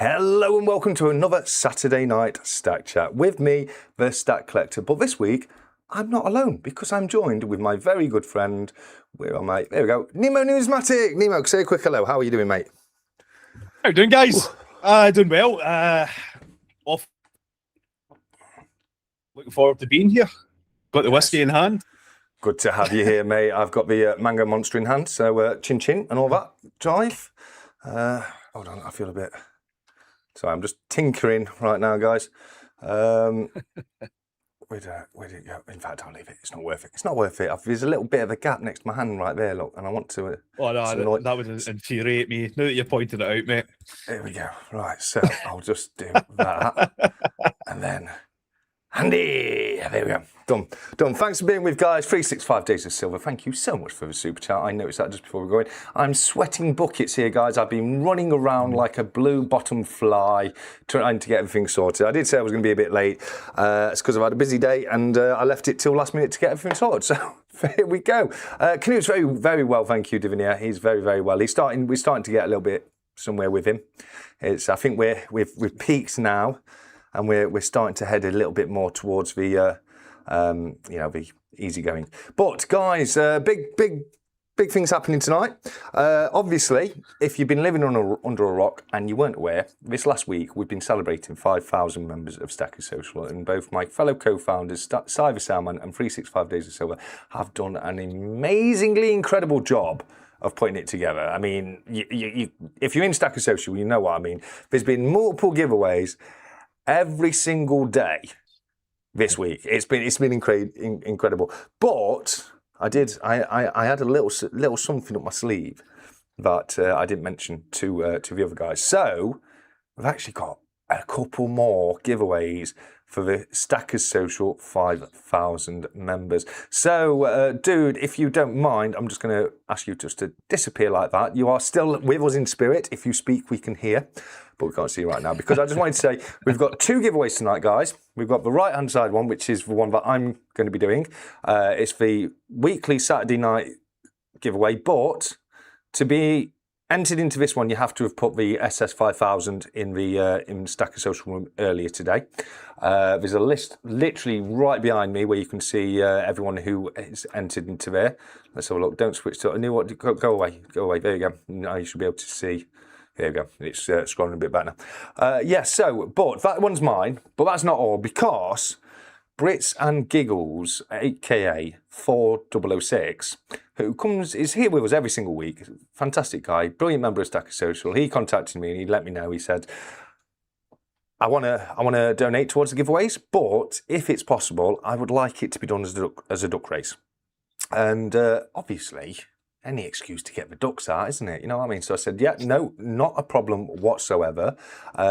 Hello and welcome to another Saturday night Stack Chat with me, the Stack Collector. But this week, I'm not alone because I'm joined with my very good friend, where am I? There we go, Nemo Numismatics. Nemo, say a quick hello. How are you doing, mate? How you doing, guys? Doing well. Off. Looking forward to being here. Got the whiskey in hand. Good to have you here, mate. I've got the mango monster in hand, so chin chin and all that jive. Hold on, I feel a bit... Sorry, I'm just tinkering right now, guys. Where did it go? In fact, I'll leave it. It's not worth it. It's not worth it. There's a little bit of a gap next to my hand right there, look, and I want to... Oh, no, that would infuriate me. Now that you pointed it out, mate. There we go. Right, so I'll just do that. And then... Handy! There we go. Done. Done. Thanks for being with, guys. 365 Days of Silver. Thank you so much for the super chat. I noticed that just before we go in. I'm sweating buckets here, guys. I've been running around like a blue-bottom fly trying to get everything sorted. I did say I was going to be a bit late. It's because I've had a busy day and I left it till last minute to get everything sorted. So here we go. Knut's very, very well. Thank you, 𝗕𝗂𝗧. He's very, very well. We're starting to get a little bit somewhere with him. I think we've peaked now. And we're starting to head a little bit more towards the, the easygoing. But guys, big things happening tonight. Obviously, if you've been living under a rock and you weren't aware, this last week we've been celebrating 5,000 members of Stackers Social, and both my fellow co-founders, 𝗖𝗺𝗺𝗀𝗃 and 365 Days of Silver, have done an amazingly incredible job of putting it together. I mean, if you're in Stackers Social, you know what I mean. There's been multiple giveaways every single day this week. It's been incredible. But I had a little something up my sleeve that I didn't mention to the other guys. So we've actually got a couple more giveaways for the Stackers Social 5,000 members. So, dude, if you don't mind, I'm just going to ask you just to disappear like that. You are still with us in spirit. If you speak, we can hear, but we can't see you right now. Because I just wanted to say, we've got two giveaways tonight, guys. We've got the right-hand side one, which is the one that I'm going to be doing. It's the weekly Saturday night giveaway, but to be entered into this one, you have to have put the SS5000 in the in Stackers Social room earlier today. There's a list literally right behind me where you can see everyone who is entered into there. Let's have a look. Don't switch to... I knew what... Go away. Go away. There you go. Now you should be able to see... There you go. It's scrolling a bit back now. Yeah, so, but that one's mine. But that's not all, because Brits and Giggles, aka 𝗕𝗂𝗃, who is here with us every single week. Fantastic guy, brilliant member of Stackers Social. He contacted me and he let me know. He said, I want to donate towards the giveaways, but if it's possible, I would like it to be done as a duck race. And obviously, any excuse to get the ducks out, isn't it? You know what I mean? So I said, yeah, no, not a problem whatsoever.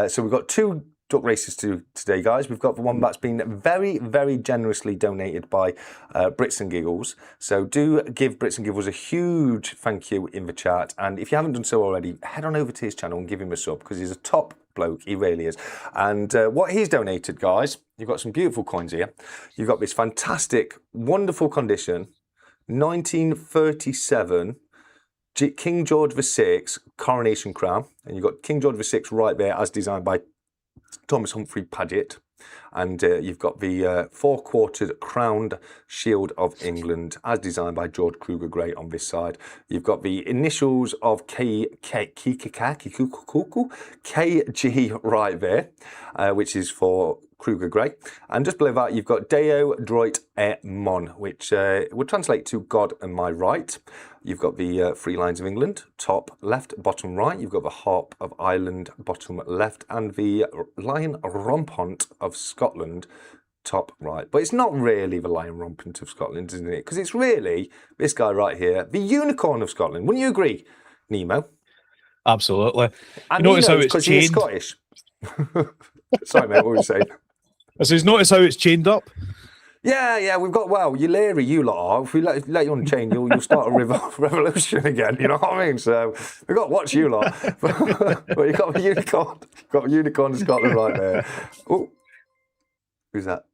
So we've got two duck races today, guys. We've got the one that's been very, very generously donated by Brits and Giggles. So do give Brits and Giggles a huge thank you in the chat. And if you haven't done so already, head on over to his channel and give him a sub, because he's a top bloke. He really is. And what he's donated, guys, you've got some beautiful coins here. You've got this fantastic, wonderful condition 1937 King George VI coronation crown, and you've got King George VI right there as designed by Thomas Humphrey Paget, and you've got the four-quartered crowned shield of England as designed by George Kruger Grey on this side. You've got the initials of KG right there, which is for Kruger Grey, and just below that you've got Deo Droit et Mon, which would translate to God and my right. You've got the three lines of England, top left, bottom right. You've got the harp of Ireland, bottom left, and the lion rampant of Scotland, top right. But it's not really the lion rampant of Scotland, isn't it? Because it's really this guy right here, the unicorn of Scotland. Wouldn't you agree, Nemo? Absolutely. And you notice how it's chained. Scottish. Sorry, mate, what were you saying? I says, notice how it's chained up. Yeah, we've got, well, you're leery, you lot are. If we let you on chain, you'll start a revolution again, you know what I mean? So we've got to watch you lot. But you've got a unicorn. You've got a unicorn in Scotland right there. Oh, who's that?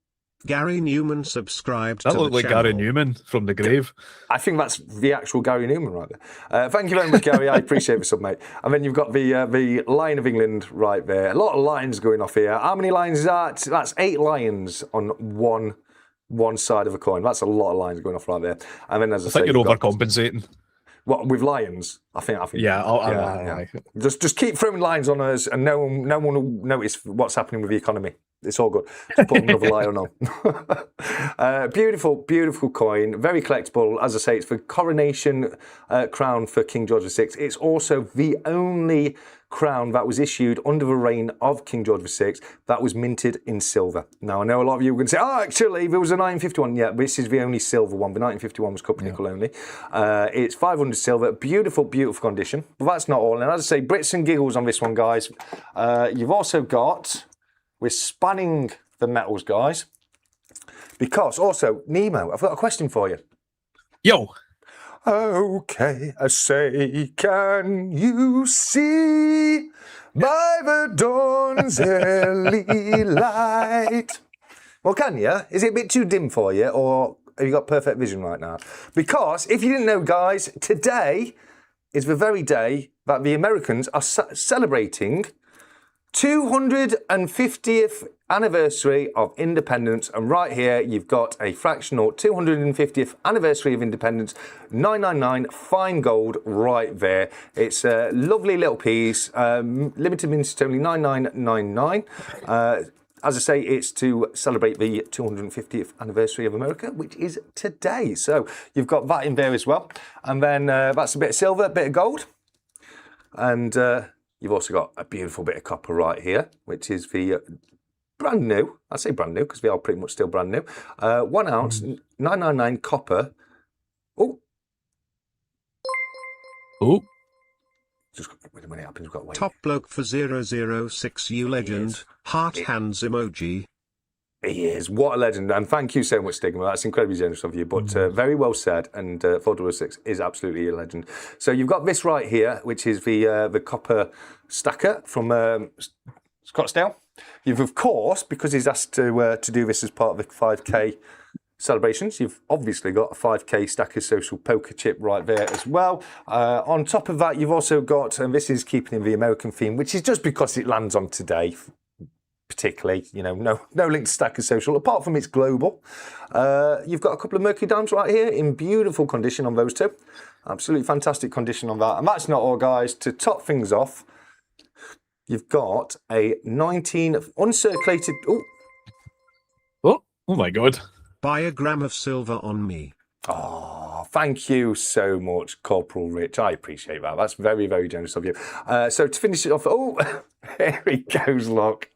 Gary Newman subscribed That to looked the like channel. Gary Newman from the grave. I think that's the actual Gary Newman right there. Thank you very much, Gary. I appreciate the sub, mate. And then you've got the Lion of England right there. A lot of lions going off here. How many lions is that? That's 8 lions on one side of a coin. That's a lot of lions going off right there. And then, as I say, think you're overcompensating. What, with lions? I think. Yeah. Just keep throwing lines on us, and no one will notice what's happening with the economy. It's all good. Just put another lion on. Beautiful coin. Very collectible. As I say, it's the coronation crown for King George VI. It's also the only crown that was issued under the reign of King George VI that was minted in silver. Now, I know a lot of you are going to say, oh, actually, there was a 1951. Yeah, this is the only silver one. The 1951 was copper nickel only. It's 500 silver. Beautiful condition. But that's not all. And as I say, Brits and giggles on this one, guys. You've also got... We're spanning the metals, guys. Because also, Nemo, I've got a question for you. Yo. Okay, I say, can you see by the dawn's early light? Well, can you? Is it a bit too dim for you, or have you got perfect vision right now? Because, if you didn't know, guys, today is the very day that the Americans are celebrating 250th anniversary of independence, and right here you've got a fractional 250th anniversary of independence, 999 fine gold right there. It's a lovely little piece, limited minutes only 9999. As I say, it's to celebrate the 250th anniversary of America, which is today. So you've got that in there as well, and then that's a bit of silver, a bit of gold, and you've also got a beautiful bit of copper right here, which is the brand new. I say brand new because they are pretty much still brand new. 1 ounce, 999 copper. Oh. Just when it happens, we've got to wait. Top bloke for 006 you legend. Heart hands emoji. He is. What a legend. And thank you so much, Stigma. That's incredibly generous of you, but very well said. And 406 is absolutely a legend. So you've got this right here, which is the copper stacker from Scottsdale. You've, of course, because he's asked to do this as part of the 5K celebrations, you've obviously got a 5K Stacker Social poker chip right there as well. On top of that, you've also got, and this is keeping in the American theme, which is just because it lands on today, particularly, you know, no link to Stacker Social, apart from it's global. You've got a couple of Mercury dimes right here in beautiful condition on those two. Absolutely fantastic condition on that. And that's not all, guys. To top things off, you've got a 19 uncirculated... Oh my God. Buy a gram of silver on me. Oh, thank you so much, Corporal Rich. I appreciate that. That's very, very generous of you. So to finish it off... Oh, here he goes, look.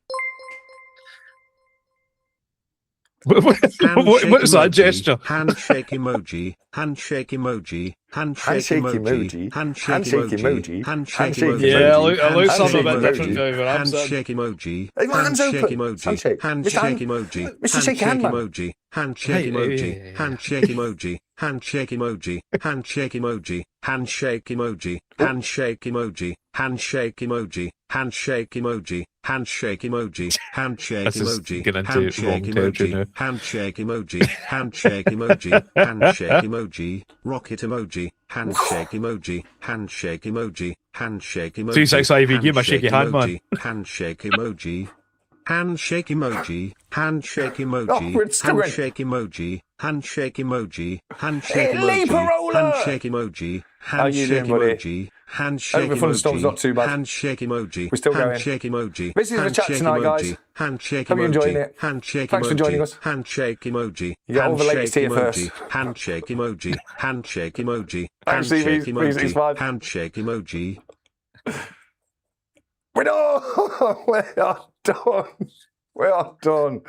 What is that gesture? Handshake emoji. Handshake emoji. Handshake emoji. Handshake emoji. Handshake emoji. Yeah, I look something a bit different over handshake emoji. Handshake emoji. Handshake emoji. Mr. Shake Hand emoji. Handshake emoji. Handshake emoji. Handshake emoji. Handshake emoji. Handshake emoji. Handshake emoji. Handshake emoji. Handshake emoji. Handshake emoji. Handshake emoji. Handshake emoji. Handshake emoji. Handshake emoji. Handshake emoji. Rocket emoji. Handshake emoji. Handshake emoji. Handshake emoji. 365, give me a shaky hand, man. Handshake emoji. Handshake emoji. Handshake emoji. Handshake emoji. Handshake emoji. Handshake emoji. Handshake emoji. Handshake emoji. Handshake emoji. Not too bad. Handshake emoji. We're still going. Handshake emoji. This is the chat tonight, guys. Handshake Hope you're enjoying it. Handshake Thanks emoji. for joining us. Handshake emoji. You got all the latest here emoji. first. Handshake emoji. Handshake emoji. Thanks, Handshake Stevie. emoji. 365. Handshake emoji. We are done. We are done.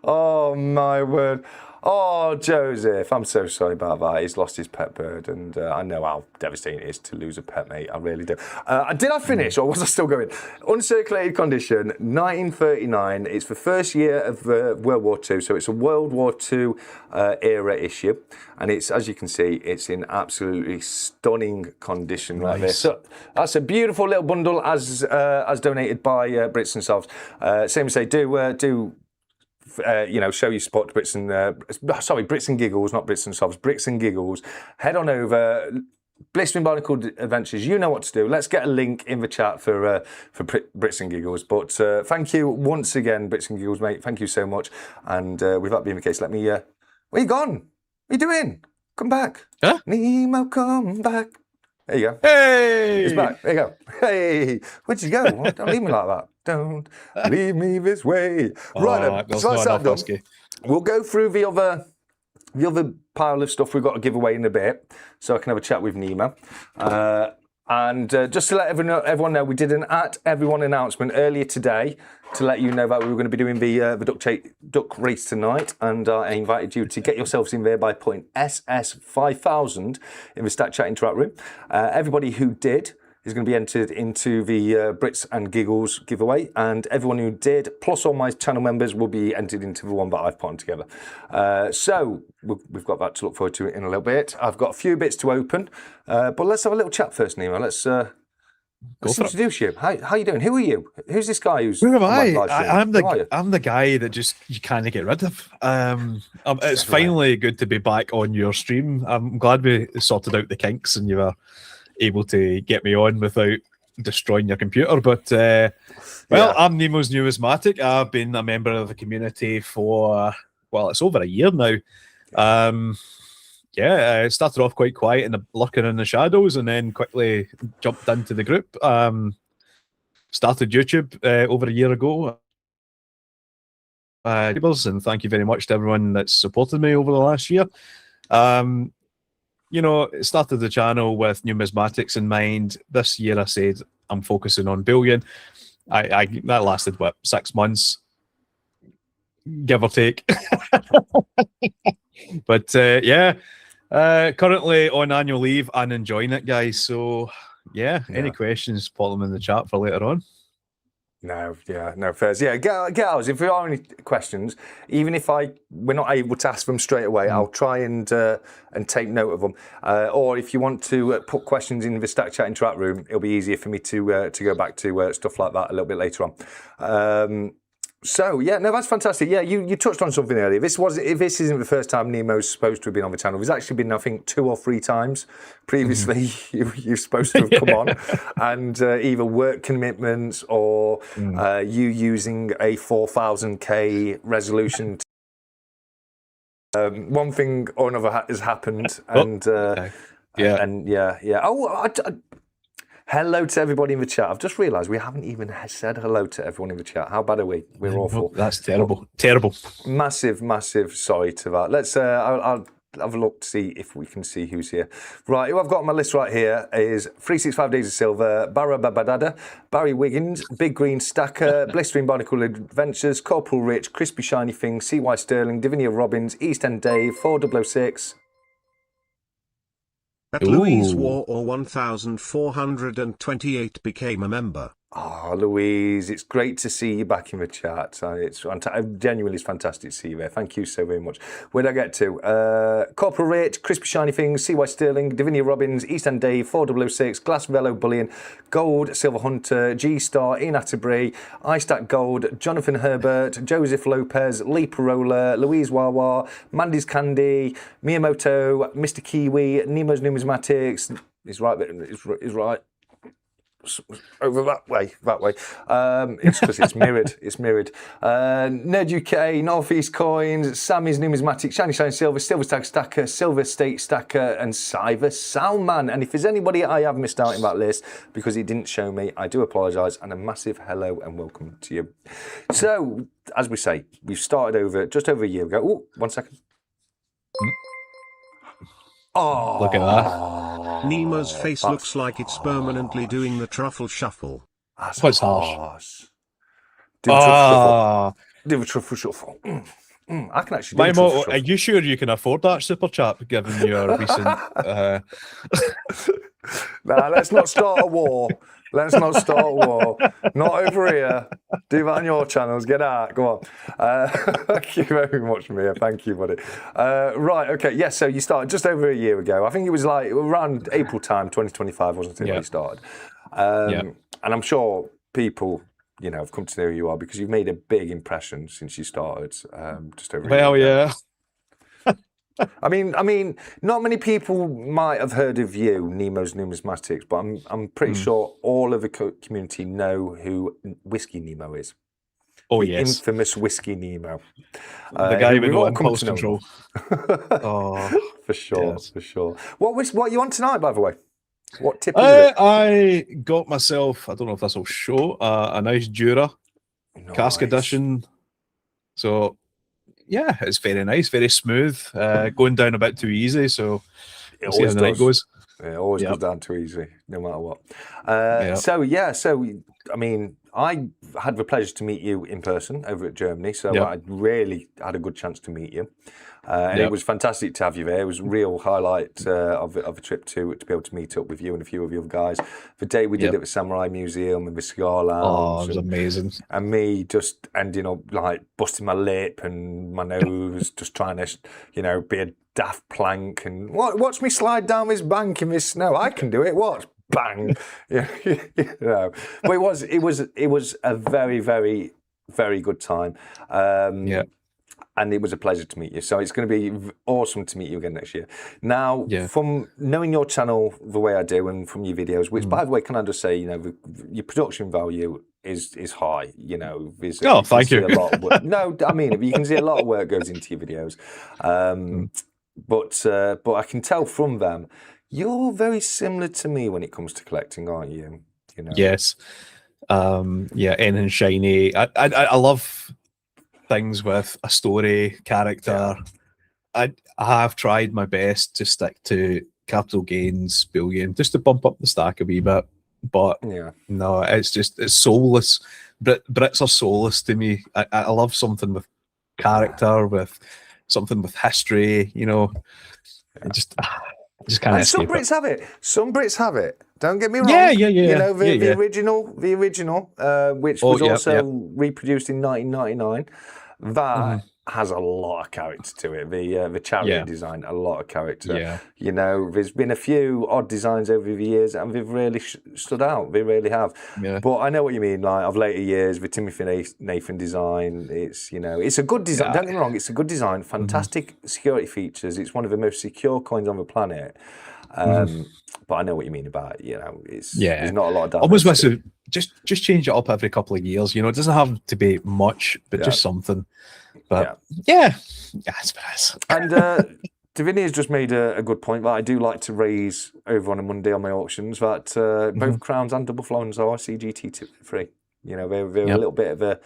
Oh, my word. Oh, Joseph, I'm so sorry about that. He's lost his pet bird, and I know how devastating it is to lose a pet, mate. I really do. Did I finish, or was I still going? Uncirculated condition, 1939. It's the first year of World War II, so it's a World War II era issue, and it's, as you can see, it's in absolutely stunning condition right there. So that's a beautiful little bundle, as donated by Brits themselves. Same as they do show your support to Brits and Giggles, not Brits and Sobs, Brits and Giggles. Head on over. Blistering Barnacle Adventures, you know what to do. Let's get a link in the chat for Brits and Giggles. But thank you once again, Brits and Giggles, mate. Thank you so much. And with that being the case, let me... where you gone? What are you doing? Come back. Huh? Nemo, come back. There you go. Hey! He's back. There you go. Hey! Where'd you go? Don't leave me like that. Don't leave me this way. Right, so that's that done. We'll go through the other pile of stuff we've got to give away in a bit, so I can have a chat with Nemo. And just to let everyone know, we did an @everyone announcement earlier today to let you know that we were going to be doing the duck race tonight, and I invited you to get yourselves in there by putting SS5000 in the Stack Chat Interact room. Everybody who did is going to be entered into the Brits and Giggles giveaway, and everyone who did, plus all my channel members, will be entered into the one that I've put on together. So we've got that to look forward to in a little bit. I've got a few bits to open, but let's have a little chat first, Nemo. Let's introduce you. How you doing? Who are you? Who's this guy who's... Who am I? I'm the guy that just you can't get rid of. It's finally good to be back on your stream. I'm glad we sorted out the kinks and you were able to get me on without destroying your computer. But I'm Nemo's Numismatic. I've been a member of the community for it's over a year now. I started off quite quiet and lurking in the shadows, and then quickly jumped into the group. Started YouTube over a year ago. And thank you very much to everyone that's supported me over the last year. Started the channel with numismatics in mind. This year I said I'm focusing on bullion. That lasted 6 months, give or take. But currently on annual leave and enjoying it, guys. So any questions, put them in the chat for later on. No fairs. Yeah, get ours. If there are any questions, even if we're not able to ask them straight away, I'll try and take note of them. Or if you want to put questions in the Stack Chat Interact room, it'll be easier for me to go back to stuff like that a little bit later on. That's fantastic. Yeah, you touched on something earlier. This isn't the first time Nemo's supposed to have been on the channel. There's actually been, I think, 2 or 3 times previously you're supposed to have come on, and either work commitments or you using a 4000K resolution. One thing or another has happened, hello to everybody in the chat. I've just realised we haven't even said hello to everyone in the chat. How bad are we? We're awful. That's terrible. Terrible. Massive sorry to that. Let's, I'll have a look to see if we can see who's here. Right, who I've got on my list right here is 365 Days of Silver, 𝗵𝗵𝗶𝗶𝗶, Barry Wiggins, Big Green Stacker, Blistering Barnacle Adventures, Corporal Rich, Crispy Shiny Thing, CY Sterling, Divinia Robbins, East End Dave, 4006. At 𝗬𝗏𝗏1428 became a member. Oh, Louise, it's great to see you back in the chat. Genuinely, it's fantastic to see you there. Thank you so very much. Where did I get to? Corporal Rich, Crispy Shiny Things, CY Sterling, Divinia Robbins, East End Dave, 4006, Glass Velo Bullion, Gold, Silver Hunter, G-Star, Ian Atterbury, iStack Gold, Jonathan Herbert, Joseph Lopez, Lee Parola, Louise Wawa, Mandy's Candy, Miyamoto, Mr. Kiwi, Nemo's Numismatics. He's right. He's right. Over that way. It's because it's mirrored. Nerd UK, Northeast Coins, Sammy's Numismatics, Shiny Silver, Silver Stag Stacker, Silver State Stacker, and Cyber Salman. And if there's anybody I have missed out in that list because it didn't show me, I do apologise, and a massive hello and welcome to you. So, as we say, we've started just over a year ago. Oh, 1 second. Oh, look at that. Nemo's face looks like it's permanently doing the truffle shuffle. That's quite harsh. Do the truffle shuffle. I can actually do the truffle shuffle. Are you sure you can afford that super chat given your recent... Nah, let's not start a war. Not over here. Do that on your channels. Get out. Go on. Thank you very much, Mia. Thank you, buddy. Right. Okay. Yes. So you started just over a year ago. I think it was like around April time, 2025, wasn't it? When you started. And I'm sure people I've come to know who you are because you've made a big impression since you started. Just over. Well, yeah. I mean, not many people might have heard of you, Nemo's Numismatics, but I'm pretty sure all of the community know who Whiskey Nemo is. Oh, the yes. infamous Whiskey-Nemo. The guy with no impulse control. Oh, for sure, yes. for sure. What are you on tonight, by the way? What tip is it? I got myself, I don't know if this will show, a nice Dura cask edition. So, yeah, it's very nice, very smooth, going down a bit too easy. So, It we'll see how the night goes. It always goes down too easy, no matter what. So, I mean, I had the pleasure to meet you in person over at Germany, so I really had a good chance to meet you. And it was fantastic to have you there. It was a real highlight of a trip to be able to meet up with you and a few of the other guys. The day we did at the Samurai Museum and the cigar lounge. Oh, it was amazing. And me just ending up like busting my lip and my nose, just trying to, be a daft plank and watch me slide down this bank in this snow. I can do it. Watch. Bang. But it was a very, very, very good time. And it was a pleasure to meet you. So it's going to be awesome to meet you again next year. Now, from knowing your channel the way I do and from your videos, which, by the way, can I just say, your production value is high. Thank you. A lot of work. No, I mean, you can see a lot of work goes into your videos. But I can tell from them, you're very similar to me when it comes to collecting, aren't you? Yes. Anything shiny. I love things with a story, character. I have tried my best to stick to capital gains, bullion, just to bump up the stack a wee bit. But no, it's soulless. Brits are soulless to me. I love something with character, with something with history, just can't escape some Brits have it. Some Brits have it. Don't get me wrong. The original, which was also reproduced in 1999. That has a lot of character to it. The chariot design, a lot of character. There's been a few odd designs over the years, and they've really stood out. They really have. But I know what you mean. Like of later years, the Timothy Nathan design, it's a good design. Don't get me wrong, it's a good design. Fantastic security features. It's one of the most secure coins on the planet. But I know what you mean about it. There's not a lot of diversity. Almost wish to just change it up every couple of years. It doesn't have to be much, but just something. But it's nice. And Davini has just made a good point that I do like to raise over on a Monday on my auctions that both crowns and double florins are CGT free. They're a little bit of a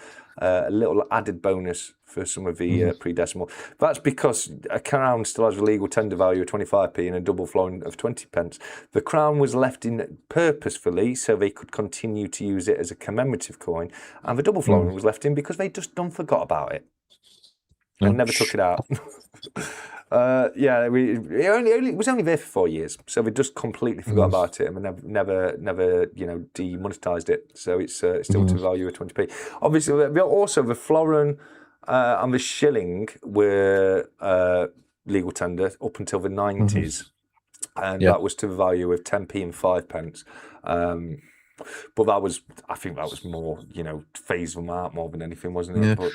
little added bonus for some of the pre-decimal. That's because a crown still has a legal tender value of 25p and a double florin of 20p. The crown was left in purposefully so they could continue to use it as a commemorative coin, and the double florin was left in because they just done forgot about it and never took it out. It was only there for 4 years, so we just completely forgot about it, and we never demonetized it. So it's still to the value of 20p. Obviously, also the florin and the shilling were legal tender up until the 90s, and that was to the value of 10p and 5p. But I think that was more, phase them out more than anything, wasn't it? But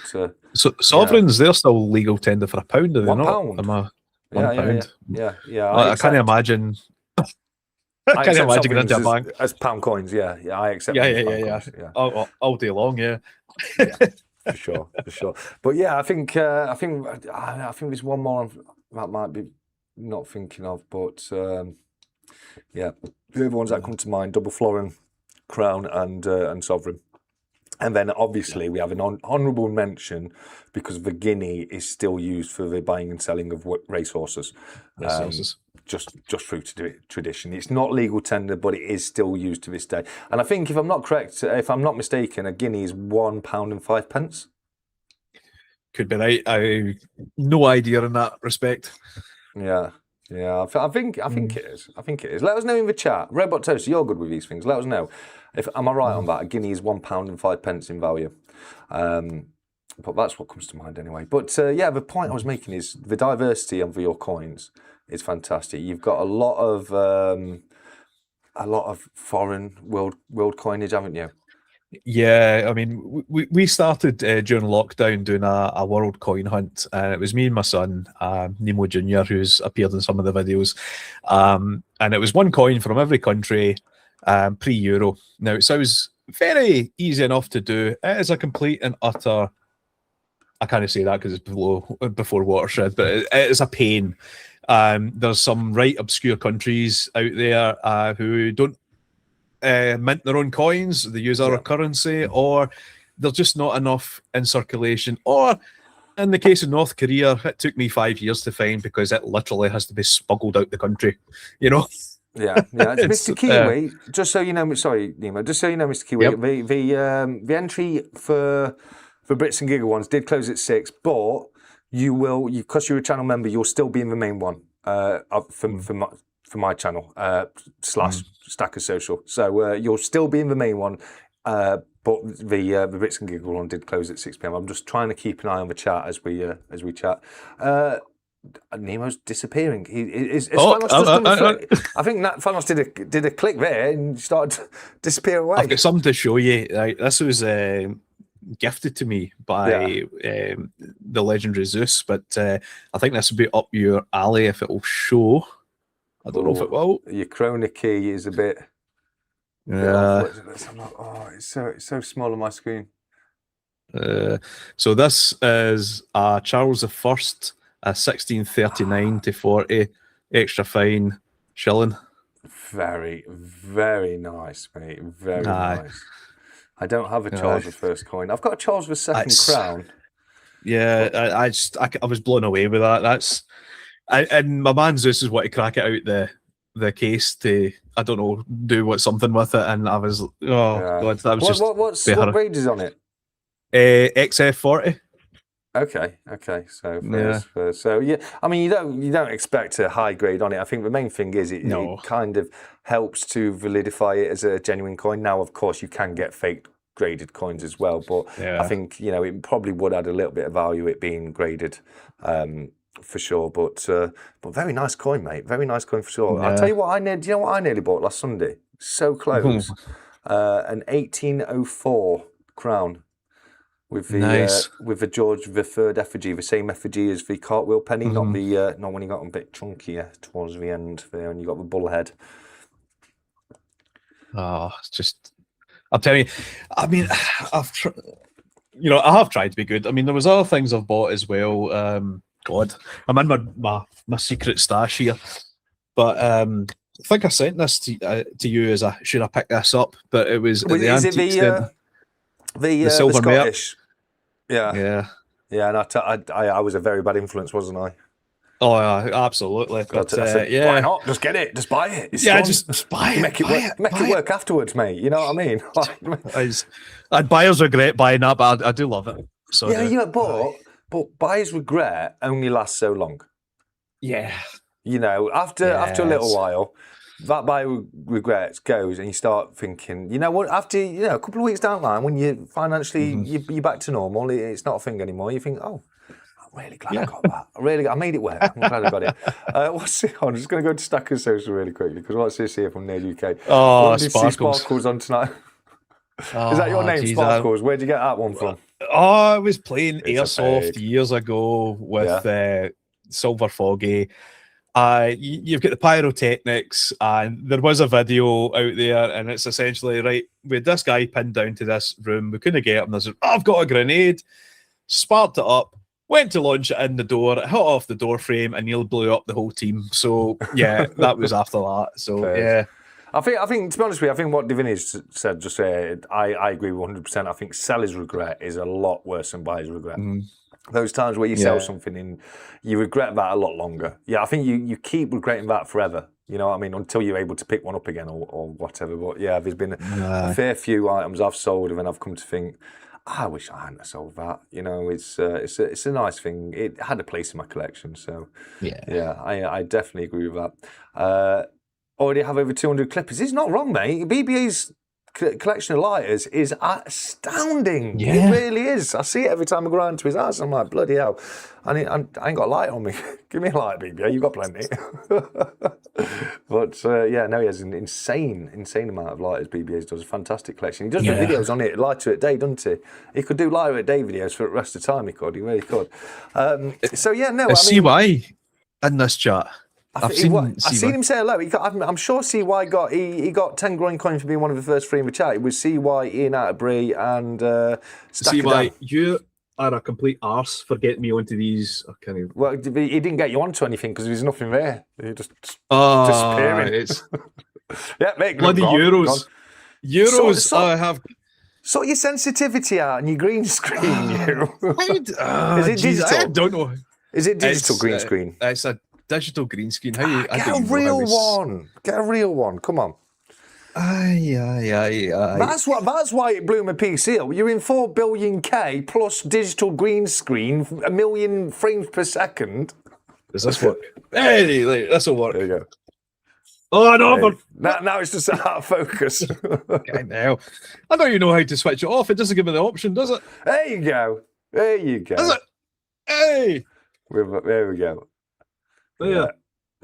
so sovereigns, they're still legal tender for £1, are they not? £1. Yeah. I can't imagine. I can't imagine going into a bank as pound coins. I accept. Yeah. All day long. For sure. But I think there's one more that might be not thinking of, but the other ones that come to mind: double florin, crown, and sovereign. And then obviously we have an honourable mention because the guinea is still used for the buying and selling of racehorses. Just through tradition. It's not legal tender, but it is still used to this day. And I think if I'm not mistaken, a guinea is £1 and 5p. Could be right. I no idea in that respect. Yeah. I think it is. Let us know in the chat. Robot Toast, you're good with these things. Let us know. Am I right on that? A guinea is £1 and 5p in value. But that's what comes to mind anyway. But the point I was making is the diversity of your coins is fantastic. You've got a lot of foreign world coinage, haven't you? Yeah, I mean, we started during lockdown doing a world coin hunt, and it was me and my son, Nemo Jr., who's appeared in some of the videos, and it was one coin from every country, pre-Euro. Now, it sounds very easy enough to do. It is a complete and utter, I can't say that because it's before watershed, but it is a pain. There's some right obscure countries out there who don't mint their own coins, they use our currency, or there's just not enough in circulation. Or in the case of North Korea, it took me 5 years to find because it literally has to be smuggled out the country, you know? Yeah. It's Mr. Kiwi, just so you know, sorry, Nemo, just so you know, Mr. Kiwi, the entry for Brits and Giggle ones did close at 6, but you will, because you're a channel member, you'll still be in the main one for my channel, / Stacker Social. So you'll still be in the main one, but the Brits and Giggle one did close at 6 p.m. I'm just trying to keep an eye on the chat as we chat. Nemo's disappearing. I think that Thanos did a click there and started to disappear away. I've got something to show you. This was gifted to me by the legendary Zeus, but I think this will be up your alley if it will show. I don't know if it will. Your 𝗃𝗃𝗀𝗃𝗃 is a bit. Yeah. It's so small on my screen. So this is Charles I, 1639 to 40, extra fine shilling. Very, very nice, mate. Very nice. I don't have a Charles I coin. I've got a Charles II crown. Yeah, I was blown away with that. And my man Zeus is what to crack it out the case to, I don't know, do something with it, and I was God, that was what grade is on it? XF40. Okay. So yeah, I mean, you don't expect a high grade on it. I think the main thing is it kind of helps to validify it as a genuine coin. Now, of course, you can get fake graded coins as well, but I think it probably would add a little bit of value it being graded. For sure, but very nice coin, mate. Very nice coin for sure. I'll tell you what do you know what I nearly bought last Sunday? So close. An 1804 crown with the with the George III effigy, the same effigy as the cartwheel penny, not when he got a bit chunkier towards the end there, and you got the bull head. Oh, it's just, I'm telling you, I mean, I have tried to be good. I mean, there was other things I've bought as well. God, I'm in my secret stash here, but I think I sent this to you as should I pick this up? But it was the antique the silver Scottish. Yeah. And I was a very bad influence, wasn't I? Oh yeah, absolutely. But why not? Just get it. Just buy it. It's fun. Just buy it. Make it work afterwards, mate. You know what I mean? I'd buyer's regret buying that, but I do love it. So but buyer's regret only lasts so long. Yeah. After a little while, that buyer regret goes, and you start thinking, you know what? After a couple of weeks down the line, when you financially you're back to normal, it's not a thing anymore. You think, oh, I'm really glad I got that. I made it work. I'm glad I got it. What's it on? I'm just going to go to Stacker Social really quickly because what's this here from Ned UK? Oh, Sparkles on tonight. Is that your name, Sparkles? Where'd you get that one from? Oh, I was playing Airsoft years ago with Silver Foggy. You've got the pyrotechnics, and there was a video out there, and it's essentially, right, with this guy pinned down to this room, we couldn't get him. I said, I've got a grenade, sparked it up, went to launch it in the door, it hit off the door frame, and Neil blew up the whole team. So, yeah, that was after that. So, yeah. I think, to be honest with you, I think what Divinity said, just I agree 100%. I think seller's regret is a lot worse than buyer's regret. Those times where you sell something and you regret that a lot longer. Yeah, I think you keep regretting that forever. You know what I mean? Until you're able to pick one up again or whatever. But yeah, there's been a fair few items I've sold and then I've come to think, I wish I hadn't sold that. It's a nice thing. It had a place in my collection. So yeah, I definitely agree with that. Already have over 200 clippers. It's not wrong, mate. BBA's collection of lighters is astounding. Yeah. It really is. I see it every time I go around to his house. I'm like, bloody hell. I ain't got a light on me. Give me a light, BBA. You've got plenty. But yeah, no, he has an insane amount of lighters. BBA does a fantastic collection. He does the videos on it, lighter at day, doesn't he? He could do lighter at day videos for the rest of the time. He really could. So yeah, no. 𝗕𝗺 in this chat. I've seen him say hello. I'm sure 𝗕𝗺 he got 10 groin coins for being one of the first 3 in the chat. It was 𝗕𝗺, Ian Atterbury, and 𝗕𝗺, you are a complete arse for getting me onto these. Well, he didn't get you onto anything because there was nothing there. He just disappearing. Yeah, mate. Bloody euros. Euros. I have. Sort your sensitivity out and your green screen. Is it digital? I don't know. Is it digital green screen? It's a digital green screen. Get a real one. Get a real one. Come on. Aye. That's why it blew my PC up. You're in 4 billion K plus digital green screen, 1 million frames per second. Does this work? Hey, this will work. There you go. Oh no! Hey. Now it's just out of focus. Okay, now I don't even know how to switch it off. It doesn't give me the option, does it? There you go. There you go. Does it? Hey. There we go.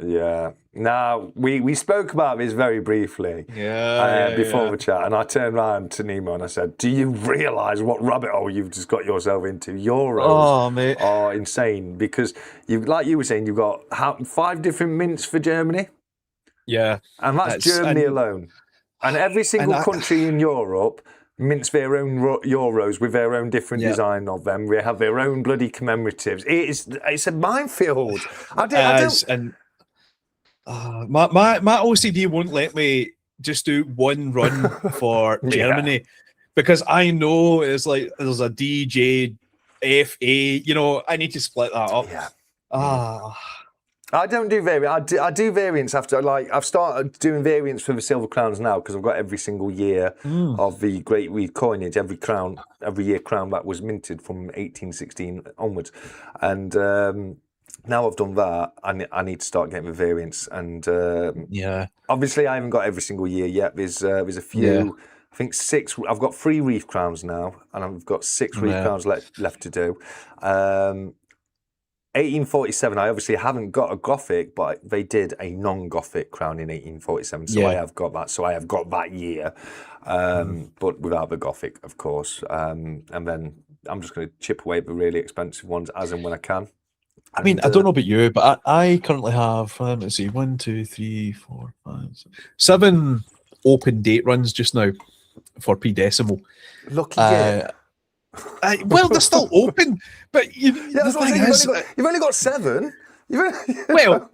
Yeah. Now we spoke about this very briefly. Before the chat, and I turned around to Nemo and I said, "Do you realise what rabbit hole you've just got yourself into? Euros are insane because like you were saying, you've got 5 different mints for Germany." Yeah, and that's Germany alone. And every single country in Europe mints their own euros with their own different design of them. They have their own bloody commemoratives. It's a minefield. My OCD won't let me just do one run for Germany because I know it's like there's a DJ, FA. You know, I need to split that up. I don't do variants. I do variants after, like, I've started doing variants for the silver crowns now because I've got every single year of the Great Reed coinage, every year crown that was minted from 1816 onwards. And now I've done that, I need to start getting the variants. And obviously I haven't got every single year yet. There's a few, I think 6, I've got 3 reef crowns now, and I've got 6 reef crowns left to do. 1847, I obviously haven't got a Gothic, but they did a non-Gothic crown in 1847, so I have got that. So I have got that year, but without the Gothic, of course. And then I'm just going to chip away at the really expensive ones as and when I can. I mean, I don't know about you, but I currently have, let's see, 1, 2, 3, 4, 5, 7 open date runs just now for P-Decimal. Lucky you. Well, they're still open, but you've only got 7. Well,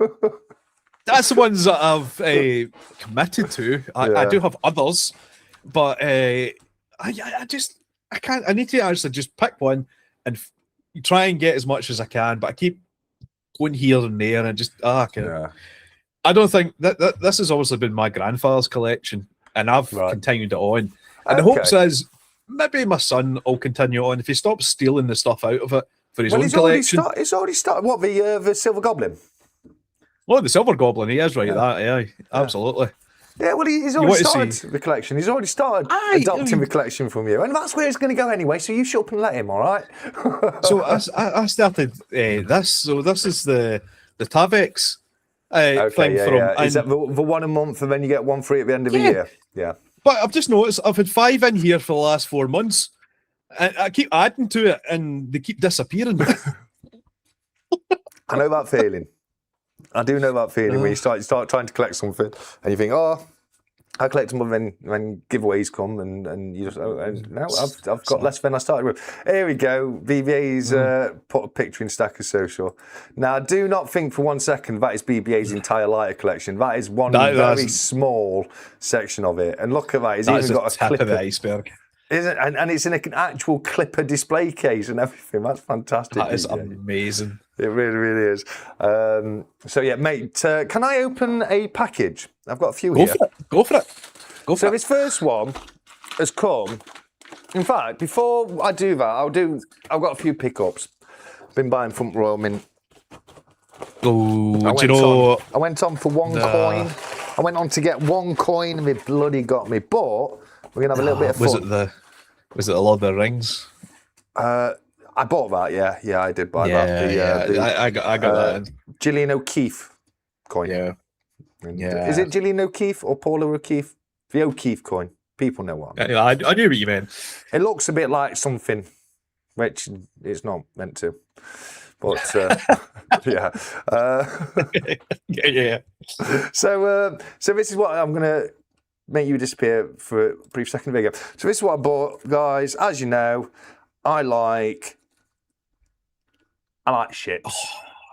that's the ones that I've committed to. I do have others, but I can't. I need to actually just pick one and try and get as much as I can. But I keep going here and there, and just I don't think that this has obviously been my grandfather's collection, and I've continued it on. And the hopes is, maybe my son will continue on if he stops stealing the stuff out of it for his own collection. It's already started. What, the Silver Goblin? Oh, the Silver Goblin, he is right. Absolutely. Yeah, well, he's already started the collection. He's already started adopting the collection from you, and that's where it's going to go anyway. So you shut up and let him, all right? So I started this. So this is the Tavex thing from. Is that the 1 a month, and then you get 1 free at the end of the year? Yeah. But I've just noticed I've had 5 in here for the last 4 months, and I keep adding to it, and they keep disappearing. I know that feeling. I do know that feeling when you start trying to collect something, and you think, I collect them when giveaways come, and you just now I've got less than I started with. Here we go. BBA's put a picture in Stacker Social. Now, do not think for 1 second that is BBA's entire lighter collection. That is one very small section of it. And look at that. It's even got a clip of the iceberg. Isn't it? And it's in an actual clipper display case and everything. That's fantastic. That is amazing. It really, really is. So yeah, mate, can I open a package? I've got a few here. Go for it. So this first one has come. In fact, before I do that, I've got a few pickups. Been buying from Royal Mint. I went on for 1 coin. I went on to get 1 coin and they bloody got me. But We're gonna have a little bit of fun. Was it the Lord of the Rings? I bought that. Yeah, I did buy that. I got that. Gillian O'Keefe coin. Yeah. Is it Gillian O'Keefe or Paula O'Keefe? The O'Keefe coin. People know what I mean. I knew what you meant. It looks a bit like something, which it's not meant to. But yeah. Yeah. So this is what I'm gonna make you disappear for a brief second video. So this is what I bought, guys. As you know, I like ships.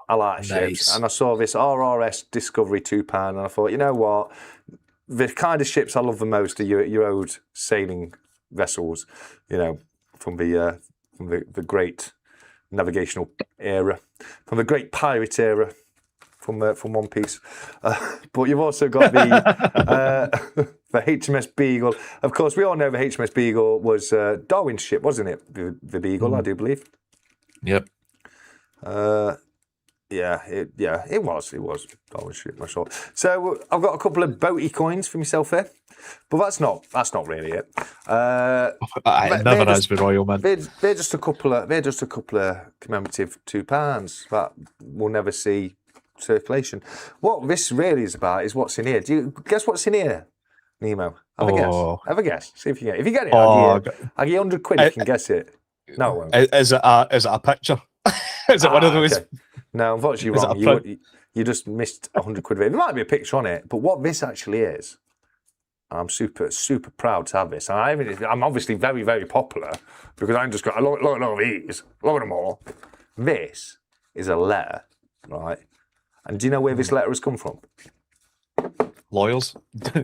I like ships. And I saw this RRS Discovery £2, and I thought, you know what? The kind of ships I love the most are your old sailing vessels, you know, from the great navigational era, from the great pirate era, from One Piece. But you've also got the HMS Beagle. Of course, we all know the HMS Beagle was Darwin's ship, wasn't it? The Beagle, I do believe. Yep. It was Darwin's ship, I thought. So I've got a couple of boaty coins for myself here, but that's not really it. It never has been royal, man. They're just a couple of commemorative £2 that will never see circulation. What this really is about is what's in here. Do you guess what's in here, Nemo? Have a guess. See if you get it. If you get it, I'll give you 100 quid if you can guess it. No, it won't. Is it a picture? Is it one of those? Okay. No, unfortunately, wrong. You just missed 100 quid of it. There might be a picture on it, but what this actually is, and I'm super proud to have this. And I'm obviously very, very popular because I've just got look at these. Look at them all. This is a letter, right? And do you know where this letter has come from? Loyals,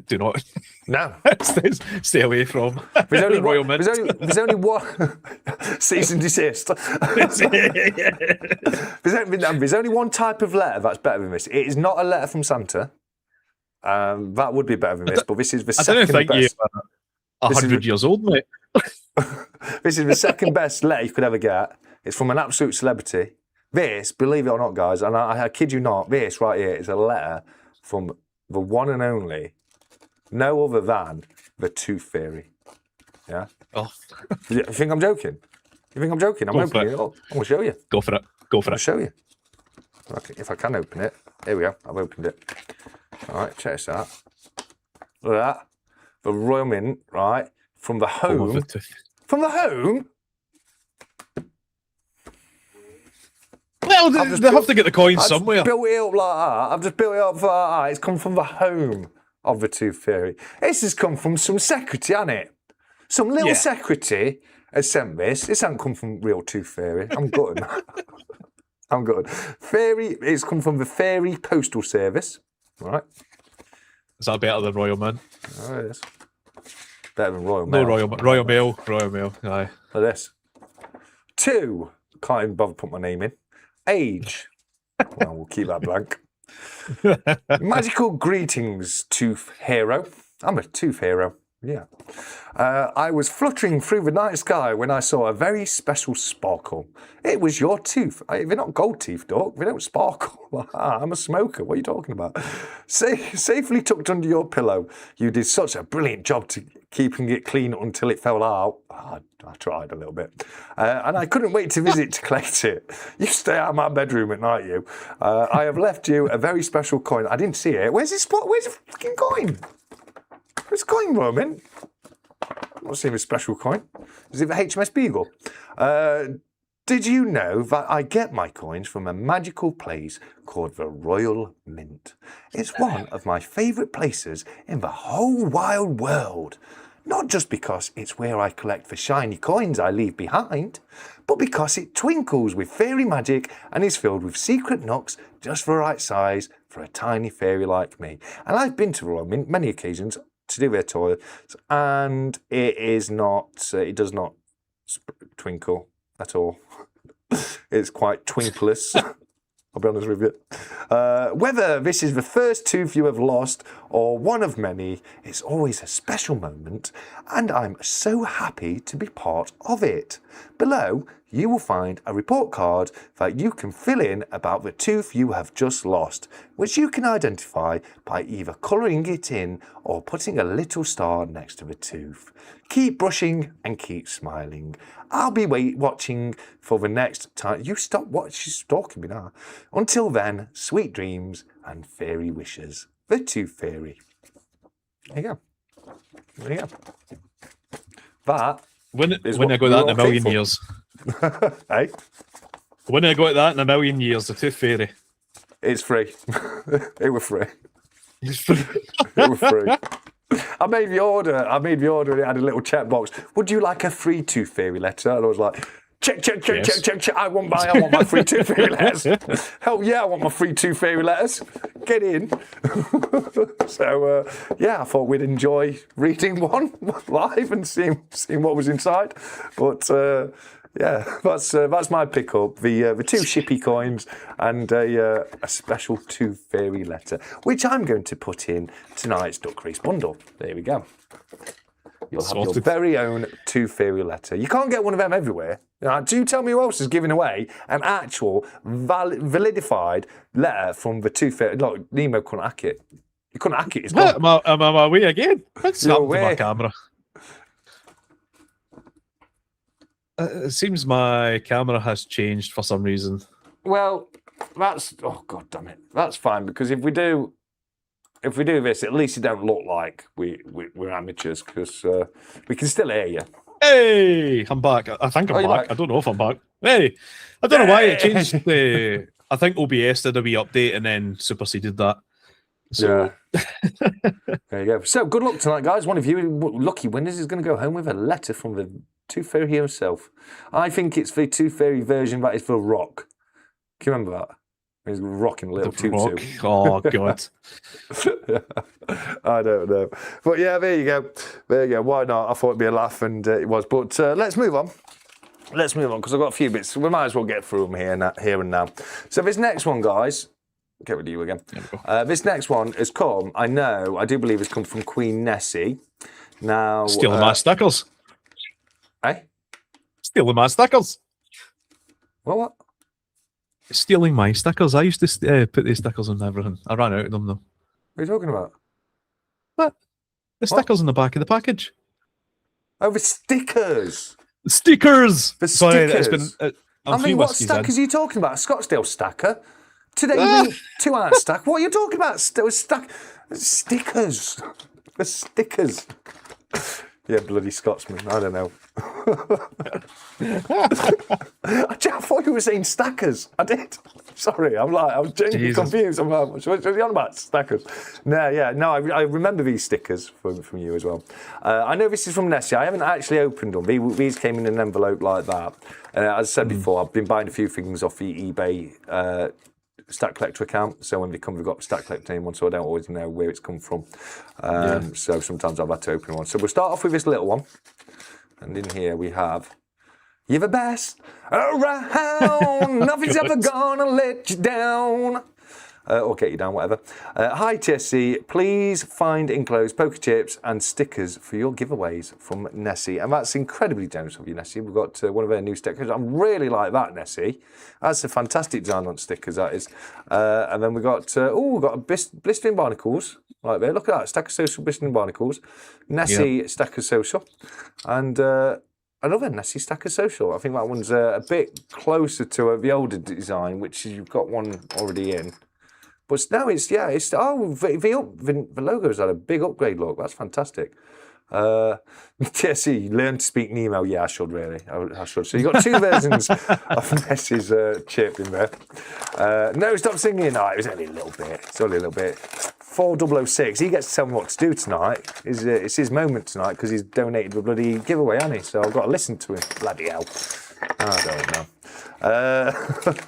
do not. No. Stay away from. There's only Royal one. There's only one. Cease and desist. There's only one type of letter that's better than this. It is not a letter from Santa. That would be better than this, but this is the second best. I don't think you're 100 years old, mate. This is the second best letter you could ever get. It's from an absolute celebrity. This, believe it or not, guys, and I kid you not, this right here is a letter from the one and only, no other than the Tooth Fairy. Yeah? Oh. You think I'm joking? I'm opening it up. I'm going to show you. Go for it. I'll show you. Okay, if I can open it. Here we go. I've opened it. All right, check this out. Look at that. The Royal Mint, right? From the home. From the home? Well, they have to get the coins somewhere. I've built it up like that. I've just built it up like that. It's come from the home of the Tooth Fairy. This has come from some secretary, hasn't it? Some little secretary has sent this. This hasn't come from real Tooth Fairy. I'm good. I'm good. Fairy, it's come from the Fairy Postal Service. All right. Is that better than Royal Man? Oh, it is. Better than Royal Mail. No, Royal Mail. Aye. Look at this. 2. Can't even bother to put my name in. Age. Well, we'll keep that blank. Magical greetings, Tooth Hero. I'm a Tooth Hero. Yeah. I was fluttering through the night sky when I saw a very special sparkle. It was your tooth. They're not gold teeth, dog. They don't sparkle. I'm a smoker. What are you talking about? Safely tucked under your pillow. You did such a brilliant job to keeping it clean until it fell out. I tried a little bit. And I couldn't wait to visit to collect it. You stay out of my bedroom at night, you. I have left you a very special coin. I didn't see it. Where's the fucking coin? Where's the coin, Roman? I'm not seeing a special coin. Is it the HMS Beagle? Did you know that I get my coins from a magical place called the Royal Mint? It's one of my favourite places in the whole wide world. Not just because it's where I collect the shiny coins I leave behind, but because it twinkles with fairy magic and is filled with secret nooks just the right size for a tiny fairy like me. And I've been to the Royal Mint many occasions to do their toilets, and it does not twinkle at all. It's quite twinkless. I'll be honest with you. Whether this is the first tooth you have lost or one of many, it's always a special moment, and I'm so happy to be part of it. Below, you will find a report card that you can fill in about the tooth you have just lost, which you can identify by either colouring it in or putting a little star next to the tooth. Keep brushing and keep smiling. I'll be watching for the next time. You stop she's stalking me now. Until then, sweet dreams and fairy wishes. The Tooth Fairy. There you go. There you go. That when I got that in a million years. Hey? When I got that in a million years, the Tooth Fairy. It's free. It was free. It's free. It was free. I made the order and it had a little checkbox. Would you like a free Tooth Fairy letter? And I was like, check. I want my free Tooth Fairy letters. Hell yeah, I want my free Tooth Fairy letters. Get in. So yeah, I thought we'd enjoy reading one live and seeing what was inside. But yeah, that's my pickup. The 2 shippy coins and a special Tooth Fairy letter, which I'm going to put in tonight's Duck Race bundle. There we go. You'll have your very own Tooth Fairy letter. You can't get one of them everywhere. Do you tell me who else is giving away an actual validified letter from the Tooth Fairy? Look, Nemo couldn't hack it. You couldn't hack it. It's gone. Am I on my way again? What's happened to my camera? It seems my camera has changed for some reason. Well, that's oh god damn it. That's fine because if we do this, at least it don't look like we're amateurs because we can still hear you. Hey, I'm back. I think I'm back. I don't know if I'm back. Hey, I don't know why it changed. I think OBS did a wee update and then superseded that. So. Yeah. There you go. So good luck tonight, guys. One of you lucky winners is going to go home with a letter from the Tooth Fairy himself. I think it's the Tooth Fairy version that is for Rock. Can you remember that? He's rocking a little tutu. Oh, God. I don't know. But yeah, there you go. There you go. Why not? I thought it'd be a laugh, and it was. But let's move on. Let's move on, because I've got a few bits. We might as well get through them here and now. So this next one, guys, get rid of you again. This next one has come, I do believe it's come from Queen Nessie. Now, stealing my stickers. Eh? Stealing my stickers. What? Stealing my stickers. I used to put these stickers on everything. I ran out of them, though. What are you talking about? What? The stickers on the back of the package. Oh, the stickers. The stickers. The stickers. It's been, I mean, what stackers are you talking about? A Scottsdale stacker? Today you mean 2 ounce stack? What are you talking about? Stickers. The stickers. Yeah, bloody Scotsman. I don't know. I thought you were saying stackers. I did. Sorry, I was genuinely confused. I'm like, what are you on about? Stackers. No, I remember these stickers from you as well. I know this is from Nessie. I haven't actually opened them. These came in an envelope like that. As I said before, I've been buying a few things off the eBay Stack Collector account, so when they come, we've got Stack Collector name on, so I don't always know where it's come from. So sometimes I've had to open one. So we'll start off with this little one, and in here we have, "You're the best around, nothing's ever gonna let you down." Or get you down, whatever. Hi TSC, please find enclosed poker chips and stickers for your giveaways from Nessie. And that's incredibly generous of you, Nessie. We've got one of our new stickers. I really like that, Nessie. That's a fantastic design on stickers, that is. And then we've got, we've got blistering barnacles right there. Look at that, Stacker Social blistering barnacles. Nessie Stacker Social. And another Nessie Stacker Social. I think that one's a bit closer to the older design, which you've got one already in. But no, the logo's had a big upgrade look. That's fantastic. TSC, learn to speak Nemo. Yeah, I should really. I should. So you've got 2 versions of Nessie's chip in there. No, stop singing. No, it was only a little bit. It's only a little bit. 4006, he gets to tell me what to do tonight. It's his moment tonight because he's donated a bloody giveaway, hasn't he? So I've got to listen to him. Bloody hell. I don't know.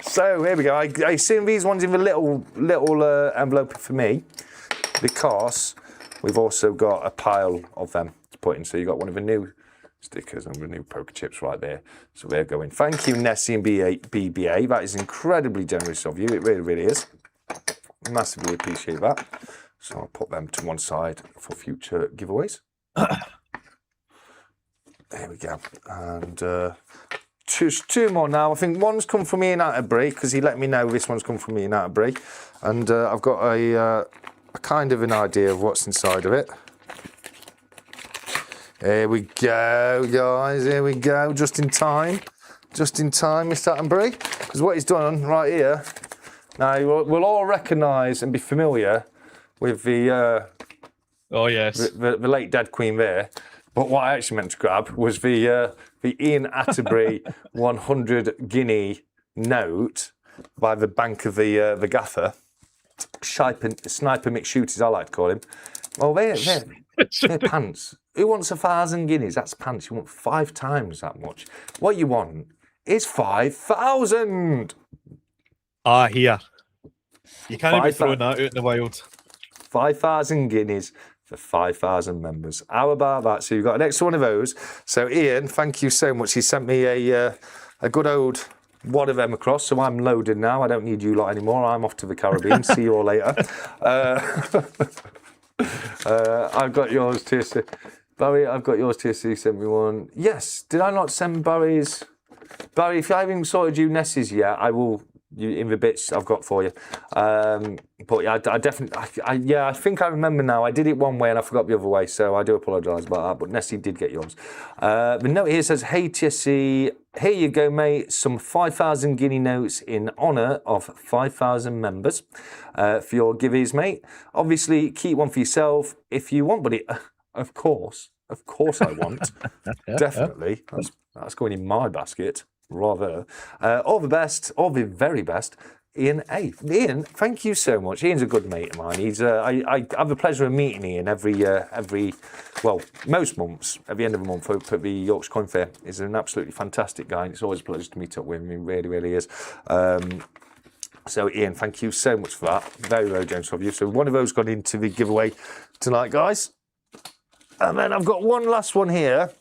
So here we go. I assume these ones in the little envelope for me, because we've also got a pile of them to put in. So you've got one of the new stickers and the new poker chips right there. So they're going. Thank you, Nessie and BBA. That is incredibly generous of you. It really, really is. Massively appreciate that. So I'll put them to one side for future giveaways. There we go. And two more now. I think one's come from Ian Atterbury because he let me know this one's come from Ian Atterbury, and I've got a kind of an idea of what's inside of it. Here we go, guys. Here we go. Just in time, Mr. Atterbury, because what he's done right here. Now we'll all recognise and be familiar with the oh yes, the late dead Queen there. But what I actually meant to grab was the Ian Atterbury 100 guinea note by the Bank of the Gaffer. Sniper McShoot, as I like to call him. Well, they're pants. Who wants 1,000 guineas? That's pants. You want 5 times that much. What you want is 5,000. Here. You can't be throwing that out in the wild. 5,000 guineas for 5,000 members. How about that? So you've got an extra one of those. So Ian, thank you so much. He sent me a good old wad of them across. So I'm loaded now. I don't need you lot anymore. I'm off to the Caribbean. See you all later. I've got yours, TSC. Barry, I've got yours, TSC. Sent me one. Yes. Did I not send Barry's? Barry, if I haven't sorted you Nessie's yet, I will. In the bits I've got for you, but yeah, I definitely, I think I remember now. I did it one way and I forgot the other way, so I do apologise about that. But Nessie did get yours. The note here says, "Hey TSC, here you go, mate. Some 5,000 guinea notes in honour of 5,000 members for your givers, mate. Obviously, keep one for yourself if you want, but of course I want. Definitely, that's going in my basket." Rather, all the best, all the very best, Ian A. Ian, thank you so much. Ian's a good mate of mine. He's I have the pleasure of meeting Ian most months at the end of the month at the Yorkshire Coin Fair. He's an absolutely fantastic guy, and it's always a pleasure to meet up with him. He really, really is. So Ian, thank you so much for that. Very, very generous of you. So one of those got into the giveaway tonight, guys. And then I've got one last one here,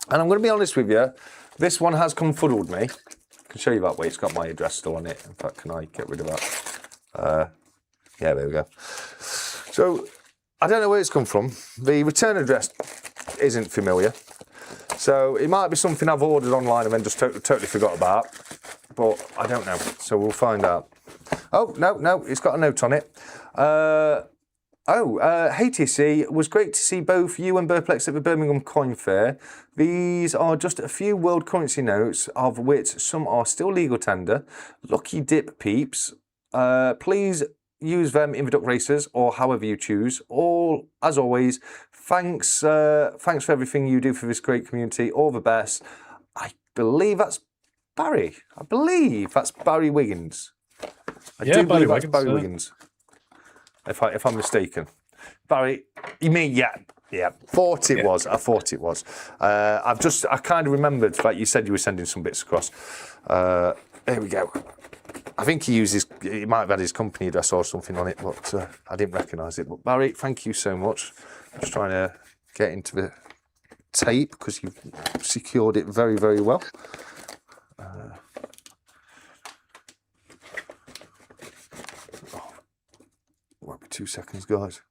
and I'm going to be honest with you. This one has confuddled me. I can show you that way. It's got my address still on it. In fact, can I get rid of that? Yeah, there we go. So, I don't know where it's come from. The return address isn't familiar. So, it might be something I've ordered online and then just totally forgot about. But I don't know. So, we'll find out. Oh, no, it's got a note on it. Hey TC, it was great to see both you and 𝗵𝗵𝗃 at the Birmingham Coin Fair. These are just a few world currency notes, of which some are still legal tender. Lucky dip peeps. Please use them in the duck races or however you choose. As always, thanks for everything you do for this great community. All the best. I believe that's Barry. Barry Wiggins. I believe that's Barry Wiggins. If I'm mistaken. Barry, you mean, yeah. Thought it was. I thought it was. I kind of remembered that you said you were sending some bits across. There we go. I think he might have had his company address or something on it, but I didn't recognise it. But Barry, thank you so much. I'm just trying to get into the tape because you've secured it very, very well. Won't be 2 seconds, guys.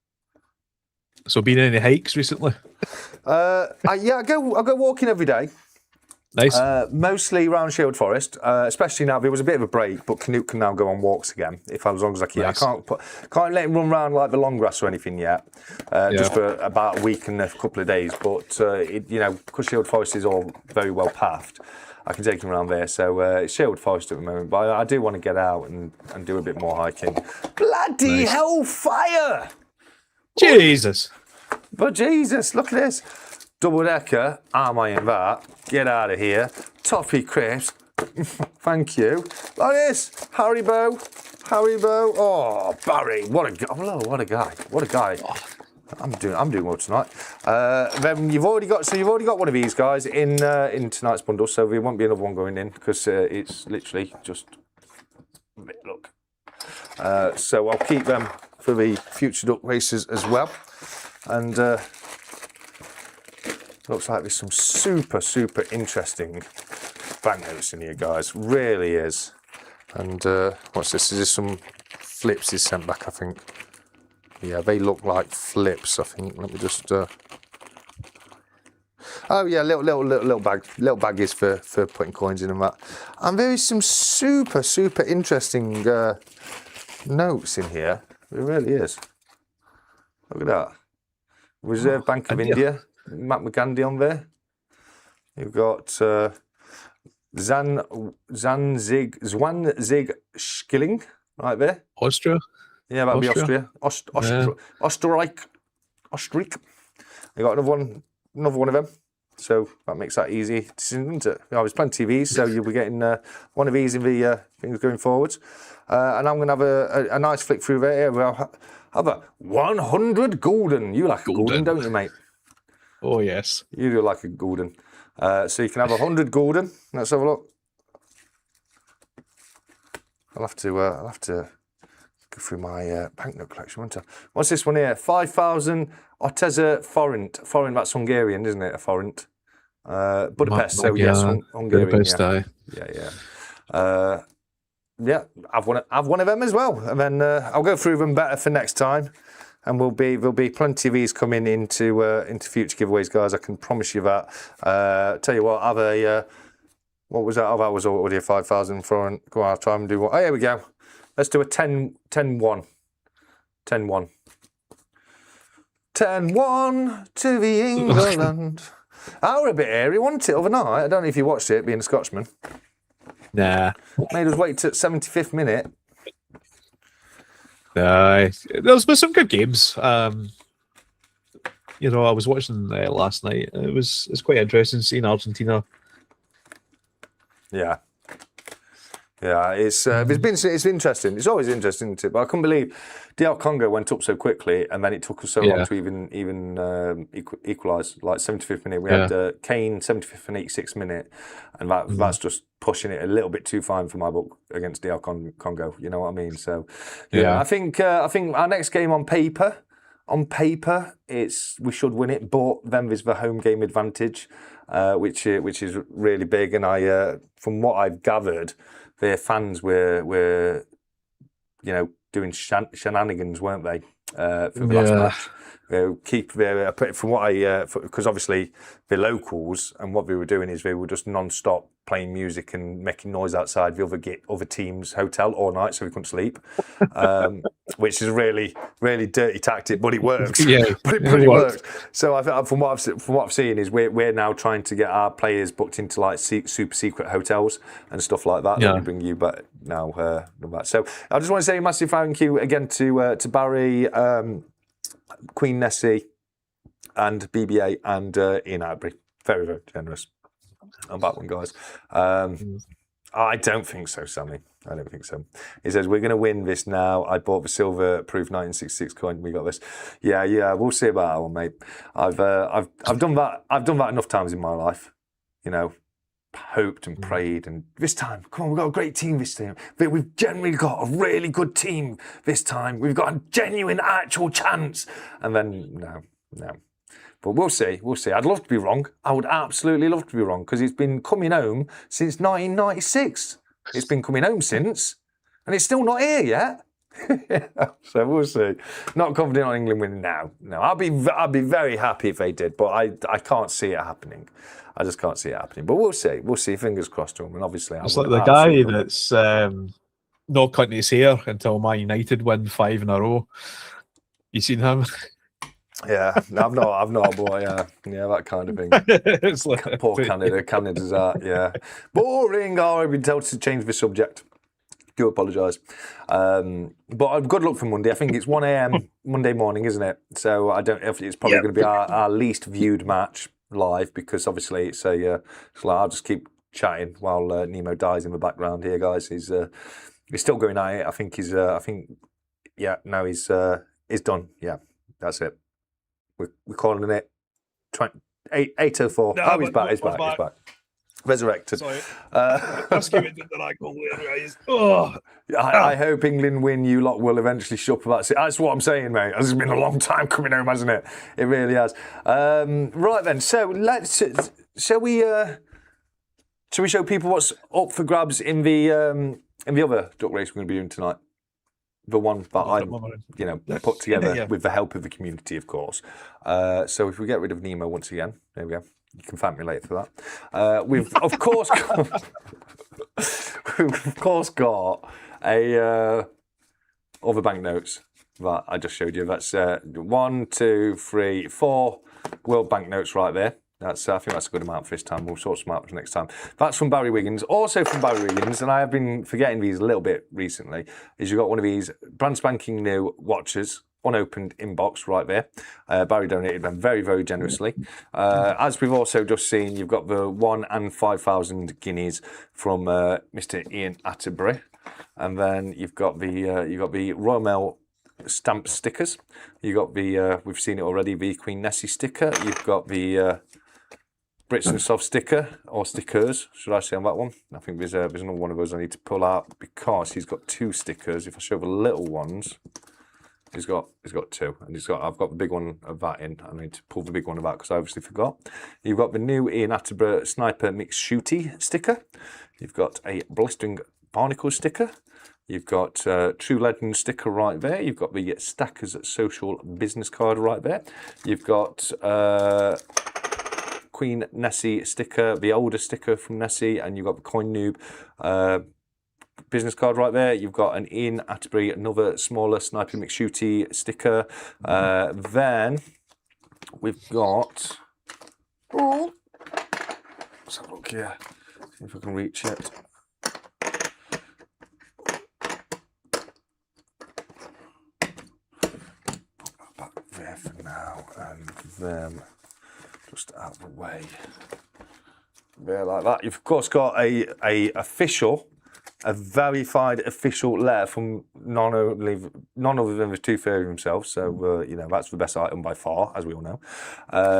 So, been any hikes recently? I go walking every day. Nice. Mostly around Sherwood Forest, especially now. There was a bit of a break, but Canute can now go on walks again as long as I can. Nice. I can't let him run around like the long grass or anything yet. Just for about a week and a couple of days. But because Sherwood Forest is all very well pathed, I can take him around there. So it's Sherwood Forest at the moment, but I do want to get out and do a bit more hiking. Bloody hellfire! Jesus! But Jesus, look at this. Double decker, am I in that? Get out of here. Toffee crisp. Thank you. Look at this. Haribo. Oh, Barry, what a guy. What a guy. I'm doing well tonight. Then you've already got one of these guys in tonight's bundle, so there won't be another one going in because it's literally just look. So I'll keep them for the future duck races as well. And looks like there's some super interesting banknotes in here, guys. Really is. And what's this? Is this some flips he's sent back? I think. Yeah, they look like flips, I think. Let me just... Oh yeah, little baggies for putting coins in and that. And there is some super interesting notes in here. It really is. Look at that. Reserve Bank of India, Mahatma Gandhi on there. You've got 𝗺𝗂𝘃𝗀𝗃 right there. Austria? Yeah, that'd be Austria. Österreich. You got another one of them. So that makes that easy, isn't it? There's plenty of these, so you'll be getting one of these in the things going forwards. And I'm going to have a nice flick through there. We'll have a 100 gulden. You like a gulden, don't you, mate? Oh, yes. You do like a gulden. So you can have 100 gulden. Let's have a look. I'll have to go through my banknote collection, won't I? What's this one here? 5,000 𝗬𝗂𝘃 forint. Forint, that's Hungarian, isn't it? A forint. Budapest, so yes, Hungarian. Budapest, Yeah, I've one of them as well, and then I'll go through them better for next time. And there'll be plenty of these coming into future giveaways, guys. I can promise you that. Tell you what, have a what was that? Oh, that was already 5,000 forint. Go on, I'll try and do what. Oh, here we go. Let's do a 10-1. 10-1. 10-1 to the England. I were a bit airy, wasn't it, overnight? I don't know if you watched it, being a Scotsman. Nah. Made us wait till 75th minute. There's been some good games. You know, I was watching last night. It's quite interesting seeing Argentina. Yeah. Yeah, it's interesting. It's always interesting, isn't it? But I couldn't believe DR Congo went up so quickly, and then it took us so long to even equalise. Like 75th minute, we had Kane 75th and 86th minute, and that's just pushing it a little bit too fine for my book against DR Congo. You know what I mean? So yeah. I think our next game on paper, we should win it, but then there's the home game advantage, which is really big. And from what I've gathered, their fans were doing shenanigans, weren't they? For the last match. From what because obviously the locals, and what they were doing is they were just non-stop playing music and making noise outside the other team's hotel all night, so we couldn't sleep, which is a really dirty tactic, but it works. Yeah, but it pretty works. So I think from what I've seen is we're now trying to get our players booked into like super secret hotels and stuff like that. Let me bring you back now. So I just want to say a massive thank you again to Barry, Queen Nessie, and BBA, and Ian Outbury. Very generous on that one, guys. I don't think so, Sammy. I don't think so. He says, we're going to win this now. I bought the silver proof 1966 coin. We got this. Yeah. We'll see about that one, mate. I've done that. I've done that enough times in my life. You know, hoped and prayed, and this time, come on, we've got a great team this time. We've generally got a really good team this time. We've got a genuine, actual chance. And then, no. But we'll see. I'd love to be wrong. I would absolutely love to be wrong, because it's been coming home since 1996. It's been coming home since, and it's still not here yet. So we'll see. Not confident on England winning now. No, I'd be very happy if they did, but I can't see it happening. I just can't see it happening. But we'll see. We'll see. Fingers crossed to him. And obviously, it's like the guy that's not cutting his hair until Man United win 5 in a row. You seen him? Yeah, I've not, boy. Yeah, that kind of thing. It's like poor Canada's art. Yeah, boring. Oh, I've been told to change the subject. Do apologise. But good luck for Monday. I think it's 1 a.m. Monday morning, isn't it? So I don't. It's probably going to be our least viewed match live, because obviously it's I'll just keep chatting while Nemo dies in the background here, guys. He's still going at it. I think he's now he's done. Yeah, that's it. We're calling it 8:04. No, he's back. Resurrected. Sorry. Let's give it to the I hope England win. You lot will eventually shut up. That's what I'm saying, mate. This has been a long time coming home, hasn't it? It really has. Right then. So shall we show people what's up for grabs in the other duck race we're going to be doing tonight? The one that I put together with the help of the community, of course. So if we get rid of Nemo once again, there we go. You can thank me later for that. We've of course got a other banknotes that I just showed you. That's 1, 2, 3, 4 world banknotes right there. That's I think that's a good amount for this time. We'll sort some out for next time. That's from Barry Wiggins. Also from Barry Wiggins, and I have been forgetting these a little bit recently, is you've got one of these brand spanking new watches, unopened inbox right there. Barry donated them very, very generously. As we've also just seen, you've got the 1 and 5,000 guineas from Mr. 𝗵𝗔𝗔𝗃, and then you've got the Royal Mail stamp stickers. You've got the we've seen it already, the Queen Nessie sticker. You've got the Brits and Sov sticker, or stickers, should I say on that one? I think there's another one of those I need to pull out because he's got 2 stickers. If I show the little ones, he's got 2, and I've got the big one of that in. I need to pull the big one of that because I obviously forgot. You've got the new 𝗵𝗚𝗀𝗃 Sniper Mix Shooty sticker. You've got a Blistering Barnacle sticker. You've got True Legend sticker right there. You've got the Stackers Social business card right there. You've got Queen Nessie sticker, the older sticker from Nessie, and you've got the Coin Noob business card right there. You've got an 𝗵𝗚𝗃𝗃, another smaller Sniper Mix Shooty sticker. Then we've got, let's have a look here, see if I can reach it. Back there for now, and them just out of the way. There like that. You've of course got a verified official letter from none other than the Tooth Fairy himself. So you know, that's the best item by far, as we all know.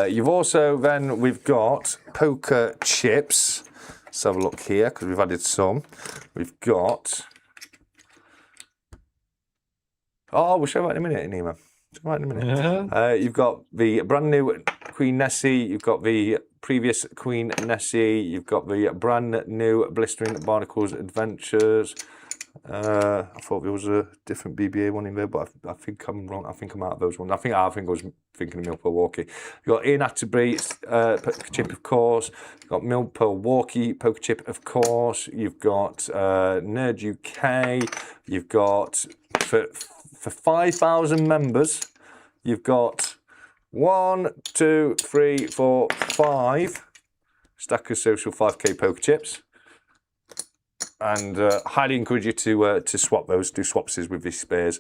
You've also we've got poker chips. Let's have a look here because we've added some. We've got. Oh, we'll show that in a minute, Nemo. Right in a minute. You've got the brand new Queen Nessie. You've got the previous Queen Nessie. You've got the brand new Blistering Barnacles Adventures. I thought there was a different BBA one in there, but I think I'm wrong. I think I'm out of those ones. I think I was thinking of 𝗵𝗶𝗃𝗀𝗃. You've got 𝗵𝗚𝗃𝗃𝗃 poker chip, of course. You've got 𝗵𝗶𝗃𝗃𝗃 poker chip, of course. You've got Nerd UK. You've got for 5,000 members, you've got 1, 2, 3, 4, 5 Stackers Social 5K poker chips, and highly encourage you to swap those, do swapses with these spares.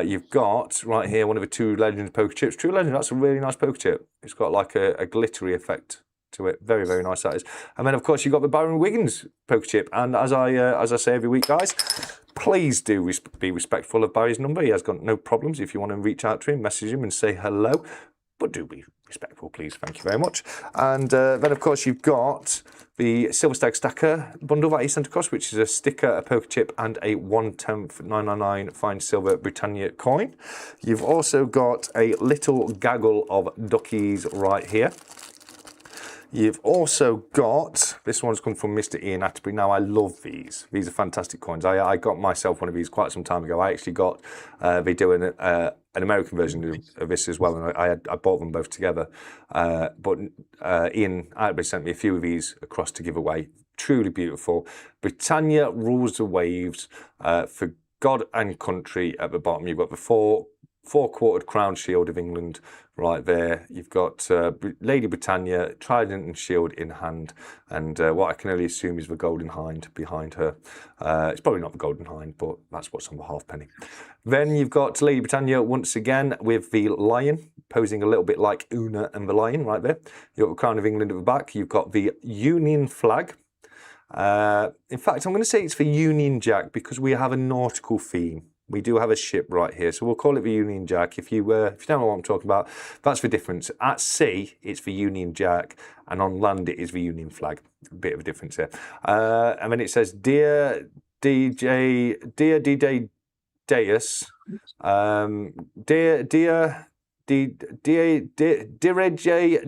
You've got right here one of the True Legend poker chips. True Legend, that's a really nice poker chip. It's got like a glittery effect to it. Very, very nice that is. And then of course you've got the Barry Wiggins poker chip. And as I say every week, guys, please do be respectful of Barry's number. He has got no problems. If you want to reach out to him, message him and say hello. But do be respectful, please. Thank you very much. And then, of course, you've got the Silver Stag Stacker bundle that he sent across, which is a sticker, a poker chip, and a 1/10 999 fine silver Britannia coin. You've also got a little gaggle of duckies right here. You've also got, this one's come from Mr. 𝗵𝗚𝗃𝗃𝗃. Now, I love these. These are fantastic coins. I got myself one of these quite some time ago. I actually got, they do an American version of this as well, and I bought them both together. But 𝗵𝗚𝗃𝗃𝗃 sent me a few of these across to give away. Truly beautiful. Britannia rules the waves for God and country at the bottom. You've got the four-quartered crown shield of England right there. You've got Lady Britannia, trident and shield in hand, and what I can only assume is the Golden Hind behind her. It's probably not the Golden Hind, but that's what's on the halfpenny. Then you've got Lady Britannia once again with the lion, posing a little bit like Una and the lion right there. You've got the Crown of England at the back. You've got the Union flag. In fact, I'm going to say it's the Union Jack because we have a nautical theme. We do have a ship right here, so we'll call it the Union Jack. If you don't know what I'm talking about, that's the difference. At sea, it's the Union Jack, and on land, it is the Union flag. A bit of a difference here. And then it says, Dear DJ Deus, Dire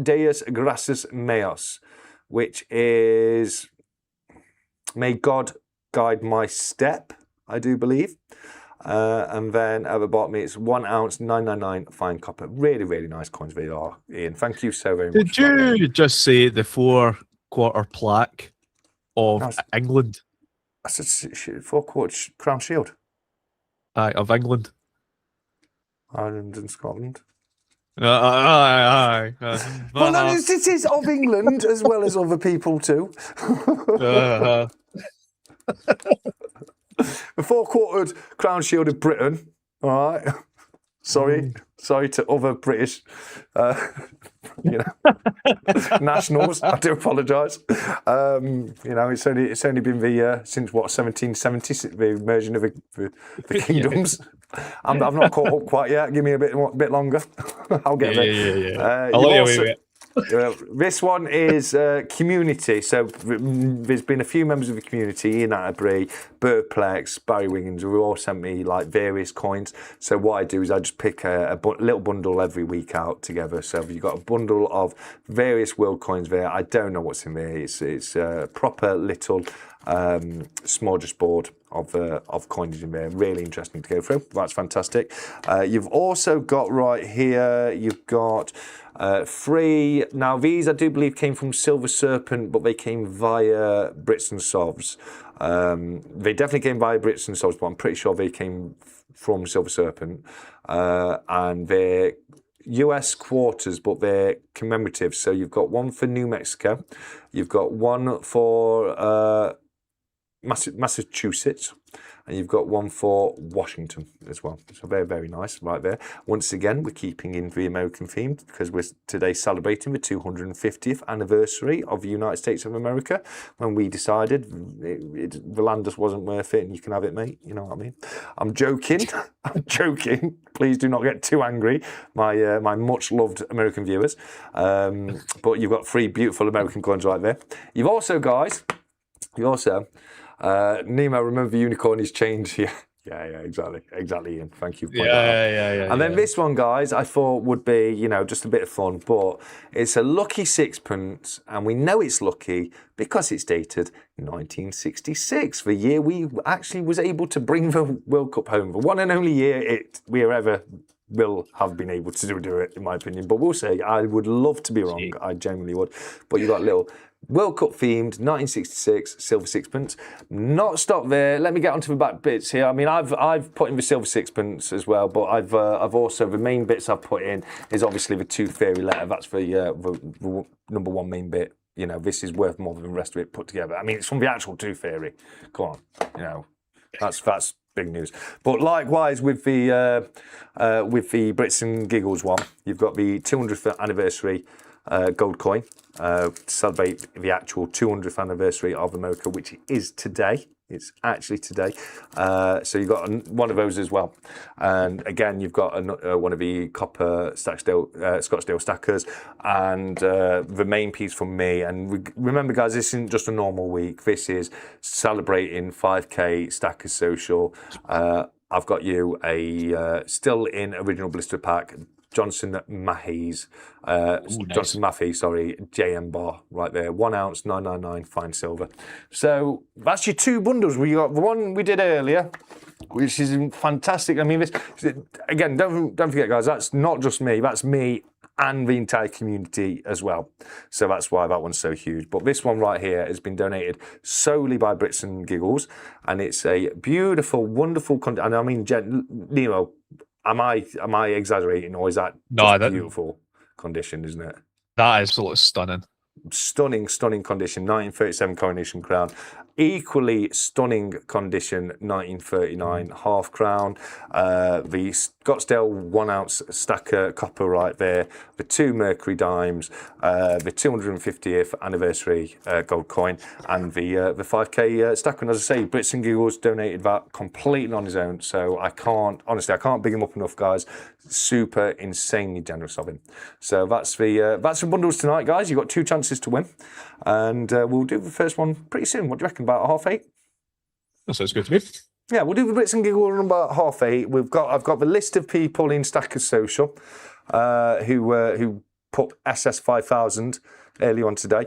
Deus Gracias Meos, which is, may God guide my step, I do believe. And then at the bottom, it's 1 ounce 999 fine copper. Really, really nice coins they are, Ian. Thank you so very much. Did you just say the 4-quarter plaque of England? That's a 4-quarter crown shield. Aye, of England. Ireland and Scotland. Aye. Well, no, it is of England as well as other people too. The 4-quartered crown shield of Britain. All right. Sorry to other British, nationals. I do apologise. It's only been since what 1770, the merging of the kingdoms. I've not caught up quite yet. Give me a bit longer. I'll get there. Yeah. I'll let you wait. This one is community. So there's been a few members of the community, Ian Atterbury, 𝗵𝗶𝗃, Barry Wiggins, who all sent me like various coins. So what I do is I just pick a little bundle every week out together. So you've got a bundle of various world coins there. I don't know what's in there. It's a proper little smorgasbord of coins in there. Really interesting to go through. That's fantastic. You've also got right here, you've got 3. Now these I do believe came from Silver Serpent, but they came via Brits and Sovs. They definitely came via Brits and Sovs, but I'm pretty sure they came from Silver Serpent. And they're US quarters, but they're commemorative. So you've got one for New Mexico, you've got one for Massachusetts, and you've got one for Washington as well. So very, very nice right there. Once again, we're keeping in the American theme because we're today celebrating the 250th anniversary of the United States of America, when we decided the land just wasn't worth it and you can have it, mate. You know what I mean? I'm joking. I'm joking. Please do not get too angry, my much loved American viewers. But you've got 3 beautiful American coins right there. You've also, guys, Nemo, remember the unicorn is changed here. Yeah, exactly, Ian. Thank you. Yeah. And then this one, guys, I thought would be, just a bit of fun, but it's a lucky sixpence, and we know it's lucky because it's dated 1966, the year we actually was able to bring the World Cup home, the one and only year we ever will have been able to do it, in my opinion. But we'll say, I would love to be wrong. I genuinely would. But you got a little World Cup themed 1966 silver sixpence. Not stop there. Let me get onto the back bits here. I mean, I've put in the silver sixpence as well, but I've also, the main bits I've put in is obviously the tooth fairy letter. That's the number 1 main bit. This is worth more than the rest of it put together. I mean, it's from the actual tooth fairy. Come on, that's big news. But likewise with the Brits and Giggles one, you've got the 200th anniversary gold coin to celebrate the actual 200th anniversary of America, which is today. It's actually today. So you've got one of those as well. And again, you've got one of the copper Scottsdale stackers, and the main piece from me. And remember, guys, this isn't just a normal week. This is celebrating 5K Stackers Social. I've got you a still in original blister pack Johnson-Mathey's, Johnson-Mathey, JM bar right there. 1 ounce, 999 fine silver. So that's your 2 bundles. We got the one we did earlier, which is fantastic. I mean, this again, don't forget, guys, that's not just me. That's me and the entire community as well. So that's why that one's so huge. But this one right here has been donated solely by Brits and Giggles, and it's a beautiful, wonderful. And I mean, Nemo, am I exaggerating, or is that beautiful condition, isn't it? That is absolutely stunning. Stunning condition, 1937 coronation crown. Equally stunning condition, 1939 half crown. The Scottsdale 1 ounce stacker copper right there. The 2 Mercury dimes. The 250th anniversary gold coin, and the 5K stacker. And as I say, Brits and Giggles donated that completely on his own. So I can't big him up enough, guys. Super insanely generous of him. So that's the bundles tonight, guys. You've got 2 chances to win, and we'll do the first one pretty soon. What do you reckon, about 8:30? That sounds good to me. Yeah, we'll do the Brits and Giggles on about 8:30. I've got the list of people in Stackers Social who put SS 5000 early on today.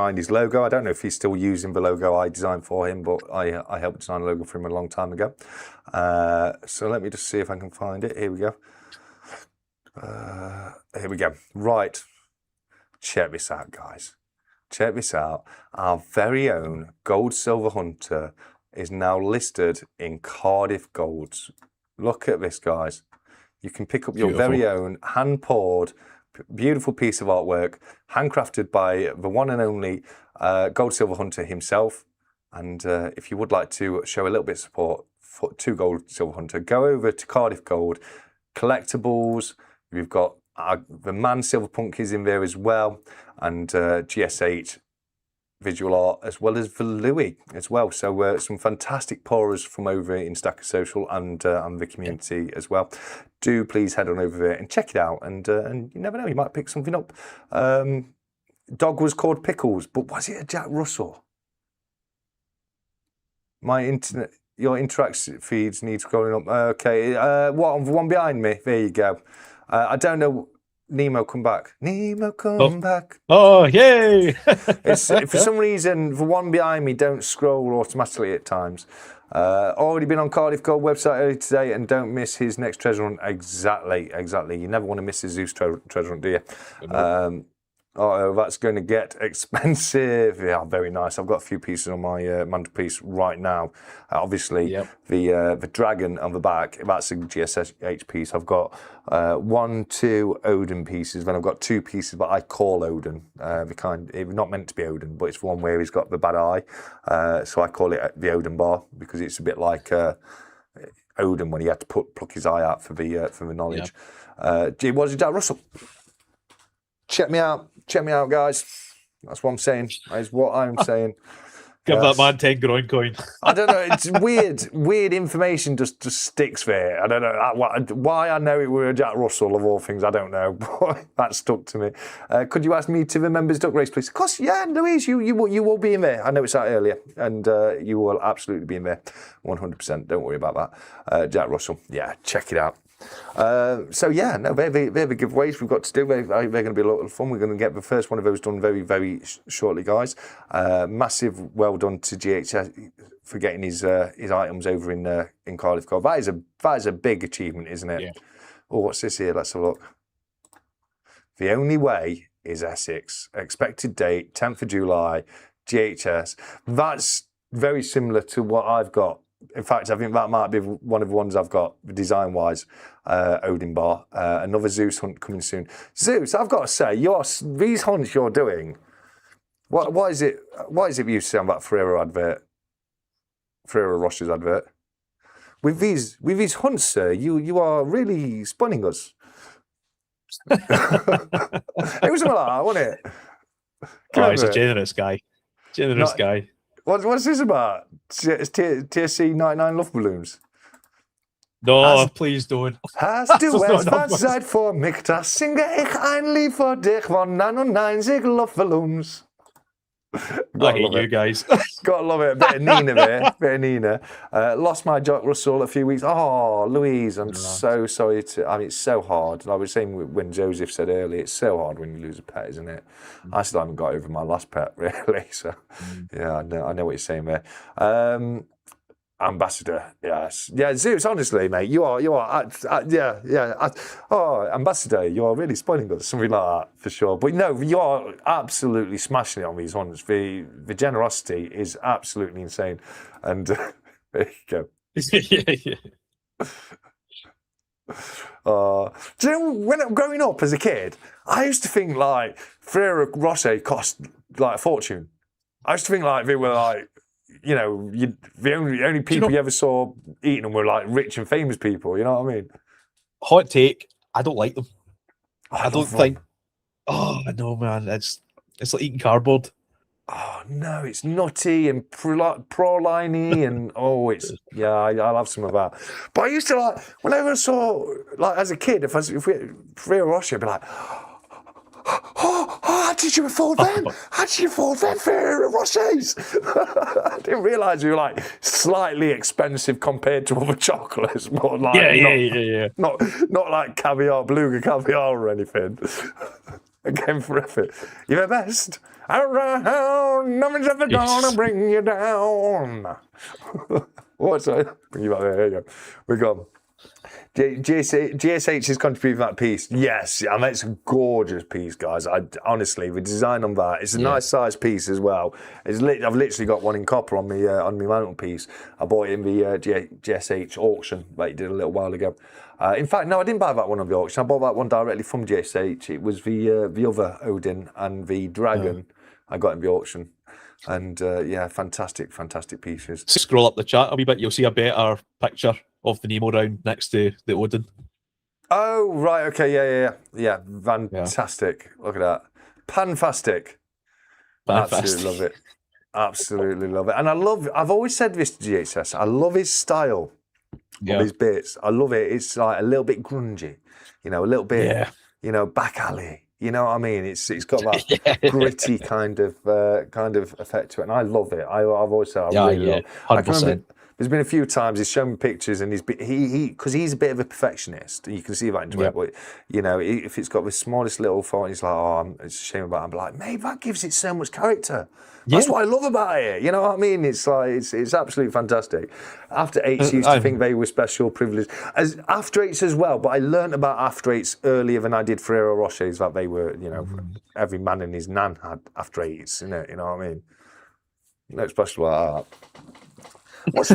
designed his logo. I don't know if he's still using the logo I designed for him, but I helped design a logo for him a long time ago. So let me just see if I can find it. Here we go. Here we go. Right. Check this out, guys. Check this out. Our very own Gold Silver Hunter is now listed in Cardiff Golds. Look at this, guys. You can pick up your very own hand-poured, beautiful piece of artwork, handcrafted by the one and only Gold Silver Hunter himself. And if you would like to show a little bit of support to Gold Silver Hunter, go over to Cardiff Gold, collectibles. We've got the Man Silver Punk is in there as well, and GS8 visual art, as well as the Louis as well. So some fantastic pourers from over in Stacker Social and the community as well. Do please head on over there and check it out. And you never know, you might pick something up. Dog was called Pickles, but was it a Jack Russell? Your interaction feeds need scrolling up. Okay, what, the one behind me? There you go. I don't know. Nemo, come back. Nemo, come back. Oh, yay! For some reason, the one behind me don't scroll automatically at times. Already been on Cardiff Gold website earlier today, and don't miss his next treasure hunt. Exactly. You never want to miss a Zeus treasure hunt, do you? Oh, that's going to get expensive. Yeah, very nice. I've got a few pieces on my mantelpiece right now. Obviously, the dragon on the back, that's a GSH piece. I've got 2 Odin pieces. Then I've got 2 pieces that I call Odin. The kind, it's not meant to be Odin, but it's one where he's got the bad eye. So I call it the Odin bar, because it's a bit like Odin when he had to pluck his eye out for the knowledge. What is Jack Russell? Check me out, guys. That's what I'm saying. That is what I'm saying. Give that man 10 groin coin. I don't know. It's weird information just sticks there. I don't know why I know it were a Jack Russell of all things. I don't know. But that stuck to me. Could you ask me to the members duck race, please? Of course, yeah, Louise, you will be in there. I know it's out earlier, and you will absolutely be in there, 100%. Don't worry about that. Jack Russell, yeah, check it out. So yeah, no, they're the giveaways we've got to do. They're going to be a lot of fun. We're going to get the first one of those done very, very shortly, guys. Massive well done to GHS for getting his items over in Cardiff Gold. That is a big achievement, isn't it? Yeah. Oh, what's this here? Let's have a look. The only way is Essex. Expected date 10th of July. GHS. That's very similar to what I've got. In fact, I think that might be one of the ones I've got design-wise. Odin bar, another Zeus hunt coming soon. Zeus, I've got to say, these hunts you're doing. What is it? What is it you see on that Ferrero advert? Ferrero Rocher's advert. with these hunts, sir, you are really spoiling us. It was something like that, wasn't it? Oh, he's a generous guy. Generous guy. What's this about? It's 𝗕𝗂𝘀𝗺𝗃 𝗠𝗏𝗏 love balloons. No, please don't. Hast du es van Zeit voor mich, das singe ich ein Lied für dich von 99 Luftballons. I hate you guys. Gotta love it. A bit of Nina there. Bit of Nina. Lost my Jack Russell a few weeks. Oh, Louise, I'm so sorry. I mean, it's so hard. I was saying when Joseph said earlier, it's so hard when you lose a pet, isn't it? I still haven't got over my last pet, really. So, yeah, I know what you're saying there. Ambassador, yes, yeah, Zeus. Honestly, mate, you are, Ambassador, you are really spoiling us, something like that for sure. But no, you are absolutely smashing it on these hunts. The generosity is absolutely insane, and there you go. Do you know when I'm growing up as a kid, I used to think like Ferrero Rocher cost like a fortune. I used to think like they were like. You know, the only people you ever saw eating them were like rich and famous people. You know what I mean? Hot take. I don't like them. I don't think. Them. Oh no, man! It's like eating cardboard. Oh no, it's nutty and praline-y and I'll have some of that. But I used to like whenever I saw like as a kid, if we Ferrero Rocher, I'd be like. How did you afford them? How did you afford them Ferrero Rochers? I didn't realise they were like slightly expensive compared to other chocolates. But like, Not like caviar, beluga caviar or anything. Again, forever. You're the best. Around, nothing's ever gonna bring you down. What's that? Bring you back there. There you go. We're gone. GSH's contributed to that piece. Yes, I mean, it's a gorgeous piece, guys. Honestly, the design on that, it's a nice size piece as well. I've literally got one in copper on my mantelpiece. I bought it in the GSH auction that he did a little while ago. In fact, no, I didn't buy that one on the auction. I bought that one directly from GSH. It was the other Odin and the Dragon I got in the auction. And fantastic pieces. Scroll up the chat a wee bit, you'll see a better picture of the Nemo round next to the Odin. Oh, right, okay, yeah. Fantastic. Yeah. Look at that. Panfastic. Absolutely love it. Absolutely love it. And I've always said this to GHS, I love his style of his bits. I love it. It's like a little bit grungy, a little bit, back alley. You know what I mean? It's got that gritty kind of effect to it, and I love it. I've always said I really love. 100%. I can remember there's been a few times he's shown me pictures, and because he's a bit of a perfectionist. You can see that in it. But if it's got the smallest little fault, he's like, it's a shame about it. I'm like, mate, that gives it so much character. That's what I love about it. You know what I mean? It's like it's absolutely fantastic. After eights used to think they were special privileged. As after eights as well, but I learned about after eights earlier than I did Ferrero Rochers, that they were, every man and his nan had after eights, you know what I mean? No special like that. What's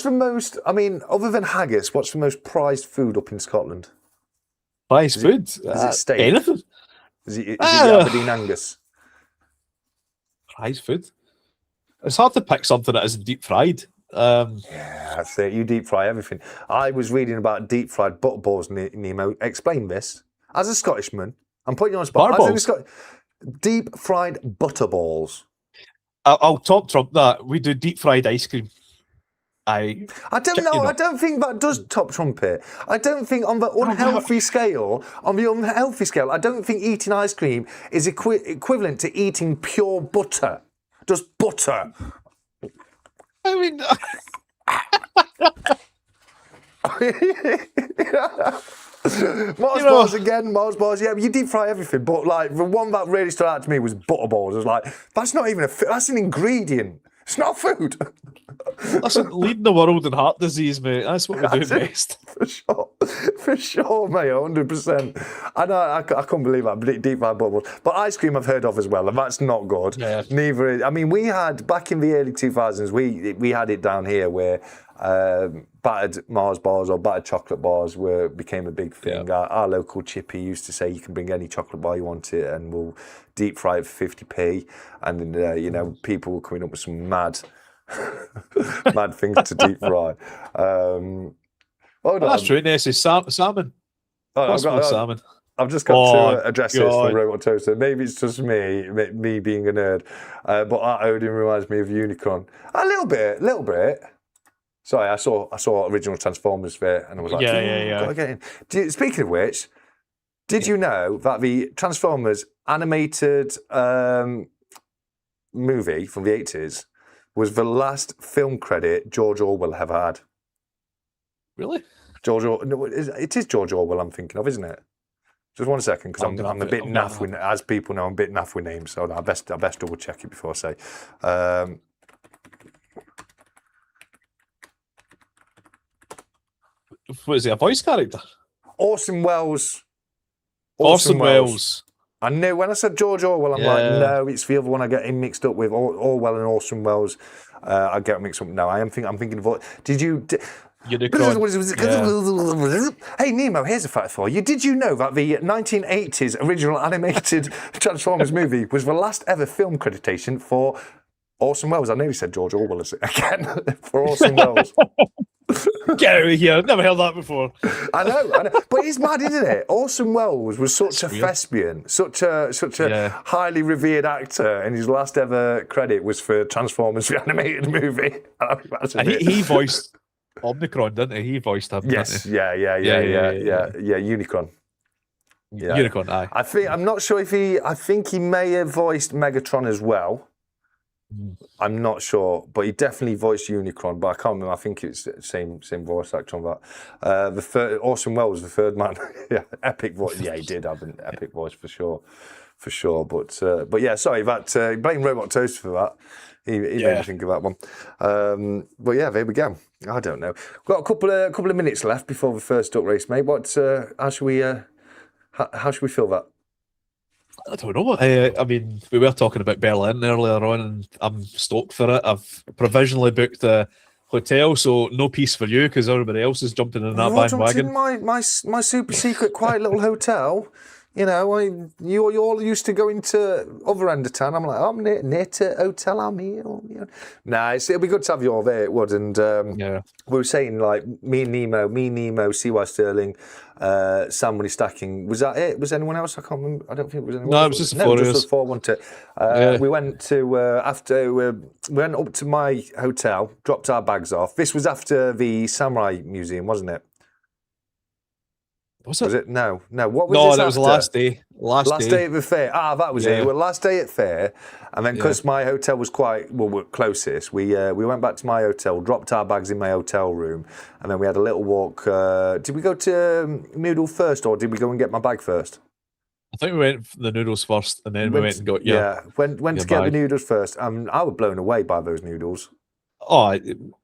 the most, I mean, other than haggis, what's the most prized food up in Scotland? Prized food? Is it steak? Anything. Is it the Aberdeen Angus? Prized food? It's hard to pick something that isn't deep fried. Yeah, that's it. You deep fry everything. I was reading about deep fried butterballs, Nemo. Explain this. As a Scottishman, I'm putting you on the spot. Deep fried butterballs. I'll top trump that. We do deep fried ice cream. I don't know. I don't think that does top trump it. I don't think on the unhealthy scale, I don't think eating ice cream is equivalent to eating pure butter. Just butter. I mean, Mars bars. Yeah, you deep fry everything, but like the one that really stood out to me was butterballs. I was like, that's not even that's an ingredient. It's not food. Listen, leading the world in heart disease, mate. That's what we do best. For sure, mate. 100%. I couldn't believe that deep fried butterballs. But ice cream I've heard of as well, and that's not good. Yeah. Neither. I mean, we had back in the early 2000s. We had it down here where battered Mars bars or battered chocolate bars became a big thing. Our local chippy used to say, you can bring any chocolate bar you want it, and we'll deep fry it for 50p. And then people were coming up with some mad Mad things to deep fry. Hold on. That's true. Ness is salmon. Salmon. I've just got to address this for Robot Toaster. Maybe it's just me being a nerd, but that Odin reminds me of Unicron a little bit. Sorry, I saw original Transformers there, and I was like, gotta get in. Speaking of which, did you know that the Transformers animated movie from the 80s was the last film credit George Orwell ever had? Really? It is George Orwell I'm thinking of, isn't it? Just 1 second, because I'm a bit naff with, as people know, I'm a bit naff with names, so I best double check it before I say. What is it? A voice character? Orson Welles. Orson Welles. I knew when I said George Orwell, I'm like, no, it's the other one I get him mixed up with. Orwell and Orson Welles. I get mixed up. No, I'm thinking of. Did you? Unicron. Hey Nemo, here's a fact for you. Did you know that the 1980s original animated Transformers movie was the last ever film creditation for Orson Welles? I nearly said George Orwell again for Orson Welles. Get out of here! I've never heard that before. I know, but it's mad, isn't it? Orson Welles was such a thespian, such a highly revered actor, and his last ever credit was for Transformers, the animated movie. And he voiced Omnicron, didn't he? He voiced him. Yes, yeah, Unicron. Yeah. Unicron, aye. I'm not sure if I think he may have voiced Megatron as well. I'm not sure, but he definitely voiced Unicron, but I can't remember. I think it's the same voice actor on that. Orson Welles, the third man. Yeah, epic voice. Yeah, he did have an epic voice for sure. But yeah, sorry, blame Robot Toast for that. He made me think of that one. But yeah, there we go. I don't know. We've got a couple of minutes left before the first duck race, mate. How should we feel that? I don't know. I mean, we were talking about Berlin earlier on, and I'm stoked for it. I've provisionally booked a hotel, so no peace for you because everybody else is jumping in that bandwagon. My super secret, quiet little hotel. You know, you all used to going to other end of town. I'm like, I'm near to hotel. I'm here. Nah, it'll be good to have you all there. It would, and we were saying like me, Nemo, 𝗕𝗂𝘀 Sterling, Sam when he's stacking. Was that it? Was anyone else? I can't remember. I don't think it was anyone. No, it was just just us four, wasn't it? We went to after we went up to my hotel, dropped our bags off. This was after the Samurai Museum, wasn't it? Was it? No. What was no, this that was the last day. Last day at the fair. That was it. Well, last day at fair, and then because my hotel was we're closest, we went back to my hotel, dropped our bags in my hotel room, and then we had a little walk. Did we go to Noodle first, or did we go and get my bag first? I think we went for the noodles first, and then we went and got went to get the noodles first. I was blown away by those noodles. Oh,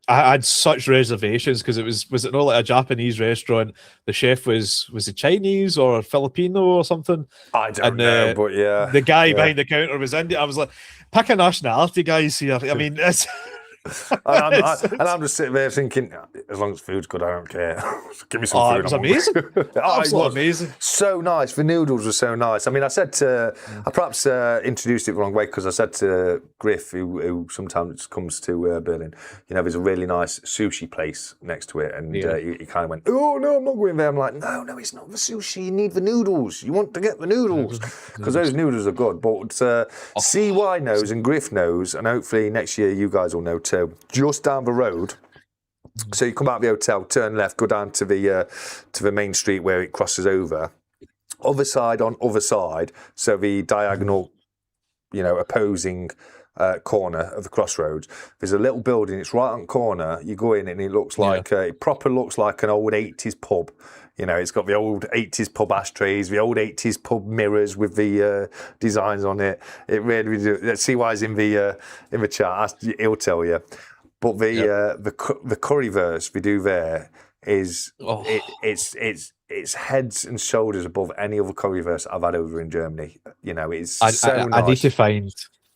I had such reservations because was it not like a Japanese restaurant? The chef was it Chinese or Filipino or something? I don't know, but yeah, the guy behind the counter was Indian. I was like, pick a nationality, guys here. I mean, it's. and I'm just sitting there thinking, as long as food's good, I don't care. Give me some food. It was amazing. Absolutely amazing. So nice. The noodles were so nice. I mean, I said I perhaps introduced it the wrong way because I said to Griff, who sometimes comes to Berlin, you know, there's a really nice sushi place next to it, and he kind of went, "Oh no, I'm not going there." I'm like, "No, it's not the sushi. You need the noodles. You want to get the noodles because those noodles are good." But CY knows and Griff knows, and hopefully next year you guys will know too. Just down the road, so you come out of the hotel, turn left, go down to the main street where it crosses over. Other side, so the diagonal, opposing corner of the crossroads. There's a little building. It's right on the corner. You go in and it looks like it proper looks like an old 80s pub. You know, it's got the old 80s pub ashtrays, the old 80s pub mirrors with the designs on it. It really do. Let's see why it's in the chat. He'll tell you. But the curryverse we do there is it's heads and shoulders above any other curryverse I've had over in Germany. You know, it's nice. I need to find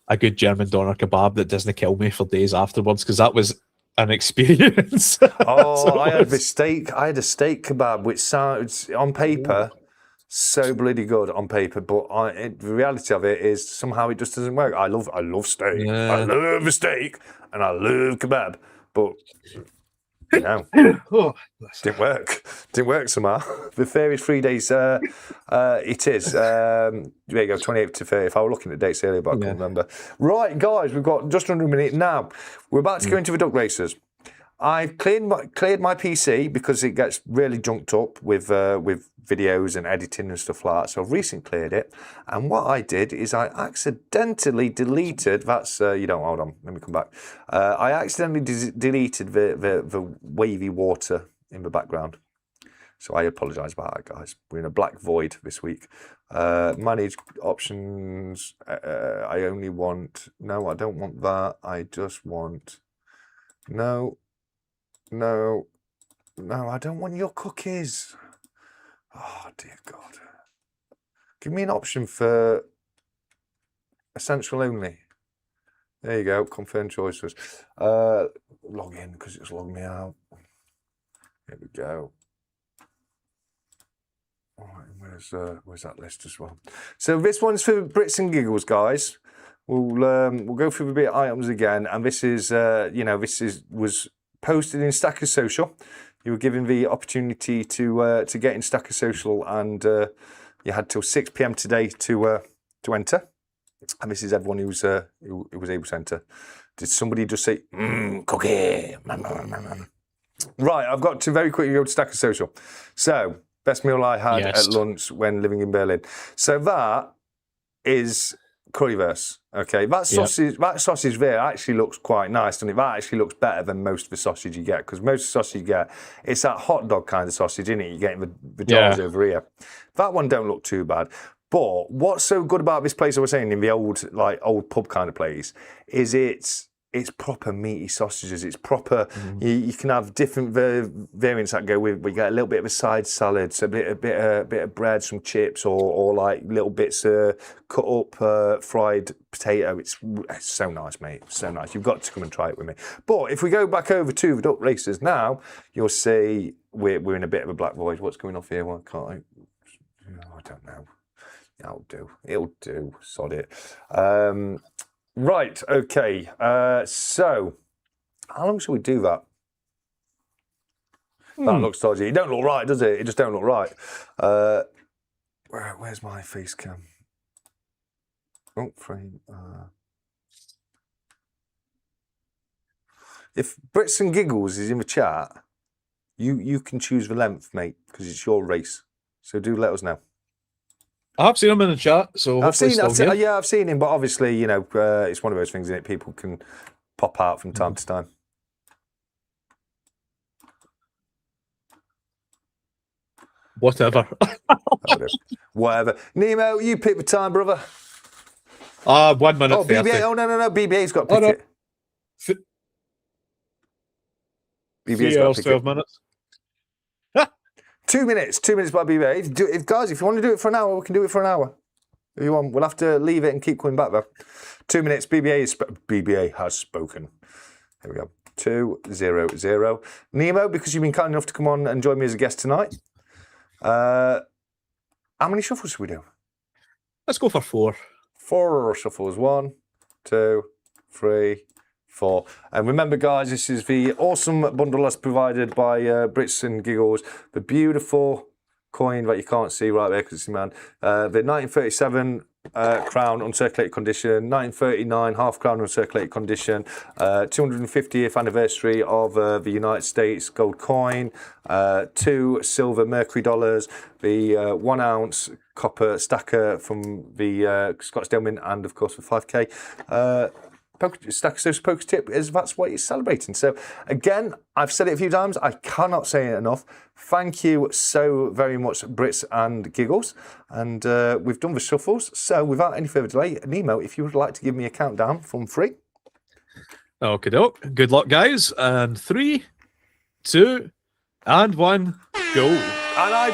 a good German doner kebab that doesn't kill me for days afterwards, because that was an experience. I had a steak kebab, which sounds on paper so bloody good on paper, but the reality of it is somehow it just doesn't work. I love steak. Yeah. I love a steak, and I love kebab, but you know, didn't work somehow. The fair 3 days. It is. There you go, 28th to 30th. I was looking at dates earlier, but I couldn't remember. Right, guys, we've got just under a minute now. We're about to go into the duck races. I've cleared my PC because it gets really junked up with videos and editing and stuff like that. So I've recently cleared it, and what I did is I accidentally deleted. That's you don't hold on. Let me come back. I accidentally deleted the wavy water in the background. So I apologise about that, guys. We're in a black void this week. Manage options. I only want. No, I don't want that. I just want. No, I don't want your cookies. Oh, dear God. Give me an option for essential only. There you go, confirm choices. Log in, because it's logged me out. Here we go. All right, where's that list as well? So this one's for Brits and Giggles, guys. We'll go through the bit of items again, and this is was posted in Stacker Social. You were given the opportunity to get in Stacker Social, and you had till 6 PM today to enter. And this is everyone who was able to enter. Did somebody just say cookie? Right, I've got to very quickly go to Stacker Social. So best meal I had at lunch when living in Berlin. So that is currywurst. Okay, that sausage there actually looks quite nice, doesn't it? That actually looks better than most of the sausage you get, because most of the sausage you get, it's that hot dog kind of sausage, isn't it? You're getting the jars over here. That one don't look too bad. But what's so good about this place I was saying, in the old pub kind of place, is it's proper meaty sausages. It's proper. You can have different variants that go with. We get a little bit of a side salad, so a bit of bread, some chips, or like little bits of cut up fried potato. It's so nice, mate. So nice. You've got to come and try it with me. But if we go back over to the duck races now, you'll see we're in a bit of a black void. What's going off here? Why can't I? I don't know. It'll do. Sod it. Right, okay. So, how long shall we do that? That looks dodgy. It don't look right, does it? It just don't look right. Where's my face cam? Oh, frame. If Brits and Giggles is in the chat, you can choose the length, mate, because it's your race. So do let us know. I've seen him in the chat, so I've seen him, but obviously, you know, it's one of those things, isn't it? People can pop out from time to time. Whatever. Whatever. Nemo, you pick the time, brother. 1 minute. Oh, BBA. Oh, no. BBA's got to pick it. BBA's got to pick 12 it. minutes. 2 minutes. 2 minutes by BBA. Guys, if you want to do it for an hour, we can do it for an hour. If you want, we'll have to leave it and keep coming back, though. 2 minutes. BBA has spoken. Here we go. 2-0-0. Nemo, because you've been kind enough to come on and join me as a guest tonight. How many shuffles should we do? Let's go for 4. 4 shuffles. 1, 2, 3, 4. And remember, guys, this is the awesome bundle that's provided by Brits and Giggles. The beautiful coin that you can't see right there because it's man. The 1937 crown uncirculated condition, 1939 half crown uncirculated condition, 250th anniversary of the United States gold coin, 2 silver Mercury dollars, the 1 ounce copper stacker from the Scottsdale Mint, and of course the 5K. Stacker Social Poker Tip, is that's what it's celebrating. So again, I've said it a few times, I cannot say it enough. Thank you so very much, Brits and Giggles. And we've done the shuffles. So without any further delay, Nemo, if you would like to give me a countdown from 3. Okay, doke. Good luck, guys. And 3, 2, and 1, go. And I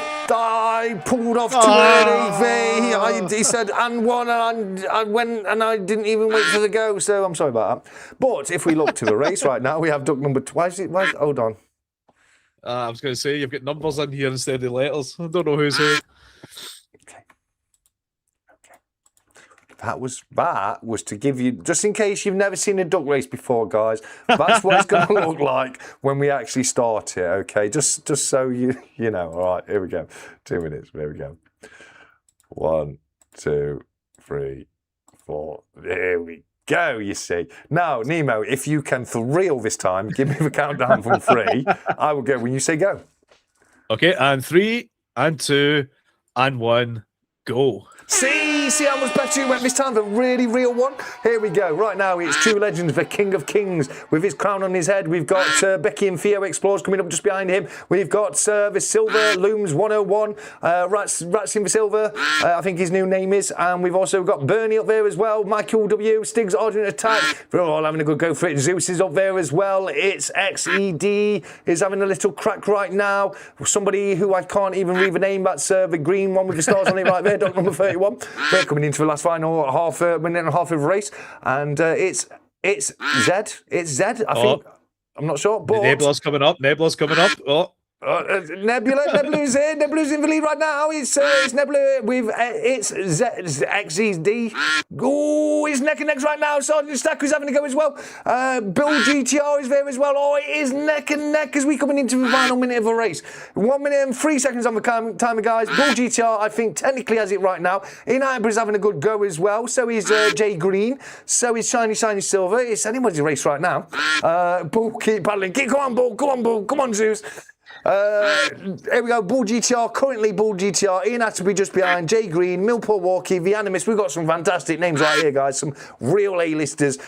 pulled off too early. He said, and 1, and I went, and I didn't even wait for the go, so I'm sorry about that. But if we look to the race right now, we have duck number 2. Hold on. I was going to say, you've got numbers in here instead of letters. I don't know who's who. That was to give you, just in case you've never seen a duck race before, guys. That's what it's going to look like when we actually start it. Okay, just so you know. All right, here we go. 2 minutes. Here we go. 1, 2, 3, 4. There we go. You see. Now, Nemo, if you can for real this time, give me the countdown from 3. I will go when you say go. Okay, and 3, and 2, and 1, go. See how much better you went this time? The really real one. Here we go. Right now, it's two legends, the King of Kings, with his crown on his head. We've got Becky and Theo Explorers coming up just behind him. We've got the Silver Looms 101, Rats in the Silver, I think his new name is. And we've also got Bernie up there as well. Michael W, Stig's Ardent Attack. We're all having a good go for it. Zeus is up there as well. It's XED is having a little crack right now. Somebody who I can't even read the name. That's the green one with the stars on it right there. Doc number 31. We're coming into the last final minute and a half of the race, and it's Zed. It's Zed. I think. I'm not sure. But Nebula's coming up. Nebula's coming up. Oh. Nebula's here. Nebula's in the lead right now. It's Nebula with it's XED. Oh, it's neck and neck right now. Sergeant Stacker's having to go as well. Bill GTR is there as well. Oh, it is neck and neck as we coming into the final minute of the race. 1 minute and 3 seconds on the timer, guys. Bill GTR, I think, technically has it right now. Is having a good go as well. So is Jay Green. So is Shiny Silver. It's anybody's race right now. Bull, keep paddling. Come on, Bull. Come on, Bull. Come on, Zeus. Here we go, Bull GTR, currently Bull GTR, Ian Atterbury just behind, Jay Green, Milwaukee, The Animist. We've got some fantastic names right here, guys, some real A-listers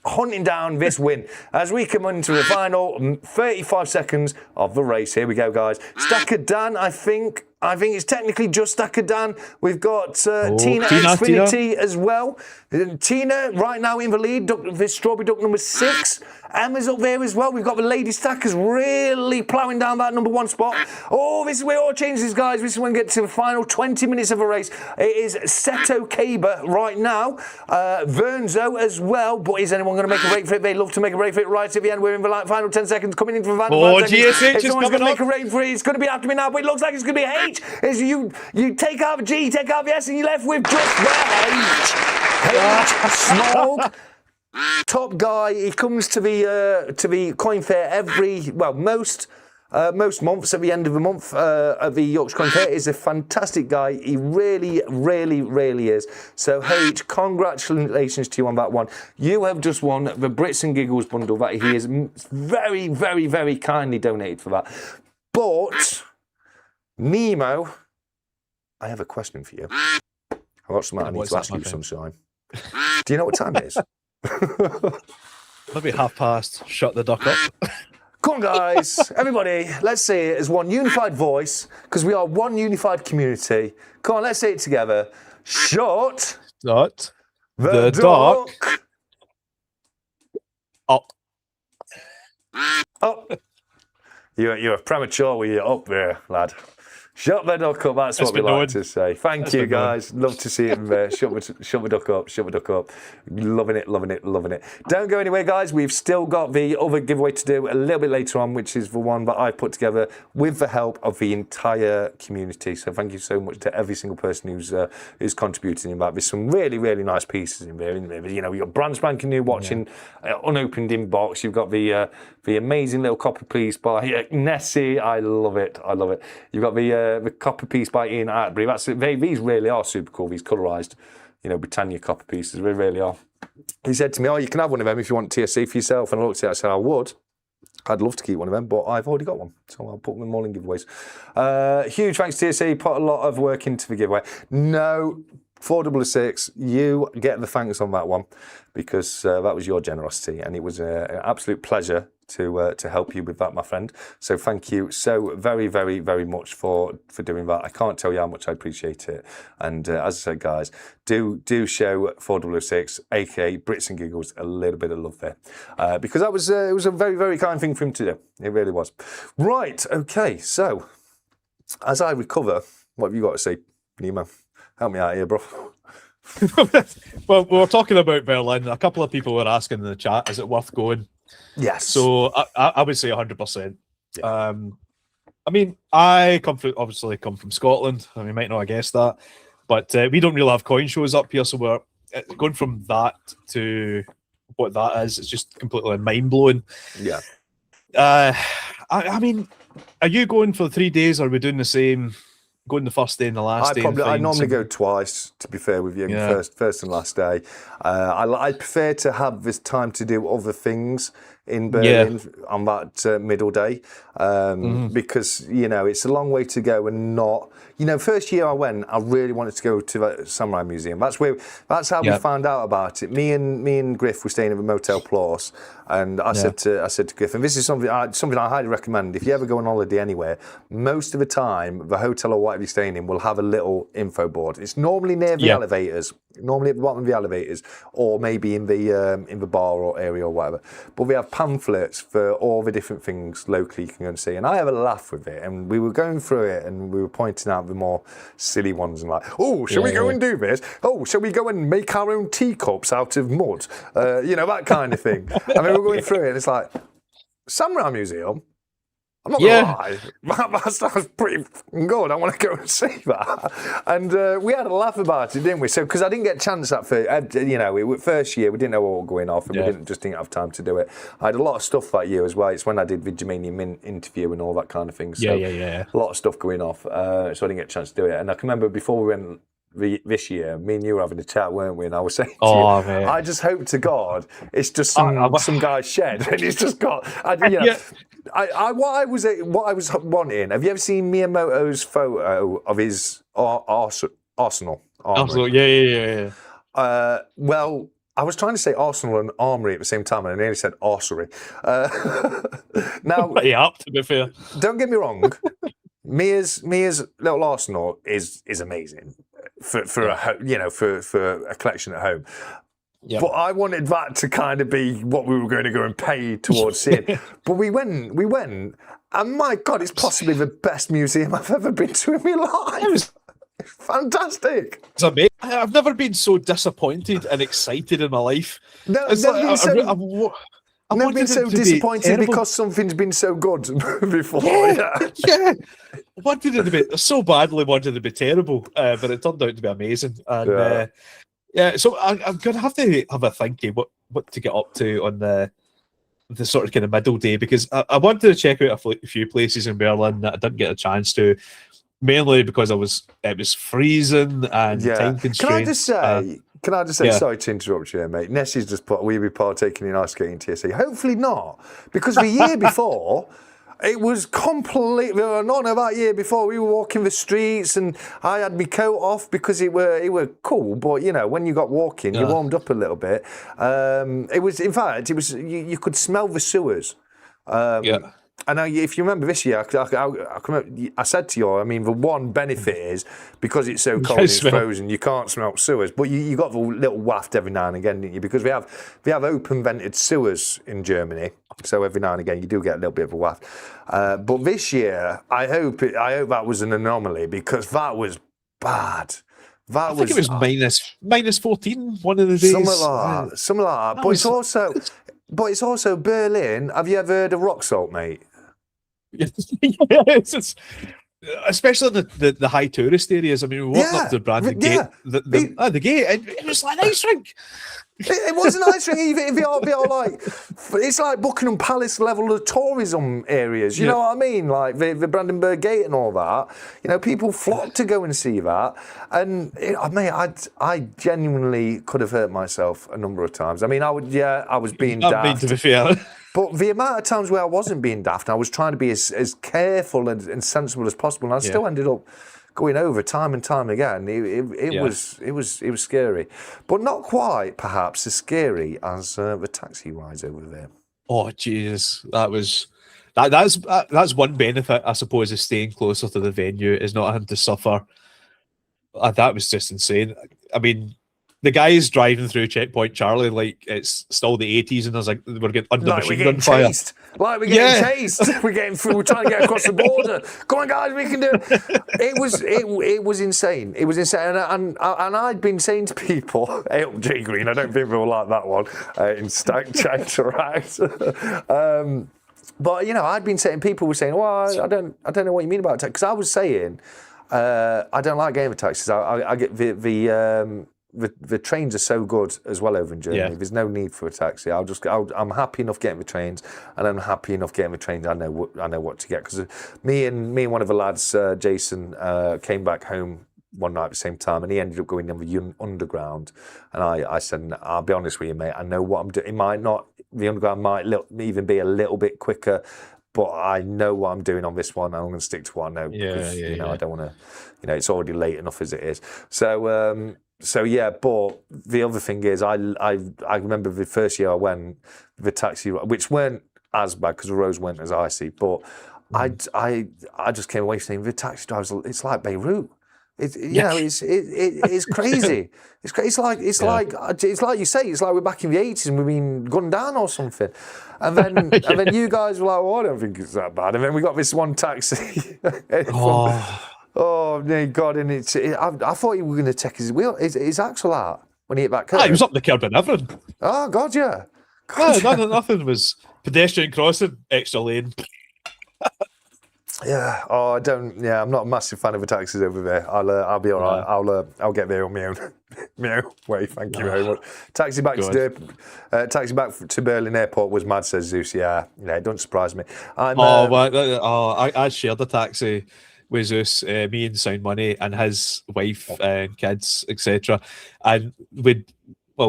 hunting down this win as we come into the final 35 seconds of the race. Here we go, guys. Stacker Dan, I think it's technically just Stacker Dan. We've got Tina Xfinity as well. Tina right now in the lead, this Strawberry Duck number 6. Emma's up there as well. We've got the Lady Stackers really ploughing down that number 1 spot. Oh, this is where it all changes, guys. This is when we get to the final 20 minutes of a race. It is 𝗬𝗂𝗶𝗃 right now. Vernzo as well. But is anyone going to make a break for it? They love to make a break for it right at the end. We're in the final 10 seconds. Coming into the final 5 seconds. GSH is coming going to make a break for it. It's going to be after me now, but it looks like it's going to be H. As you take out the G, take out the S, and you're left with just the H. Smog. Top guy. He comes to the coin fair most months at the end of the month of the Yorkshire Coin Fair. Is a fantastic guy. He really, really, really is. So H, congratulations to you on that one. You have just won the Brits and Giggles bundle that he is very, very, very kindly donated for that. But Nemo, I have a question for you. I've got something I need to ask you, Sunshine. Do you know what time it is? Maybe past. Shut the duck up. Come on, guys. Everybody, let's say it as one unified voice, because we are one unified community. Come on, let's say it together. Shut the duck up. Up. You're premature with your up there, lad. Shut the duck up, that's what we like to say. Thank you, guys. Love to see him there. Shut the duck up, shut the duck up. Loving it, loving it, loving it. Don't go anywhere, guys. We've still got the other giveaway to do a little bit later on, which is the one that I put together with the help of the entire community. So thank you so much to every single person who's contributing in that. There's some really, really nice pieces in there. You know, we've got brand spanking new watching unopened inbox. You've got the amazing little copper piece by Nessie. I love it. I love it. You've got the copper piece by Ian Atterbury. These really are super cool. These colourised, Britannia copper pieces. They really are. He said to me, "Oh, you can have one of them if you want TSC for yourself." And I looked at it. I said, "I would. I'd love to keep one of them, but I've already got one, so I'll put them all in giveaways." Huge thanks to TSC. Put a lot of work into the giveaway. No, 466. You get the thanks on that one because that was your generosity, and it was an absolute pleasure to help you with that, my friend. So thank you so very, very, very much for doing that. I can't tell you how much I appreciate it. And as I said, guys, do show 466, aka Brits and Giggles, a little bit of love there, because that was it was a very, very kind thing for him to do. It really was. Right. Okay. So as I recover, what have you got to say, Nemo? Help me out here, bro. Well, we were talking about Berlin. A couple of people were asking in the chat, is it worth going? Yes. So I would say 100%. Yeah. I mean, I obviously come from Scotland. I mean, you might not have guessed that, but we don't really have coin shows up here, so we're going from that to what that is, it's just completely mind blowing. Yeah. I mean, are you going for 3 days? Or are we doing the same? Going the first day and the last day? I normally go twice, to be fair with you. Yeah. First and last day. I prefer to have this time to do other things in Berlin on that middle day, because it's a long way to go and not. First year I went, I really wanted to go to the Samurai Museum. That's how we found out about it. Me and Griff were staying at the Motel Plus, and I said to Griff, and this is something I highly recommend. If you ever go on holiday anywhere, most of the time the hotel or whatever you're staying in will have a little info board. It's normally near the elevators, normally at the bottom of the elevators, or maybe in the bar or area or whatever. But we have pamphlets for all the different things locally you can go and see. And I have a laugh with it. And we were going through it and we were pointing out the more silly ones and like, oh, shall we go and do this? Oh, shall we go and make our own teacups out of mud? That kind of thing. I mean, we're going through it and it's like, Samurai Museum? I'm not going to lie, that sounds pretty good. I want to go and see that. And we had a laugh about it, didn't we? So, because I didn't get a chance that first year, we didn't know what was going off and we didn't have time to do it. I had a lot of stuff that year as well. It's when I did the J-Mania interview and all that kind of thing. So a lot of stuff going off. So I didn't get a chance to do it. And I can remember before we went this year, me and you were having a chat, weren't we? And I was saying to you, man. I just hope to God it's just some guy's shed and he's just got, what I was wanting. Have you ever seen Miyamoto's photo of his arsenal? Armory? Yeah. Well, I was trying to say arsenal and armory at the same time, and I nearly said arsery. Now, to be fair, don't get me wrong. Mia's little arsenal is amazing for a collection at home. Yep. But I wanted that to kind of be what we were going to go and pay towards seeing. But we went, and my God, it's possibly the best museum I've ever been to in my life. It was fantastic. It's amazing. I've never been so disappointed and excited in my life. No, I've never been so disappointed because something's been so good before. Yeah. Wanted it to be so badly, wanted it to be terrible, but it turned out to be amazing. And so I'm going to have a thinking what to get up to on the sort of kind of middle day, because I wanted to check out a few places in Berlin that I didn't get a chance to, mainly because it was freezing and time constrained. Can I just say, sorry to interrupt you, mate. Nessie's just put, will you be partaking in ice skating TSC? Hopefully not, because the year before, it was completely, not that year before, we were walking the streets and I had my coat off because it were cool, but when you got walking, you warmed up a little bit. You could smell the sewers. And if you remember this year, I said to you, I mean, the one benefit is because it's so cold and it's frozen, you can't smell sewers. But you got the little waft every now and again, didn't you? Because we have open vented sewers in Germany, so every now and again you do get a little bit of a waft. But this year, I hope that was an anomaly, because that was bad. I think it was minus 14 one of the days. Something like that. But it's also Berlin. Have you ever heard of rock salt, mate? Especially the high tourist areas. I mean, we walked up to the Brandon Gate. The gate, and it was like an ice rink. It wasn't ice rink either. It's like Buckingham Palace level of tourism areas. You know what I mean? Like the Brandenburg Gate and all that. People flock to go and see that. And I genuinely could have hurt myself a number of times. I mean, I was being daft. To be fair. But the amount of times where I wasn't being daft, I was trying to be as careful and sensible as possible, and I still ended up going over time and time again. It was scary, but not quite perhaps as scary as the taxi rides over there. Oh Jesus, that's one benefit, I suppose, of staying closer to the venue, is not having to suffer. That was just insane. I mean, the guys driving through Checkpoint Charlie like it's still the 80s, and there's like we're getting under machine gun fire. Like we're getting chased. We're getting through. We're trying to get across the border. Come on, guys, we can do it. It was insane. It was insane, and I'd been saying to people, "Hey, up J Green." I don't think people like that one in Stack Counteract. But I'd been saying, people were saying, "Well, I don't know what you mean about taxis," because I was saying I don't like game of taxis. I get the trains are so good as well over in Germany. There's no need for a taxi. I'm happy enough getting the trains, and I'm happy enough getting the trains. I know what to get, because me and one of the lads, Jason, came back home one night at the same time, and he ended up going on the underground. And I said, I'll be honest with you, mate, I know what I'm doing. The underground might even be a little bit quicker, but I know what I'm doing on this one. I'm going to stick to what I know, because I don't want to, it's already late enough as it is. So yeah, but the other thing is, I remember the first year I went, the taxi, which weren't as bad because the roads weren't as icy, but I just came away saying, the taxi drivers, it's like Beirut. It's crazy. It's like you say. It's like we're back in the 80s and we've been gunned down or something. And then and then you guys were like, "Oh, I don't think it's that bad." And then we got this one taxi. Oh my God! And I thought you were going to take his wheel. His axle out when he hit that curve. He was up the 𝗃𝗃𝗃𝗃. Oh God, yeah. Nothing was pedestrian crossing, extra lane. Yeah. Oh, I don't. Yeah, I'm not a massive fan of the taxis over there. I'll be all right. I'll get there on my own. My own way. Thank you very much. Taxi back to Berlin Airport was mad, says Zeus. Yeah, it doesn't surprise me. I shared a taxi with Zeus, me and Sound Money, and his wife and kids, etc. And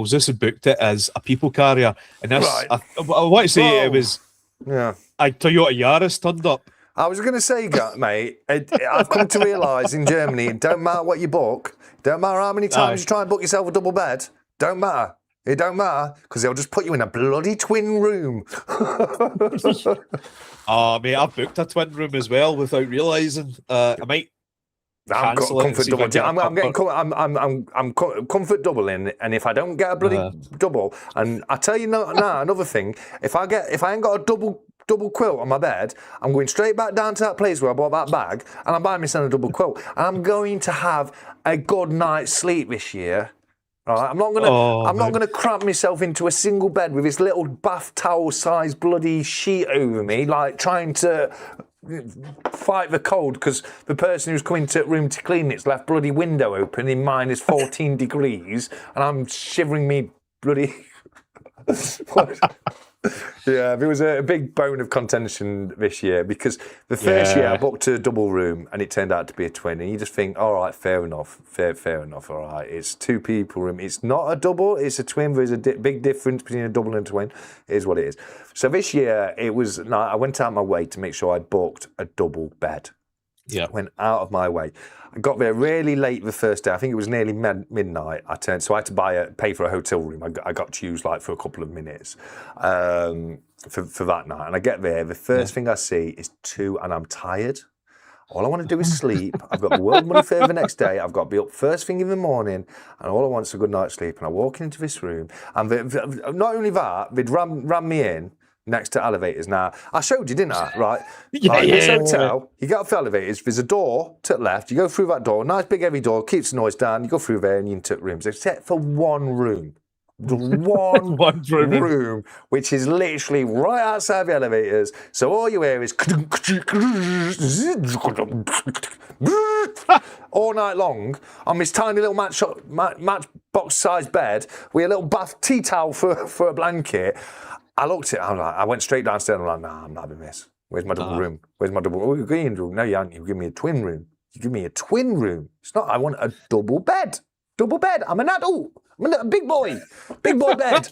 Zeus had booked it as a people carrier, and this I want to say it was a Toyota Yaris turned up. I was going to say, mate, I've come to realise in Germany, it don't matter what you book, it don't matter how many times you try and book yourself a double bed, don't matter. It don't matter, because they'll just put you in a bloody twin room. Mate, I've booked a twin room as well without realising. I might cancel comfort double. I'm comfort doubling, and if I don't get a bloody double, and I tell you now another thing, if I ain't got a double quilt on my bed, I'm going straight back down to that place where I bought that bag, and I'm buying myself a double quilt, and I'm going to have a good night's sleep this year. Right? I'm not gonna cramp myself into a single bed with this little bath towel sized bloody sheet over me, like trying to fight the cold because the person who's coming to room to clean it's left bloody window open in -14 degrees, and I'm shivering me bloody. Yeah, there was a big bone of contention this year because the first year I booked a double room and it turned out to be a twin, and you just think, all right, fair enough, fair enough, all right, it's 2 people room, it's not a double, it's a twin. There's a big difference between a double and a twin. It is what it is. So this year I went out of my way to make sure I booked a double bed. Yeah, went out of my way. I got there really late the first day. I think it was nearly midnight. So I had to pay for a hotel room. I got to use for a couple of minutes for that night. And I get there. The first thing I see is 2, and I'm tired. All I want to do is sleep. I've got the world money for the next day. I've got to be up first thing in the morning, and all I want is a good night's sleep. And I walk into this room, and not only that, they'd ram me in next to elevators. Now, I showed you, didn't I? Right? This hotel, you get off the elevators, there's a door to the left, you go through that door, nice big heavy door, keeps the noise down, you go through there and you into rooms, except for one room. One room, which is literally right outside the elevators. So all you hear is all night long on this tiny little matchbox-sized bed with a little bath tea towel for a blanket. I looked at it, I went straight downstairs, I'm like, nah, I'm not having this. Where's my double room? Where's my double room? No, you haven't. You give me a twin room. You give me a twin room. It's not, I want a double bed. Double bed. I'm an adult. I'm a big boy. Big boy bed.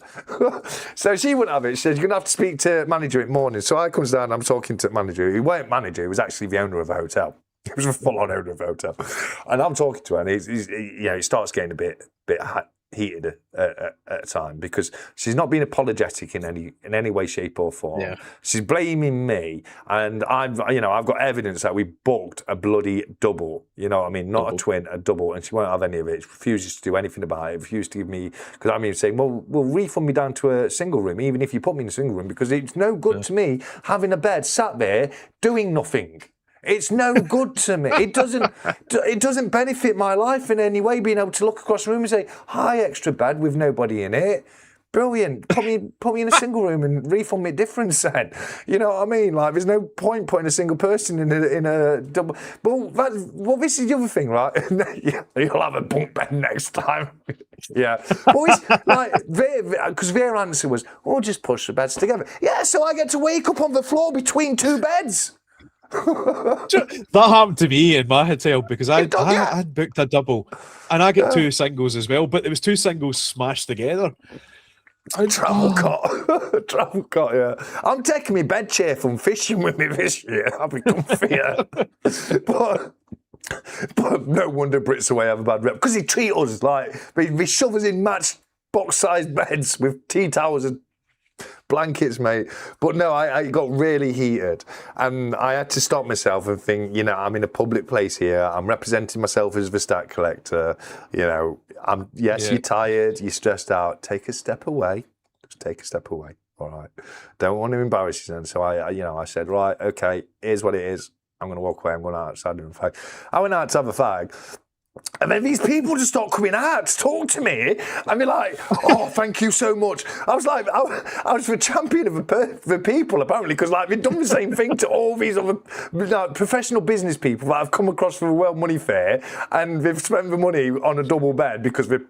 So she wouldn't have it. She said, you're going to have to speak to manager in the morning. So I comes down, I'm talking to manager. He weren't manager, he was actually the owner of the hotel. He was a full-on owner of the hotel. And I'm talking to her, and he starts getting a bit heated at a time because she's not being apologetic in any way, shape or form. Yeah. She's blaming me, and I've got evidence that we booked a bloody double. You know what I mean? Not a twin, a double, and she won't have any of it. She refuses to do anything about it. Refuses to give me, because I'm even saying, well, we'll refund me down to a single room, even if you put me in a single room, because it's no good to me having a bed sat there doing nothing. It's no good to me. It doesn't benefit my life in any way, being able to look across the room and say, hi, extra bed with nobody in it. brilliant. Put me in a single room and refund me difference then. You know what I mean? Like, there's no point putting a single person in a double. Well, this is the other thing, right? You'll have a bunk bed next time. Yeah. Well, it's like, because their answer was, "Oh, just push the beds together." Yeah, so I get to wake up on the floor between two beds. That happened to me in my hotel because I booked a double and I got two singles as well, but there was two singles smashed together. Travel cot, yeah. I'm taking my bed chair from fishing with me this year. I'll be comfier. but no wonder 𝗵𝗃𝗀𝗀𝗀𝗀 have a bad rep because he treat us like we shove us in matched box-sized beds with tea towels and blankets, mate. But no, I got really heated and I had to stop myself and think, you know, I'm in a public place here. I'm representing myself as the stat collector. You know, you're tired, you're stressed out. Take a step away. Just take a step away. All right. Don't want to embarrass you. And so I said, right, okay, here's what it is. I'm going to walk away. I'm going outside and have a fag. I went out to have a fag. And then these people just start coming out to talk to me and be like, "Oh, thank you so much." I was like, I was the champion of the people, apparently, because like, we've done the same thing to all these other professional business people that I've come across for the World Money Fair, and they've spent the money on a double bed because they're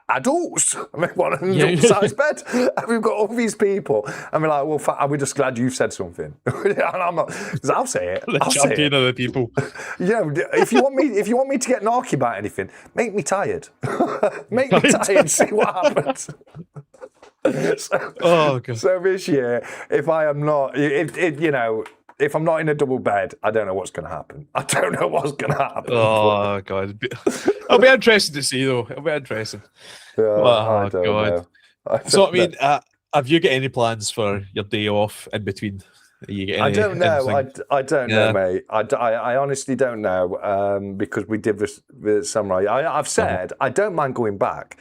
adults. I mean, one double-sized bed. And we've got all these people. And we're like, well, we're just glad you've said something. And I'm not, because I'll say it. The champion of the people. Yeah, if you want me to get narky about anything, make me tired. Make me tired, see what happens. So this year, if I am not, if I'm not in a double bed, I don't know what's going to happen. I don't know what's going to happen. Oh, God. It'll be interesting to see, though. It'll be interesting. Yeah, oh, God. So, I mean, have you got any plans for your day off in between? I don't know. I don't know, mate. I honestly don't know because we did this with Samurai. I've said I don't mind going back.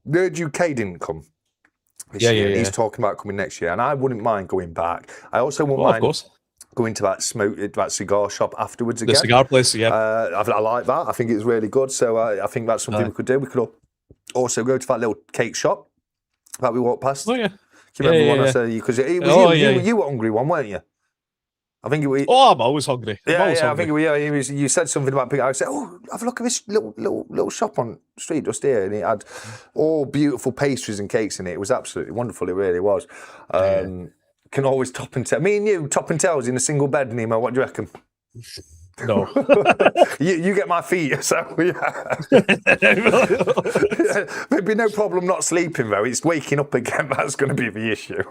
Nerd UK didn't come this year. He's talking about coming next year, and I wouldn't mind going back. I also wouldn't mind. Of course. Going to that cigar shop afterwards again. The cigar place, yeah. I like that. I think it's really good. So I think that's something we could do. We could also go to that little cake shop that we walked past. Oh, yeah. Do you remember when I said you? Because you were hungry one, weren't you? I think it was. Oh, I'm always hungry. I think you said something about picking. I said, "Oh, have a look at this little shop on the street just here," and it had all beautiful pastries and cakes in it. It was absolutely wonderful. It really was. Can always top and tail. Me and you, top and tails in a single bed, Nemo. What do you reckon? No. you get my feet, so yeah. There'd be no problem not sleeping, though. It's waking up again. That's going to be the issue.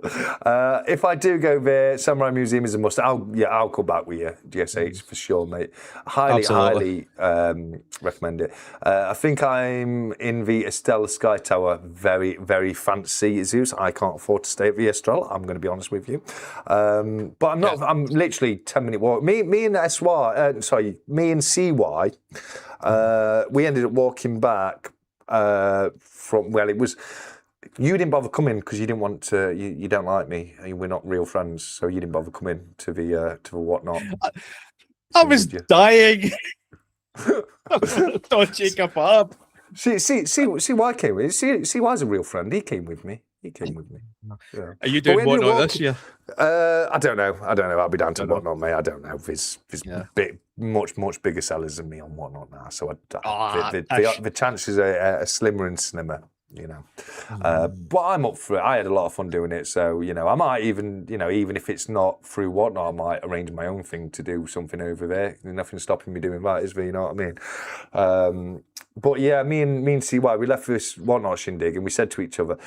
If I do go there, Samurai Museum is a must. I'll come back with you, GSH, for sure, mate. Highly recommend it. I think I'm in the Estelle Sky Tower. Very, very fancy Zeus. I can't afford to stay at the Estelle. I'm going to be honest with you. But I'm not. I'm literally 10-minute walk. Me and 𝗬𝗂𝗧. We ended up walking back from. Well, it was. You didn't bother coming because you didn't want to. You don't like me. We're not real friends, so you didn't bother coming to the whatnot. I was dying. 𝗕𝗂𝗀𝗃𝗃𝗃. See why I came with. See why's a real friend. He came with me. Yeah. Are you doing whatnot this year? I don't know. I'll be down to whatnot, mate. I don't know. There's much bigger sellers than me on whatnot now, so the chances are slimmer and slimmer. You know, but I'm up for it. I had a lot of fun doing it, so I might even, even if it's not through whatnot, I might arrange my own thing to do something over there. There's nothing stopping me doing that, is there? You know what I mean? But yeah, me and 𝗬𝗂𝗧, we left this whatnot shindig, and we said to each other,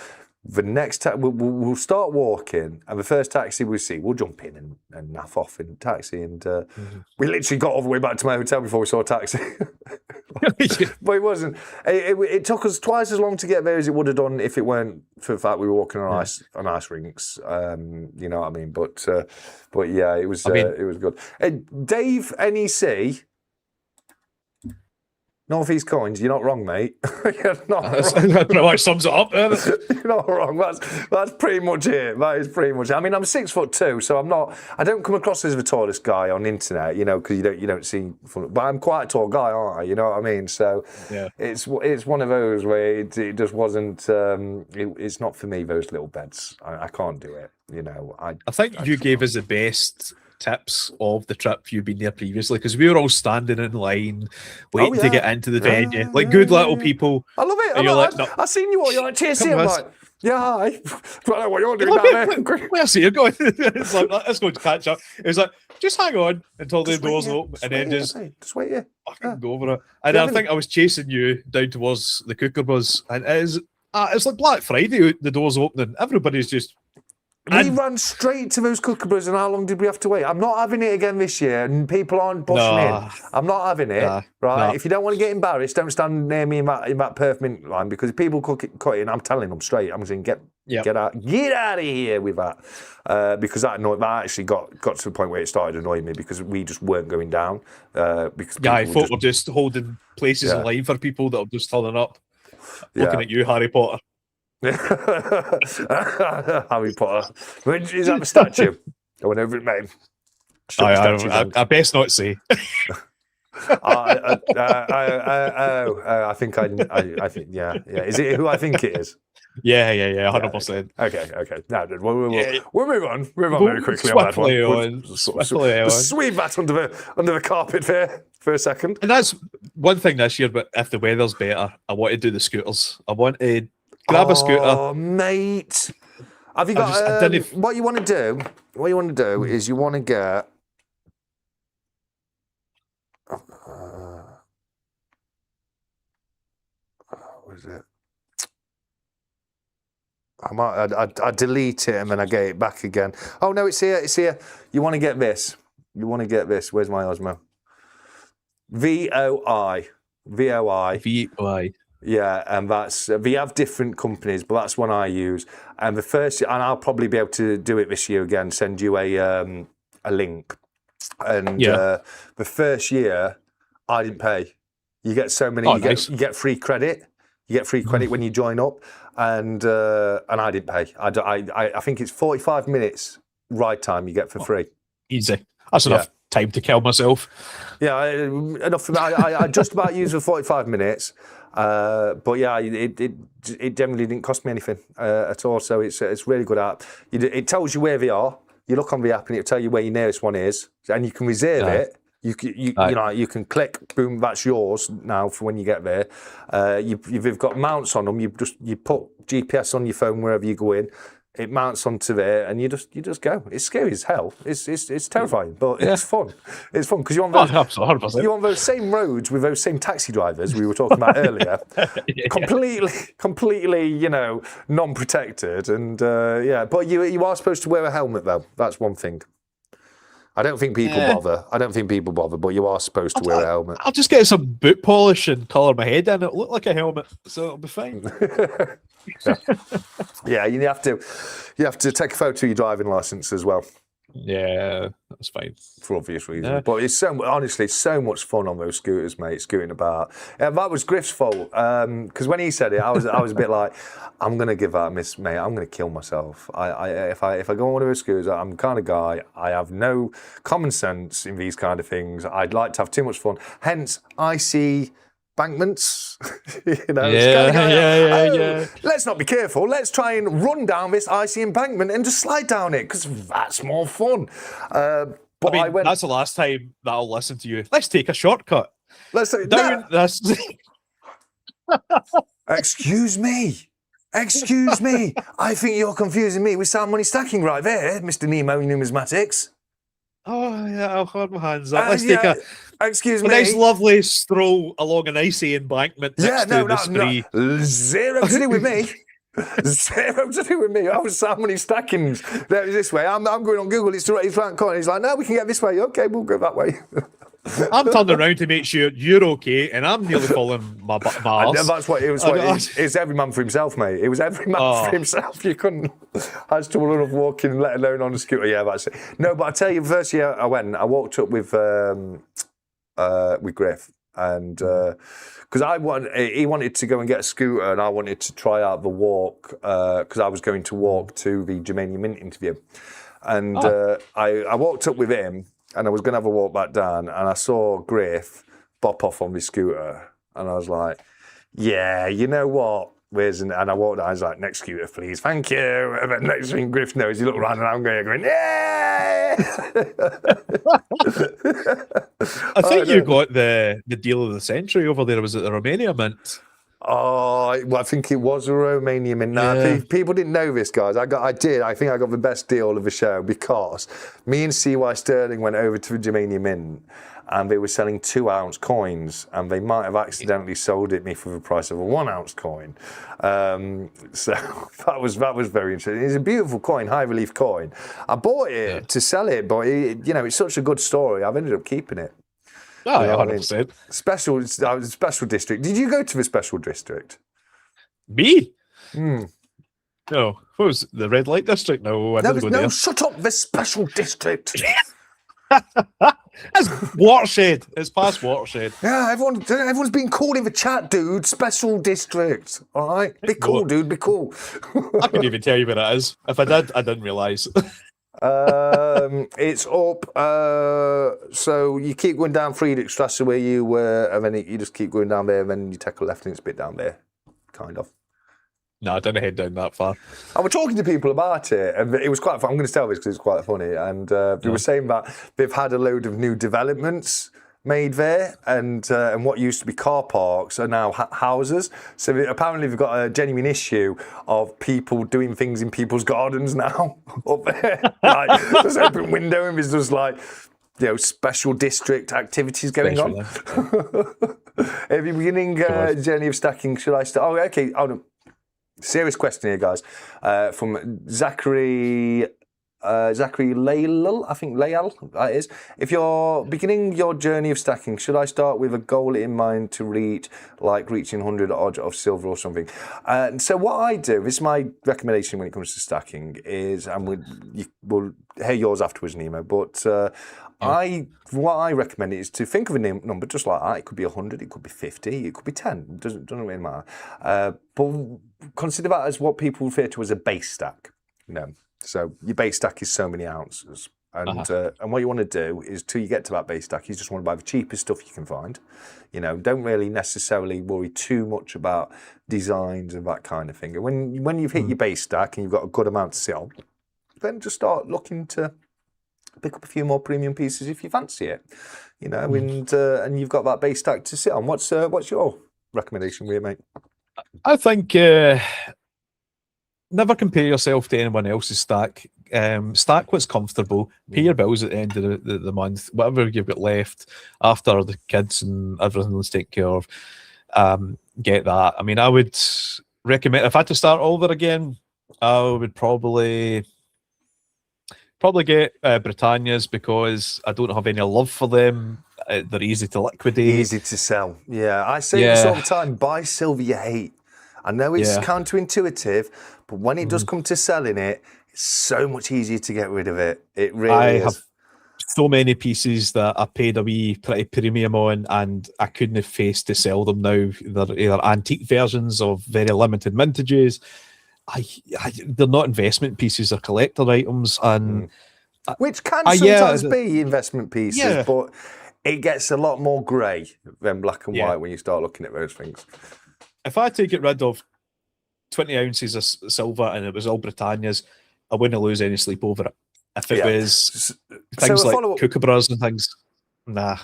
the next we'll start walking, and the first taxi we see, we'll jump in and naff off in taxi, and we literally got all the way back to my hotel before we saw a taxi. But it wasn't. It took us twice as long to get there as it would have done if it weren't for the fact we were walking on ice rinks. You know what I mean? But yeah, it was good. Dave NEC. North East coins, you're not wrong, mate. You're not wrong. That pretty much sums it up. You're not wrong. That's pretty much it. That is pretty much it. I mean, I'm 6'2", so I don't come across as the tallest guy on the internet, you know, because you don't see, but I'm quite a tall guy, aren't I? You know what I mean? So yeah, it's one of those where it just wasn't. It's not for me. Those little beds, I can't do it. You know, I think you gave us the best tips of the trip you've been there previously, because we were all standing in line waiting to get into the venue, like good little people. I love it. And you're like, no, I seen you all. You're like, TSC. I'm like, yeah, hi. I don't know what you're doing down there. Where's he going? It's like, let's go to catch up. It was like, just hang on until the doors open, and then just wait here. Fucking go over it. And I think I was chasing you down towards the 𝗂𝗃𝗃𝗃𝗃, and it's like Black Friday. The doors opening, everybody's just. We ran straight to those 𝗂𝗃𝗃𝗃𝗃s, and how long did we have to wait? I'm not having it again this year, and people aren't bushing in. I'm not having it, right? No. If you don't want to get embarrassed, don't stand near me in that perfect line, because if people cut in, I'm telling them straight. I'm saying, get out of here with that, because that actually got to the point where it started annoying me, because we just weren't going down. Because I thought we're just holding places in line for people that are just turning up, looking at you, Harry Potter. Harry Potter. Is that the statue? I went over it, mate. I best not say. I think yeah. Is it who I think it is? Yeah, 100%. Okay. Now, we'll move on. Very quickly on that one. Sweep that under the carpet for a second. And that's one thing this year. But if the weather's better, I want to do the scooters. I want to grab a scooter. Oh, mate. Have you got what you want to do? What you want to do is you want to get what is it? I delete it and then I get it back again. Oh no, it's here. You want to get this. Where's my Osmo? VOI. Yeah, and that's we have different companies, but that's one I use. And and I'll probably be able to do it this year again. Send you a link. And the first year, I didn't pay. You get so many. You get free credit. You get free credit when you join up, and I didn't pay. I think it's 45 minutes ride time you get for free. Easy. That's enough time to kill myself. Yeah, enough for me. I just about used for 45 minutes. But yeah, it generally didn't cost me anything at all. So it's really good app. It tells you where they are. You look on the app and it'll tell you where your nearest one is, and you can reserve it. You can click, boom, that's yours now for when you get there. You've got mounts on them. You put GPS on your phone wherever you go in. It mounts onto there, and you just go. It's scary as hell. It's terrifying, but it's fun. It's fun because you're on those same roads with those same taxi drivers we were talking about earlier. Completely, non-protected, and But you are supposed to wear a helmet though. That's one thing. I don't think people bother. But you are supposed to wear a helmet. I'll just get some boot polish and colour my head in. It'll look like a helmet, so it'll be fine. Yeah, you have to take a photo of your driving license as well. Yeah, that's fine for obvious reasons. Yeah. But it's honestly so much fun on those scooters, mate. Scooting about. That was Griff's fault because when he said it, I was a bit like, I'm gonna give that a miss, mate. I'm gonna kill myself. If I go on one of those scooters, I'm the kind of guy. I have no common sense in these kind of things. I'd like to have too much fun. Hence, 𝗖cie bankments, yeah. Let's not be careful. Let's try and run down this 𝗖cie embankment and just slide down it because that's more fun. But that's the last time that I'll listen to you. Let's take a shortcut. Let's down. Excuse me. I think you're confusing me with sound money stacking right there, Mr. Nemo Numismatics. Oh yeah, I'll hold my hands up. Let's take a nice lovely stroll along an icy embankment next to the spree. No. Zero to do with me. Zero to do with me. I was sound money stacking this way. I'm going on Google. It's the right corner. He's like, no, we can get this way. Okay, we'll go that way. I'm turning around to make sure you're okay, and I'm nearly falling my arse. That's what it was. It's every man for himself, mate. It was every man for himself. You couldn't. I was tall enough walking, let alone on a scooter. Yeah, that's it. No, but I tell you, the first year I went, I walked up with Griff, And because he wanted to go and get a scooter, and I wanted to try out the walk because I was going to walk to the Germania Mint interview. And I walked up with him, and I was going to have a walk back down, and I saw Griff bop off on his scooter, and I was like, yeah, you know what? And I walked down, I was like, next scooter, please, thank you. And then next thing Griff knows, he looked around and I'm going, yeah! I think you got the deal of the century over there. Was it the Romania Mint? Oh, well, I think it was a Romania Mint. Now, people didn't know this, guys. I think I got the best deal of the show because me and 𝗕𝗺 Sterling went over to the Germania Mint, and they were selling 2-ounce coins, and they might have accidentally sold it me for the price of a 1-ounce coin. So that was very interesting. It's a beautiful coin, high relief coin. I bought it to sell it, but it's such a good story. I've ended up keeping it. Oh, yeah, 100%. Special district. Did you go to the special district? Me? No. What was the red light district? No, I didn't go there. Shut up, the special district. That's Watershed. It's past Watershed. Yeah, everyone's been cool in the chat, dude. Special district. All right? Be cool, dude. Be cool. I couldn't even tell you where it is. If I did, I didn't realise. It's up. So you keep going down Friedrichstrasse where you were, and then you just keep going down there, and then you take a left and it's a bit down there, kind of. No, I didn't head down that far. I was talking to people about it, and it was quite fun. I'm going to tell this because it's quite funny. And they were saying that they've had a load of new developments made there, and what used to be car parks are now houses. So apparently they've got a genuine issue of people doing things in people's gardens now up there. Like, there's an open window and there's just like, special district activities going on. At the beginning journey of stacking, should I start? Oh, okay. Oh, no. Serious question here, guys, from 𝗂𝗺𝗺𝗃, I think Layal, that is. If you're beginning your journey of stacking, should I start with a goal in mind to reach, like reaching 100 odd of silver or something? So what I do, this is my recommendation when it comes to stacking, is, and we'll hear yours afterwards, Nemo, but what I recommend is to think of a number just like that. It could be 100, it could be 50, it could be 10. It doesn't really matter. But consider that as what people refer to as a base stack. So your base stack is so many ounces. And what you want to do is, till you get to that base stack, you just want to buy the cheapest stuff you can find. Don't really necessarily worry too much about designs and that kind of thing. And when you've hit your base stack and you've got a good amount to sit on, then just start looking to pick up a few more premium pieces if you fancy it. And you've got that base stack to sit on. What's your recommendation here, mate? I think never compare yourself to anyone else's stack. Stack what's comfortable. Pay your bills at the end of the month. Whatever you've got left after the kids and everything to take care of, get that. I mean, I would recommend, if I had to start all over again, I would probably get Britannias, because I don't have any love for them. They're easy to liquidate. Easy to sell. Yeah, I say this all the time. Buy silver you hate. I know it's counterintuitive, but when it does come to selling it, it's so much easier to get rid of it. It really is. I have so many pieces that I paid a wee pretty premium on, and I couldn't have faced to sell them now. They're either antique versions of very limited mintages. They're not investment pieces, they're collector items, and which can sometimes be investment pieces, but it gets a lot more grey than black and white when you start looking at those things. If I take it rid of 20 ounces of silver and it was all Britannias, I wouldn't lose any sleep over it. If it was things like kookaburras and things, nah.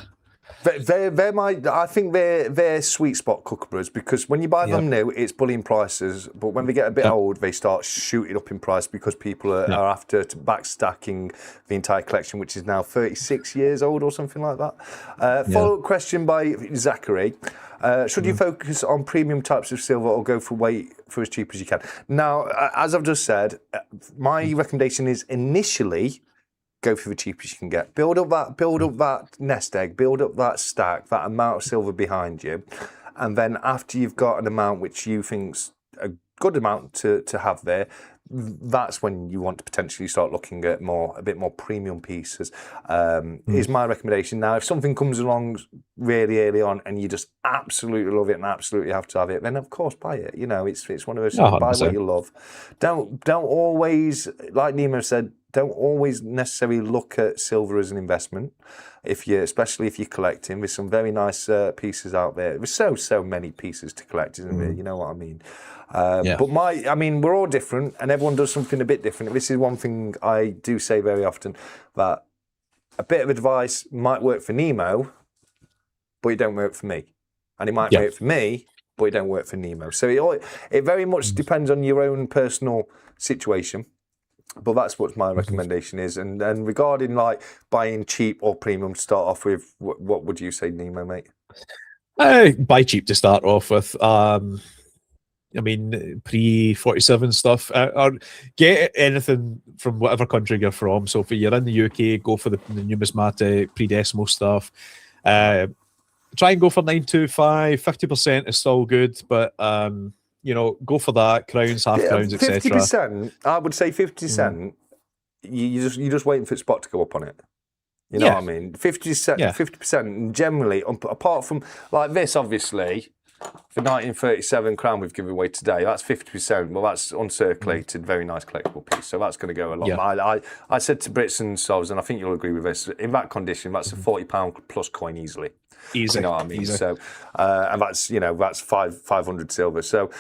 I think they're sweet spot kookaburras, because when you buy them new, it's bullion prices, but when they get a bit old, they start shooting up in price because people are after back stacking the entire collection, which is now 36 years old or something like that. Follow-up question by 𝗂𝗺𝗺𝗃. Should you focus on premium types of silver or go for weight for as cheap as you can? Now, as I've just said, my recommendation is initially go for the cheapest you can get. Build up that nest egg, build up that stack, that amount of silver behind you, and then after you've got an amount which you think's good amount to have there. That's when you want to potentially start looking at a bit more premium pieces. Is my recommendation. Now, if something comes along really early on and you just absolutely love it and absolutely have to have it, then of course buy it. You know, it's one of those things. Buy what you love. Don't always, like Nemo said, don't always necessarily look at silver as an investment. Especially if you're collecting, there's some very nice pieces out there. There's so many pieces to collect, isn't there? You know what I mean? But we're all different, and everyone does something a bit different. This is one thing I do say very often, that a bit of advice might work for Nemo, but it don't work for me, and it might work for me, but it don't work for Nemo. So it very much depends on your own personal situation. But that's what my recommendation is. And regarding like buying cheap or premium to start off with, what would you say, Nemo, mate? Buy cheap to start off with. Pre-47 stuff, or get anything from whatever country you're from. So if you're in the UK, go for the numismatic pre-decimal stuff. Try and go for 925. 50% is still good, but go for that. Crowns, half crowns, etc. 50%. I would say 50%. You're just waiting for the spot to go up on it. You know what I mean? 50%. Generally, apart from like this, obviously. For 1937 crown we've given away today, that's 50%. Well, that's uncirculated, very nice collectible piece. So that's going to go a lot. I said to Brits and Sovs, and I think you'll agree with this, in that condition, that's a £40 plus coin easily. Easy. You know what I mean? Easy. So, and that's 500 silver. So,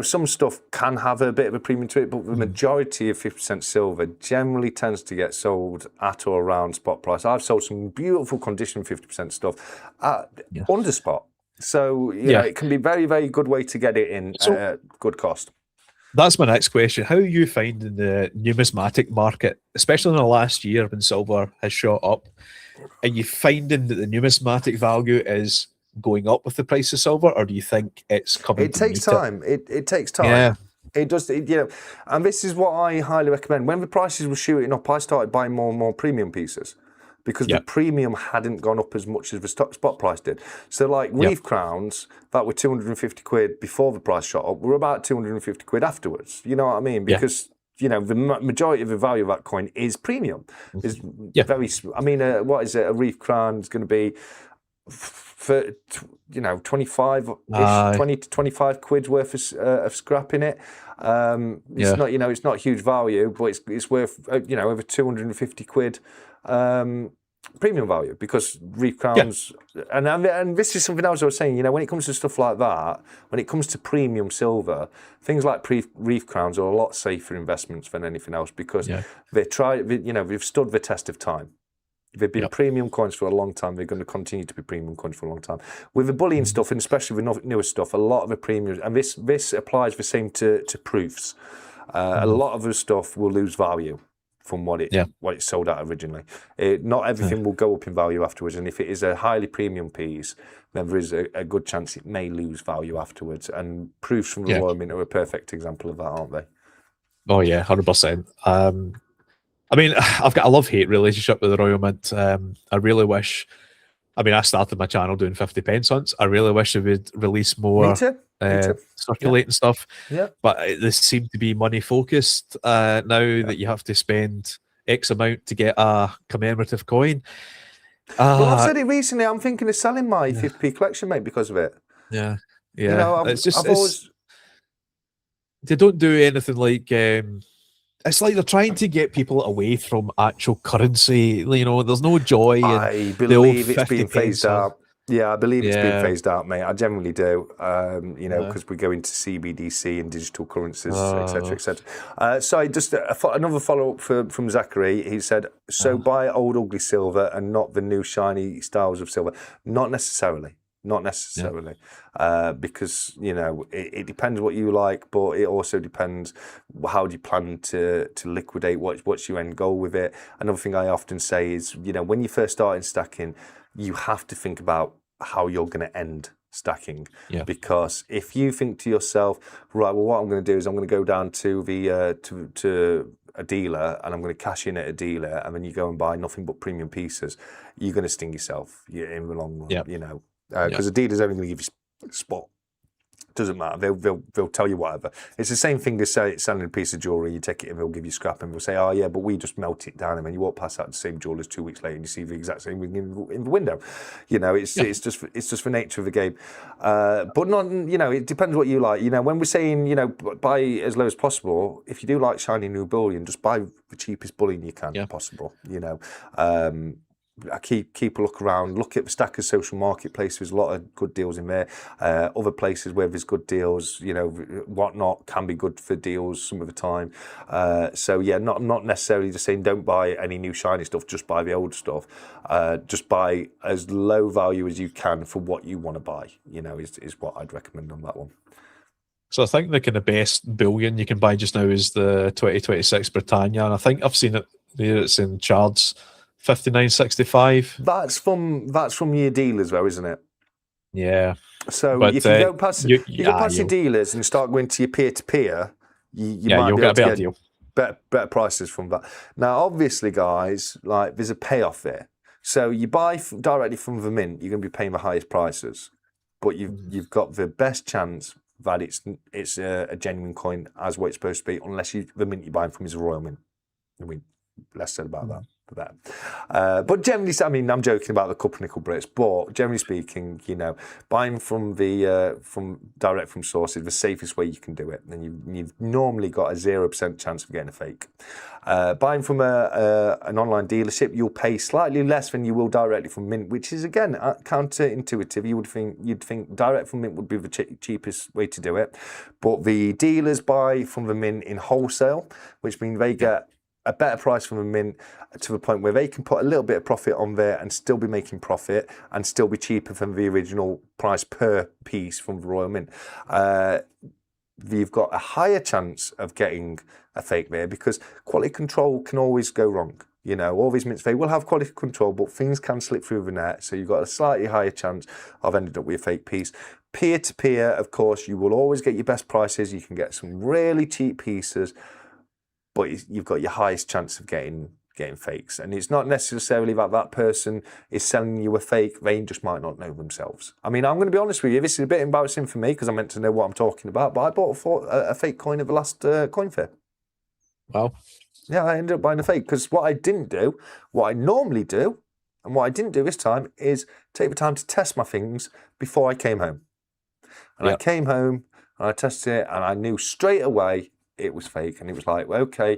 some stuff can have a bit of a premium to it, but the majority of 50% silver generally tends to get sold at or around spot price. I've sold some beautiful condition 50% stuff at under spot. So it can be very, very good way to get it in at a good cost. That's my next question. How are you finding the numismatic market, especially in the last year when silver has shot up? Are you finding that the numismatic value is going up with the price of silver, or do you think it's coming? It takes time. It takes time. Yeah. It does, and this is what I highly recommend. When the prices were shooting up, I started buying more and more premium pieces, because the premium hadn't gone up as much as the spot price did. So like Reef crowns that were 250 quid before the price shot up were about 250 quid afterwards. You know what I mean? Because the majority of the value of that coin is premium. Is very. What is it? A Reef crown is going to be for 25 ish, 20 to 25 quid worth of scrap in it. It's not it's not huge value, but it's worth over 250 quid. Premium value, because Reef crowns and this is something else I was saying, when it comes to stuff like that, when it comes to premium silver, things like Reef crowns are a lot safer investments than anything else, because they've stood the test of time. They've been premium coins for a long time. They're going to continue to be premium coins for a long time. With the bullion stuff, and especially with newer stuff, a lot of the premiums, and this applies the same to proofs. A lot of the stuff will lose value from what it sold at originally. Not everything will go up in value afterwards, and if it is a highly premium piece, then there is a good chance it may lose value afterwards. And proofs from the Royal Mint are a perfect example of that, aren't they? Oh yeah, 100%. I've got a love-hate relationship with the Royal Mint. I really wish. I started my channel doing 50 pence hunts. I really wish they would release more circulating stuff. Yeah. But they seem to be money focused now that you have to spend X amount to get a commemorative coin. Well, I've said it recently. I'm thinking of selling my 50p collection, mate, because of it. Yeah. Yeah. They don't do anything like. It's like they're trying to get people away from actual currency. There's no joy. I believe it's being phased out. Yeah, I believe it's being phased out, mate. I generally do. Because we go into CBDC and digital currencies, etc., etc. So just another follow-up from Zachary. He said, "So buy old ugly silver and not the new shiny styles of silver." Not necessarily. Not necessarily, because it depends what you like, but it also depends how do you plan to liquidate. What's your end goal with it? Another thing I often say is, when you first start in stacking, you have to think about how you're going to end stacking, because if you think to yourself, right, well, what I'm going to do is I'm going to go down to the to a dealer and I'm going to cash in at a dealer, and then you go and buy nothing but premium pieces, you're going to sting yourself in the long run, because the dealer's only going to give you spot. Doesn't matter. They'll tell you whatever. It's the same thing as selling a piece of jewellery. You take it and they'll give you scrap and they'll say, oh yeah, but we just melt it down and then you walk past that same jewellers 2 weeks later and you see the exact same thing in the window. You know, it's just the nature of the game. But not, you know, it depends what you like. You know, when we're saying, you know, buy as low as possible, if you do like shiny new bullion, just buy the cheapest bullion you can possible. You know. I keep a look around, look at the Stacker social marketplace. There's a lot of good deals in there. Other places where there's good deals, you know, whatnot can be good for deals some of the time. So yeah, not necessarily just saying don't buy any new shiny stuff, just buy the old stuff. Just buy as low value as you can for what you want to buy, you know, is what I'd recommend on that one. So I think the kind of best bullion you can buy just now is the 2026 Britannia, and I think I've seen it there. It's in Chards. 59.65. That's from your dealers, though, isn't it? Yeah. So if you go past your dealers and start going to your peer-to-peer, you'll get a better deal, better prices from that. Now, obviously, guys, like there's a payoff there. So you buy directly from the mint, you're going to be paying the highest prices, but you've got the best chance that it's a genuine coin as what it's supposed to be, unless the mint you're buying from is a royal mint. I mean, less said about that. But generally, I mean, I'm joking about the 𝗃𝗂𝗃𝗃, but generally speaking, you know, buying from direct from source is the safest way you can do it, and you've normally got a 0% chance of getting a fake. Buying from an online dealership, you'll pay slightly less than you will directly from mint, which is again counterintuitive. You'd think direct from mint would be the cheapest way to do it, but the dealers buy from the mint in wholesale, which means they get a better price from the mint to the point where they can put a little bit of profit on there and still be making profit and still be cheaper than the original price per piece from the Royal Mint. You've got a higher chance of getting a fake there because quality control can always go wrong. You know, all these mints, they will have quality control, but things can slip through the net. So you've got a slightly higher chance of ending up with a fake piece. Peer-to-peer, of course, you will always get your best prices. You can get some really cheap pieces, but you've got your highest chance of getting fakes. And it's not necessarily that person is selling you a fake, they just might not know themselves. I mean, I'm going to be honest with you, this is a bit embarrassing for me because I meant to know what I'm talking about, but I bought a fake coin at the last coin fair. Wow. Yeah, I ended up buying a fake because what I normally do, and what I didn't do this time is take the time to test my things before I came home. And I came home and I tested it and I knew straight away it was fake, and it was like, well, okay,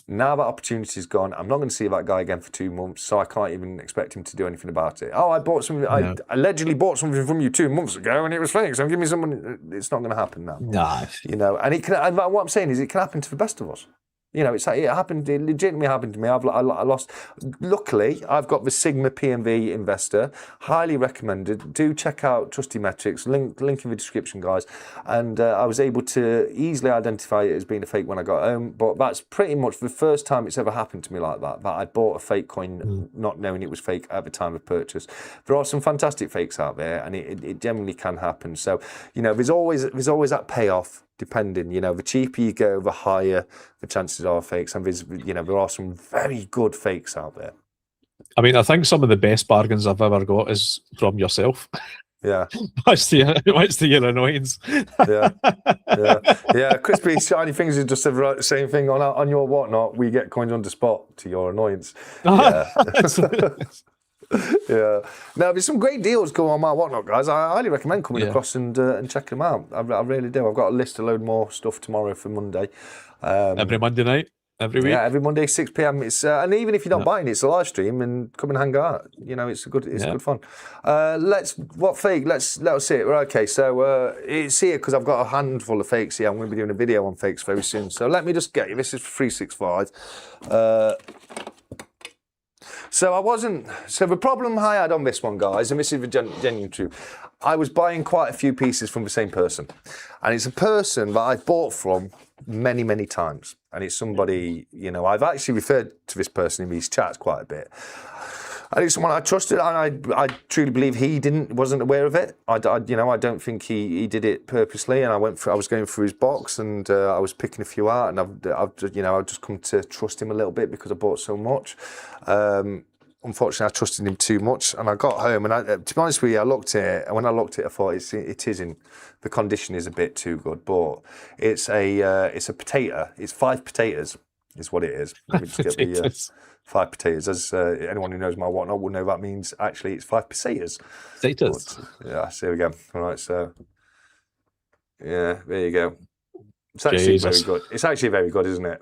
now that opportunity's gone, I'm not going to see that guy again for 2 months, so I can't even expect him to do anything about it. Oh, I allegedly bought something from you 2 months ago, and it was fake. So give me someone. It's not going to happen now. Nah. You know, and what I'm saying is, it can happen to the best of us. You know, it legitimately happened to me. I lost. Luckily, I've got the 𝗕𝗂𝗃𝗃 investor. Highly recommended. Do check out Numismatics. Link in the description, guys. And I was able to easily identify it as being a fake when I got home. But that's pretty much the first time it's ever happened to me like that. That I bought a fake coin not knowing it was fake at the time of purchase. There are some fantastic fakes out there, and it generally can happen. So, you know, there's always that payoff. Depending, you know, the cheaper you go, the higher the chances are fakes. And there's, you know, there are some very good fakes out there. I mean, I think some of the best bargains I've ever got is from yourself. Yeah. Much to your annoyance. Yeah. Crispy shiny things is just the same thing on your whatnot. We get coins on the spot to your annoyance. Yeah. Yeah. Now, there's some great deals going on my whatnot, guys. I highly recommend coming across and checking them out. I really do. I've got a list of a load more stuff tomorrow for Monday. Every Monday night, every week. Yeah, every Monday 6 p.m. It's and even if you're not buying it, it's a live stream and come and hang out. You know, it's good fun. Let's see it. Okay, so it's here because I've got a handful of fakes here. I'm going to be doing a video on fakes very soon. So let me just get you. This is for 𝗃𝗃𝗺𝗃. So the problem I had on this one, guys, and this is the genuine truth, I was buying quite a few pieces from the same person. And it's a person that I've bought from many, many times. And it's somebody, you know, I've actually referred to this person in these chats quite a bit. And it's someone I trusted, and I truly believe he wasn't aware of it. I don't think he did it purposely. And I was going through his box, and I was picking a few out, and I've just come to trust him a little bit because I bought so much. unfortunately, I trusted him too much, and I got home, and to be honest with you, I looked at it, and when I looked at it, I thought it is in the condition is a bit too good, but it's a potato. It's 5 potatoes, is what it is. Let me just get the 5 potatoes. As anyone who knows my whatnot will know, that means actually it's 5 potatoes. Potatoes. Yeah, so here we go. All right, so yeah, there you go. It's actually very good. It's actually very good, isn't it?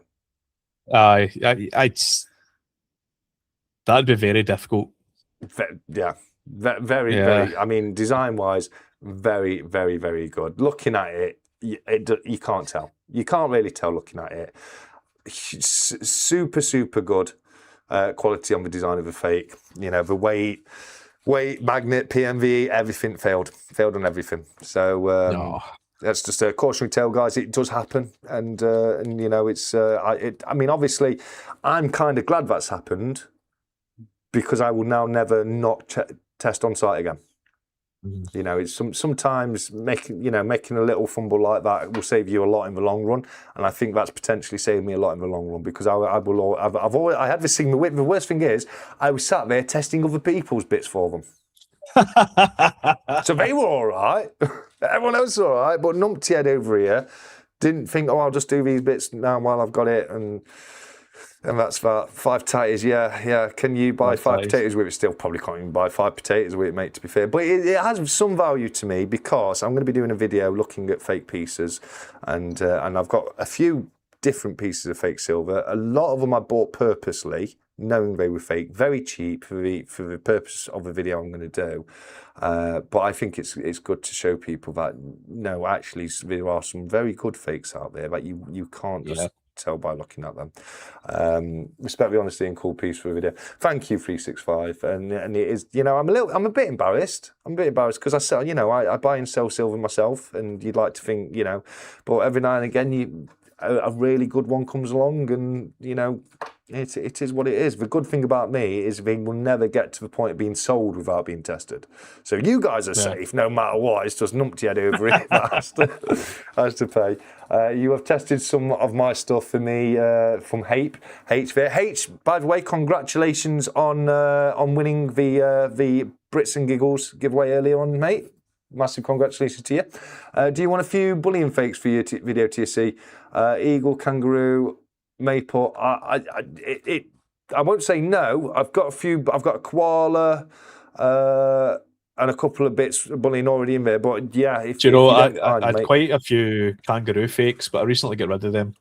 That'd be very difficult. Yeah, very. I mean, design-wise, very, very, very good. Looking at it, you can't tell. You can't really tell looking at it. Super, super good quality on the design of the fake. You know, the weight, magnet, PMV, everything failed on everything. So that's just a cautionary tale, guys. It does happen, and you know, it's. I mean, obviously, I'm kind of glad that's happened, because I will now never not test on site again. You know, it's sometimes making a little fumble like that will save you a lot in the long run, and I think that's potentially saved me a lot in the long run, because I had this thing. The worst thing is, I was sat there testing other people's bits for them. So they were all right. Everyone else was all right, but numpty head over here didn't think, oh, I'll just do these bits now while I've got it, and that's that. 5 tatties, yeah. Can you buy 5 potatoes with it? Still probably can't even buy 5 potatoes with it, mate, to be fair. But it has some value to me, because I'm going to be doing a video looking at fake pieces, and I've got a few different pieces of fake silver. A lot of them I bought purposely, knowing they were fake, very cheap for the purpose of the video I'm going to do. But I think it's good to show people that, no, actually, there are some very good fakes out there that you can't just tell by looking at them. Respect the honesty and cool piece for the video. Thank you, 𝗵𝗁, and it is, you know, I'm a bit embarrassed. Because I sell, you know, I buy and sell silver myself, and you'd like to think, you know, but every now and again a really good one comes along, and you know, it is what it is. The good thing about me is they will never get to the point of being sold without being tested. So you guys are safe no matter what. It's just numpty head over it that has to pay. You have tested some of my stuff for me from 𝗵𝗵𝗃. By the way, congratulations on winning the Brits and Giggles giveaway earlier on, mate. Massive congratulations to you. Do you want a few bullion fakes for your video 𝗕𝗂? Eagle, kangaroo, maple. I won't say no. I've got a few. I've got a koala and a couple of bits of bullion already in there. But yeah, do you know, I had quite a few kangaroo fakes, but I recently got rid of them.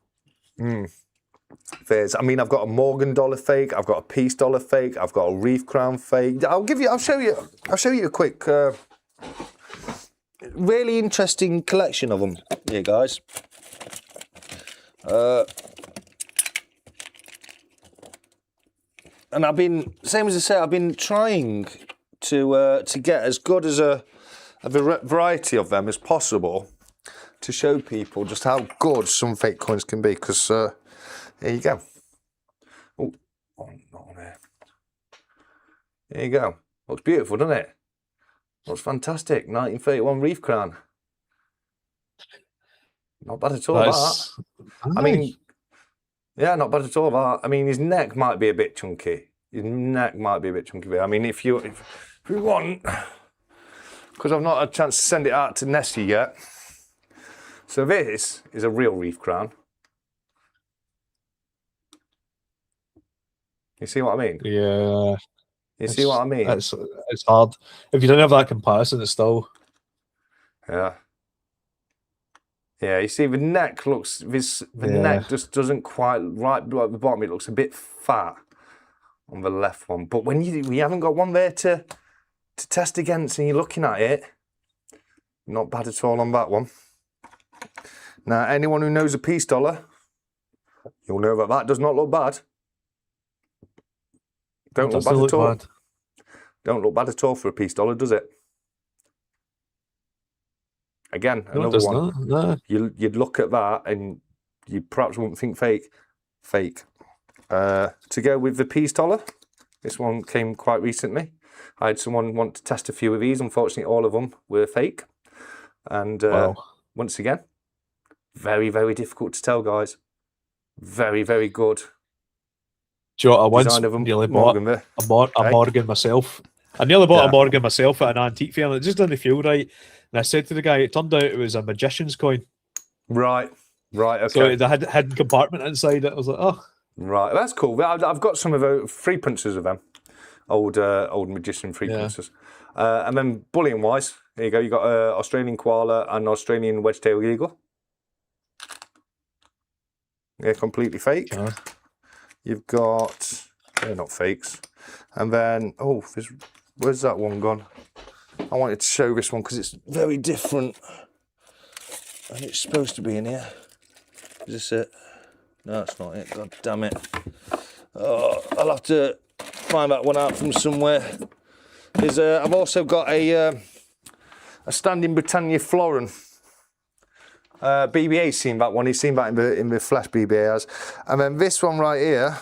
I mean, I've got a Morgan dollar fake. I've got a Peace dollar fake. I've got a Reef Crown fake. I'll show you a quick. Really interesting collection of them here, guys. And I've been, same as I said, I've been trying to get as good as a variety of them as possible to show people just how good some fake coins can be. Because here you go. Oh, not on there. There you go. Looks beautiful, doesn't it? Looks fantastic. 1931 Reef Crown. Not bad at all, that. I mean, yeah, not bad at all, that. I mean, his neck might be a bit chunky. I mean, if you want, because I've not had a chance to send it out to Nessie yet. So this is a real Reef Crown. You see what I mean? Yeah. You see what I mean? It's hard. If you don't have that comparison, it's still. Yeah. Yeah, you see the neck looks, the neck just doesn't quite, right at the bottom, it looks a bit fat on the left one. But when you haven't got one there to test against and you're looking at it, not bad at all on that one. Now, anyone who knows a Peace dollar, you'll know that does not look bad. Don't look bad at all. Don't look bad at all for a Peace dollar, does it? Again, another one. No. You'd look at that and you perhaps wouldn't think fake. To go with the Peace dollar, this one came quite recently. I had someone want to test a few of these. Unfortunately, all of them were fake. And once again, very, very difficult to tell, guys. Very, very good. Do you know what, I once Design of a nearly bought Morgan there. a Morgan myself. I nearly bought a Morgan myself at an antique fair, and it just didn't feel right. And I said to the guy, it turned out it was a magician's coin. Right, okay. So they had a hidden compartment inside it. I was like, oh. Right, that's cool. I've got some of the free printers of them. Old magician free printers. And then bullion-wise, there you go. You got Australian koala and Australian wedge-tailed eagle. Yeah, completely fake. You've got, they're not fakes. And then, where's that one gone? I wanted to show this one because it's very different. And it's supposed to be in here. Is this it? No, that's not it. God damn it. Oh, I'll have to find that one out from somewhere. I've also got a standing Britannia Florin. BBA's seen that one. He's seen that in the flash, BBA has. And then this one right here.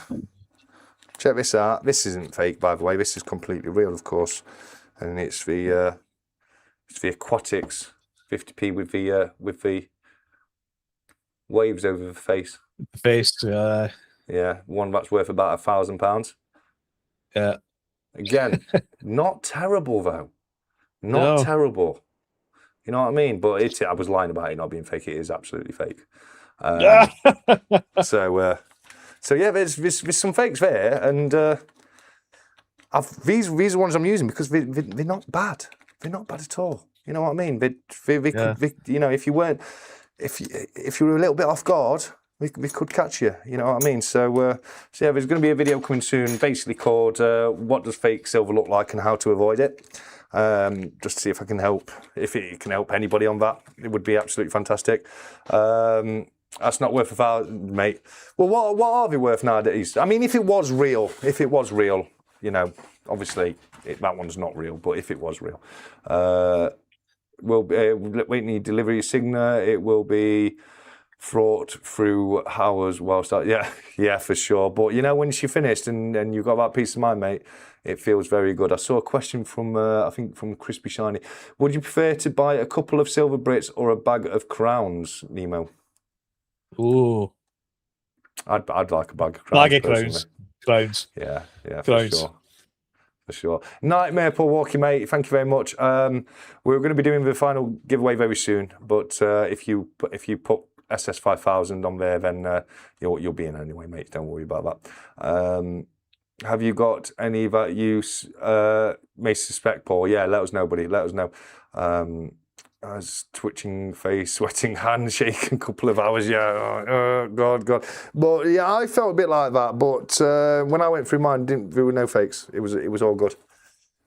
Check this out. This isn't fake, by the way. This is completely real, of course. And it's the Aquatics 50p with the waves over the face. The face, yeah, one that's worth about £1,000. Yeah. Again, not terrible though. Not terrible. You know what I mean? But I was lying about it not being fake. It is absolutely fake. So yeah, there's some fakes there, and these are ones I'm using because they're not bad. They're not bad at all. You know what I mean? They you know, if you were a little bit off guard, we could catch you. You know what I mean? So yeah, there's going to be a video coming soon, basically called "What Does Fake Silver Look Like and How to Avoid It." Just to see if I can help. If it can help anybody on that, it would be absolutely fantastic. That's not worth $1,000, mate. Well, what are they worth nowadays? I mean, if it was real, you know, obviously that one's not real, but if it was real, waiting your delivery signature, it will be fraught through hours whilst yeah, for sure. But you know, once you're finished and you've got that peace of mind, mate, it feels very good. I saw a question from I think from Crispy Shiny. Would you prefer to buy a couple of silver Brits or a bag of crowns, Nemo? Ooh, I'd like a bag of crowns. Bag of crowns. Yeah, crowns. For sure. 𝗕𝗂𝗃𝗶𝗃𝗀, mate. Thank you very much. We're going to be doing the final giveaway very soon, but if you put SS5000 on there, then you'll be in anyway, mate. Don't worry about that. Have you got any that you may suspect, Paul? Yeah, let us know, buddy. Let us know. I was twitching face, sweating hand, shaking a couple of hours. Yeah, oh, God. But yeah, I felt a bit like that. But when I went through mine, there were no fakes. It was all good.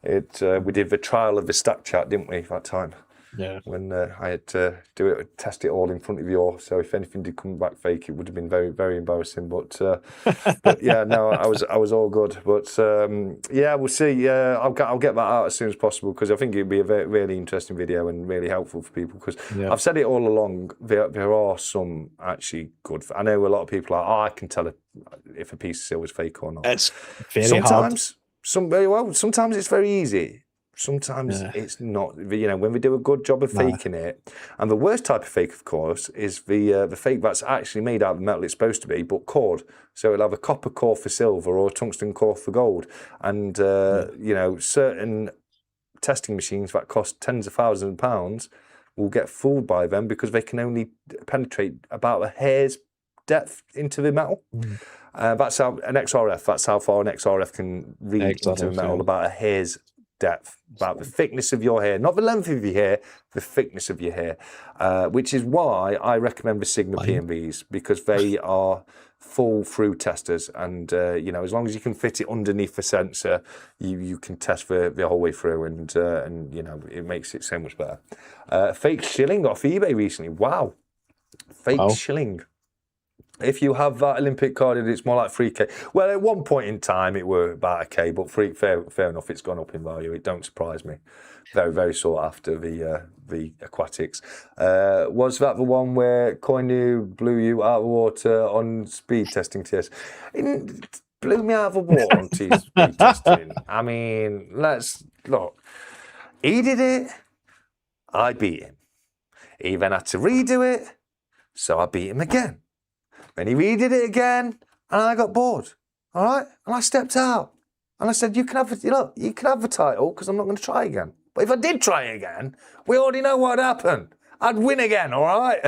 We did the trial of the stack chat, didn't we, that time? Yeah. When I had to test it all in front of you all. So if anything did come back fake, it would have been very, very embarrassing. But yeah, no, I was all good. But yeah, we'll see. I'll get that out as soon as possible because I think it'd be a really interesting video and really helpful for people. Because I've said it all along. There are some actually good. I know a lot of people are. I can tell if a piece of silver is fake or not. It's very hard. Sometimes it's very easy. Sometimes it's not. You know, when we do a good job of faking it, and the worst type of fake, of course, is the fake that's actually made out of the metal it's supposed to be, but cored. So it'll have a copper core for silver or a tungsten core for gold, and you know, certain testing machines that cost tens of thousands of pounds will get fooled by them because they can only penetrate about a hair's depth into the metal. That's how an XRF. That's how far an XRF can read into the metal, about a hair's depth, about the thickness of your hair, not the length of your hair, the thickness of your hair, which is why I recommend the Sigma PMVs, because they are full through testers, and you know, as long as you can fit it underneath the sensor, you can test the whole way through, and you know, it makes it so much better. Fake shilling off eBay recently. Wow, fake shilling. If you have that Olympic card, it's more like 3K. Well, at one point in time, it were about a K, but fair enough, it's gone up in value. It don't surprise me. Very, very sought after, the Aquatics. Was that the one where Koinu blew you out of the water on speed testing test? It blew me out of the water on speed testing. I mean, look. He did it, I beat him. He then had to redo it, so I beat him again. Then he redid it again, and I got bored. All right, and I stepped out, and I said, "You can have the title because I'm not going to try again. But if I did try again, we already know what happened. I'd win again, all right?"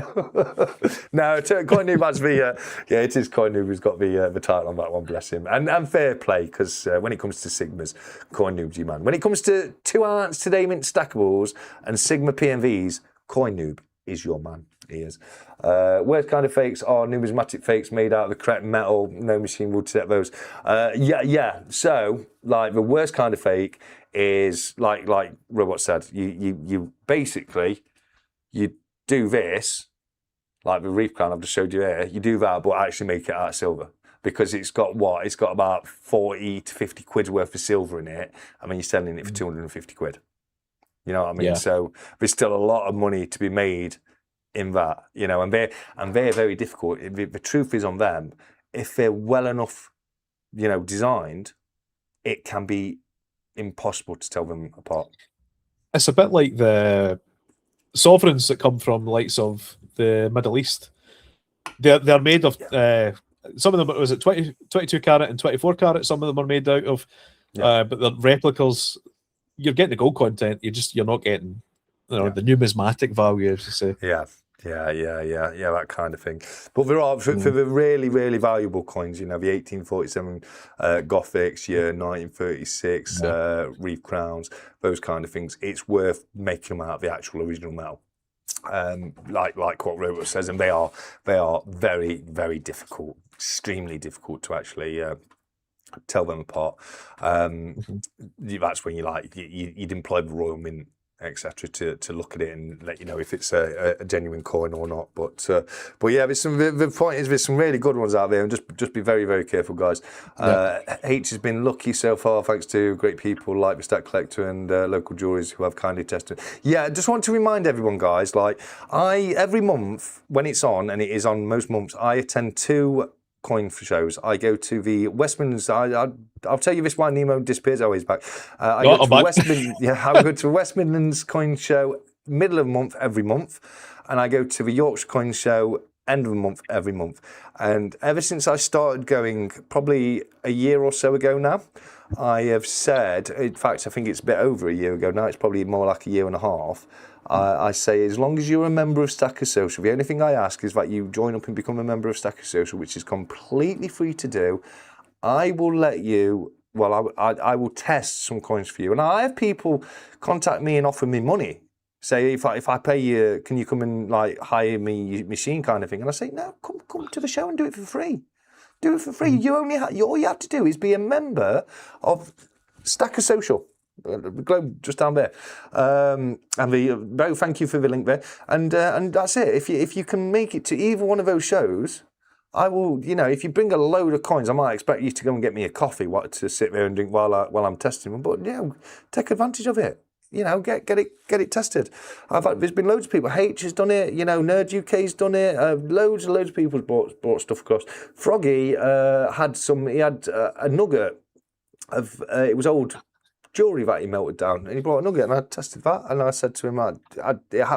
No, 𝗀𝗀𝗃𝗃 that's it is 𝗀𝗀𝗃𝗃 who's got the title on that one, bless him. And fair play, because when it comes to Sigmas, 𝗀𝗀𝗃𝗃's your man. When it comes to 2 arts today mint stackables and Sigma PNVs, 𝗀𝗀𝗃 is your man. He is. Worst kind of fakes are numismatic fakes made out of the correct metal. No machine would set those. Yeah. So, like, the worst kind of fake is like Robot said. You basically you do this, like the reef crown I've just showed you here. You do that, but actually make it out of silver. Because it's got what? It's got about 40 to 50 quid's worth of silver in it. I mean, you're selling it for 250 quid. You know what I mean? Yeah. So there's still a lot of money to be made in that, you know, and they're very difficult. The truth is on them, if they're well enough, you know, designed, it can be impossible to tell them apart. It's a bit like the sovereigns that come from the likes of the Middle East. They're made of some of them, was it 22 carat and 24 carat? Some of them are made out of, but the replicas, you're getting the gold content. You're not getting, you know, the numismatic value, as you say. Yeah, that kind of thing. But there are for the really valuable coins, you know, the 1847 Gothics, your 1936 reef crowns, those kind of things. It's worth making them out of the actual original metal. Like what Robert says, and they are very difficult, extremely difficult to actually tell them apart. That's when you'd employ the Royal Mint, etc., to look at it and let you know if it's a genuine coin or not. But yeah, the point is there's some really good ones out there, and just be very careful, guys. H has been lucky so far, thanks to great people like the Stack Collector and local jewelries who have kindly tested. Yeah, I just want to remind everyone, guys, like every month when it's on, and it is on most months, I attend 2 coin for shows. I go to the West Midlands. I'll tell you this while Nemo disappears. Oh, he's back. I go to the West Midlands coin show middle of the month every month, and I go to the Yorkshire coin show end of the month every month. And ever since I started going, probably a year or so ago now, I have said, in fact, I think it's a bit over a year ago now. It's probably more like a year and a half. I say, as long as you're a member of Stacker Social, the only thing I ask is that you join up and become a member of Stacker Social, which is completely free to do. I will let you, well, I will test some coins for you. And I have people contact me and offer me money. Say, if I pay you, can you come and like hire me your machine kind of thing? And I say, no, come to the show and do it for free. Do it for free. You only all you have to do is be a member of Stacker Social. The globe just down there, and thank you for the link there, and that's it. If you can make it to either one of those shows, I will. You know, if you bring a load of coins, I might expect you to go and get me a coffee, to sit there and drink while I'm testing them. But yeah, take advantage of it. You know, get it tested. There's been loads of people. H has done it. You know, Nerd UK's done it. Loads of people brought stuff across. Froggy had some. He had a nugget of it was old jewellery that he melted down, and he brought a nugget, and I tested that, and I said to him,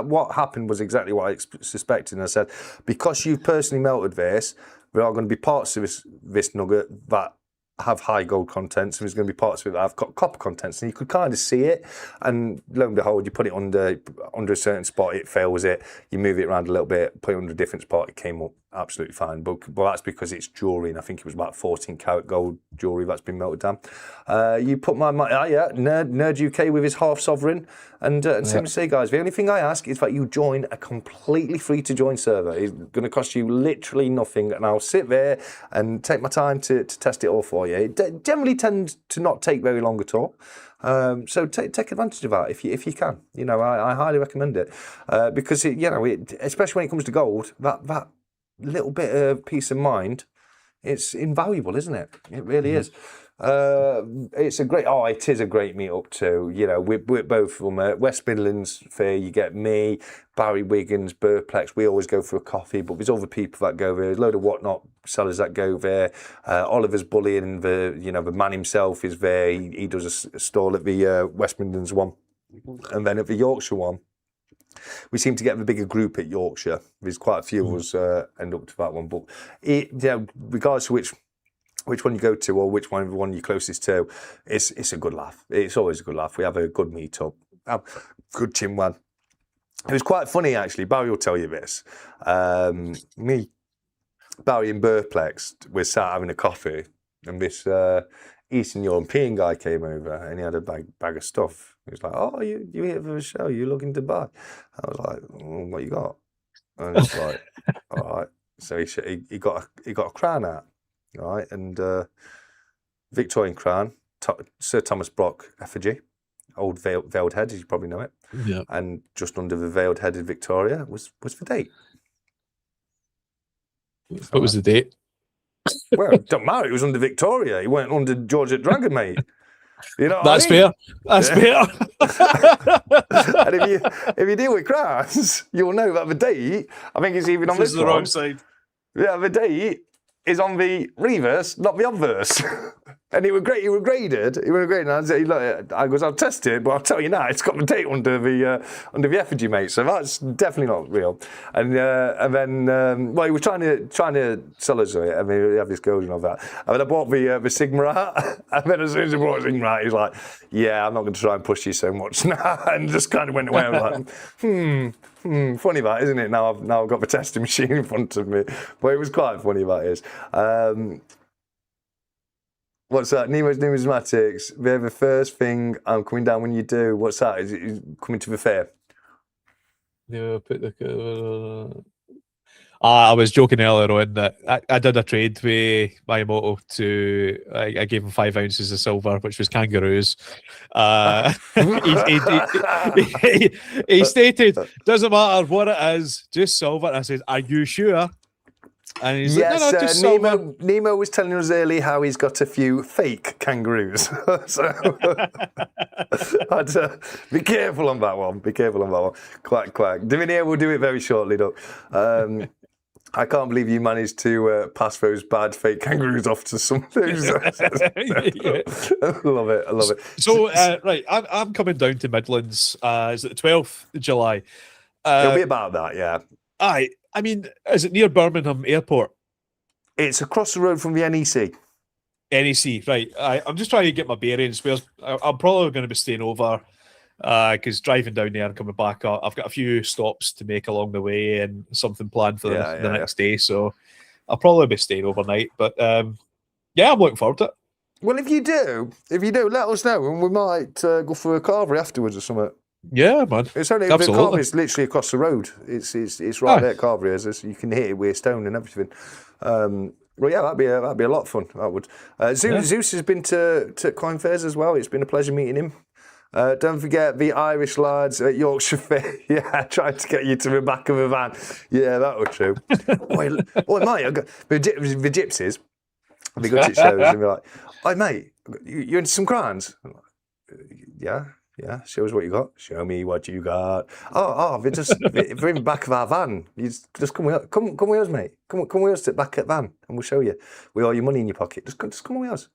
what happened was exactly what I suspected, and I said, because you've personally melted this, there are going to be parts of this nugget that have high gold contents, and there's going to be parts of it that have got copper contents, and you could kind of see it, and lo and behold, you put it under a certain spot, it fails it, you move it around a little bit, put it under a different spot, it came up absolutely fine, but that's because it's jewellery, and I think it was about 14 karat gold jewellery that's been melted down. You put my Nerd UK with his half sovereign, and same to say, guys, the only thing I ask is that you join a completely free to join server. It's going to cost you literally nothing, and I'll sit there and take my time to test it all for you. It generally tends to not take very long at all. So take advantage of that if you can. You know, I highly recommend it because especially when it comes to gold, that little bit of peace of mind, it's invaluable, isn't it? It really is. It is a great meetup too. You know, we're both from West Midlands Fair. You get me, Barry Wiggins, 𝗵𝗵𝗃𝗃. We always go for a coffee, but there's other people that go there. There's a load of whatnot sellers that go there. Oliver's bullying the man himself is there. He does a stall at the West Midlands one, and then at the Yorkshire one. We seem to get the bigger group at Yorkshire. There's quite a few of us end up to that one, but regardless of which which one you go to or which one you're closest to, it's a good laugh. It's always a good laugh. We have a good meet-up, have good chinwag. It was quite funny, actually. Barry will tell you this. Me, Barry and 𝗵𝗶𝗃𝗀 were sat having a coffee, and this Eastern European guy came over, and he had a bag of stuff. He was like, "Oh, you here for a show? You looking to buy?" I was like, "What you got?" And it's like, "All right." So he got a crown out, right, and Victorian crown, Sir Thomas Brock effigy, old veiled head, as you probably know it. Yeah. And just under the veiled headed Victoria was the date. What was the date? Well, it don't matter. It was under Victoria. He went under Georgia Dragon, mate. You know That's what I mean? fair. That's fair. And if you deal with crowns, you'll know that the date, I think it's even on this is the wrong side. Yeah, the date is on the reverse, not the obverse. And he was great. He was graded. And I goes, I'll test it, but I'll tell you now, it's got the date under the effigy, mate. So that's definitely not real. And then, well, he was trying to sell us it. I mean, we have this goes and all that. And then I bought the Sigma out. And then as soon as I bought Sigma out, he's like, "Yeah, I'm not going to try and push you so much now." And just kind of went away. I was like, funny that, isn't it? Now I've got the testing machine in front of me. But it was quite funny, that is. What's that? Nemo's Numismatics. They're the first thing I'm coming down when you do. What's that? Is it coming to the fair? Yeah, put the. I was joking earlier on that I did a trade with Mayimoto I gave him 5 ounces of silver, which was kangaroos. He stated, "Doesn't matter what it is, just silver." I said, "Are you sure?" And he's yes, like, "No, just silver." Nemo was telling us earlier how he's got a few fake kangaroos. So I'd, be careful on that one. Be careful on that one. Quack, quack. Divinia will do it very shortly, look. I can't believe you managed to pass those bad fake kangaroos off to something. Yeah. I love it. I love it. So, right, I'm coming down to Midlands. Is it the 12th of July? It'll be about that, yeah. I mean, is it near Birmingham Airport? It's across the road from the NEC. NEC, right. I'm just trying to get my bearings. I'm probably going to be staying over because driving down there and coming back, I've got a few stops to make along the way and something planned for the next day. So I'll probably be staying overnight. But yeah, I'm looking forward to it. Well, if you do, let us know and we might go for a carvery afterwards or something. Yeah, man. It's only Absolutely. It's literally across the road. It's right there at Carvery. You can hit it with a stone and everything. Well, yeah, that'd be a lot of fun. That would. Zeus has been to coin fairs as well. It's been a pleasure meeting him. Don't forget the Irish lads at 𝗂𝗁𝗃. Yeah, trying to get you to the back of a van. Yeah, that was true. Oi, mate, I got the gypsies. They go to shows and be like, "Oi, mate, you into some crowns?" Yeah. Yeah, show us what you got. Show me what you got. Oh, we're in the back of our van. You just come with us, mate. Come with us to the back of the van, and we'll show you. With all your money in your pocket, just come with us.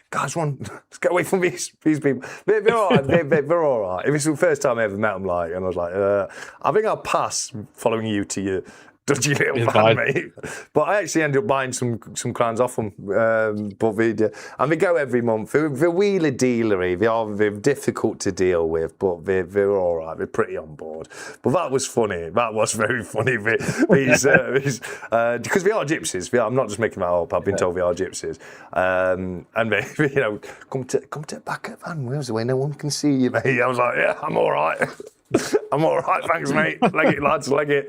Guys, let's get away from these people. They're all right. They're all right. If it's the first time I ever met them, and I was like, I think I'll pass following you to your dodgy little van, mate. But I actually ended up buying some crowns off them. And they go every month. They're wheeler dealery. They're difficult to deal with, but they're all right. They're pretty on board. But that was funny. That was very funny. Because they are gypsies. I'm not just making that up. I've been told they are gypsies. And they, come to the back of the van. Where's the way no one can see you, mate? I was like, yeah, I'm all right. I'm all right, thanks, mate. Leg it, lads, leg it.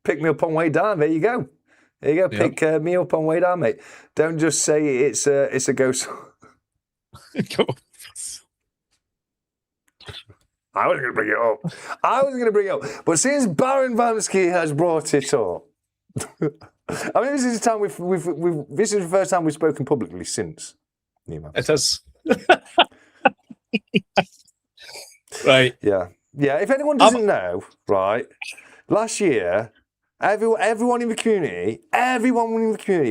Pick me up on way down. There you go. Yep. Pick me up on way down, mate. Don't just say it's a ghost. I was going to bring it up. But since Baron Vamsky has brought it up, I mean, this is the time this is the first time we've spoken publicly since. It is. Right. Yeah. If anyone doesn't know, right, last year, Everyone in the community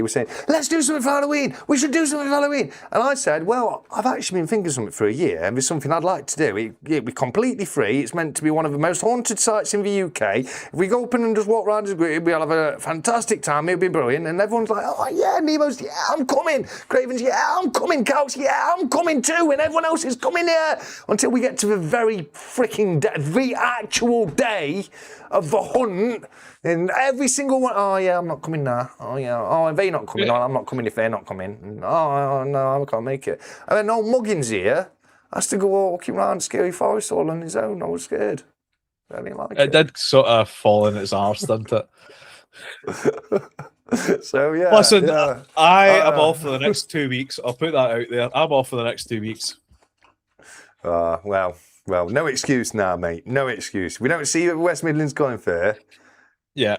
was saying, let's do something for Halloween. We should do something for Halloween. And I said, well, I've actually been thinking something for a year, and there's something I'd like to do. It'd be completely free. It's meant to be one of the most haunted sites in the UK. If we go up and just walk around, we'll have a fantastic time. It'll be brilliant. And everyone's like, oh yeah, Nemo's, yeah, I'm coming. Craven's, yeah, I'm coming. Couch, yeah, I'm coming too. And everyone else is coming here. Until we get to the very freaking day, the actual day of the hunt. And every single one, oh yeah, I'm not coming now. Oh yeah, oh, they're not coming. Oh, I'm not coming if they're not coming. Oh no, I can't make it. And then old Muggins here has to go walking around Scary Forest all on his own. I was scared. I didn't like it. It did sort of fall in its arse, didn't it? So yeah. Listen, yeah. I am off for the next 2 weeks. I'll put that out there. I'm off for the next 2 weeks. Well, no excuse now, mate. No excuse. We don't see you at West Midlands going fair. Yeah.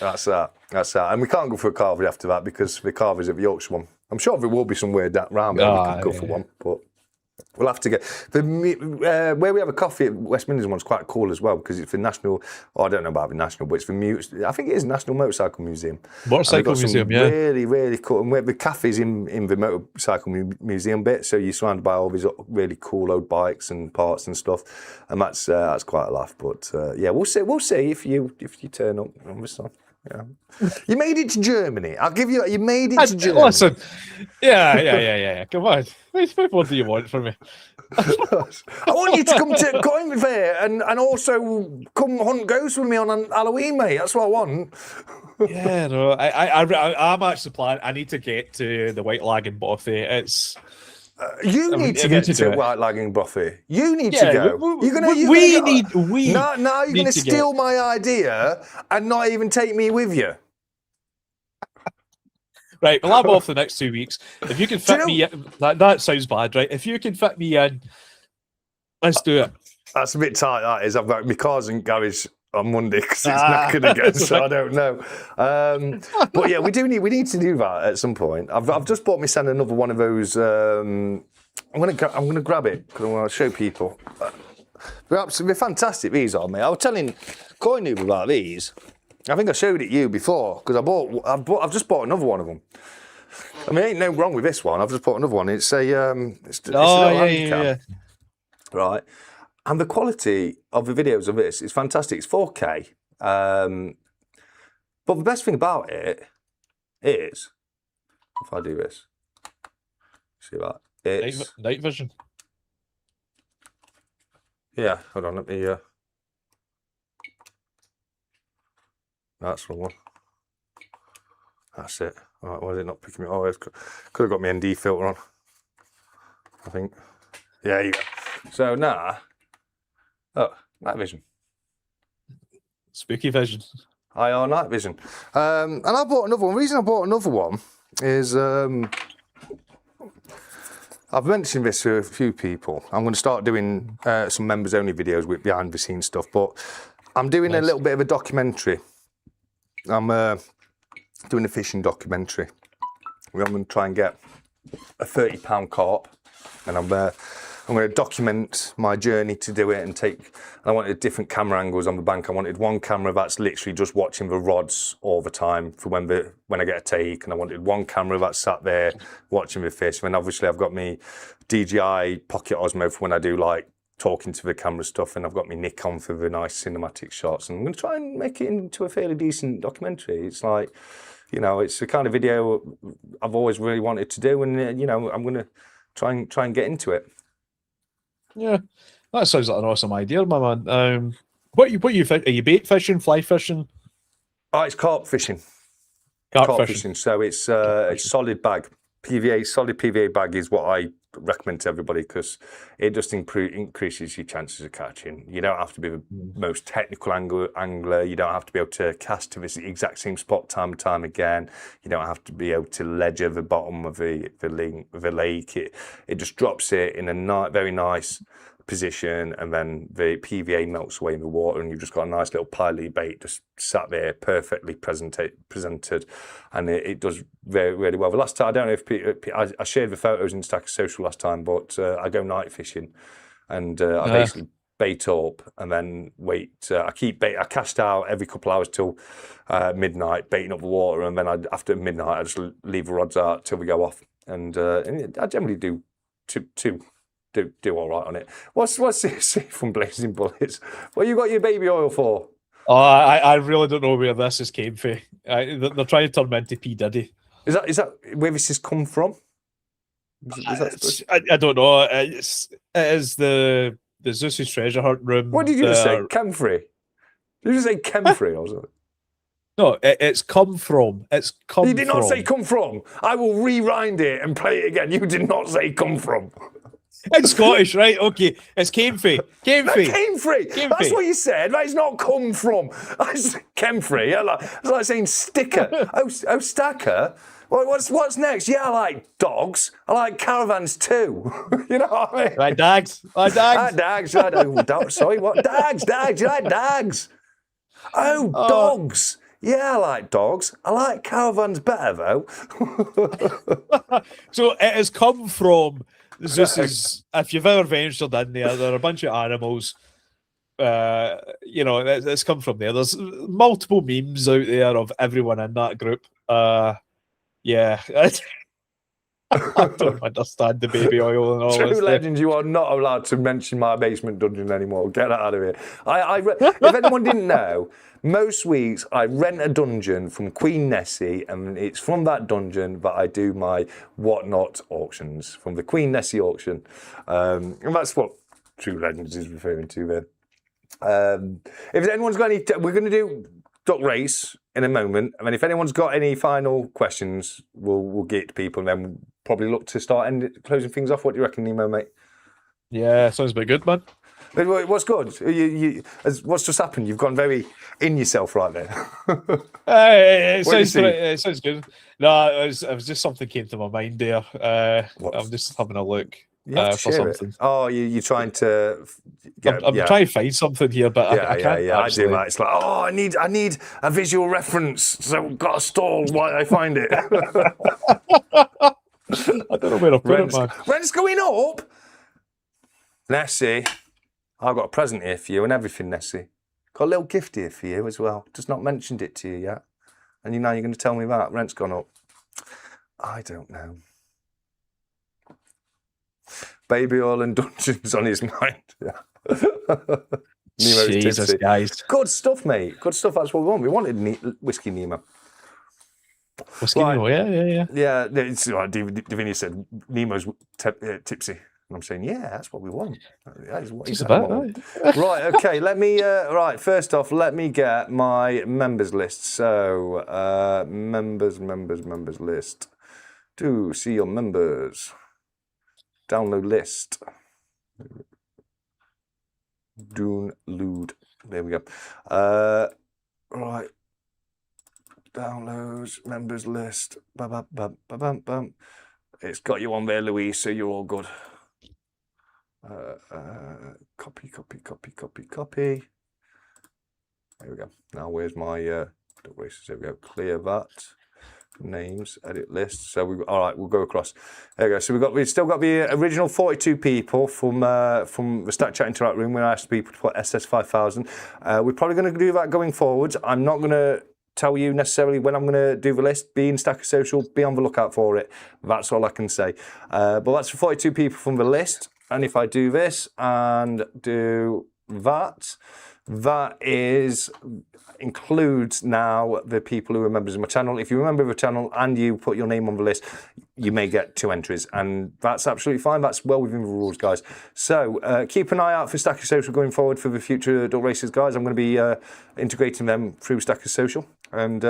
That's that. And we can't go for a carvery after that because the carvery's at the Yorkshire one. I'm sure there will be somewhere round there we could go for one, but we'll have to get where we have a coffee at West Midlands one's quite cool as well because it's the national. Oh, I don't know about the national, but it's the I think it is National Motorcycle Museum. Motorcycle Museum, yeah. Really, really cool. And the cafe's in the Motorcycle Museum bit, so you're surrounded by all these really cool old bikes and parts and stuff, and that's quite a laugh. But yeah, we'll see if you turn up on this one. Yeah. You made it to Germany. I'll give you. You made it to Germany. Listen, yeah. Come on. What do you want from me? I want you to come to Coin Fair and also come hunt ghosts with me on Halloween, mate. That's what I want. Yeah, no, I'm actually planning. I need to get to the 𝗬𝗏𝗏𝗏𝗏. It's. You need to get to 𝗬𝗏𝗏𝗏𝗏. You need to go. Now you're going to steal my idea and not even take me with you. Right, well, I'm off the next 2 weeks. If you can fit me in, that sounds bad, right? If you can fit me in, let's do it. That's a bit tight, that is. I've got my car's in garage on Monday because it's knackered again, so I don't know. But yeah, we need to do that at some point. I've just bought my son another one of those. I'm gonna grab it because I want to show people. They're fantastic. These are, mate. I was telling Coin Noob about these. I think I showed it you before because I've just bought another one of them. I mean, ain't no wrong with this one. I've just bought another one. It's a yeah. Right. And the quality of the videos of this is fantastic. It's 4K. But the best thing about it is, if I do this, see that? It's night vision. Yeah, hold on, let me that's the one. That's it. All right, why is it not picking me? Oh, it could have got my ND filter on, I think. Yeah, you go. So now, night vision. Spooky vision. IR night vision. And I bought another one. The reason I bought another one is I've mentioned this to a few people. I'm going to start doing some members only videos with behind the scenes stuff, but I'm doing a little bit of a documentary. I'm doing a fishing documentary. I'm going to try and get a £30 carp, and I'm going to document my journey to do it and I wanted different camera angles on the bank. I wanted one camera that's literally just watching the rods all the time for when I get a take, and I wanted one camera that's sat there watching the fish. And then obviously I've got my DJI Pocket Osmo for when I do like talking to the camera stuff, and I've got my Nikon for the nice cinematic shots. And I'm going to try and make it into a fairly decent documentary. It's like, you know, it's the kind of video I've always really wanted to do, and you know, I'm going to try and get into it. Yeah, that sounds like an awesome idea, my man. What you fish? Are you bait fishing, fly fishing? Oh, it's carp fishing. Carp fishing. So it's solid bag. Solid PVA bag is what I recommend to everybody because it just increases your chances of catching. You don't have to be the most technical angler. You don't have to be able to cast to the exact same spot time and time again. You don't have to be able to ledger the bottom of the lake. It just drops it in a very nice position, and then the PVA melts away in the water, and you've just got a nice little pile of bait just sat there perfectly presented, and it does very, really well. The last time, I don't know if I shared the photos in Stack Social last time, but I go night fishing, and I bait up, and then wait. I cast out every couple of hours till midnight, baiting up the water, and then after midnight I just leave the rods out till we go off, and I generally do all right on it. What's from Blazing Bullets? What you got your baby oil for? Oh, I really don't know where this came from. They're trying to turn me into P Diddy. Is that where this has come from? I don't know. It is the Zeus's treasure hunt room. What did you just say? 𝗵𝗃𝗃. Did you just say 𝗵𝗃𝗃 or something? No, it's come from. It's come. You did not say come from. I will rewind it and play it again. You did not say come from. It's Scottish, right? Okay, it's came free. 𝗵𝗃𝗃. That's what you said. That's not come from. That's 𝗵𝗃𝗃. It's like saying sticker. Oh, stacker. What's next? Yeah, I like dogs. I like caravans too. You know what I mean? Right, dags. Dags. Sorry, what? Dags. You like dags? Oh, dogs. Yeah, I like dogs. I like caravans better though. So it has come from Zeus's. If you've ever ventured in there are a bunch of animals. It's come from there. There's multiple memes out there of everyone in that group. Yeah, I don't understand the baby oil and all True this. Legends, you are not allowed to mention my basement dungeon anymore. Get that out of here. If anyone didn't know, most weeks I rent a dungeon from Queen Nessie, and it's from that dungeon that I do my whatnot auctions, from the Queen Nessie auction. And that's what True Legends is referring to there. If anyone's got any, we're going to do Duck Race in a moment, and then if anyone's got any final questions, we'll get to people, and then we'll probably look to start closing things off. What do you reckon, Nemo, mate? Yeah, sounds a bit good, man. What's good? What's just happened? You've gone very in yourself right there. It sounds good. No, it was just something came to my mind there. I'm just having a look. For something. Oh, you're trying to. I'm trying to find something here, but I can't. I do that. It's like, I need a visual reference, so I've got to stall while I find it. I don't know where to put it, man. Rent's going up. Nessie, I've got a present here for you and everything, Nessie. Got a little gift here for you as well. Just not mentioned it to you yet, and you're going to tell me that rent's gone up. I don't know. Baby oil and dungeons on his mind. Jesus, tipsy. Guys. Good stuff, mate. Good stuff. That's what we want. We wanted whiskey Nemo. Whiskey Nemo, yeah. Yeah, it's like Divinia said, Nemo's tipsy. And I'm saying, yeah, that's what we want. That is what he's about. Right, okay. Let me, first off, let me get my members list. So, members list. Do see your members. Download list. Download. There we go. Right. Downloads, members list. Bam. It's got you on there, Louise, so you're all good. Copy. There we go. Now where's my there we go. Clear that. Names, edit list. So we'll go across. There we go. So we've still got the original 42 people from the Stack Chat Interact room when I asked people to put SS5000. We're probably going to do that going forwards. I'm not going to tell you necessarily when I'm going to do the list. Be in Stacker Social, be on the lookout for it. That's all I can say. But that's for 42 people from the list. And if I do this and do that, that includes now the people who are members of my channel. If you remember the channel and you put your name on the list, you may get 2 entries, and that's absolutely fine. That's well within the rules, guys. So keep an eye out for Stacker Social going forward for the future Duck Races, guys. I'm going to be integrating them through Stacker Social, and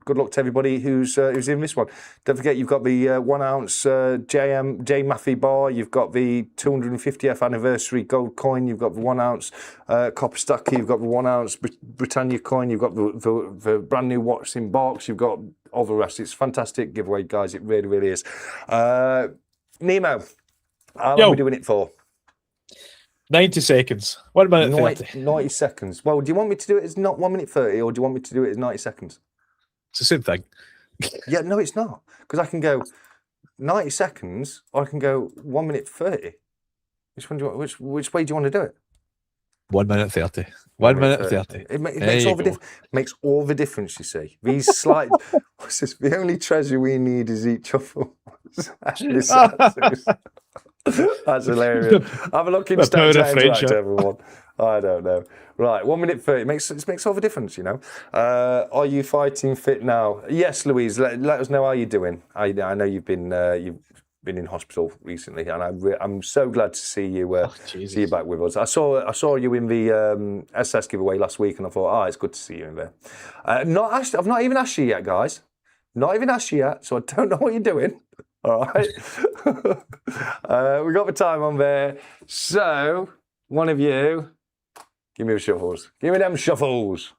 good luck to everybody who's in this one. Don't forget, you've got the 1 ounce 𝗬𝗵𝗿 bar. You've got the 250th anniversary gold coin. You've got the 1 ounce copper stacker. You've got the 1 ounce Britannia coin. You've got the brand new watch in box. You've got all the rest. It's a fantastic giveaway, guys. It really, really is. Nemo, how long are we doing it for? 90 seconds. 1 minute 30. 90 seconds. Well, do you want me to do it as not 1 minute 30, or do you want me to do it as 90 seconds? It's the same thing. Yeah, no, it's not. Because I can go 90 seconds, or I can go 1 minute 30. Which way do you want to do it? 1 minute 30. 1 minute 30. It makes all the difference, you see. These slight... What's this? The only treasure we need is each other. That's hilarious. Have a look in Stack to Interact, everyone. I don't know. Right, 1 minute 30. It makes all the difference, you know. Are you fighting fit now? Yes, Louise. Let us know how you're doing. I know you've been in hospital recently, and I'm so glad to see you see you back with us. I saw you in the SS giveaway last week, and I thought, it's good to see you in there. I've not even asked you yet, guys. Not even asked you yet, so I don't know what you're doing. All right. We got the time on there. So, one of you, give me the shuffles. Give me them shuffles.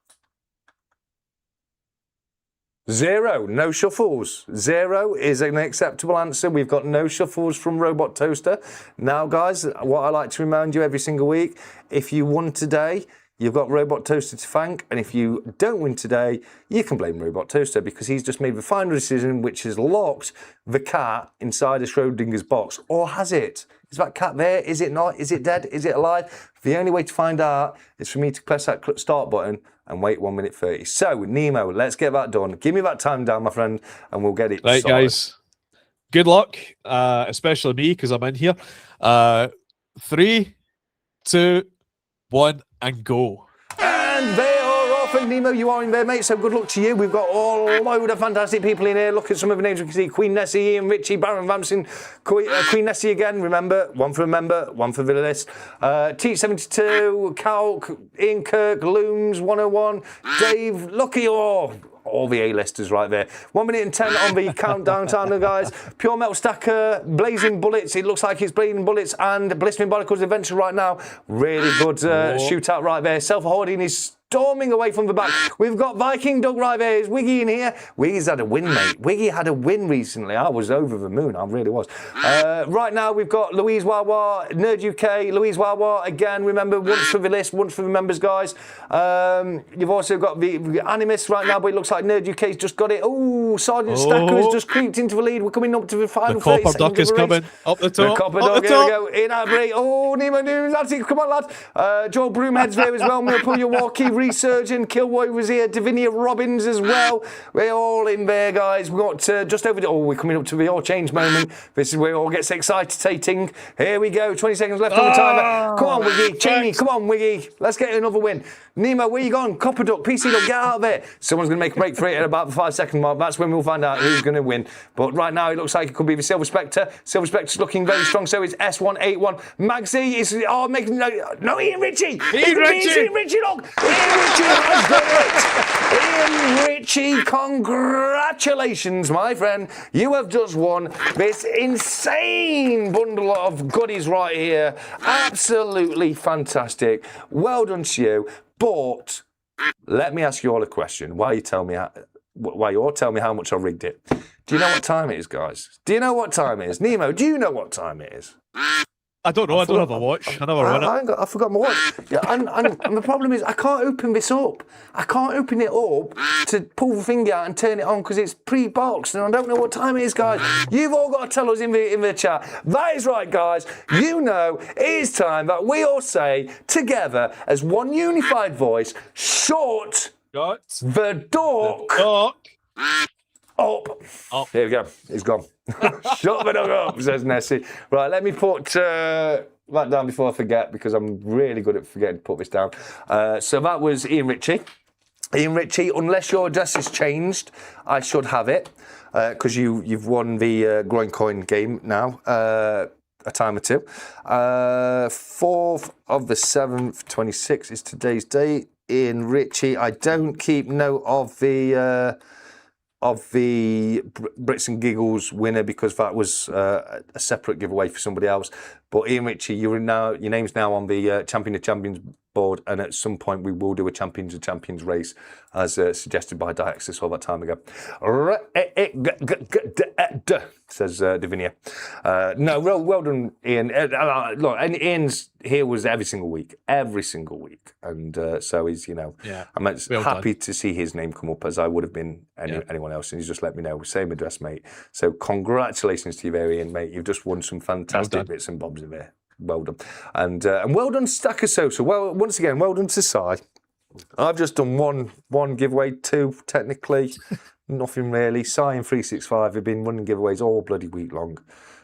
0, no shuffles. 0 is an acceptable answer. We've got no shuffles from Robot Toaster. Now, guys, what I like to remind you every single week, if you won today, you've got Robot Toaster to thank, and if you don't win today, you can blame Robot Toaster because he's just made the final decision, which has locked the cat inside a Schrodinger's box. Or has it? Is that cat there? Is it not? Is it dead? Is it alive? The only way to find out is for me to press that start button and wait 1 minute 30. So, Nemo, let's get that done. Give me that time down, my friend, and we'll get it right, sorted. Guys. Good luck, especially me, because I'm in here. 3, 2, 1, and go. And they are off. And Nemo, you are in there, mate, so good luck to you. We've got all load of fantastic people in here. Look at some of the names we can see. Queen Nessie, Ian Ritchie, Baron Vamson, Queen Nessie again, remember. One for a member, one for the list. T72, Calc, Ian Kirk, Looms, 101, Dave, lucky all the A-listers right there. 1 minute and 10 on the countdown timer, guys. Pure Metal Stacker, Blazing Bullets. It looks like it's Blazing Bullets and Blistering Barnacles Adventure right now. Really good shootout right there. Self-Hoarding is storming away from the back. We've got Viking Doug right there. Is Wiggy in here? Wiggy's had a win, mate. Wiggy had a win recently. I was over the moon. I really was. Right now, we've got Louise Wawa, Nerd UK, Louise Wawa again. Remember, once for the list, once for the members, guys. You've also got the Animus right now, but it looks like Nerd UK's just got it. Oh, Sergeant Stacker has just creeped into the lead. We're coming up to the final 30 seconds. The Copper Duck is coming up the top. The Copper Duck, here we go. In our break. Oh, Nemo, that's it. Come on, lad. Joel Broomhead's there as well. Millpool Walkie, Resurgent, Killboy was here, Davinia Robbins as well. We're all in there, guys. We've got just over we're coming up to the all change moment. This is where it all gets excitating. Here we go, 20 seconds left on the timer. Come on, Wiggy, Cheney, come on, Wiggy. Let's get another win. Nemo, where you gone? Copper Duck, PC Duck, get out of there. Someone's going to make a break for it at about the 5 second mark. That's when we'll find out who's going to win. But right now, it looks like it could be the Silver Spectre. Silver Spectre's looking very strong, so it's S181. Magsy is, making, no, Ian Ritchie. Ian Ritchie, look. Ian Ritchie has done it. Ian Ritchie, congratulations, my friend. You have just won this insane bundle of goodies right here. Absolutely fantastic. Well done to you. But let me ask you all a question. While you tell me how much I rigged it. Do you know what time it is, guys? Do you know what time it is? Nemo, do you know what time it is? I don't know. I don't have a watch. I never run it. I forgot my watch. Yeah, and the problem is I can't open this up. I can't open it up to pull the thing out and turn it on because it's pre-boxed and I don't know what time it is, guys. You've all got to tell us in the chat. That is right, guys. You know it is time that we all say together as one unified voice, shut the dog up. Here we go. He's gone. Shut the dog up, says Nessie. Right, let me put that down before I forget because I'm really good at forgetting to put this down. So that was Ian Ritchie. Ian Ritchie, unless your address has changed, I should have it because you've won the groin coin game now. A time or two. 4th of the 7th, 26 is today's date. Ian Ritchie. I don't keep note of the Brits and Giggles winner because that was a separate giveaway for somebody else. But Ian Ritchie, your name's now on the Champion of Champions board, and at some point we will do a Champions of Champions race as suggested by Diaxis all that time ago. Says Davinia. No, well done, Ian. Look, and Ian's here was every single week, and so he's I'm happy to see his name come up as I would have been anyone else, and he's just let me know same address, mate. So congratulations to you there, Ian, mate. You've just won some fantastic bits and bobs in there. well done. And well done, Stacker Social. Well, once again, well done to 𝗫. I've just done one giveaway, 2 technically, nothing really. 𝗫 and 𝗃65 have been running giveaways all bloody week long.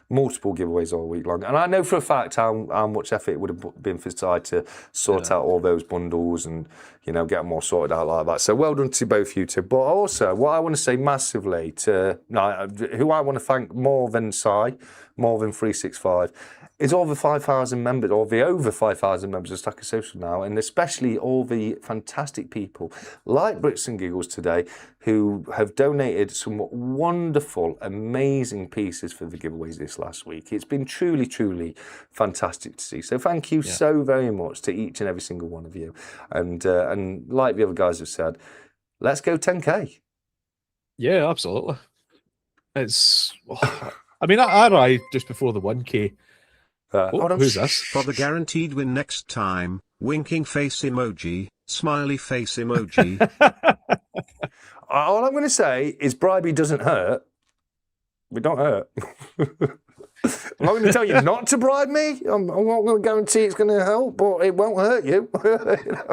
Multiple giveaways all week long. And I know for a fact how much effort it would have been for 𝗫 to sort out all those bundles and, you know, get them all sorted out like that. So well done to both you two. But also, what I want to say massively to, who I want to thank more than 𝗫, more than 𝗃65, is all the 5,000 members, or the over 5,000 members of Stacker Social now, and especially all the fantastic people like Brits and Giggles today who have donated some wonderful, amazing pieces for the giveaways this last week. It's been truly, truly fantastic to see. So thank you so very much to each and every single one of you. And like the other guys have said, let's go 10K. Yeah, absolutely. It's, I mean, I arrived just before the 1K. Who's this? For the guaranteed win next time, winking face emoji, smiley face emoji. All I'm going to say is bribery doesn't hurt. We don't hurt. I'm not going to tell you not to bribe me. I'm not going to guarantee it's going to help, but it won't hurt you.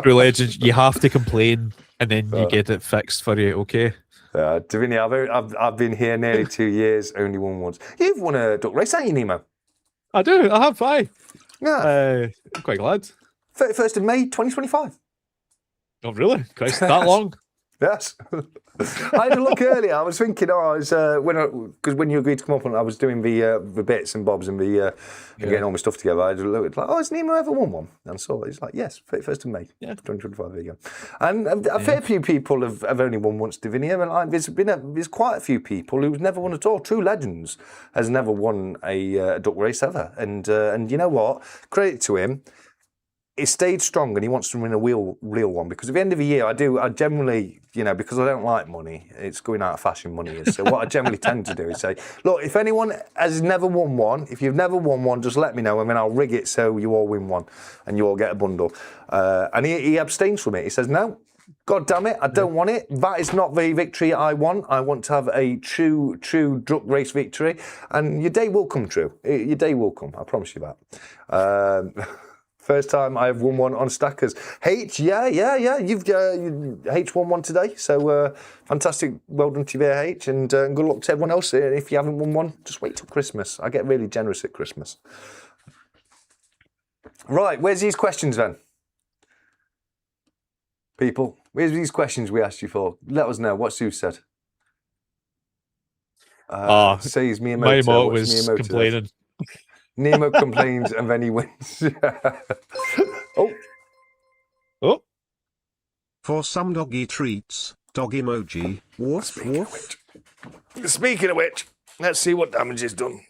True legend, you have to complain and then you get it fixed for you, okay? Davini, I've been here nearly 2 years, only won once. You've won a duck race, haven't you, Nemo? I do. I have, aye. Yeah. I'm quite glad. 31st of May, 2025. Oh, really? Christ, that long? Yes. I had a look earlier. I was thinking, because when you agreed to come up, and I was doing the bits and bobs and getting all my stuff together, I had a look like, has Nemo ever won one? And I saw it. It's like, yes, 31st of May, 2025. There you go. And a fair few people have only won once, Davinia, and there's quite a few people who've never won at all. True Legends has never won a duck race ever, and you know what? Credit to him. He stayed strong and he wants to win a real one, because at the end of the year I generally, you know, because I don't like money, it's going out of fashion money is. So what I generally tend to do is say, look, if anyone has never won one, if you've never won one, just let me know and then I'll rig it so you all win one and you all get a bundle. And he abstains from it. He says, no, God damn it, I don't want it. That is not the victory I want. I want to have a true duck race victory, and your day will come true. Your day will come, I promise you that. First time I've won one on Stackers. H, yeah. You've H won one today, so fantastic. Well done to you there, H, and good luck to everyone else. If you haven't won one, just wait till Christmas. I get really generous at Christmas. Right, where's these questions then? People, where's these questions we asked you for? Let us know. What's Sue said? Says Miyamoto. My mom was complaining. Nemo complains and then he wins. Oh. For some doggy treats, dog emoji, woof woof. Speaking of which, let's see what damage is done.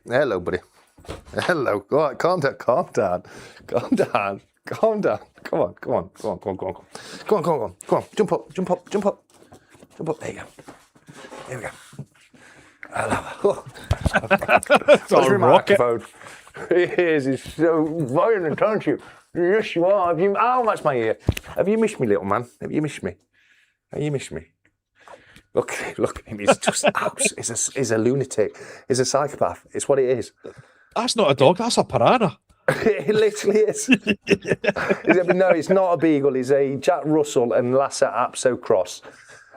Hello, buddy. Hello. All right, calm down. Come on. Jump up. There you go. Here we go. Hello. It's all a rocket. It is. It's so violent, aren't you? Yes, you are. Oh, that's my ear. Have you missed me, little man? Have you missed me? Look at him. He's just he's a lunatic. He's a psychopath. It's what it is. That's not a dog. That's a piranha. It literally is. No, it's not a beagle. He's a Jack Russell and Lhasa Apso cross.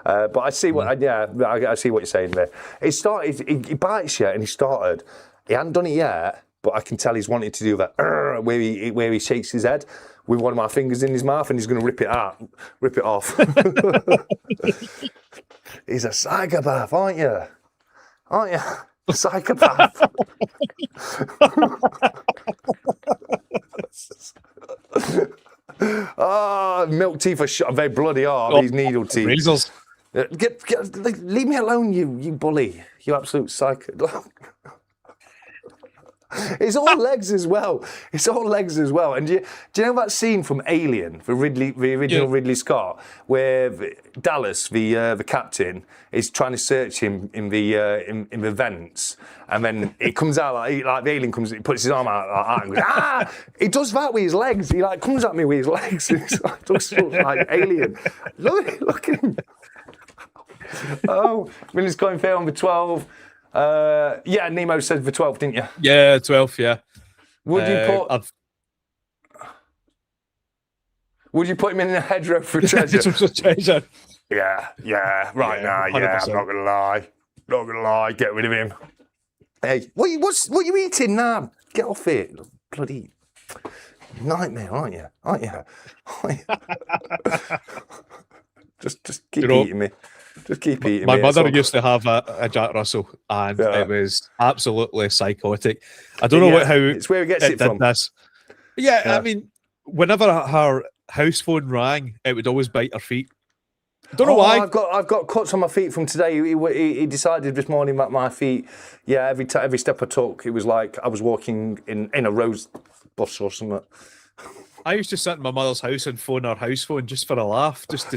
But I see what I see what you're saying there. He bites you, and he hadn't done it yet, but I can tell he's wanting to do that where he shakes his head with one of my fingers in his mouth, and he's going to rip it off. He's a psychopath, aren't you? Psychopath. Milk teeth are very bloody hard. These needle teeth. Razors. Leave me alone, you bully. You absolute psycho. It's all legs as well. And do you know that scene from Alien, the original Ridley Scott, where Dallas, the captain, is trying to search him in the vents, and then it comes out like the alien comes, he puts his arm out and goes, ah! He does that with his legs. He comes at me with his legs. It's like Alien. Look at him. Oh, Miller's going fair on the 12. Yeah, Nemo said the 12th, didn't you? Yeah, 12th, yeah. Would you put him in the hedgerow for treasure? Treasure. Yeah, right now, I'm not gonna lie, get rid of him. Hey, what you eating now? Get off it, bloody nightmare, aren't you? just keep eating me. Just keep eating me. My mother used to have a Jack Russell, and it was absolutely psychotic. I don't know how it's where he gets it from. This. Yeah, I mean, whenever her house phone rang, it would always bite her feet. I don't know why. I've got cuts on my feet from today. He decided this morning that my feet, every step I took, it was like I was walking in a rose bus or something. I used to sit in my mother's house and phone her house phone just for a laugh, just to,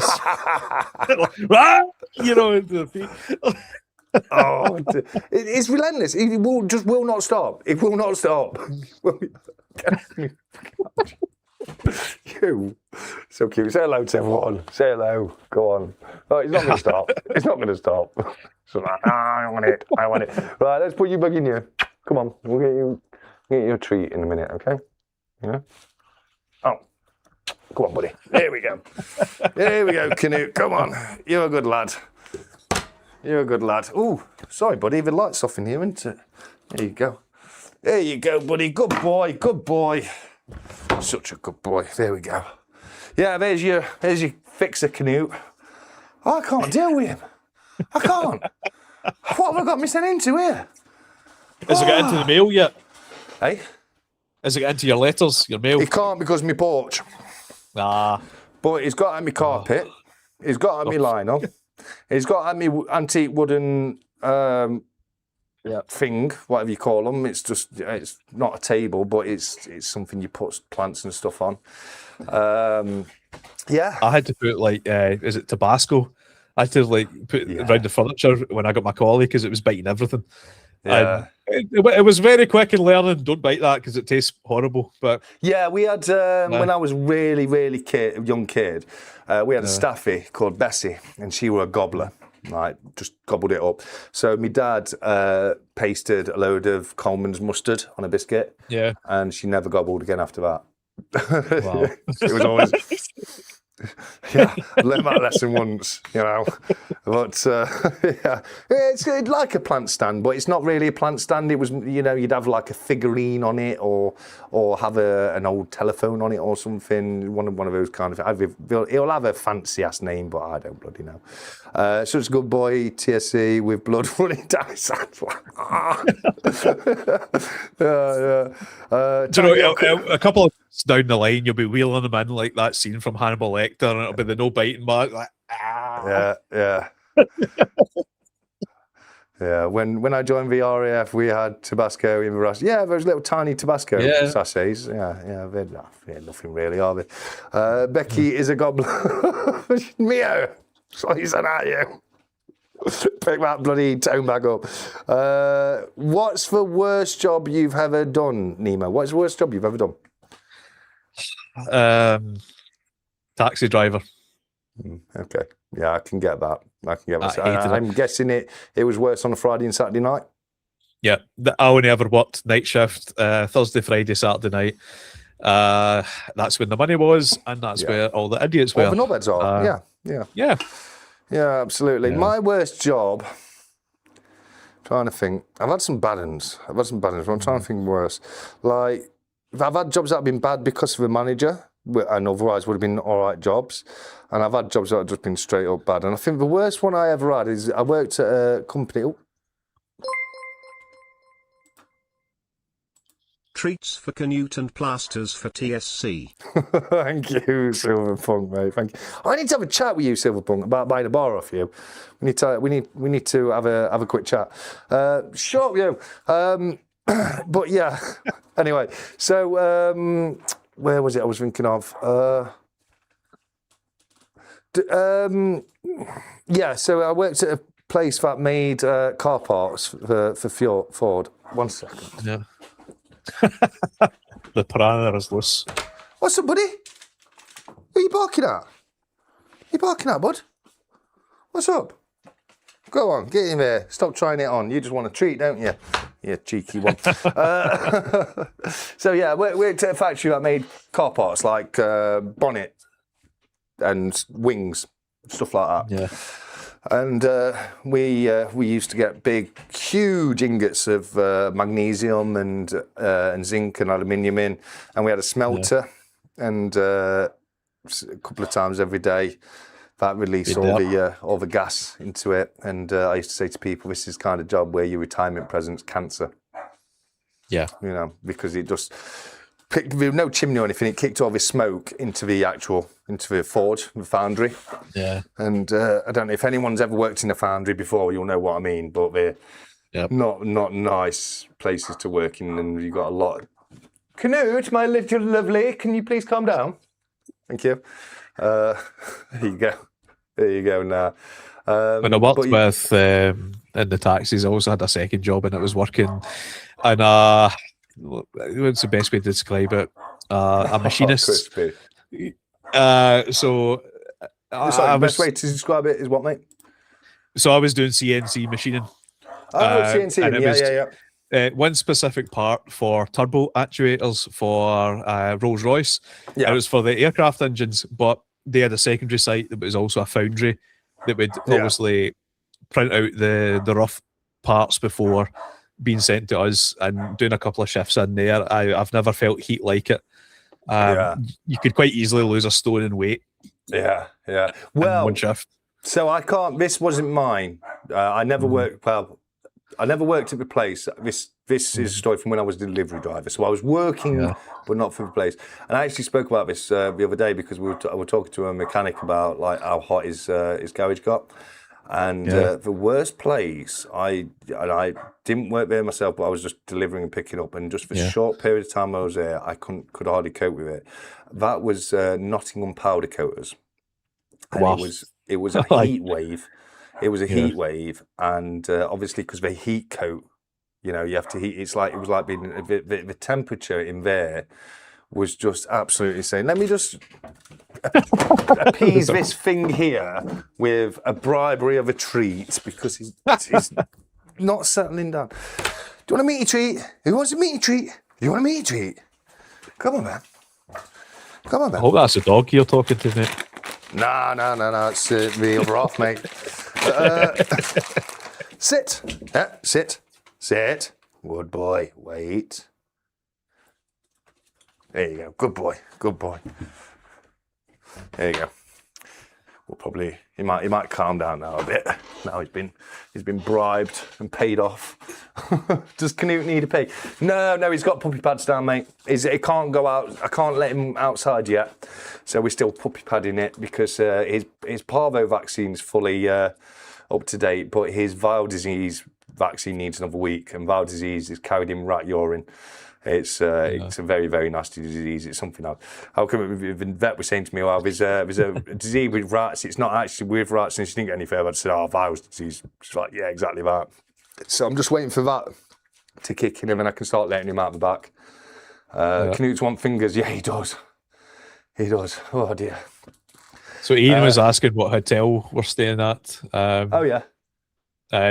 into the feet. It's relentless. It will not stop. It will not stop. You. So cute. Say hello to everyone. Say hello. Go on. Oh, it's not going to stop. It's not going to stop. So like, I want it. Right, let's put you back in here. Come on. We'll get you a treat in a minute, okay? Yeah? Oh. Come on, buddy. There we go. There we go, Canute. Come on. You're a good lad. Ooh, sorry, buddy. The light's off in here, isn't it? There you go. There you go, buddy. Good boy. Such a good boy. There we go. Yeah, there's your fixer, Canute. I can't deal with him. I can't. What have I got me sent into here? Has it got into the mail yet? Hey? Has it got into your letters, your mail? He can't because of my porch. But he's got at me carpet. He's got at me lino. He's got at me antique wooden thing, whatever you call them. It's not a table, but it's something you put plants and stuff on. I had to put is it Tabasco? I had to put around the furniture when I got my collie because it was biting everything. Yeah. It was very quick in learning. Don't bite that because it tastes horrible. But yeah, we had when I was really young kid, we had a staffy called Bessie, and she was a gobbler. Right, just gobbled it up. So my dad pasted a load of Coleman's mustard on a biscuit. Yeah, and she never gobbled again after that. Wow, it was always. Yeah, I learned that lesson once, But it's like a plant stand, but it's not really a plant stand. It was, you'd have like a figurine on it, or have an old telephone on it or something. One of those kind of. He'll have a fancy ass name, but I don't bloody know. Such a good boy, TSC with blood running down his hands. A couple of down the line, you'll be wheeling them in like that scene from Hannibal Lecter, and it'll be the no biting mark. Like, Yeah. When I joined the RAF, we had Tabasco in the Rush. Yeah, those little tiny Tabasco sachets. Yeah, they're nothing really, are they? Becky is a gobbler. Mio, he's an at you. Pick that bloody tone back up. What's the worst job you've ever done, Nemo? What's the worst job you've ever done? Taxi driver. Okay. Yeah, I can get that. I'm guessing it was worse on a Friday and Saturday night. Yeah, I only ever worked night shift, Thursday, Friday, Saturday night. That's when the money was, and that's where all the idiots were. All the knobheads are. Yeah, absolutely. Yeah. My worst job. Trying to think. I've had some bad ones. But I'm trying to think worse. Like, I've had jobs that have been bad because of a manager, and otherwise would have been all right jobs. And I've had jobs that have just been straight up bad. And I think the worst one I ever had is I worked at a company. Treats for Canute and plasters for TSC. Thank you, 𝗵𝗃, mate. Thank you. I need to have a chat with you, 𝗵𝗃, about buying a bar off you. We need to have a quick chat. Sure, you. But yeah. Anyway, so where was it? I was thinking of. So I worked at a place that made car parts for Ford. 1 second. Yeah. The piranha is loose. What's up, buddy? Who are you barking at? Bud? What's up? Go on, get in there. Stop trying it on. You just want a treat, don't you? You cheeky one. So yeah, we went to a factory that made car parts like bonnet and wings, stuff like that. Yeah. And we used to get big, huge ingots of magnesium and zinc and aluminium in, and we had a smelter, and a couple of times every day that released all the gas into it. And I used to say to people, this is the kind of job where your retirement present's cancer. Yeah. You know, because it just picked, with no chimney or anything, it kicked all this smoke into the forge, the foundry. Yeah. And I don't know if anyone's ever worked in a foundry before, you'll know what I mean, but they're not nice places to work in, and you've got a lot. Knut, my little lovely, can you please calm down? Thank you. There you go. There you go now. When I worked with in the taxis, I also had a second job, and it was working and what's the best way to describe it? A machinist. Sorry, the best way to describe it is what, mate? So I was doing CNC machining. Oh, CNC, yeah. One specific part for turbo actuators for Rolls-Royce. Yeah. It was for the aircraft engines, but they had a secondary site that was also a foundry that would obviously print out the rough parts before being sent to us, and doing a couple of shifts in there. I've never felt heat like it. You could quite easily lose a stone in weight. Yeah. Well, one shift. So I can't. This wasn't mine. I never worked. Well, I never worked at the place. This is a story from when I was a delivery driver. So I was working, but not for the place. And I actually spoke about this the other day because we were talking to a mechanic about like how hot his garage got. And the worst place, I didn't work there myself, but I was just delivering and picking up. And just for a short period of time I was there, I could hardly cope with it. That was Nottingham powder coaters. And Wow. it was a heat wave. It was a heat wave, and obviously because they heat coat, you know, you have to heat. It was like being the temperature in there was just absolutely insane. Let me just appease this thing here with a bribery of a treat because he's not settling down. Do you want a meaty treat? Who wants a meaty treat? You want a meaty treat? Come on, man. Come on, man. I hope that's a dog you're talking to, mate. No. It's the other half, mate. Sit. Sit. Good boy. Wait. There you go. Good boy. There you go. We'll probably he might calm down now a bit. Now he's been bribed and paid off. Does Knut need a pay? No, he's got puppy pads down, mate. He can't go out. I can't let him outside yet. So we're still puppy padding it because his parvo vaccine's fully up to date, but his viral disease vaccine needs another week, and viral disease is carried in rat urine. It's a very, very nasty disease. It's something how come the vet was saying to me, well, there's a disease with rats. It's not actually with rats, and she didn't get any further. I said, virus disease. She's like, yeah, exactly that. So I'm just waiting for that to kick in, and then I can start letting him out the back. Knut's want fingers. Yeah, he does. Oh dear. So Ian was asking what hotel we're staying at. Oh yeah.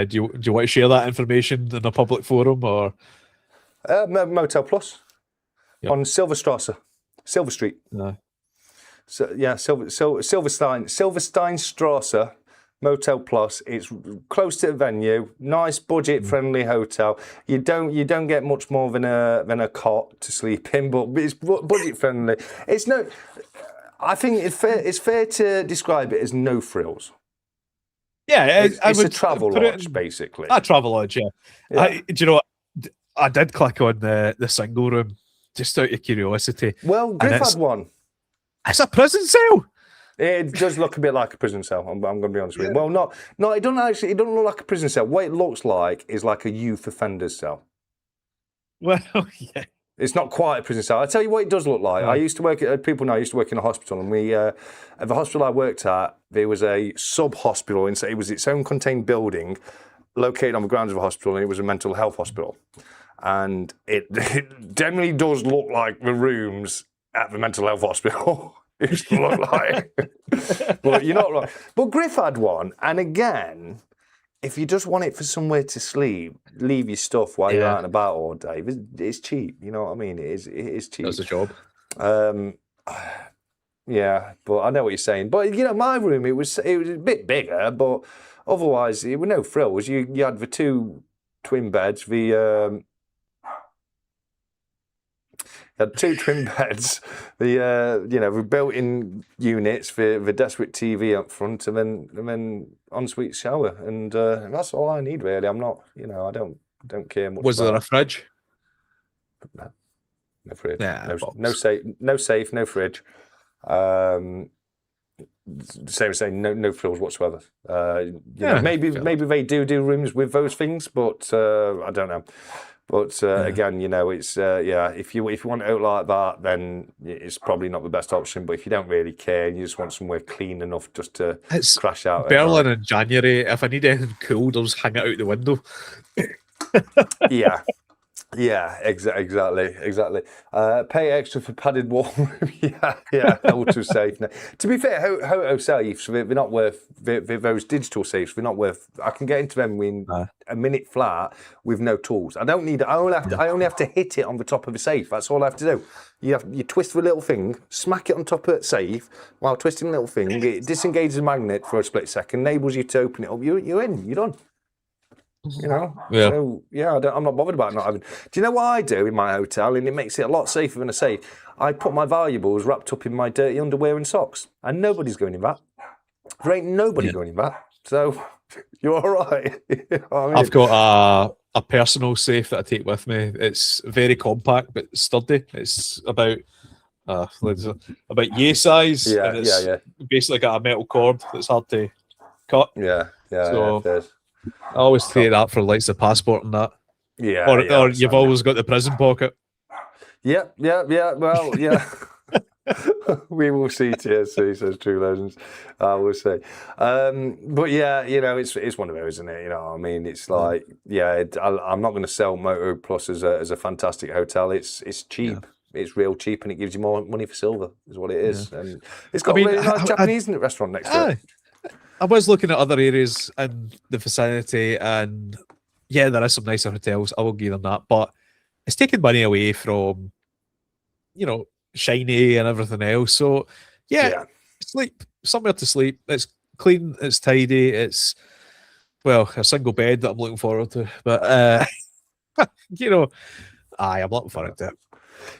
Do you want to share that information in a public forum or? Motel Plus on Silver Street. No. So yeah, Silverstein Strasse, Motel Plus. It's close to the venue, nice budget-friendly hotel. You don't get much more than a cot to sleep in, but it's budget-friendly. I think it's fair to describe it as no frills. Yeah, it's a travel lodge, basically. A travel lodge, yeah. Do you know what? I did click on the single room just out of curiosity. Well, Griff had one. It's a prison cell. It does look a bit like a prison cell. I'm going to be honest with you. Well, no, it doesn't actually. It doesn't look like a prison cell. What it looks like is like a youth offenders cell. Well, yeah. It's not quite a prison cell. I'll tell you what it does look like. I used to work people know I used to work in a hospital, and we at the hospital I worked at, there was a sub-hospital, and so it was its own contained building located on the grounds of a hospital, and it was a mental health hospital. And it generally does look like the rooms at the mental health hospital. It used to look like. But you're not wrong. But Griff had one, and again, if you just want it for somewhere to sleep, leave your stuff while you're out and about all day. It's cheap, you know what I mean? It is cheap. That's the job. Yeah, but I know what you're saying. But you know, my room it was a bit bigger, but otherwise it were no frills. You had the 2 twin beds, you had 2 twin beds, the built-in units for the desperate TV up front, and then ensuite shower, and that's all I need really. I'm not, I don't care much. Was there a fridge? No fridge. Yeah, no safe, no fridge. Same as saying no frills whatsoever. Maybe they do rooms with those things, but I don't know. But again, it's if you want it out like that, then it's probably not the best option. But if you don't really care and you just want somewhere clean enough just to crash out. Berlin in January. If I need anything cool, I'll just hang it out the window. Yeah, exactly. Pay extra for padded warm room. yeah, ultra safe. No. To be fair, hotel safes, they're not worth those digital safes. They're not worth. I can get into them in a minute flat with no tools. I don't need. I only have to hit it on the top of the safe. That's all I have to do. You twist the little thing, smack it on top of the safe while twisting the little thing. It disengages the magnet for a split second, enables you to open it up. You're in. You're done. So I'm not bothered about not having. Do you know what I do in my hotel, and it makes it a lot safer than a safe? I put my valuables wrapped up in my dirty underwear and socks, and nobody's going in that. There ain't nobody going in that, so you're all right. You know what I mean? I've got a personal safe that I take with me. It's very compact but sturdy. It's about yay size. And it's basically got a metal cord that's hard to cut. So I always take that for like the passport and that. Or you've always got the prison pocket. Yeah. Well, yeah. We will see. TSC says True Legends. I will say. But yeah, it's one of those, isn't it? You know what I mean? It's like, I'm not going to sell Moto Plus as a fantastic hotel. It's cheap. Yeah. It's real cheap, and it gives you more money for silver, is what it is. Yeah. And it's got a really nice Japanese restaurant next to it. I was looking at other areas in the vicinity, and there is some nicer hotels. I will give them that, but it's taking money away from, shiny and everything else. So, sleep, somewhere to sleep. It's clean, it's tidy, it's a single bed that I'm looking forward to. But I'm looking forward to it.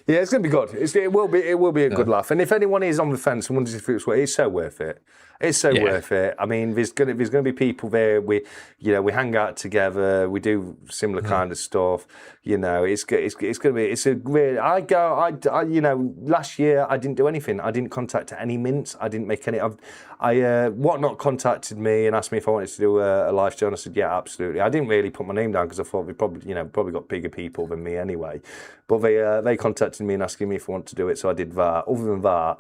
Yeah, it's going to be good. It will be a good laugh. And if anyone is on the fence and wonders if it's so worth it. It's so worth it. I mean, there's going to be people there. We hang out together. We do similar kind of stuff. It's going to be. It's a great. Last year I didn't do anything. I didn't contact any mints. I didn't make any. Whatnot contacted me and asked me if I wanted to do a live show, and I said, yeah, absolutely. I didn't really put my name down because I thought we probably got bigger people than me anyway. But they contacted me and asking me if I want to do it, so I did that. Other than that,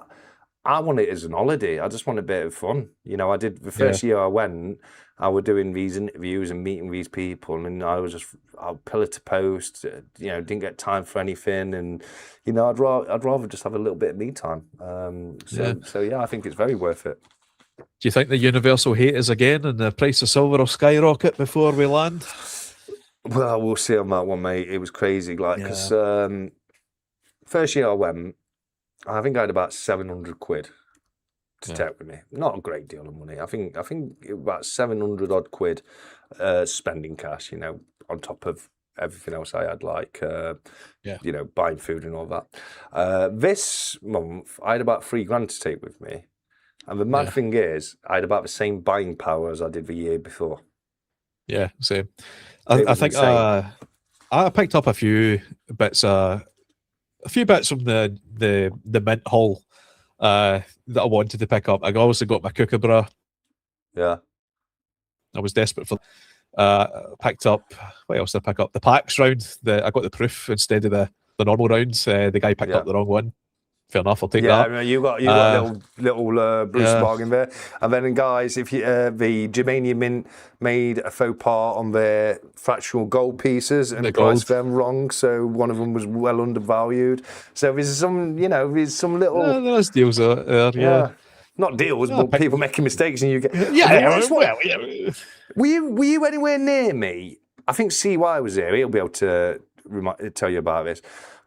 I want it as an holiday. I just want a bit of fun. I did the first year I went, I was doing these interviews and meeting these people, and I was just pillar to post. Didn't get time for anything, and I'd rather just have a little bit of me time. I think it's very worth it. Do you think the universal hate is again, and the price of silver will skyrocket before we land? Well, we'll see on that one, mate. It was crazy, because first year I went, I think I had about 700 quid to take with me. Not a great deal of money. I think about 700 odd quid spending cash, on top of everything else I had, buying food and all that. This month, I had about $3,000 to take with me. And the mad thing is, I had about the same buying power as I did the year before. Yeah, same. I think I picked up a few bits from the mint haul that I wanted to pick up. I obviously got my 𝗀𝗶𝗃𝗃. Yeah. I was desperate for picked up, what else did I pick up? The packs round. I got the proof instead of the normal rounds. The guy picked up the wrong one. Fair enough, I'll take that. Yeah, you got a little Bruce bargain there. And then, guys, if the Germanium Mint made a faux pas on their fractional gold pieces and priced them wrong, so one of them was well undervalued. So there's some little. There's deals there. Yeah. Not deals, but people making mistakes, and you get. Were you anywhere near me? I think CY was here. He'll be able to tell you about this.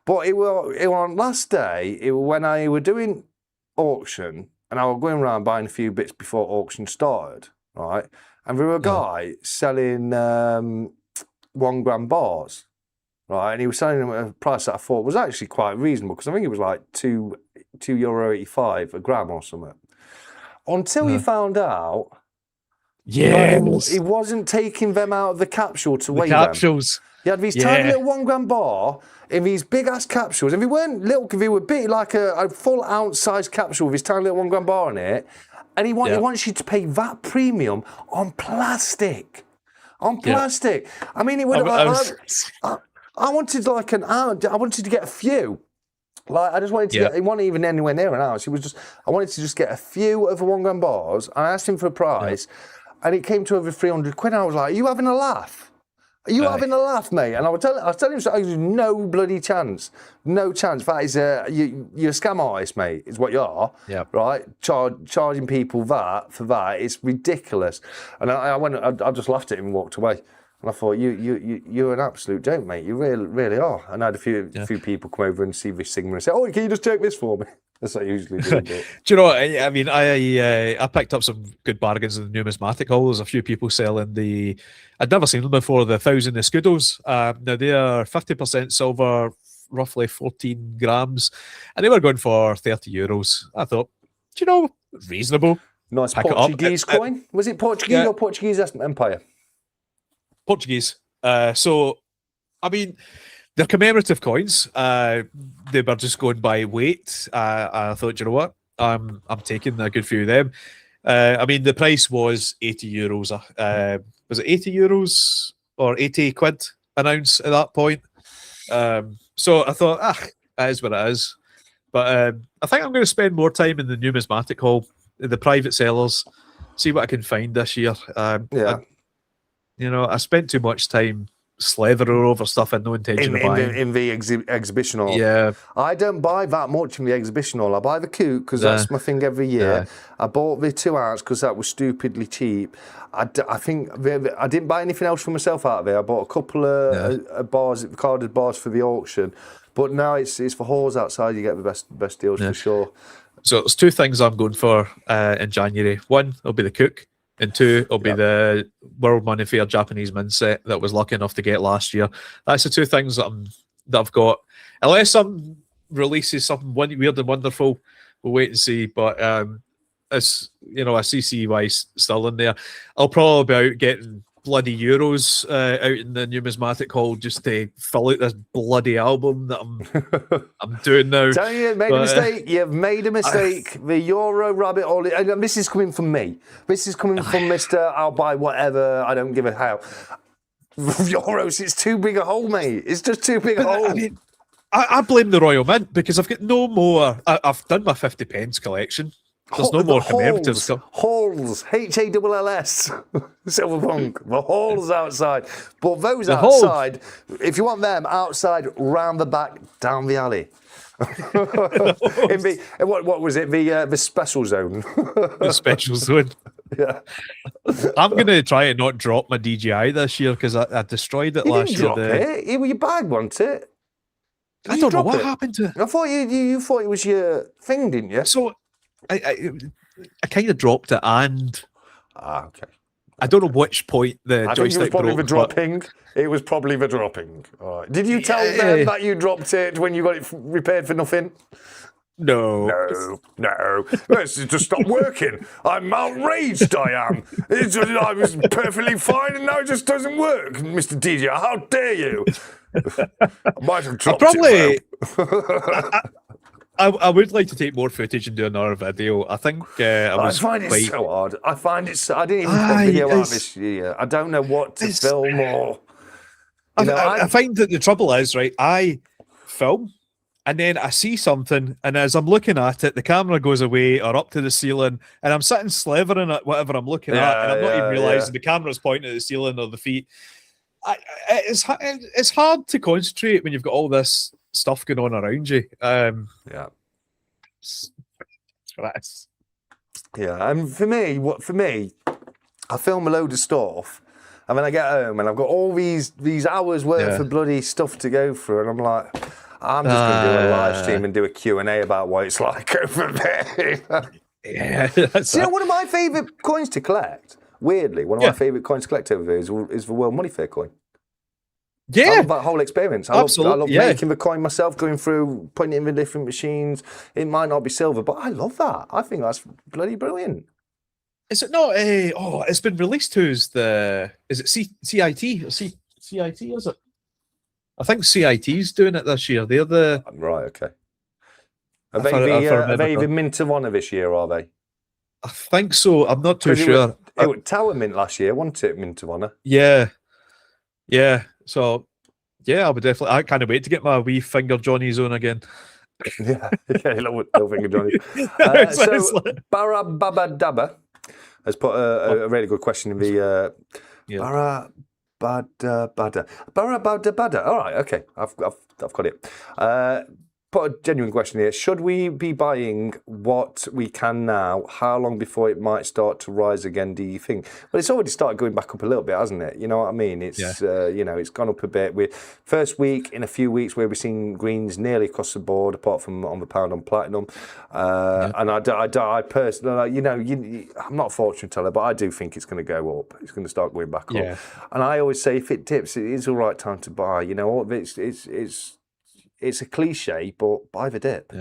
But it was on last day. It was when I were doing auction, and I was going around buying a few bits before auction started, right? And there was a guy selling 1 gram bars, right? And he was selling them at a price that I thought was actually quite reasonable, because I think it was like €2.85 a gram or something. Until you found out, he wasn't taking them out of the capsule to weigh them. He had these tiny little 1 gram bar in these big ass capsules. If they weren't little, if they were big, like a full ounce size capsule with his tiny little 1 gram bar in it, and he wants you to pay that premium on plastic. On plastic. I mean, it would. I wanted like an ounce. I wanted to get a few. Like I just wanted to get. It wasn't even anywhere near an ounce. It was just. I wanted to just get a few of the 1 gram bars. I asked him for a price, and it came to over 300 quid. And I was like, "Are you having a laugh? Are you having a laugh, mate?" And I was telling him, "There's no bloody chance. No chance. That is you're a scam artist, mate. Is what you are. Yeah. Right? Charging people that for that. It's ridiculous." And I just laughed at him and walked away. And I thought, you're an absolute joke, mate. You really are. And I had a few people come over and see this Sigma and say, "Oh, can you just check this for me?" That's what I usually do. Do you know what? I mean, I picked up some good bargains in the numismatic hall. There's a few people selling I'd never seen them before, the 𝗬𝗪 Now they are 50% silver, roughly 14 grams, and they were going for €30. I thought, do you know, reasonable. Nice Portuguese coin. Was it Portuguese or Portuguese Empire? Portuguese. So, I mean, they're commemorative coins. They were just going by weight. I thought, you know what? I'm taking a good few of them. I mean, the price was €80. Was it €80 or 80 quid an ounce at that point? So I thought, that is what it is. But I think I'm going to spend more time in the numismatic hall, in the private sellers, see what I can find this year. I spent too much time slithering over stuff and no intention of buying. In the exhibition hall. Yeah. I don't buy that much in the exhibition hall. I buy the Coot because that's my thing every year. I bought the 2 ounce because that was stupidly cheap. I think I didn't buy anything else for myself out of there. I bought a couple of bars, carded bars for the auction. But now it's for halls outside. You get the best deals for sure. So there's 2 things I'm going for in January. 1 will be the Cook. And 2 will be the World Money Fair Japanese Mint set that I was lucky enough to get last year. That's the 2 things that I've got. Unless some releases something weird and wonderful, we'll wait and see. But as you know, I see CY still in there. I'll probably be out getting bloody euros out in the numismatic hall just to fill out this bloody album that I'm doing now. Tell you, made a mistake. You've made a mistake. The Euro rabbit hole, and this is coming from me. This is coming from Mr. I'll buy whatever. I don't give a hell. Euros, it's too big a hole, mate. It's just too big a hole. I mean, I blame the Royal Mint because I've got no more. I've done my 50 pence collection. There's no more commemorative stuff. Halls, HALLS, Silverpunk, the halls outside. But those outside, if you want them outside, round the back, down the alley. What was it? The special zone. The special zone. Yeah. I'm going to try and not drop my DJI this year because I destroyed it last year. You didn't drop it. It was your bag, wasn't it? I don't know what happened to it. I thought you thought it was your thing, didn't you? So I kind of dropped it, and okay. I don't know which point the joystick broke. It was probably the dropping. All right. Did you tell them that you dropped it when you got it repaired for nothing? No. It's just stopped working. I'm outraged, I am. I was perfectly fine and now it just doesn't work. Mr. DJ, how dare you? I might have dropped it. I would like to take more footage and do another video. I think I find it so hard. I didn't even put a video out this year. I don't know what to film or... I find that the trouble is, right, I film and then I see something, and as I'm looking at it, the camera goes away or up to the ceiling, and I'm sitting slithering at whatever I'm looking at, and I'm not even realising the camera's pointing at the ceiling or the feet. It's hard to concentrate when you've got all this stuff going on around you. Yeah, and for me, I film a load of stuff, and then I get home and I've got all these hours worth of bloody stuff to go through, and I'm like, I'm just going to do a live stream and do a Q&A about what it's like over there. Yeah. So, you know, one of my favourite coins to collect, weirdly, one of my favourite coins to collect over there is the World Money Fair coin. Yeah. I love that whole experience. I love yeah. making the coin myself, going through, putting it in the different machines. It might not be silver, but I love that. I think that's bloody brilliant. Is it not a... Oh, it's been released to as the... Is it CIT? CIT, is it? I think CIT's doing it this year. They're the... Right, okay. Are they the Mint of Honour this year, are they? I think so. I'm not too sure. It was Tower Mint last year, wasn't it, Mint of Honour? Yeah. Yeah. So, yeah, I would definitely... I can't wait to get my wee finger Johnny's on again. Yeah, little finger Johnny. So, 𝗵𝗶𝗶𝗲 has put a really good question in the... 𝗵𝗶𝗶𝗲. All right, okay, I've got it. Put a genuine question here. Should we be buying what we can now? How long before it might start to rise again, do you think? Well, it's already started going back up a little bit, hasn't it? You know what I mean? It's you know, it's gone up a bit. We're first week in a few weeks where we've seen greens nearly across the board, apart from on the pound on platinum. And I personally, you know, I'm not a fortune teller, but I do think it's going to go up. It's going to start going back up. And I always say, if it dips, it is the right time to buy. You know, it's a cliche, but buy the dip.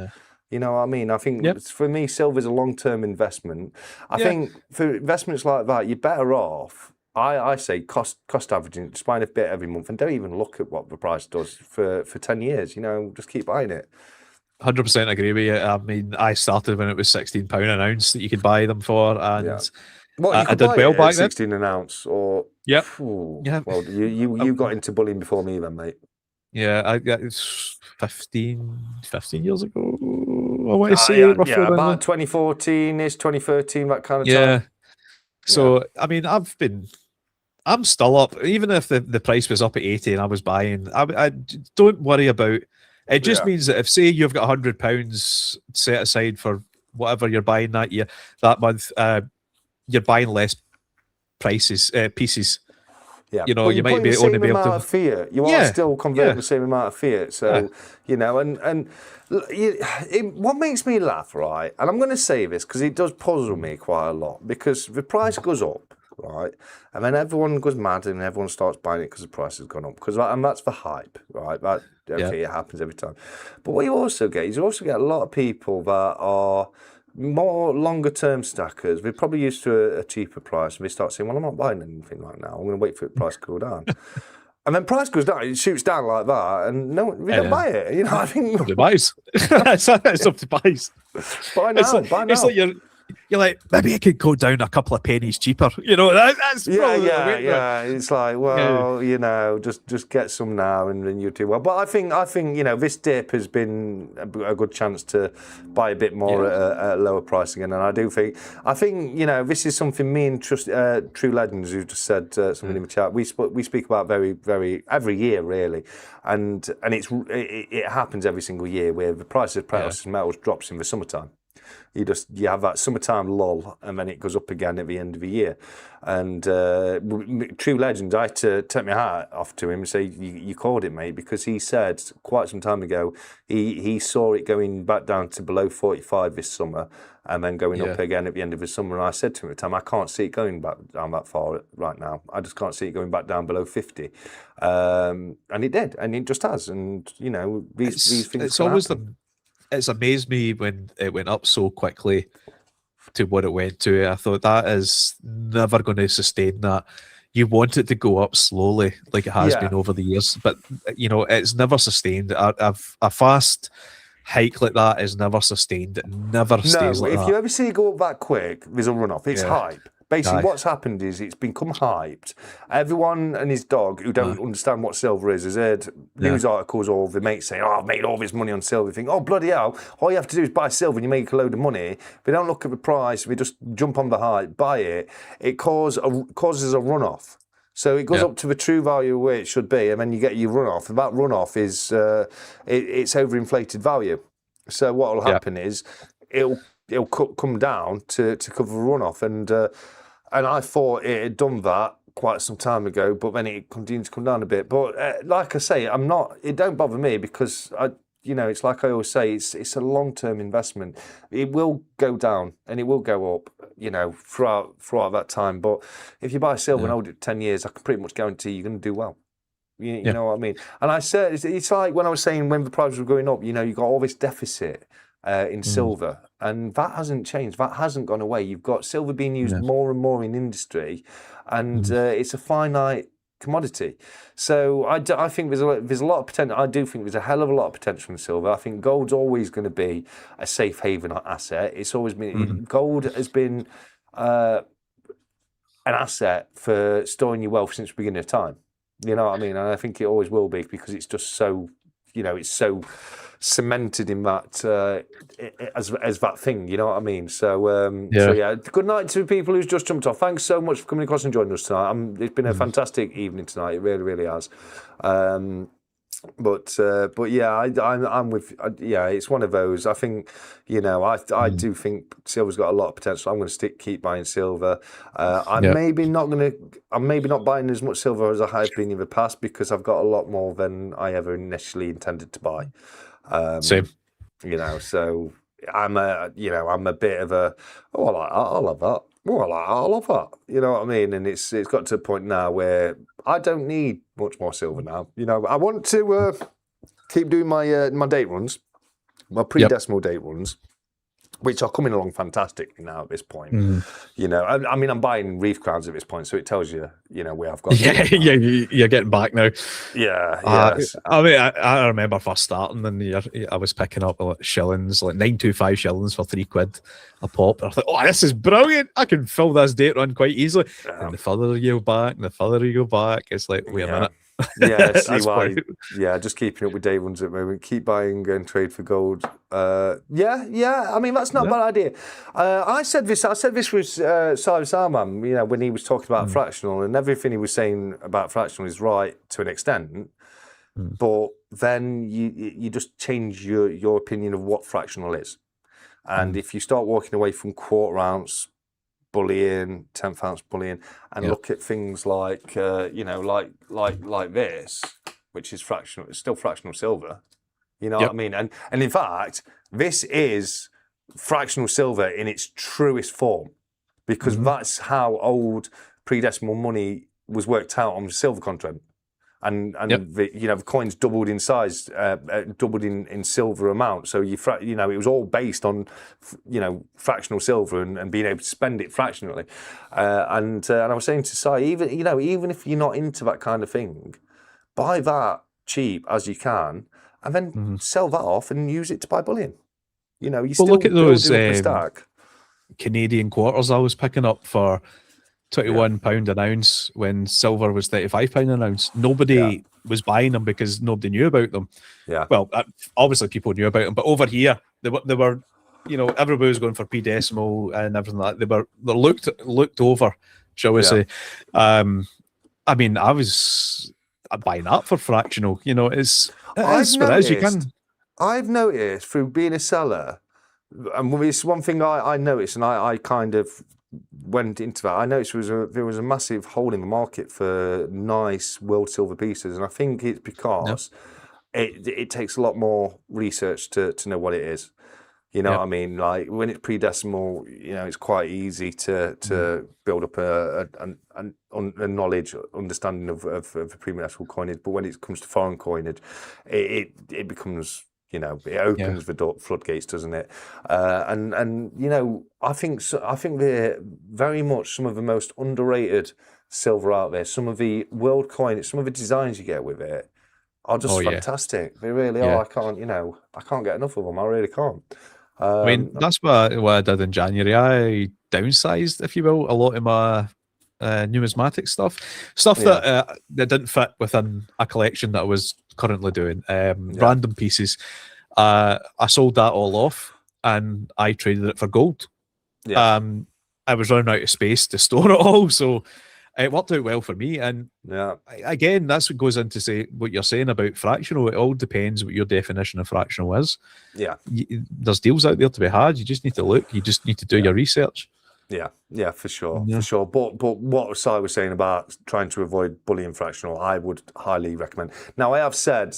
You know what I mean? I think for me, silver's a long-term investment. I think for investments like that, you're better off. I say cost averaging, just buying a bit every month, and don't even look at what the price does for 10 years. You know, just keep buying it. 100% agree with you. I mean, I started when it was £16 an ounce that you could buy them for, and I did well back then. 16 an ounce, or well, you got into bullying before me then, mate. Yeah, I got 15 years ago. I want to say about 2014-ish, 2013, that kind of time. So I mean, I'm still up, even if the price was up at 80 and I was buying. I don't worry about. It just means that if, say, you've got £100 set aside for whatever you're buying that month, you're buying less pieces. Yeah, you know, you might be only be able to fiat. You are still converting the same amount of fiat. So you know, and what makes me laugh, right? And I'm going to say this because it does puzzle me quite a lot, because the price goes up, right, and then everyone goes mad and everyone starts buying it because the price has gone up. And that's the hype, right? That it happens every time. But what you also get is a lot of people that are more longer term stackers. We're probably used to a cheaper price, and they start saying, well, I'm not buying anything right now, I'm going to wait for the price to go down. And then price goes down, it shoots down like that, and we don't buy it. You know, I think it buys. It's up to buys. Buy now, buy now. It's like you're like, maybe it could go down a couple of pennies cheaper. You know, that's It's like, well, you know, just get some now, and then you do well. But I think you know, this dip has been a good chance to buy a bit more at a lower price again. And I think you know, this is something me and True Legends, who just said something in the chat, we speak about very, very every year really, and it happens every single year where the price of precious metals drops in the summertime. You have that summertime lull, and then it goes up again at the end of the year. And True Legend, I had to take my hat off to him and say, you called it, mate, because he said quite some time ago he saw it going back down to below 45 this summer, and then going up again at the end of the summer. And I said to him at the time, I can't see it going back down that far right now. I just can't see it going back down below 50. And it did, and it just has. And you know, these things. It's always It's amazed me when it went up so quickly to what it went to. I thought that is never going to sustain that. You want it to go up slowly, like it has been over the years, but you know, it's never sustained. A fast hike like that is never sustained. It never stays like that. If you ever see it go up that quick, there's a runoff. It's hype. Basically, what's happened is it's become hyped. Everyone and his dog who don't understand what silver is has heard news articles or the mates saying, oh, I've made all this money on silver. You think, oh, bloody hell, all you have to do is buy silver and you make a load of money. They don't look at the price, they just jump on the hype, buy it. It causes a runoff. So it goes up to the true value where it should be, and then you get your runoff. And that runoff is it's overinflated value. So what will happen is it'll come down to cover the runoff. And and I thought it had done that quite some time ago, but then it continued to come down a bit. But like I say, it don't bother me because it's like I always say, it's a long-term investment. It will go down and it will go up, throughout that time. But if you buy silver and hold it 10 years, I can pretty much guarantee you're going to do well. You know what I mean? And I said, it's like when I was saying when the prices were going up, you got all this deficit in silver, and that hasn't changed. That hasn't gone away. You've got silver being used more and more in industry, and it's a finite commodity. So I think there's a lot of potential. I do think there's a hell of a lot of potential in silver. I think gold's always going to be a safe haven asset. It's always been gold has been an asset for storing your wealth since the beginning of time. You know what I mean? And I think it always will be because it's just so, it's so cemented in that as that thing. You know what I mean? So good night to people who's just jumped off. Thanks so much for coming across and joining us tonight. It's been a fantastic evening tonight. It really, really has. But yeah, I'm with it's one of those. I think I do think silver's got a lot of potential. I'm going to keep buying silver. I'm maybe not buying as much silver as I have been in the past because I've got a lot more than I ever initially intended to buy. Same. So I'm a bit of a I'll have that. I'll have that. You know what I mean? And it's got to a point now where I don't need much more silver now. I want to keep doing my date runs, my pre-decimal date runs, which are coming along fantastically now at this point. I mean, I'm buying reef crowns at this point, so it tells you, where I've got. You're getting back now. Yeah. I mean, I remember first starting, and I was picking up shillings, like 925 shillings for £3 a pop. And I thought, oh, this is brilliant! I can fill this date run quite easily. And the further you go back, it's like, wait a minute. Yeah, see why. Yeah, just keeping up with day runs at the moment. Keep buying and trade for gold. Yeah. I mean, that's not a bad idea. I said this with 𝗖cie𝗺𝗺𝗲, when he was talking about fractional, and everything he was saying about fractional is right to an extent. But then you just change your opinion of what fractional is, and if you start walking away from quarter ounce bullion, 10th ounce bullion, and look at things like like this, which is fractional. It's still fractional silver. You know what I mean? And in fact, this is fractional silver in its truest form, because that's how old pre-decimal money was worked out on the silver contract. And the coins doubled in size, doubled in silver amount. So it was all based on fractional silver and being able to spend it fractionally. And I was saying to 𝗖cie, even if you're not into that kind of thing, buy that cheap as you can, and then sell that off and use it to buy bullion. You still look at those stack. Canadian quarters I was picking up for £21 an ounce when silver was £35 an ounce. Nobody was buying them because nobody knew about them. Yeah. Well, obviously people knew about them, but over here they were everybody was going for pre-decimal and everything like that. They looked over, shall we say. I mean, I was buying that for fractional. It's as you can. I've noticed through being a seller, and it's one thing I noticed, and I kind of went into that. I noticed there was a massive hole in the market for nice world silver pieces, and I think it's because it takes a lot more research to know what it is. You know what I mean? Like when it's pre-decimal, it's quite easy to build up a knowledge, understanding of pre-decimal coinage. But when it comes to foreign coinage, it becomes it opens the floodgates, doesn't it? And I think they're very much some of the most underrated silver out there. Some of the world coinage, some of the designs you get with it are just fantastic. They really are. I can't get enough of them. I really can't. I mean, that's what I did in January. I downsized, if you will, a lot of my numismatics stuff that didn't fit within a collection that I was currently doing. Random pieces. I sold that all off and I traded it for gold. I was running out of space to store it all, so it worked out well for me. And again, that's what goes into say what you're saying about fractional. It all depends what your definition of fractional is. There's deals out there to be had. You just need to look. You just need to do your research. Yeah, for sure. But what 𝗖 was saying about trying to avoid bullying fractional, I would highly recommend. Now, I have said,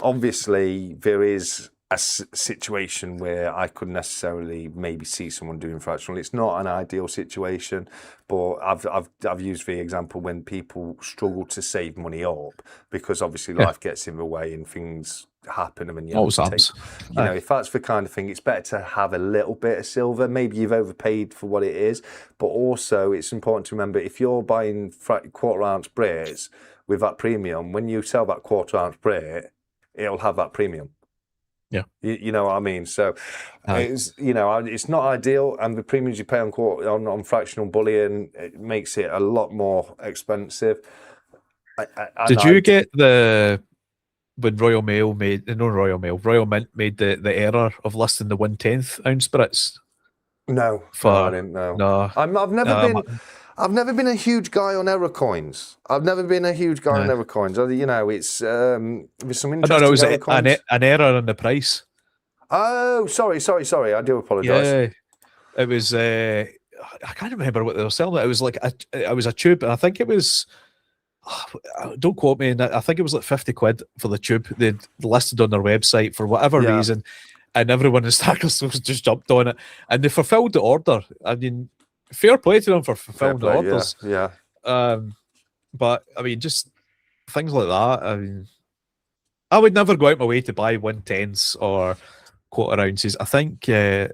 obviously, there is a situation where I could necessarily maybe see someone doing fractional. It's not an ideal situation, but I've used the example when people struggle to save money up because obviously life gets in the way and things happen, and then you have to take, if that's the kind of thing, it's better to have a little bit of silver. Maybe you've overpaid for what it is, but also it's important to remember if you're buying quarter-ounce Brits with that premium, when you sell that quarter-ounce Brit, it'll have that premium. Yeah, you know what I mean. So it's it's not ideal, and the premiums you pay on fractional bullion, it makes it a lot more expensive. Did you get when Royal Mint made the error of listing the 1/10 ounce Brits? No, I didn't know. No, I've never been a huge guy on error coins. It's there's some interesting. I don't know. Was it an error in the price? Oh, sorry. I do apologise. Yeah, it was. I can't remember what they were selling. It was like it was a tube, and I think it was. Don't quote me. I think it was like 50 quid for the tube. They listed on their website for whatever reason, and everyone in Stackcollectorcnb just jumped on it, and they fulfilled the order. I mean, fair play to them for fulfilling the orders. Yeah. But I mean, just things like that. I mean, I would never go out my way to buy 1/10s or quarter ounces. I think. I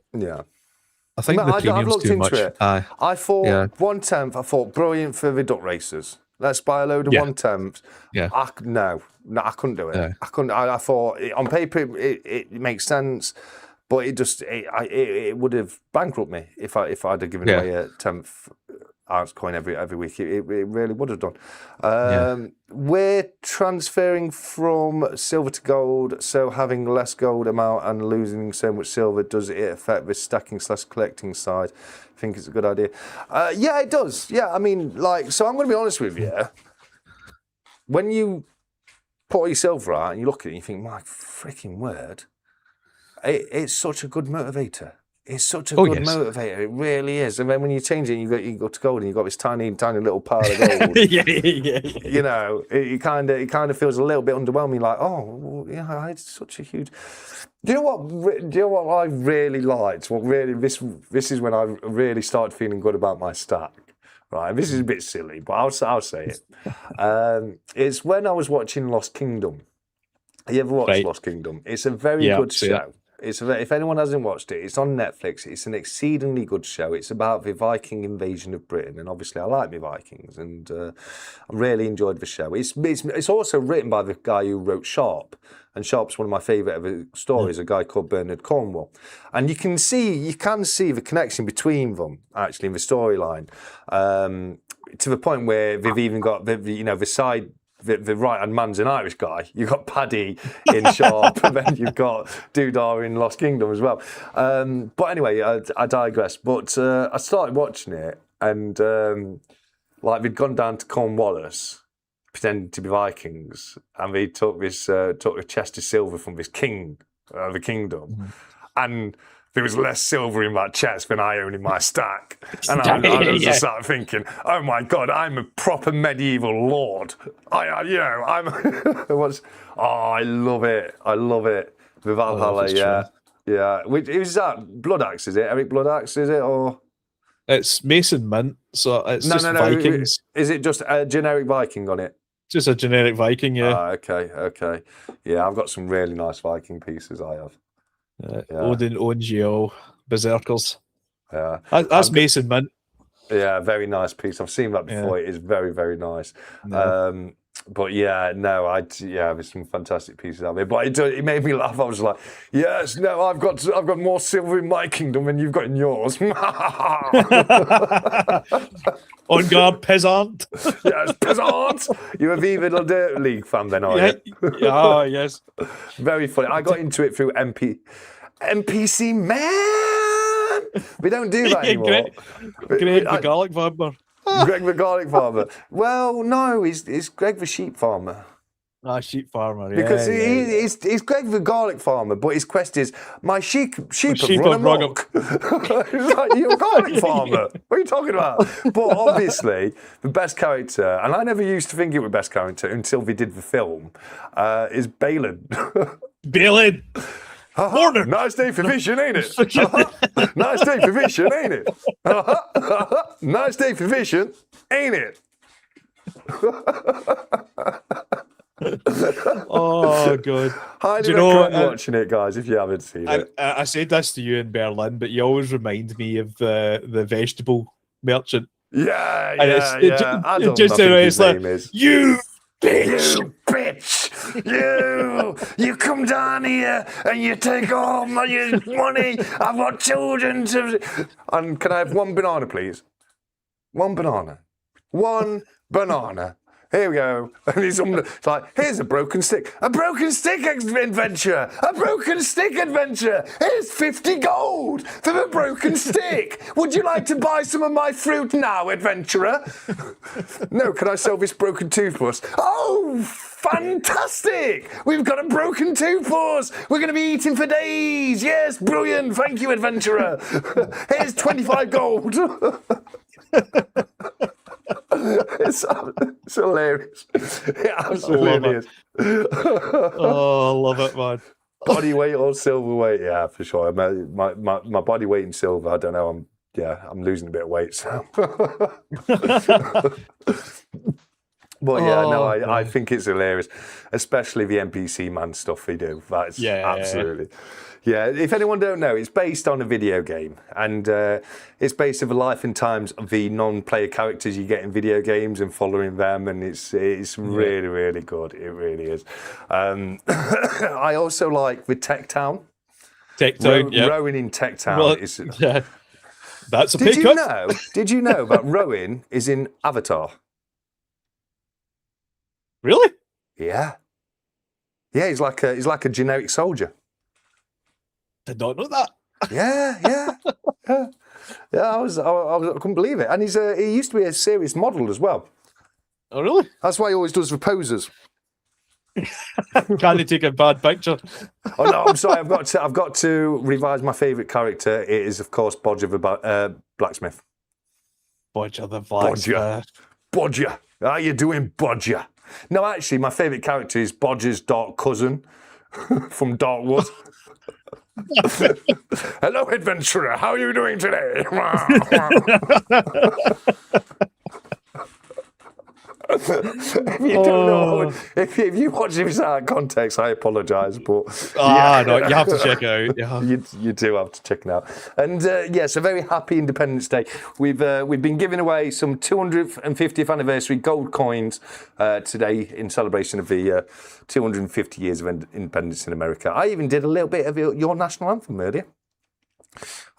think the premium's too much. I thought 1/10. I thought brilliant for the duck racers. Let's buy a load of 1/10. Yeah. No, I couldn't do it. Yeah. I couldn't. I thought on paper it makes sense, but it would have bankrupted me if I'd have given away a 10th ounce coin every week. It really would have done. We're transferring from silver to gold, so having less gold amount and losing so much silver, does it affect the stacking/collecting side? I think it's a good idea. Yeah, it does. Yeah, I mean, so I'm going to be honest with you. When you put your silver out and you look at it and you think, my freaking word, it's such a good motivator. It's such a good motivator. It really is. And then when you change it, you go to gold and you've got this tiny little pile of gold. You know, it kind of feels a little bit underwhelming. Like, it's such a huge. Do you know what I really liked? What really this is when I really started feeling good about my stack. Right, this is a bit silly, but I'll say it. It's when I was watching Lost Kingdom. Have you ever watched Lost Kingdom? It's a very good show. If anyone hasn't watched it, it's on Netflix. It's an exceedingly good show. It's about the Viking invasion of Britain, and obviously I like my Vikings, and I really enjoyed the show. It's also written by the guy who wrote 𝗕_𝗀, and 𝗕_𝗀's one of my favourite ever stories. A guy called Bernard Cornwell, and you can see the connection between them actually in the storyline, to the point where they've even got the side. The right-hand man's an Irish guy. You've got Paddy in 𝗕_𝗀, and then you've got Doodah in Lost Kingdom as well. But anyway, I digress. But I started watching it, and they'd gone down to Cornwallis, pretending to be Vikings, and they took a chest of silver from this king of the kingdom, and there was less silver in that chest than I own in my stack. And I was just sat thinking, oh my God, I'm a proper medieval lord. I love it. I love it. The Valhalla, yeah. Which is that Blood Axe, is it? Eric Blood Axe, is it? Or it's Mason Mint, so it's just Vikings. Is it just a generic Viking on it? Just a generic Viking, yeah. Okay. Yeah, I've got some really nice Viking pieces, I have. Odin owns you all, berserkers. Yeah, that's Mason Mint. Yeah, very nice piece. I've seen that before. It is very, very nice. No. But there's some fantastic pieces out there. But it made me laugh. I was like, yes, no, I've got more silver in my kingdom than you've got in yours. On guard, peasant. Yes, peasant. You're a Viva Dirt League fan, then, are you? Oh, yes. Very funny. I got into it through NPC Man. We don't do that anymore. Greg the garlic farmer. Greg the garlic farmer. Well, no, he's Greg the sheep farmer. sheep farmer. Because he's Gheg the garlic farmer, but his quest is, my sheep have run amok. It's like, you're a garlic farmer. What are you talking about? But obviously, the best character, and I never used to think it was best character until they did the film, is Balin. Balin! Nice day for fishing, ain't it? Nice day for fishing, ain't it? Nice day for fishing, ain't it? Oh, God. Highly recommend watching it, guys, if you haven't seen it. I said this to you in Berlin, but you always remind me of the vegetable merchant. Yeah. It's like, you bitch! You bitch! You come down here and you take all my money. I've got children to... And can I have one banana, please? One banana. One banana. Here we go. And he's like, here's a broken stick. A broken stick adventure. A broken stick adventure. Here's 50 gold for the broken stick. Would you like to buy some of my fruit now, adventurer? No, can I sell this broken toothbrush? Oh, fantastic. We've got a broken toothbrush. We're going to be eating for days. Yes, brilliant. Thank you, adventurer. Here's 25 gold. It's hilarious. It absolutely is. Oh, I love it, man. Body weight or silver weight? Yeah, for sure. My body weight in silver, I don't know. I'm losing a bit of weight, so. But yeah, I think it's hilarious, especially the NPC man stuff they do. That's absolutely. Yeah, if anyone don't know, it's based on a video game, and it's based on the life and times of the non-player characters you get in video games and following them, and it's really, really good. It really is. I also like the Tech Town. Rowing in Tech Town. Well, that's a pay cut. Did you know that rowing is in Avatar? Really? Yeah. Yeah, he's like a generic soldier. Did not know that. Yeah. I couldn't believe it. And he used to be a serious model as well. Oh, really? That's why he always does the poses. Can he take a bad picture? Oh no, I'm sorry. I've got to revise my favourite character. It is, of course, Bodger the blacksmith. Bodger the blacksmith. Bodger. How you doing, Bodger? No, actually, my favourite character is Bodger's dark cousin from Darkwood. Hello, adventurer. How are you doing today? If you don't know, if you watch this out of context, I apologise, but no, you have to check it out. You do have to check it out. And yes, a very happy Independence Day. We've been giving away some 250th anniversary gold coins today in celebration of the 250 years of independence in America. I even did a little bit of your national anthem earlier.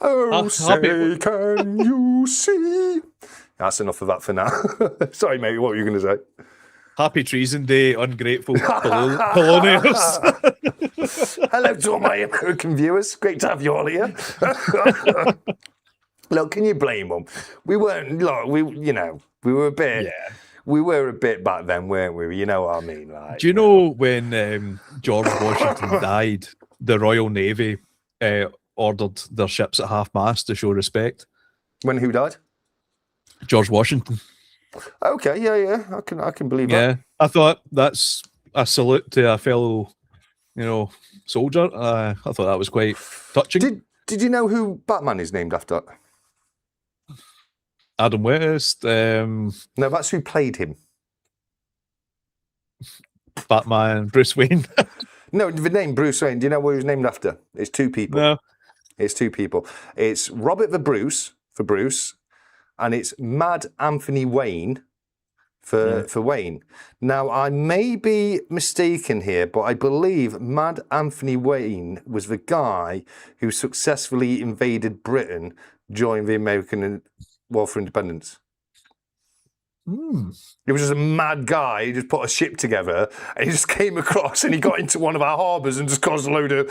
Oh, say can you see? That's enough of that for now. Sorry, mate, what were you going to say? Happy Treason Day, ungrateful colonials. Hello to all my American viewers. Great to have you all here. Look, can you blame them? We weren't, look, we were a bit... Yeah. We were a bit back then, weren't we? You know what I mean? Like, do you know when George Washington died, the Royal Navy ordered their ships at half-mast to show respect? When who died? George Washington. Okay, yeah, I can believe that. Yeah, I thought that's a salute to a fellow, soldier. I thought that was quite touching. Did you know who Batman is named after? Adam West. No, that's who played him. Batman, Bruce Wayne. No, the name Bruce Wayne. Do you know what he was named after? It's two people. No. It's two people. It's Robert the Bruce for Bruce, and it's Mad Anthony Wayne for Wayne. Now, I may be mistaken here, but I believe Mad Anthony Wayne was the guy who successfully invaded Britain during the American War for Independence. He was just a mad guy. He just put a ship together and he just came across and he got into one of our harbours and just caused a load of,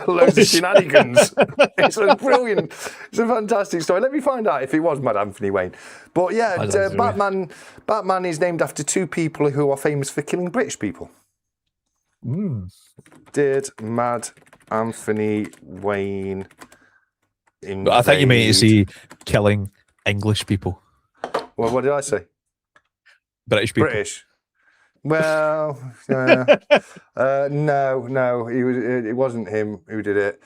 loads of shenanigans. It's a brilliant, it's a fantastic story. Let me find out if it was Mad Anthony Wayne. But yeah, Batman is named after two people who are famous for killing British people. Did Mad Anthony Wayne invade? But I think you meant to say killing English people. Well, what did I say? British people. British. Well, no, it wasn't him who did it.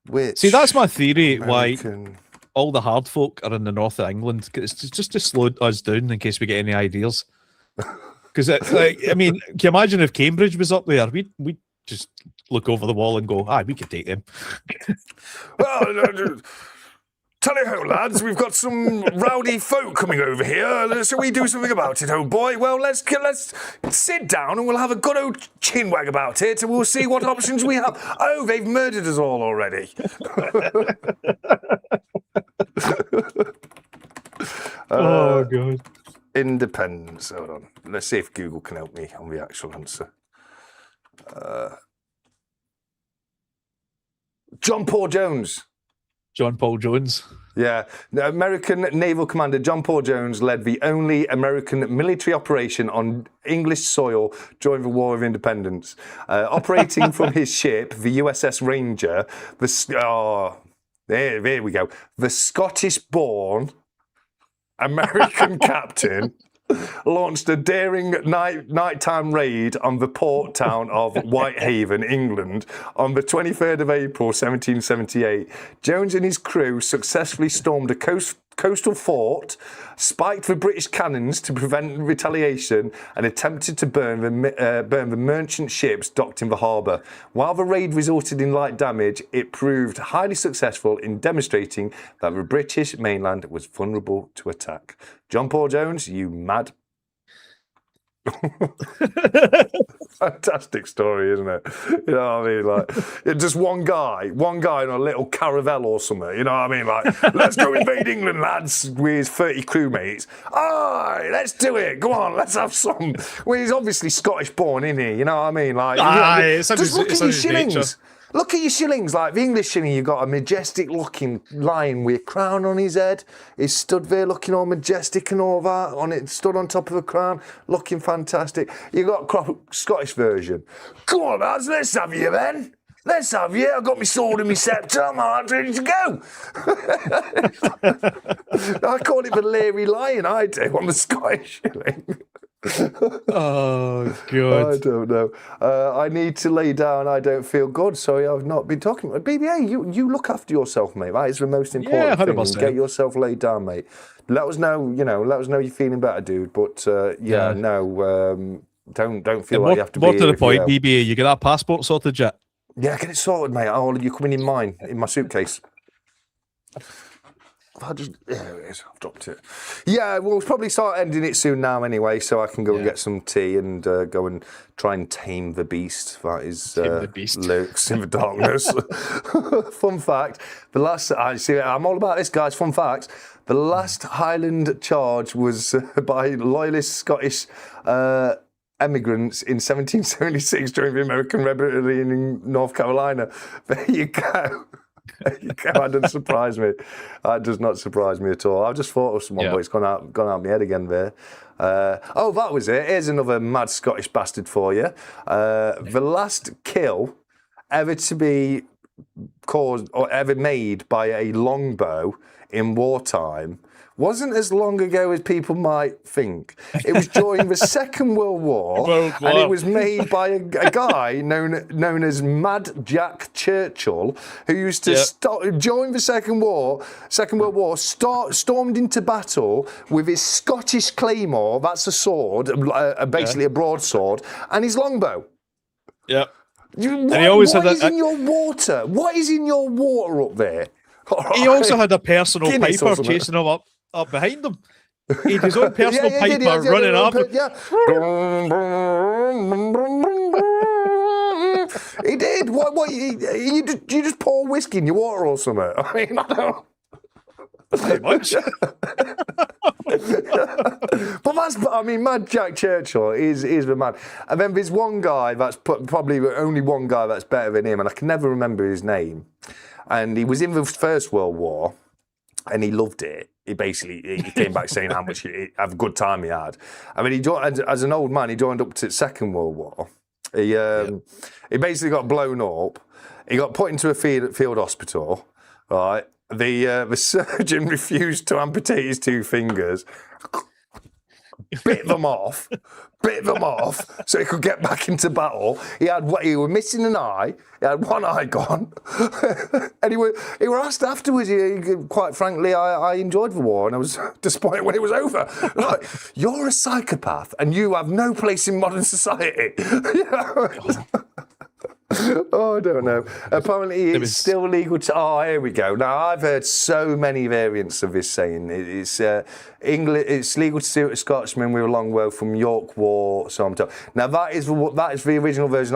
Which? See, that's my theory. American... Why all the hard folk are in the north of England? It's just to slow us down in case we get any ideas. Because, like, I mean, can you imagine if Cambridge was up there? We'd just look over the wall and go, we could take them. Well, tally ho, lads, we've got some rowdy folk coming over here. Shall we do something about it, old boy? Well, let's sit down and we'll have a good old chinwag about it and we'll see what options we have. Oh, they've murdered us all already. Oh, God. Independence. Hold on. Let's see if Google can help me on the actual answer. John Paul Jones. John Paul Jones. Yeah. The American naval commander John Paul Jones led the only American military operation on English soil during the War of Independence. Operating from his ship, the USS Ranger, there we go. The Scottish-born American captain launched a daring nighttime raid on the port town of Whitehaven, England, on the 23rd of April, 1778. Jones and his crew successfully stormed a coastal fort, spiked the British cannons to prevent retaliation, and attempted to burn the merchant ships docked in the harbour. While the raid resulted in light damage, it proved highly successful in demonstrating that the British mainland was vulnerable to attack. John Paul Jones, you mad. Fantastic story, isn't it? You know what I mean? Like, just one guy in a little caravel or something. You know what I mean? Like, let's go invade England, lads, with his 30 crewmates. Aye, let's do it. Go on, let's have some. Well, he's obviously Scottish-born, isn't he? You know what I mean? Like, just look at his shillings. Nature. Look at your shillings, like the English shilling, you've got a majestic-looking lion with a crown on his head. He's stood there looking all majestic and all that, stood on top of a crown, looking fantastic. You've got a Scottish version. Come on, lads, let's have you then. Let's have you. I've got my sword and my sceptre. I'm ready to go. I call it the Leary Lion, I do, on the Scottish shilling. Oh, God. I don't know. I need to lay down. I don't feel good. Sorry, I've not been talking. BBA, you look after yourself, mate. That is the most important thing. Get yourself laid down, mate. Let us know, let us know you're feeling better, dude. But, don't feel like you have to be... More to the point, BBA, you get that passport sorted yet? Yeah, get it sorted, mate. Oh, you're coming in mine, in my suitcase. There it is. I've dropped it. Yeah, we'll probably start ending it soon now anyway, so I can go and get some tea and go and try and tame the beast. That is lurks in the darkness. Fun fact, I'm all about this, guys. Fun facts. The last Highland charge was by loyalist Scottish emigrants in 1776 during the American Rebellion in North Carolina. There you go. That doesn't surprise me. That does not surprise me at all. I just thought of someone, but it's gone out of my head again there. That was it. Here's another mad Scottish bastard for you. The last kill ever to be caused or ever made by a longbow in wartime wasn't as long ago as people might think. It was during the Second World War, and it was made by a guy known as Mad Jack Churchill, who used to during the Second World War, stormed into battle with his Scottish claymore. That's a sword, basically a broadsword, and his longbow. Yeah. What is in your water? What is in your water up there? Right. He also had a personal piper chasing him up behind him. He had his own personal piper running up. He did. What? You just pour whiskey in your water or something? I mean, I don't. Pretty much. But Mad Jack Churchill is the man. And then there's one guy that's probably only one guy that's better than him, and I can never remember his name. And he was in the First World War, and he loved it. he came back saying how much have a good time he had. I mean, as an old man, he joined up to the Second World War. He basically got blown up. He got put into a field hospital. Right, the surgeon refused to amputate his 2 fingers. Bit them off, so he could get back into battle. He was missing an eye. He had one eye gone, and he were asked afterwards. Quite frankly, I enjoyed the war, and I was disappointed when it was over. Like, you're a psychopath, and you have no place in modern society. Oh, I don't know. Apparently, it's still legal to. Oh, here we go. Now, I've heard so many variants of this saying. It's English. It's legal to sue a Scotsman with a long woe from York War. So I'm told. Now, that is the original version.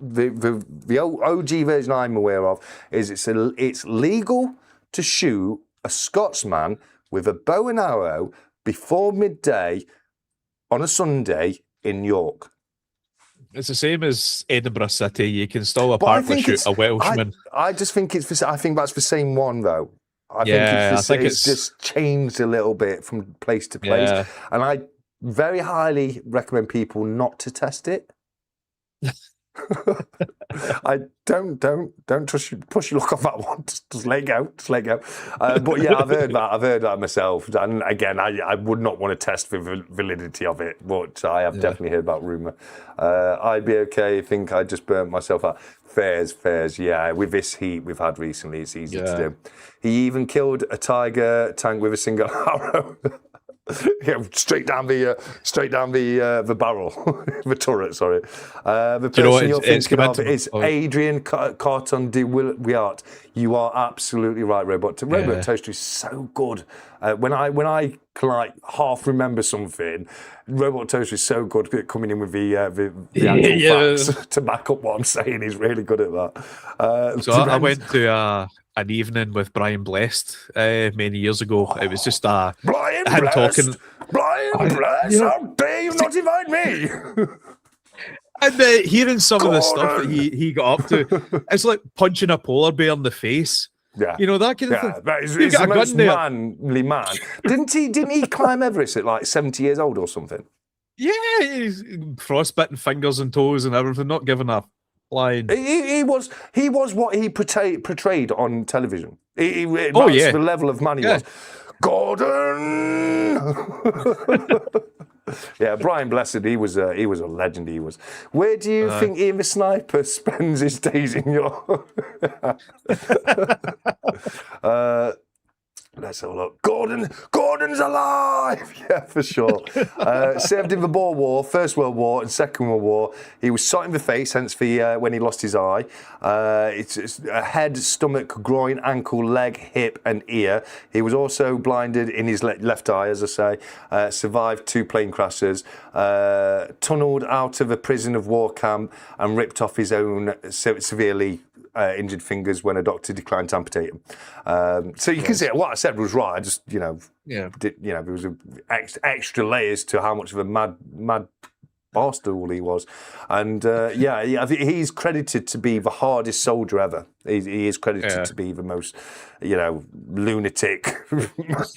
The OG version I'm aware of is it's legal to shoot a Scotsman with a bow and arrow before midday on a Sunday in York. It's the same as Edinburgh City. You can still apparently shoot a Welshman. I just think I think that's the same one though. I think it's just changed a little bit from place to place. Yeah. And I very highly recommend people not to test it. I don't push your luck on that one. Just let go. But yeah, I've heard that myself. And again, I would not want to test the validity of it, but I have definitely heard about rumour. I'd be okay. I think I just burnt myself out. Fairs. Yeah, with this heat we've had recently, it's easy to do. He even killed a tiger tank with a single arrow. Yeah, straight down the barrel, the turret. Sorry. The person you're thinking of is Adrian Carton de Wiart. You are absolutely right, Robot. Robot Toaster is so good. When I can like half remember something, Robot Toaster is so good at coming in with the actual facts to back up what I'm saying. He's really good at that. So I went to an evening with Brian Blessed many years ago. It was just Brian Blessed. How dare you not invite me? And hearing some of the stuff that he got up to, it's like punching a polar bear in the face. Yeah, you know, that kind of thing. He's the most manly man. Didn't he climb Everest at like 70 years old or something? Yeah, he's frostbitten fingers and toes and everything. Not giving a line. He was what he portrayed on television. That's the level of man he was. Gordon. Yeah, Brian Blessed, he was a legend. He was. Where do you think Ian the Sniper spends his days in your? Let's have a look. Gordon's alive! Yeah, for sure. Served in the Boer War, First World War and Second World War. He was shot in the face, hence when he lost his eye. It's a head, stomach, groin, ankle, leg, hip and ear. He was also blinded in his left eye, as I say. Survived 2 plane crashes. Tunnelled out of a prison of war camp and ripped off his own severely injured fingers when a doctor declined to amputate him. So you can see what I said was right. I just, there was extra layers to how much of a mad barstool he was. And I think he's credited to be the hardest soldier ever. He is credited to be the most, lunatic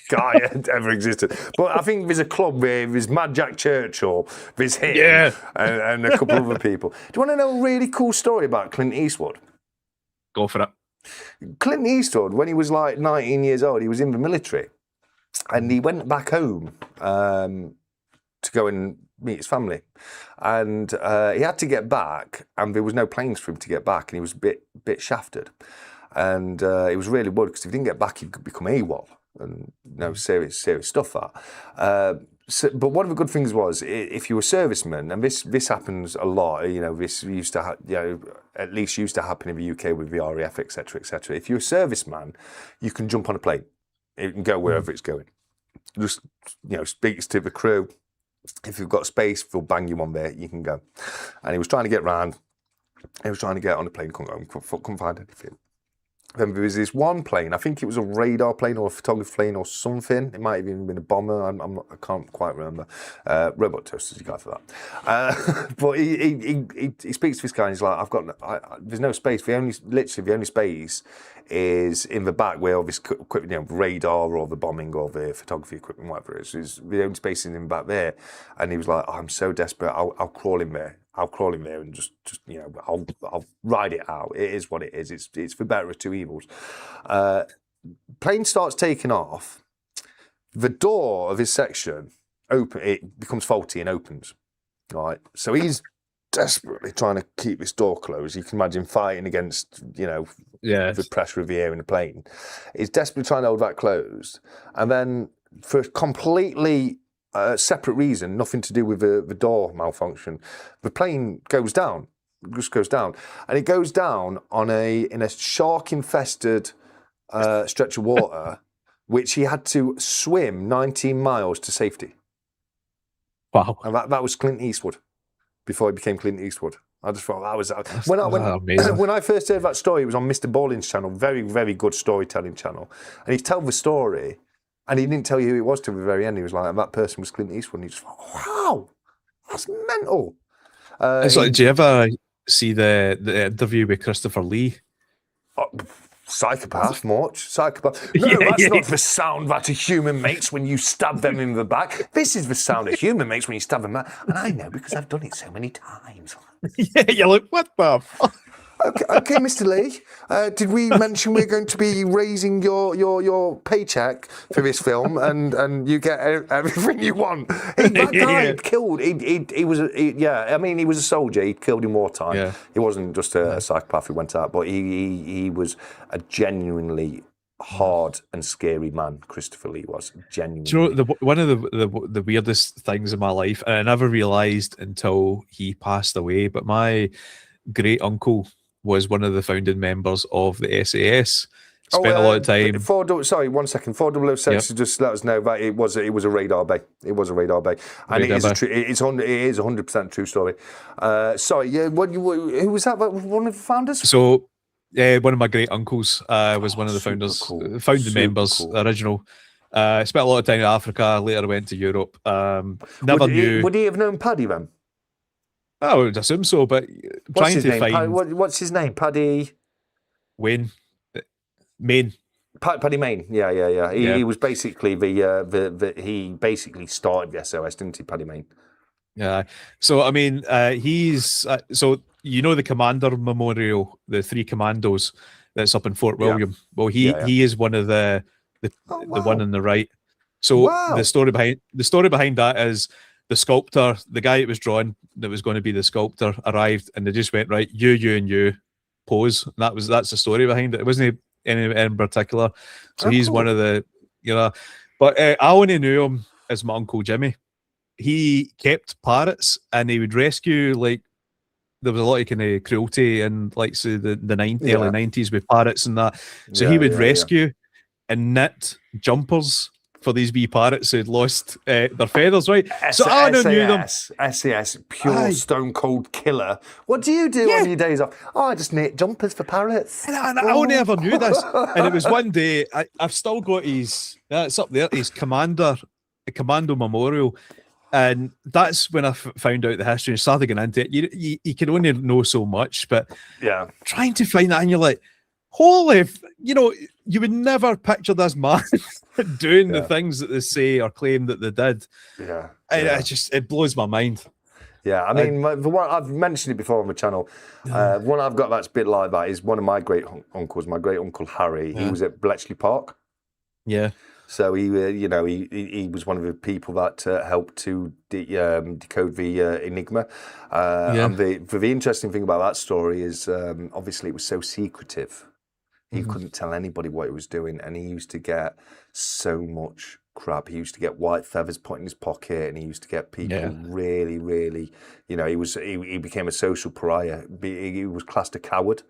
guy ever existed. But I think there's a club where there's Mad Jack Churchill, there's him, and a couple of other people. Do you want to know a really cool story about Clint Eastwood? Go for it. Clint Eastwood, when he was like 19 years old, he was in the military, and he went back home to go and meet his family, and he had to get back, and there was no planes for him to get back, and he was a bit shafted, and he was really worried because if he didn't get back, he could become AWOL, and serious stuff that. But one of the good things was, if you were a serviceman, and this happens a lot, this used to, at least used to happen in the UK with the RAF, etc., etc. If you're a serviceman, you can jump on a plane, you can go wherever it's going. Just speaks to the crew. If you've got space, they'll bang you on there. You can go. And he was trying to get round. He was trying to get on a plane, couldn't find anything. Remember, there was this one plane. I think it was a radar plane or a photography plane or something. It might have even been a bomber. I can't quite remember. Robot Toaster's the guy for that. But he speaks to this guy and he's like, there's no space. The only space is in the back where all this equipment, you know, radar or the bombing or the photography equipment, whatever it is the only space is in the back there. And he was like, I'm so desperate. I'll crawl in there. I'll crawl in there and just you know, I'll ride it out. It is what it is. It's the better of two evils. Plane starts taking off. The door of his section it becomes faulty and opens. Right. So he's desperately trying to keep this door closed. You can imagine fighting against, you know, the pressure of the air in the plane. He's desperately trying to hold that closed. And then for a completely separate reason, nothing to do with the door malfunction, the plane goes down. It just goes down. And it goes down in a shark-infested stretch of water, which he had to swim 19 miles to safety. Wow. And that was Clint Eastwood, before he became Clint Eastwood. I just thought that was... When I first heard that story, it was on Mr. Ballin's channel, very, very good storytelling channel. And he'd tell the story, and he didn't tell you who it was till the very end. He was like, and that person was Clint Eastwood. And he just thought, wow, that's mental. It's like, do you ever see the interview with Christopher Lee? Psychopath, much. Psychopath. No, that's not the sound that a human makes when you stab them in the back. This is the sound a human makes when you stab them. And I know because I've done it so many times. Yeah, you're like, what the fuck? Okay, Mr. Lee. Did we mention we're going to be raising your paycheck for this film, and you get everything you want? That guy killed. He was a soldier. He killed in wartime. Yeah. He wasn't just a psychopath who went out, but he was a genuinely hard and scary man. Christopher Lee was genuinely. Do you know, one of the weirdest things in my life, and I never realised until he passed away, but my great uncle was one of the founding members of the SAS. Spent a lot of time. 4006 just let us know that it was a radar bay. It was a radar bay, and it is 100% true story. Who was that? One of the founders? So, one of my great uncles was one of the founders, founding members, original. Spent a lot of time in Africa. Later went to Europe. Would he have known Paddy then? I would assume so, but what's his name? Paddy Wayne Main. Paddy Main. Yeah. He was basically he basically started the SOS, didn't he, Paddy Main? Yeah. So I mean, he's so you know the Commander Memorial, the 3 commandos that's up in Fort William. Yeah. Well, he is one of the one on the right. So the story behind that is, the sculptor, the guy that was drawn, that was going to be the sculptor, arrived, and they just went, right, you and you pose. And that's the story behind it. It wasn't any in particular. So he's one of the, you know. But I only knew him as my Uncle Jimmy. He kept parrots, and he would rescue, like, there was a lot of kind of cruelty in, like, say, the early 90s with parrots and that. So he would rescue and knit jumpers for these wee parrots who'd lost their feathers, right? So I knew them. SAS, pure stone cold killer. What do you do on your days off? Oh, I just knit jumpers for parrots. And I only ever knew this. And it was one day, I've still got his, it's up there, his Commando Memorial. And that's when I found out the history and started getting into it. You can only know so much, but trying to find that, and you're like, holy, you would never picture this man doing the things that they say or claim that they did. Yeah. It blows my mind. Yeah, I mean, the one I've mentioned it before on the channel. One I've got that's a bit like that is one of my great uncles, my great uncle Harry. He was at Bletchley Park. Yeah. So he was one of the people that helped to decode the Enigma. And the interesting thing about that story is obviously it was so secretive. He couldn't tell anybody what he was doing, and he used to get so much crap. He used to get white feathers put in his pocket, and he used to get people really, really, you know, he became a social pariah. He was classed a coward,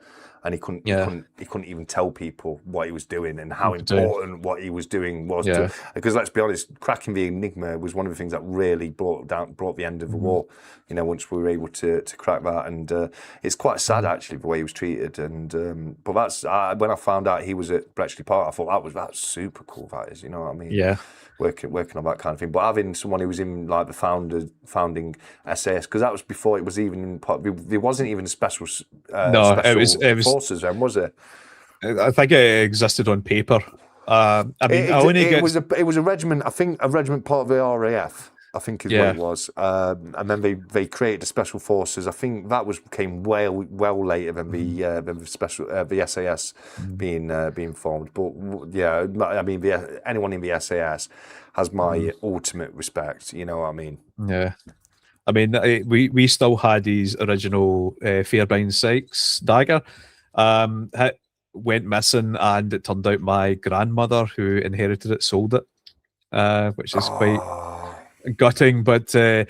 and he couldn't even tell people what he was doing and how important what he was doing was. Because let's be honest, cracking the enigma was one of the things that really brought the end of the war. You know, once we were able to crack that, and it's quite sad actually the way he was treated. And but that's when I found out he was at Bletchley Park, I thought that's super cool. That is, you know what I mean? Yeah. Working on that kind of thing, but having someone who was in like the founding SAS, because that was before it was even there wasn't even special forces then, was it? I think it existed on paper. I mean, it was a regiment. I think a regiment part of the RAF. I think is what it was, and then they created the special forces. I think that came well later than the SAS being formed. But yeah, I mean, anyone in the SAS has my ultimate respect. You know what I mean? Yeah. I mean, we still had his original Fairbairn Sykes dagger. Went missing, and it turned out my grandmother, who inherited it, sold it, which is quite gutting. But the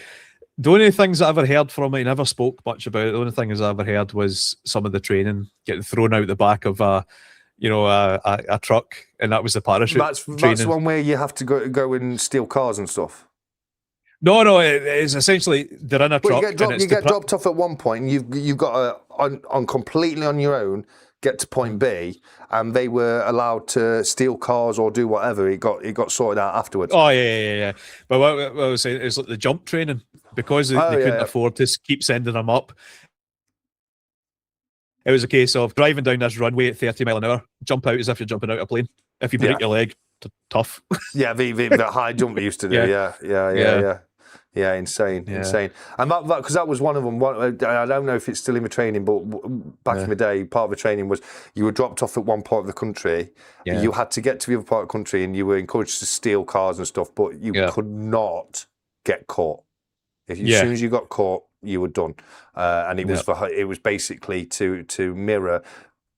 only things I ever heard from it, he never spoke much about it. The only things I ever heard was some of the training getting thrown out the back of a truck, and that was the parachute. That's one where you have to go and steal cars and stuff. No, it's essentially they're in a truck. You get dropped off at one point, and you've got to on completely on your own get to point B, and they were allowed to steal cars or do whatever. It got sorted out afterwards. Oh yeah. But what I was saying is like the jump training, because they couldn't afford to keep sending them up. It was a case of driving down this runway at 30 miles an hour, jump out as if you're jumping out of a plane. If you break your leg, tough. Yeah, the high jump we used to do. Yeah, insane. And that because that was one of them. I don't know if it's still in the training, but back in the day, part of the training was you were dropped off at one part of the country. Yeah. You had to get to the other part of the country, and you were encouraged to steal cars and stuff, but you could not get caught. As soon as you got caught, you were done. And it was basically to mirror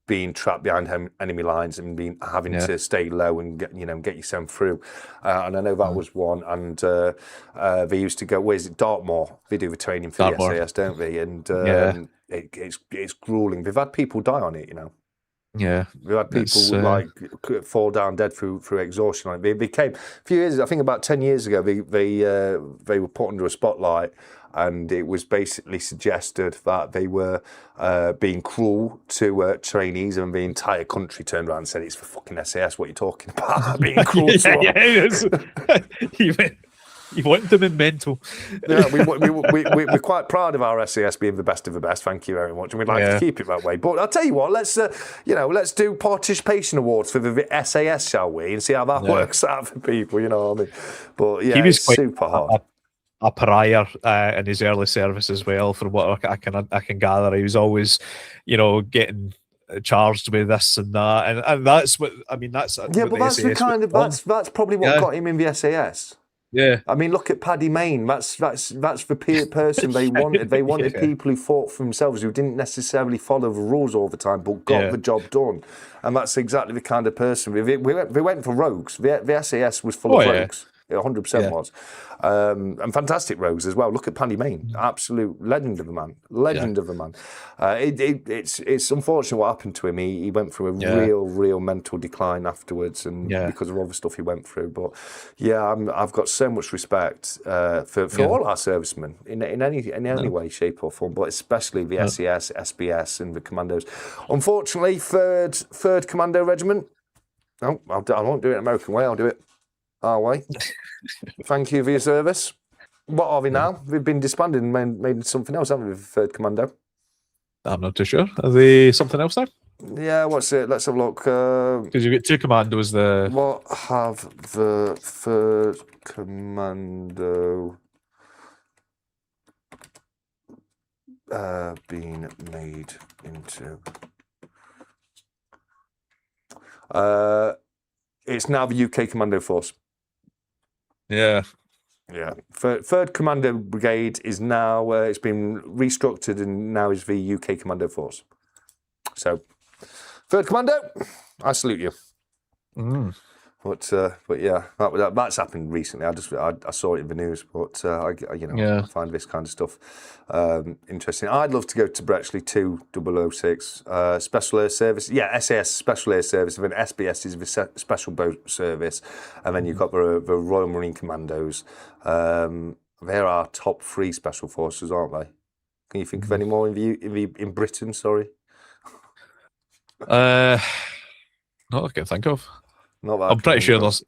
being trapped behind enemy lines and having to stay low and get yourself through. And I know that was one. And they used to go, where's it, Dartmoor? They do the training for the SAS, don't they? And it's grueling. They've had people die on it, you know. Yeah, we've had people like fall down dead through exhaustion. Like they came a few years, I think about 10 years ago. They were put under a spotlight, and it was basically suggested that they were being cruel to trainees, and the entire country turned around and said, "It's for fucking SAS. What are you talking about? Being cruel to them." You want them in mental. Yeah, we're quite proud of our SAS being the best of the best. Thank you very much, and we'd like to keep it that way. But I'll tell you what, let's do participation awards for the SAS, shall we, and see how that works out for people. You know what I mean? But yeah, it's super hard. A pariah in his early service as well, from what I can gather. He was always, getting charged with this and that, and that's what I mean. That's but that's that's probably what got him in the SAS. Yeah, I mean, look at Paddy Mayne. That's the person they wanted. They wanted people who fought for themselves, who didn't necessarily follow the rules all the time, but got the job done. And that's exactly the kind of person. We went for rogues. The SAS was full of rogues. It 100% was. And fantastic rogues as well. Look at Paddy Mayne, absolute legend of a man. Of a man. It's unfortunate what happened to him. He went through a real mental decline afterwards, and because of all the stuff he went through. But I've got so much respect for all our servicemen in any way, shape or form, but especially the SES, SBS, and the commandos. Unfortunately, third Commando Regiment. No, I won't do it American way. I'll do it our way. Thank you for your service. What are we now? We've been disbanded and made something else, haven't we, with Third Commando? I'm not too sure. Are they something else now? Yeah, what's it? Let's have a look. Because you've got two commandos. What have the Third Commando been made into? It's now the UK Commando Force. Yeah. Third Commando Brigade is now it's been restructured and now is the UK Commando Force. So, Third Commando, I salute you. But yeah, that's happened recently. I saw it in the news, but I find this kind of stuff interesting. I'd love to go to Bletchley 2006 Special Air Service. Yeah, SAS Special Air Service. And then SBS is the Special Boat Service, and then you've got the Royal Marine Commandos. They're our top 3 special forces, aren't they? Can you think of any more in Britain? Sorry. Not that I can think of. I'm pretty sure there's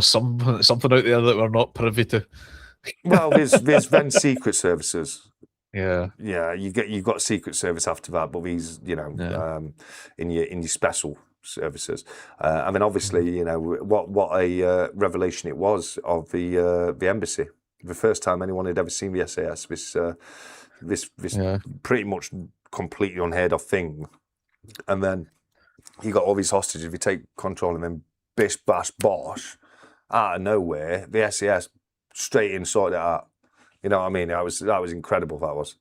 something out there that we're not privy to. Well, there's then secret services. Yeah. You've got secret service after that, but these in your special services, and then obviously what a revelation it was of the embassy. The first time anyone had ever seen the SAS, this pretty much completely unheard of thing, and then you got all these hostages. If you take control and then bish bash bosh out of nowhere, the SAS straight in sorted it out. You know what I mean? That was incredible. That was.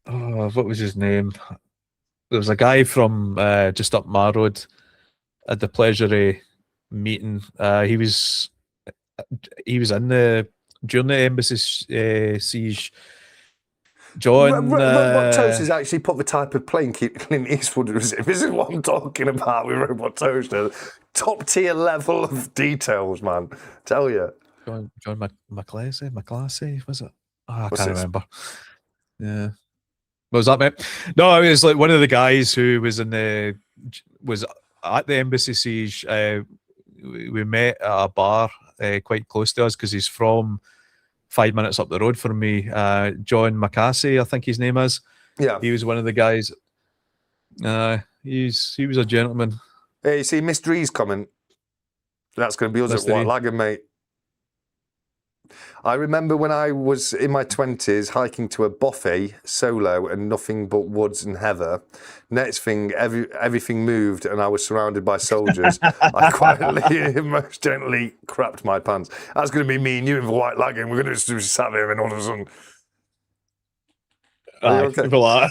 Oh, what was his name? There was a guy from just up my road. Had the pleasure of meeting. He was in during the embassy siege. John. Robot has actually put the type of plane Clint Eastwood was in. This is what I'm talking about with Robot Toaster. Top tier level of details, man. Tell you. John McClassy, was it? Oh, I can't remember. Yeah. What was that, mate? No, it was like one of the guys who was at the embassy siege. We met at a bar quite close to us because he's from 5 minutes up the road from me. John McClassy, I think his name is. Yeah. He was one of the guys. He was a gentleman. Hey, you see Mr. E's comment? That's going to be us at White Lagoon, mate. I remember when I was in my 20s hiking to a buffet solo and nothing but woods and heather. Next thing, everything moved and I was surrounded by soldiers. I quietly, most gently crapped my pants. That's going to be me and you in the White Lagoon. We're going to just sat there and all of a sudden. Okay? People are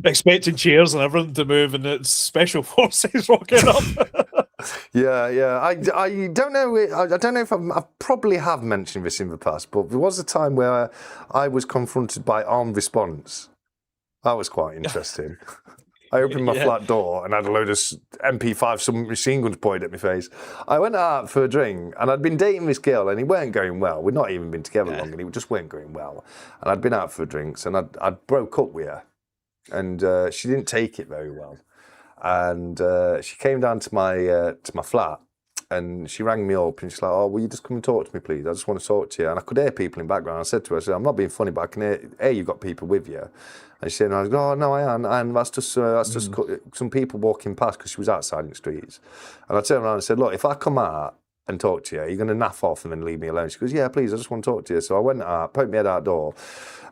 expecting chairs and everything to move, and it's special forces rocking up. Yeah. I don't know. I don't know if I probably have mentioned this in the past, but there was a time where I was confronted by armed response. That was quite interesting. I opened my flat door and had a load of MP5 submachine guns pointed at my face. I went out for a drink and I'd been dating this girl and it weren't going well. We'd not even been together long and it just weren't going well. And I'd been out for drinks and I'd broke up with her and she didn't take it very well. And she came down to my flat and she rang me up and she's like, "Oh, will you just come and talk to me, please? I just want to talk to you." And I could hear people in the background. I said to her, "I'm not being funny, but I can hear you've got people with you." And she said, "Oh, no, I am. And that's just some people walking past," because she was outside in the streets. And I turned around and said, "Look, if I come out and talk to you, you're going to naff off and then leave me alone." She goes, "Yeah, please, I just want to talk to you." So I went out, poked my head out the door,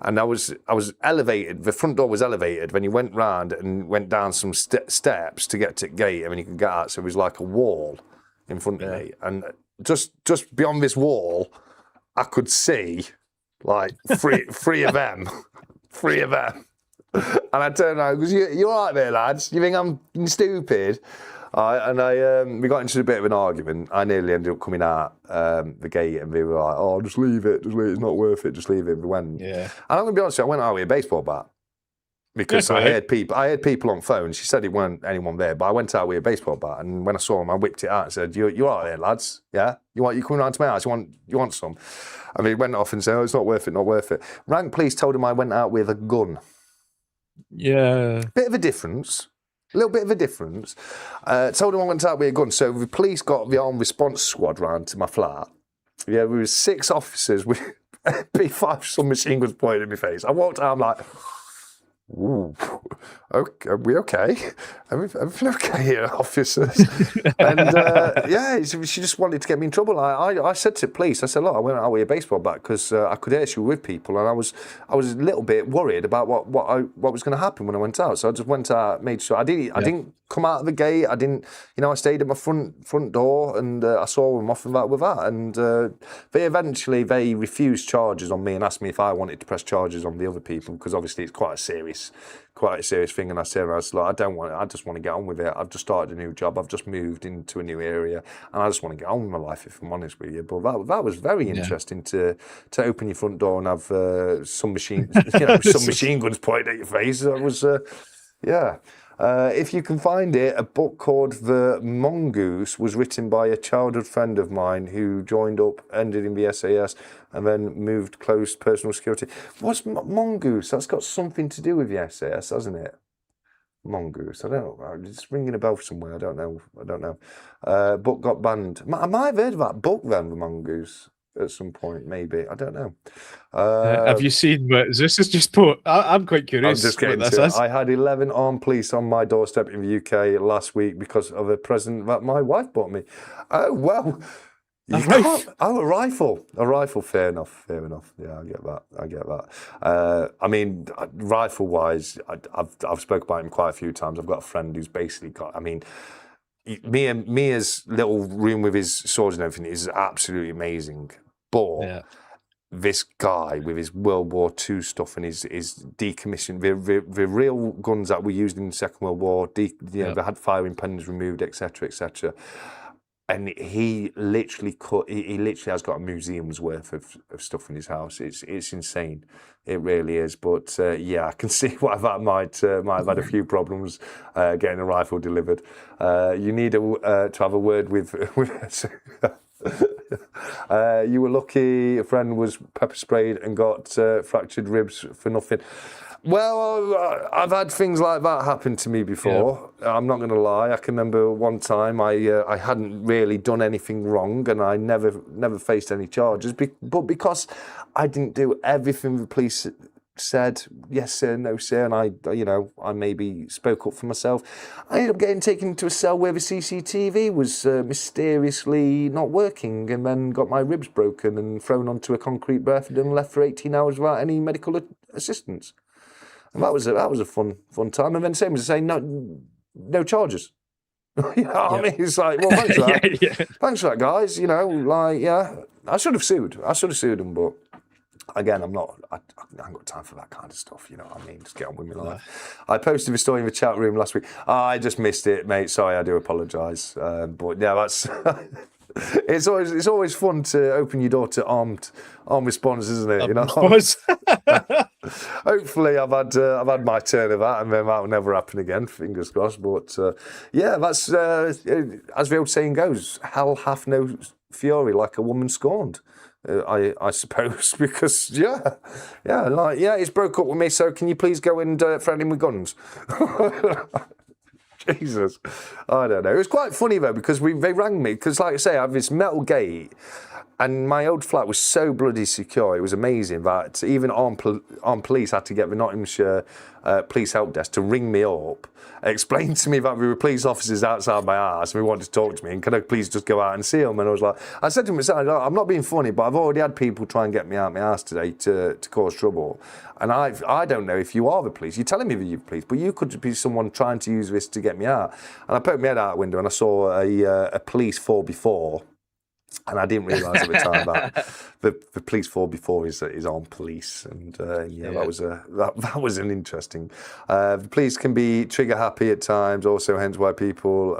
and I was elevated. The front door was elevated. When you went round and went down some steps to get to the gate, and then you could get out. So it was like a wall in front of me. And just beyond this wall, I could see like three of them. Three of them. And I turned around and goes, "You all right there, lads? You think I'm stupid?" We got into a bit of an argument. I nearly ended up coming out the gate and they were like, "Oh, just leave it. It's not worth it. Just leave it." We went. Yeah. And I'm going to be honest with you, I went out with a baseball bat. Because I heard people on phone. She said it weren't anyone there, but I went out with a baseball bat, and when I saw them, I whipped it out and said, "You all right there, lads? Yeah? You coming round to my house? You want some?" And he went off and said, "Oh, it's not worth it, not worth it." Rank police told him I went out with a gun. Yeah. Bit of a difference. A little bit of a difference. Told him I went out with a gun. So the police got the armed response squad round to my flat. Yeah, we were 6 officers with MP5 submachine guns pointed at my face. I walked out, I'm like, "Ooh, okay, are we okay? Everything okay here, officers?" And she just wanted to get me in trouble. I said to the police, I said, "Look, I went out with a baseball bat because I could hear she was with people, and I was a little bit worried about what was going to happen when I went out. So I just went out, made sure I didn't come out of the gate. I didn't, I stayed at my front door, and I saw them off with that. And they refused charges on me and asked me if I wanted to press charges on the other people, because obviously it's quite a serious thing. And I said, I was like, I just want to get on with it. I've just started a new job. I've just moved into a new area, and I just want to get on with my life, if I'm honest with you. But that was very interesting to open your front door and have some machine guns pointed at your face. That was, if you can find it, a book called 𝗵𝗵𝗿𝗃 was written by a childhood friend of mine who joined up, ended in the SAS, and then moved close personal security. What's 𝗵𝗵𝗿𝗃? That's got something to do with the SAS, hasn't it? 𝗵𝗵𝗿𝗃. I don't know. It's ringing a bell somewhere. I don't know. Book got banned. I might have heard of that book then, 𝗵𝗵𝗿𝗃. At some point, maybe. I don't know. Have you seen what this is just put? I'm quite curious. I'm just getting to it. I had 11 armed police on my doorstep in the UK last week because of a present that my wife bought me. Oh, well. A rifle. A rifle, fair enough. Yeah, I get that. I mean, rifle-wise, I've spoken about him quite a few times. I've got a friend who's basically got, I mean, Mia's little room with his swords and everything is absolutely amazing. But this guy with his World War II stuff and his decommissioned, the real guns that were used in the Second World War, they had firing pins removed, etc. And he literally has got a museum's worth of stuff in his house. It's insane. It really is. But I can see why that might have had a few problems getting a rifle delivered. You need to have a word with you were lucky a friend was pepper sprayed and got fractured ribs for nothing. Well, I've had things like that happen to me before. I'm not going to lie. I can remember one time I hadn't really done anything wrong, and I never faced any charges. But because I didn't do everything the police said, yes sir, no sir, and I maybe spoke up for myself, I ended up getting taken to a cell where the CCTV was mysteriously not working, and then got my ribs broken and thrown onto a concrete berth and left for 18 hours without any medical assistance. And that was a fun time. And then same as saying no charges. You know what I mean? It's like, well, thanks for that. Thanks for that, guys. I should have sued. Them, but again, I haven't got time for that kind of stuff. You know what I mean? Just get on with my life. I posted the story in the chat room last week. I just missed it, mate. Sorry, I do apologise. But yeah, that's. It's always fun to open your door to armed response, isn't it? You know. Hopefully, I've had my turn of that, and then that will never happen again. Fingers crossed. But that's as the old saying goes: "Hell hath no fury like a woman scorned." I suppose, because he's broke up with me. So can you please go and threaten him with guns? Jesus, I don't know. It was quite funny though, because they rang me, because like I say, I have this metal gate, and my old flat was so bloody secure. It was amazing that even armed police had to get the Nottinghamshire police help desk to ring me up, explain to me that there were police officers outside my house and they wanted to talk to me, and can I please just go out and see them? And I said to myself, I'm not being funny, but I've already had people try and get me out of my house today to cause trouble. And I don't know if you are the police. You're telling me that you're the police, but you could be someone trying to use this to get me out. And I poked my head out the window and I saw a police 4x4. And I didn't realise at the time that the police 4x4 is armed police, and that was an interesting. The police can be trigger happy at times, also hence why people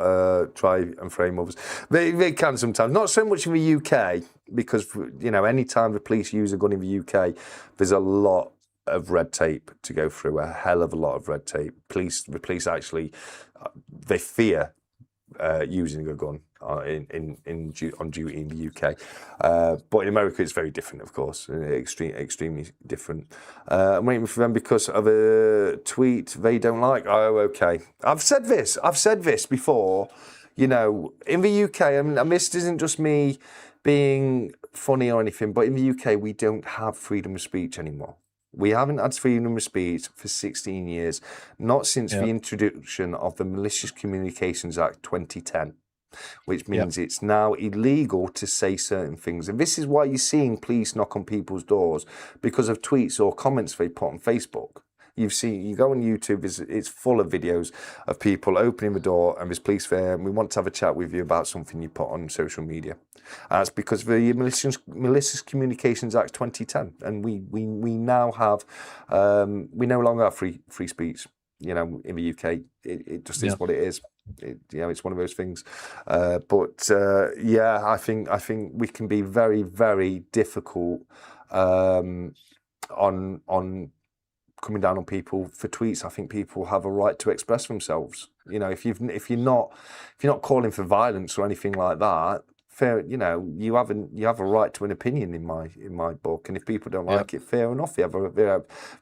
try and frame others. They can sometimes, not so much in the UK, because any time the police use a gun in the UK, there's a lot of red tape to go through, a hell of a lot of red tape. The police actually they fear using a gun on duty in the UK, but in America it's very different, of course, extremely different. I'm waiting for them because of a tweet they don't like. Oh, okay. I've said this before. In the UK, and this isn't just me being funny or anything, but in the UK we don't have freedom of speech anymore. We haven't had freedom of speech for 16 years, not since the introduction of the Malicious Communications Act 2010, which means it's now illegal to say certain things. And this is why you're seeing police knock on people's doors, because of tweets or comments they put on Facebook. You go on YouTube, it's full of videos of people opening the door and there's police there, and we want to have a chat with you about something you put on social media. And that's because of the Malicious Communications Act 2010, and we now have we no longer have free speech. You know, in the UK, it just is what it is. It's one of those things. Yeah, I think we can be very, very difficult on coming down on people for tweets. I think people have a right to express themselves. You know, if you're not calling for violence or anything like that, fair. You know, you have a right to an opinion in my book. And if people don't like it, fair enough. They have a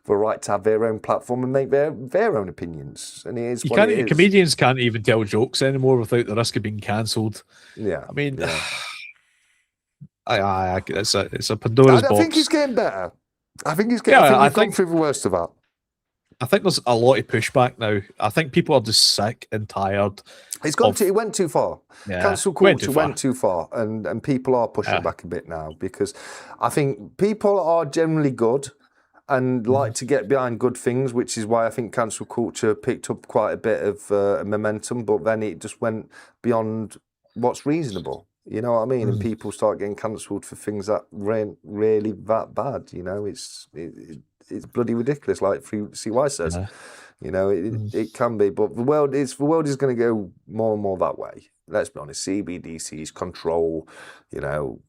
right to have their own platform and make their own opinions. And it is what it is. Comedians can't even tell jokes anymore without the risk of being cancelled. Yeah, I mean, it's a Pandora's box. I think he's getting better. I think he's getting. I think through the worst of that. I think there's a lot of pushback now. I think people are just sick and tired. It went too far. Yeah, Cancel culture went too far, and people are pushing back a bit now, because I think people are generally good and like to get behind good things, which is why I think cancel culture picked up quite a bit of momentum, but then it just went beyond what's reasonable. You know what I mean? And people start getting cancelled for things that weren't really that bad. You know, it's bloody ridiculous, like 𝗫𝗺 says. You know, it can be, but the world is going to go more and more that way. Let's be honest. CBDCs control. You know,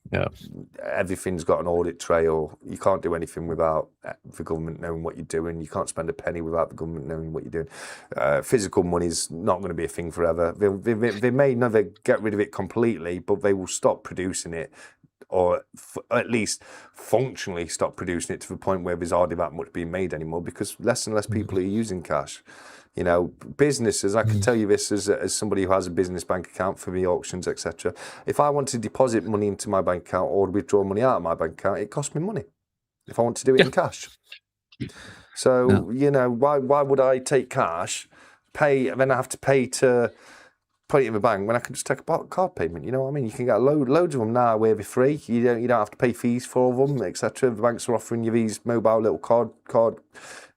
everything's got an audit trail. You can't do anything without the government knowing what you're doing. You can't spend a penny without the government knowing what you're doing. Physical money's not going to be a thing forever. They may never get rid of it completely, but they will stop producing it, or at least functionally stop producing it to the point where there's hardly that much being made anymore, because less and less people are using cash. You know, businesses, I can tell you this as somebody who has a business bank account for the auctions, etc. If I want to deposit money into my bank account or withdraw money out of my bank account, it costs me money if I want to do it in cash. So, you know, why would I take cash, pay, and then I have to pay to put it in the bank when I can just take a card payment? You know what I mean? You can get loads of them now where they're free. You don't have to pay fees for them, etc. The banks are offering you these mobile little card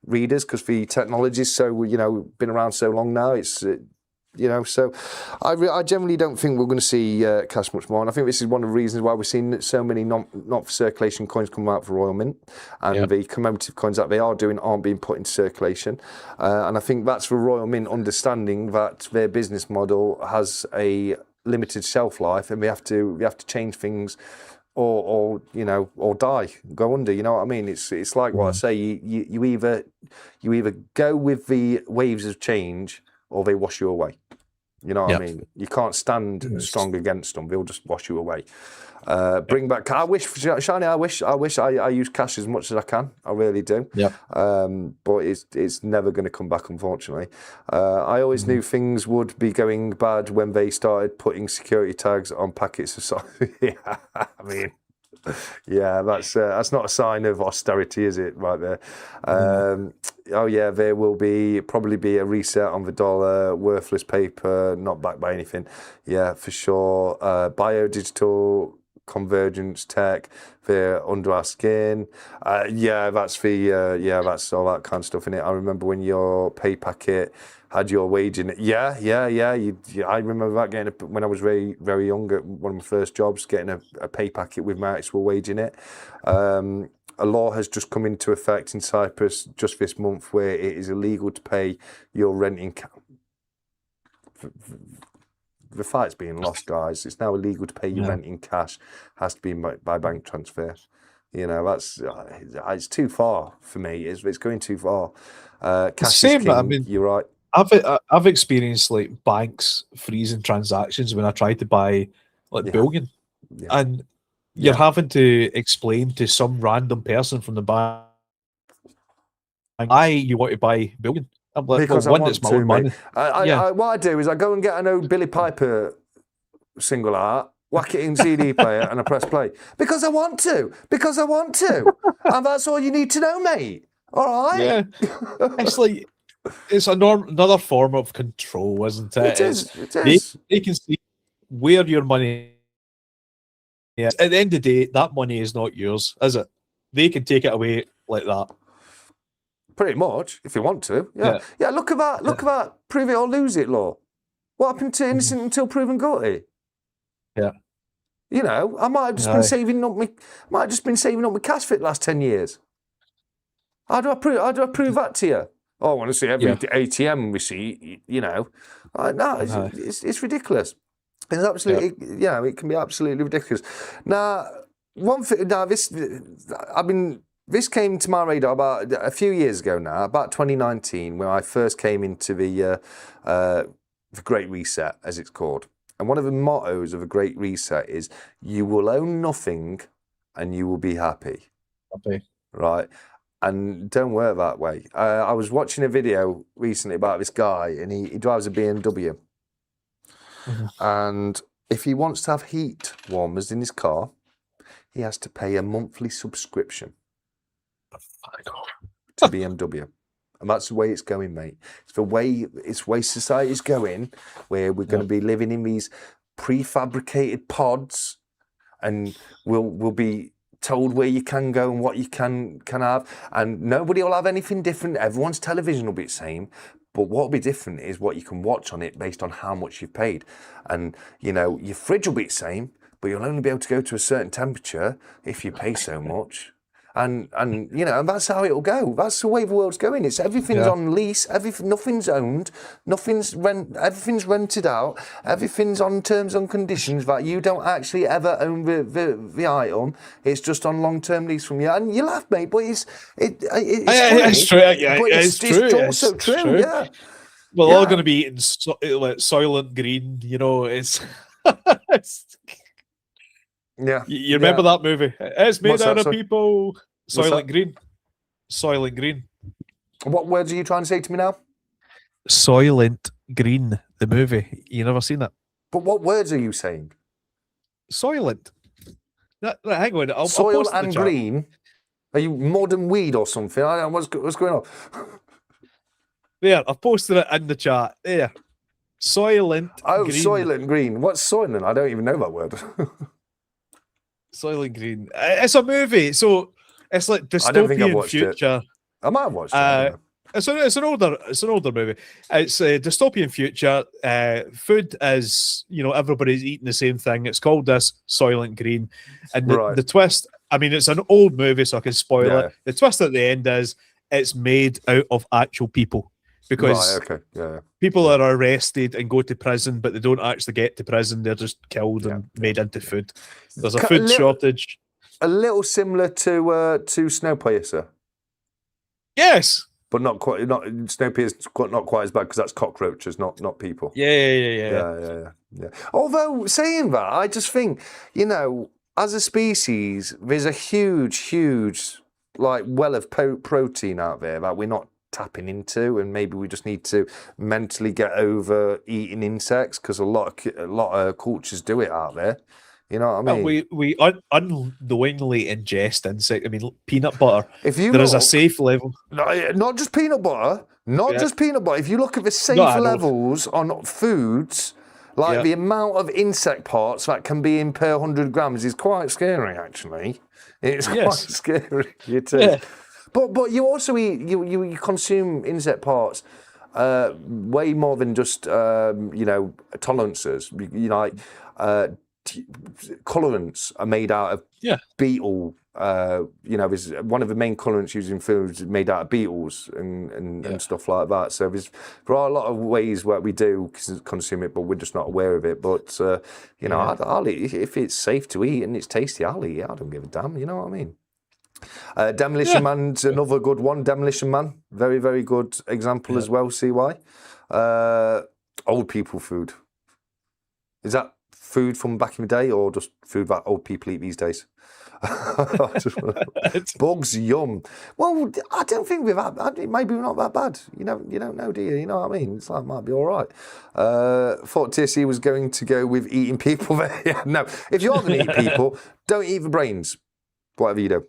readers because the technology's so, you know, been around so long now. It's you know, so I generally don't think we're going to see cash much more, and I think this is one of the reasons why we're seeing so many not for circulation coins come out for Royal Mint, and the commemorative coins that they are doing aren't being put into circulation, and I think that's for Royal Mint understanding that their business model has a limited shelf life, and we have to change things, or you know, or die, go under. You know what I mean? It's like what I say. You either go with the waves of change, or they wash you away. You know what I mean? You can't stand strong against them. They'll just wash you away. Bring back. I wish, 𝗫𝗺, I wish I use cash as much as I can. I really do. But it's never going to come back, unfortunately. I always knew things would be going bad when they started putting security tags on packets of salt. Yeah, I mean, yeah, that's not a sign of austerity, is it? Right there. Oh yeah, there will probably be a reset on the dollar, worthless paper, not backed by anything. Yeah, for sure. Biodigital convergence tech, they're under our skin. That's all that kind of stuff in it. I remember when your pay packet had your wage in it. Yeah. I remember that, getting when I was very, very young, at one of my first jobs, getting a pay packet with my actual wage in it. A law has just come into effect in Cyprus just this month where it is illegal to pay your rent in cash. The fight's being lost, guys. It's now illegal to pay your rent in cash. Has to be by bank transfer. You know, it's too far for me. It's going too far. Cash is king. I mean, you're right. I've experienced like banks freezing transactions when I tried to buy like bullion, and you're having to explain to some random person from the bank why you want to buy bullion. I'm like, because well, it's my own money. What I do is I go and get an old Billy Piper single art, whack it in CD player, and I press play because I want to. And that's all you need to know, mate. All right. Yeah, it's like it's another form of control, isn't it? It is. They can see where your money is. At the end of the day, that money is not yours, is it? They can take it away like that. Pretty much, if you want to. Yeah. Look at that. Look at that. Prove it or lose it law. What happened to innocent until proven guilty? Yeah. You know, I might have just been saving up my cash for the last 10 years. How do I prove that to you? Oh, I want to see every ATM receipt. You know, no, it's ridiculous. It's absolutely, it can be absolutely ridiculous. Now, one thing. Now, this came to my radar about a few years ago now, about 2019, when I first came into the Great Reset, as it's called. And one of the mottos of a Great Reset is, you will own nothing and you will be happy. Right? And don't work that way. I was watching a video recently about this guy, and he drives a BMW. And if he wants to have heat warmers in his car, he has to pay a monthly subscription to BMW. And that's the way it's going, mate. It's the way society's going, where we're going to be living in these prefabricated pods, and we'll be told where you can go and what you can have, and nobody will have anything different. Everyone's television will be the same, but what will be different is what you can watch on it based on how much you've paid. And you know, your fridge will be the same, but you'll only be able to go to a certain temperature if you pay so much. And you know, and that's how it'll go. That's the way the world's going. It's everything's on lease. Nothing's owned. Everything's rented out. Everything's on terms and conditions that you don't actually ever own the item. It's just on long-term lease from you. And you laugh, mate, but it's true. Yeah, but it's also true. Yeah. We're all going to be eating Soylent Green. You know, it's. Yeah, you remember that movie? It's made out of people. Soylent Green. Soylent Green. What words are you trying to say to me now? Soylent Green, the movie. You never seen that? But what words are you saying? Soylent. Hang on. Soil and green. Are you modern weed or something? I don't know what's going on. There, I've posted it in the chat. There. Soylent. Oh, Green. Soylent Green. What's Soylent? I don't even know that word. Soylent Green. It's a movie, so it's like dystopian future. I might have watched it. It's an older movie. It's a dystopian future. Food is, you know, everybody's eating the same thing. It's called this Soylent Green, and the twist. I mean, it's an old movie, so I can spoil it. The twist at the end is it's made out of actual people. Because people are arrested and go to prison, but they don't actually get to prison. They're just killed and made into food. There's a food shortage. A little similar to 𝗫𝗁𝗃𝗃. Yes. But not quite. 𝗫𝗁𝗃𝗃 not quite as bad, because that's cockroaches, not people. Yeah. Although, saying that, I just think, you know, as a species, there's a huge like well of protein out there that we're not tapping into, and maybe we just need to mentally get over eating insects, because a lot of cultures do it out there. You know what I mean? We unknowingly ingest insect. I mean, peanut butter. There is a safe level. Not just peanut butter. Just peanut butter. If you look at the safe levels on foods, like the amount of insect parts that can be in per 100 grams is quite scary. Actually, it's quite scary. It is. Yeah. But you also eat, you consume insect parts way more than just you know, tolerances. You know, like colorants are made out of beetle. You know, there's one of the main colorants used in foods made out of beetles and stuff like that. So there are a lot of ways where we do consume it, but we're just not aware of it. But you know, I'll eat if it's safe to eat and it's tasty. I'll eat it. I don't give a damn. You know what I mean? Demolition Man's another good one. Demolition Man, very, very good example as well. 𝗫𝗁𝗃𝗃. Old people food. Is that food from back in the day, or just food that old people eat these days? Bugs, yum. Well, I don't think we've had. Maybe we're not that bad. You don't know, do you? You know what I mean? It's like, might be all right. Thought 𝗕𝗂𝘃 was going to go with eating people. There. No, if you are going to eat people, don't eat the brains. Whatever you do.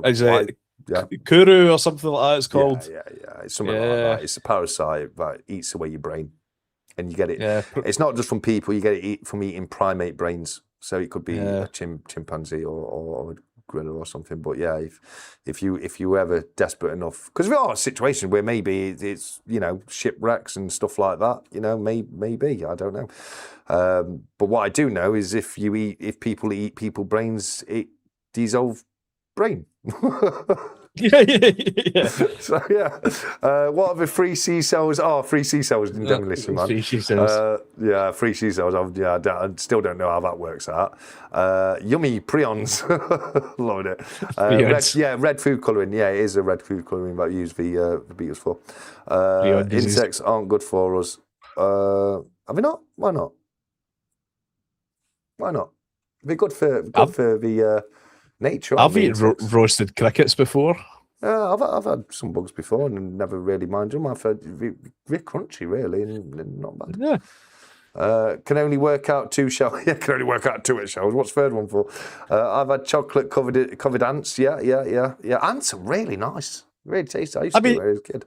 Is it Kuru or something like that? It's called. Yeah. It's something like that. It's a parasite that eats away your brain, and you get it. Yeah. It's not just from people. You get it from eating primate brains. So it could be a chimpanzee or gorilla or something. But yeah, if you ever desperate enough, because we are in a situation where maybe it's shipwrecks and stuff like that. Maybe I don't know. But what I do know is if people eat people brains, it dissolve brain. Yeah. So yeah, what are the 𝗲𝗄𝗃 cells? Oh, 𝗲𝗄𝗃 cells. Don't listen, man. 𝗲𝗄𝗃 cells. Yeah, 𝗲𝗄𝗃 cells. I still don't know how that works out. Yummy prions. Loved it. Red food colouring. Yeah, it is a red food colouring that we use the beetles for. Insects aren't good for us. Have we not? Why not? Why not? They're good for the nature. I've eaten roasted crickets before. I've had some bugs before and never really minded them. I've heard they're crunchy, really, and not bad. Yeah. Can only work out 2 shells. Yeah, can only work out 2 shells. What's the third one for? I've had chocolate covered ants. Yeah. Ants are really nice, really tasty. I used to do it when I was a kid.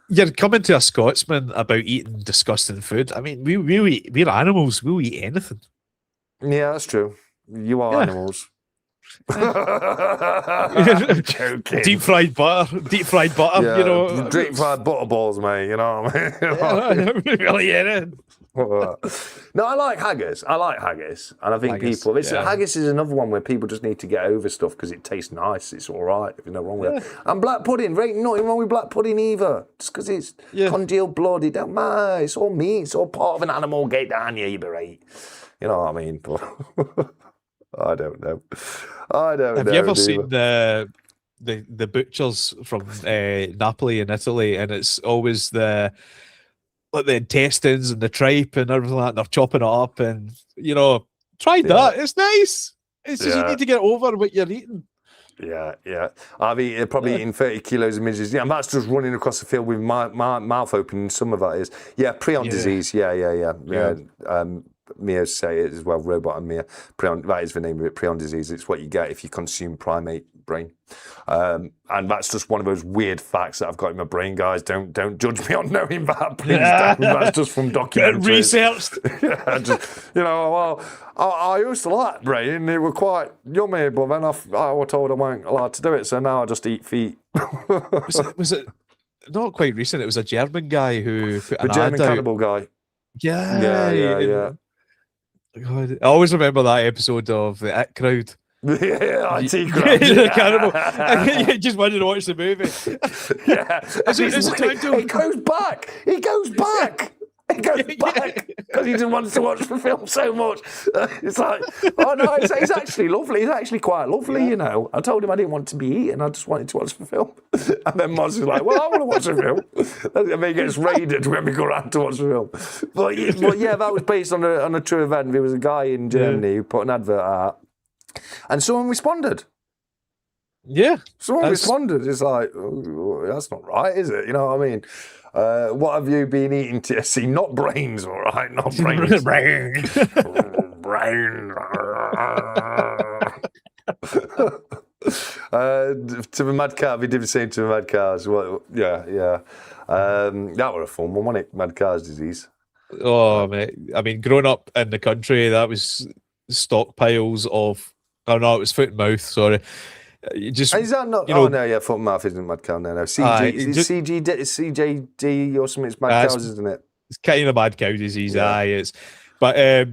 You're coming to a Scotsman about eating disgusting food. I mean, we're animals. We'll eat anything. Yeah, that's true. You are animals. Joking. Deep fried butter. Yeah, you know. Deep fried butter balls, mate. You know what I mean? Really, yeah. No, I like haggis. And I think haggis is another one where people just need to get over stuff because it tastes nice. It's all right. There's no wrong with it. And black pudding, there ain't nothing wrong with black pudding either. Just because it's congealed blood, it don't matter. It's all meat. It's all part of an animal. Get down here, you be right. You know what I mean? I don't know. Have you ever seen the butchers from Napoli in Italy, and it's always the intestines and the tripe and everything like that, and they're chopping it up, and try that. It's nice. It's just you need to get over what you're eating. Yeah. I've probably eaten 30 kilos of midges. Yeah, and that's just running across the field with my mouth open. Some of that is prion disease. Yeah. Mia say it as well, Robot and Mia. Prion, that is the name of it, prion disease. It's what you get if you consume primate brain. And that's just one of those weird facts that I've got in my brain, guys. Don't judge me on knowing that, please. That's just from documentaries. Researched. I used to like brain. They were quite yummy, but then I was told I weren't allowed to do it, so now I just eat feet. was it not quite recent? It was a German guy who put an German ad out. cannibal guy. Yeah. God, I always remember that episode of the It Crowd. Yeah, IT crowd. The cannibal. You just wanted to watch the movie. It goes back. It goes back because he just wants to watch the film so much. It's like, oh no, it's actually lovely. It's actually quite lovely, I told him I didn't want to be eaten. I just wanted to watch the film. And then Moz is like, well, I want to watch the film. And then he gets raided when we go around to watch the film. But yeah, that was based on a true event. There was a guy in Germany who put an advert out, and someone responded. Yeah. Someone responded. It's like, oh, that's not right, is it? You know what I mean? What have you been eating, TSC? Not brains, all right? Not brains. Brain. To the mad cow, we did the same to the mad cows. Well, yeah. That was a fun one, wasn't it? Mad cow's disease. Oh, mate. I mean, growing up in the country, that was stockpiles of... Oh, no, it was foot and mouth, sorry. Is that not? Foot and mouth isn't mad cow. No. CJD or something. It's mad cows, isn't it? It's kind of mad cow disease. Yeah. It's. But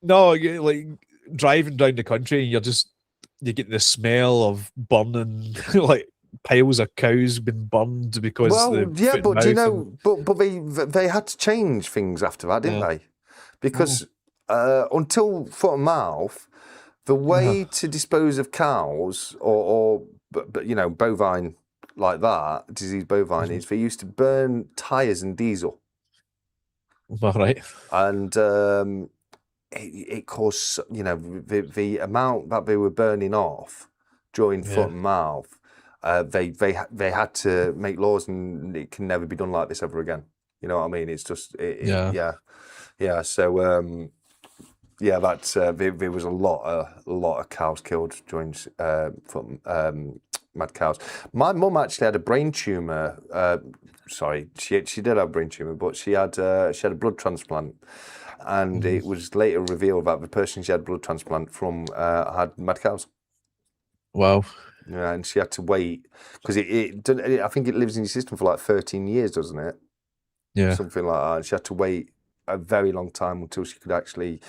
no, like driving down the country, you get the smell of burning, like piles of cows been burned because. Well, yeah, but do you know? But they had to change things after that, didn't they? Because until foot and mouth. The way to dispose of cows or bovine like that, diseased bovine, is they used to burn tyres and diesel. All right. And it caused, the amount that they were burning off during foot and mouth, they had to make laws, and it can never be done like this ever again. You know what I mean? It's just, yeah. So, yeah, that's there was a lot of cows killed during mad cows. My mum actually had a brain tumour. Sorry, she did have a brain tumour, but she had a blood transplant, and it was later revealed that the person she had blood transplant from had mad cows. Wow. Yeah, and she had to wait because I think it lives in your system for like 13 years, doesn't it? Yeah. Something like that. And she had to wait a very long time until she could actually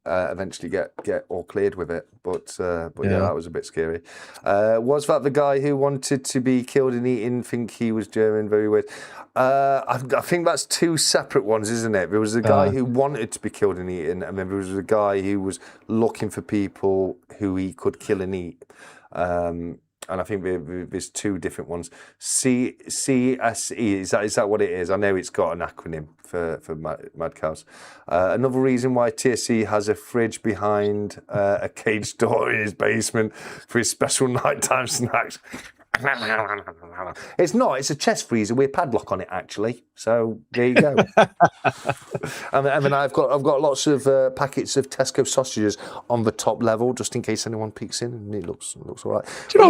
eventually get all cleared with it. But yeah, that was a bit scary. Was that the guy who wanted to be killed and eaten? Think he was German? Very weird. I think that's two separate ones, isn't it? There was a guy who wanted to be killed and eaten, and then there was a guy who was looking for people who he could kill and eat. And I think there's two different ones. 𝗕𝗂𝗃, is that what it is? I know it's got an acronym for mad cows. Another reason why 𝗕𝗂𝗃 has a fridge behind a cage door in his basement for his special nighttime snacks. It's not. It's a chest freezer with a padlock on it, actually. So there you go. and then I've got lots of packets of Tesco sausages on the top level, just in case anyone peeks in, and it looks all right. Do you know,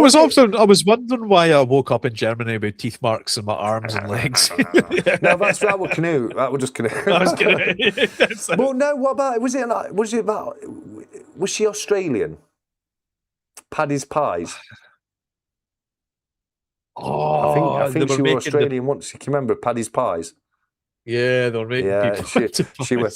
I was wondering why I woke up in Germany with teeth marks in my arms and legs. No, that was Canute. That was just Canute. I was kidding. Well, no. What about? Was she Australian? Paddy's Pies. Oh, I think she was Australian once. Can you remember Paddy's Pies? Yeah, they were making people.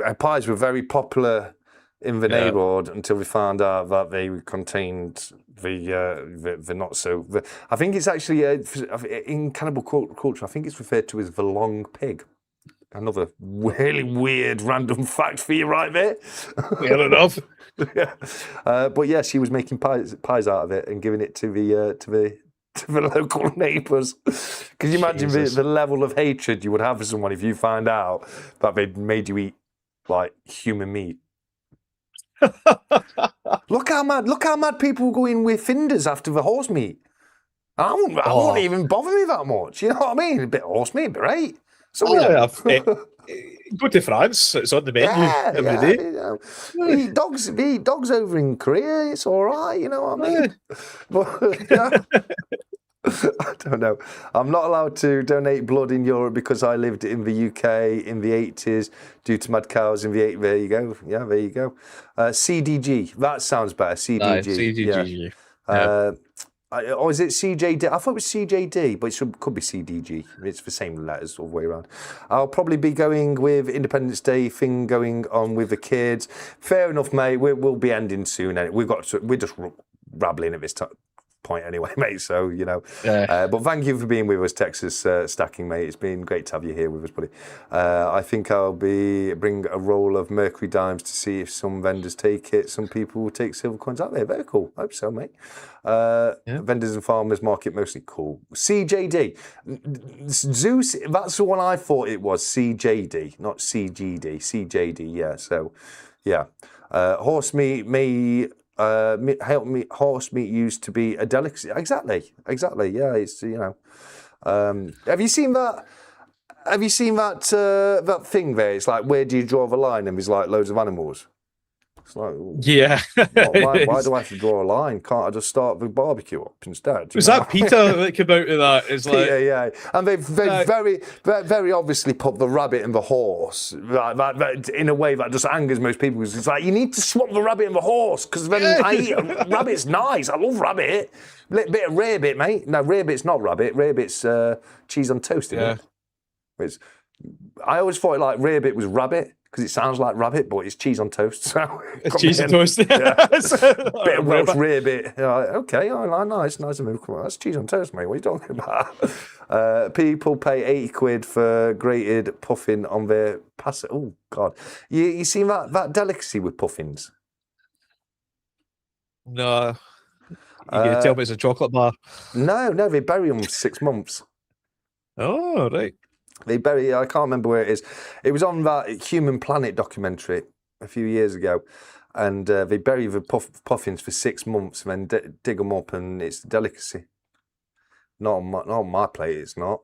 Her pies were very popular in the neighbourhood until we found out that they contained the not so. I think it's actually in cannibal culture. I think it's referred to as the long pig. Another really weird random fact for you right there. Fair enough. Yeah. But yeah, she was making pies out of it and giving it to the local neighbours. Can you imagine the level of hatred you would have for someone if you found out that they'd made you eat like human meat? Look how mad people go in with finders after the horse meat. I won't even bother me that much. You know what I mean? A bit of horse meat, right? So go to France. It's on the menu every day. You know. Eat dogs over in Korea. It's all right. You know what I mean? But, I don't know. I'm not allowed to donate blood in Europe because I lived in the UK in the 80s due to mad cows in the 80s. There you go. Yeah, there you go. CDG. That sounds better. CDG. CDG. Yeah. Or is it CJD? I thought it was CJD, but it could be CDG. It's the same letters all the way around. I'll probably be going with Independence Day thing going on with the kids. Fair enough, mate. We'll be ending soon. We're just rabbling at this point anyway, mate. So, you know. Yeah. But thank you for being with us, Texas Stacking, mate. It's been great to have you here with us, buddy. I think I'll bring a roll of Mercury dimes to see if some vendors take it. Some people will take silver coins out there. Very cool. Hope so, mate. Vendors and farmers market mostly cool. CJD. Zeus, that's the one I thought it was. CJD, not CGD. CJD, yeah. So, yeah. Horse meat may... horse meat used to be a delicacy. Exactly. Yeah, it's, you know. Have you seen that? That thing there? It's like, where do you draw the line? And there's like loads of animals. It's like, yeah. Why do I have to draw a line? Can't I just start the barbecue up instead? Was that Peter that came out of that? It's like, yeah. And they very obviously put the rabbit and the horse that in a way that just angers most people. Because it's like, you need to swap the rabbit and the horse because then I eat rabbit's nice. I love rabbit. Bit of rarebit, mate. No, rarebit's not rabbit. Rarebit's cheese on toast, isn't it? I always thought like rarebit was rabbit. Because it sounds like rabbit, but it's cheese on toast. So it's cheese on toast. Yeah. Bit of Welsh rarebit. Okay, nice move. Come on, that's cheese on toast, mate. What are you talking about? People pay 80 quid for grated puffin on their pasta. Oh God, you seen that delicacy with puffins? No. You can tell me it's a chocolate bar. No, they bury them for 6 months. Oh, right. They bury. I can't remember where it is. It was on that Human Planet documentary a few years ago, and they bury the puffins for 6 months and then dig them up, and it's a delicacy. Not on my plate. It's not.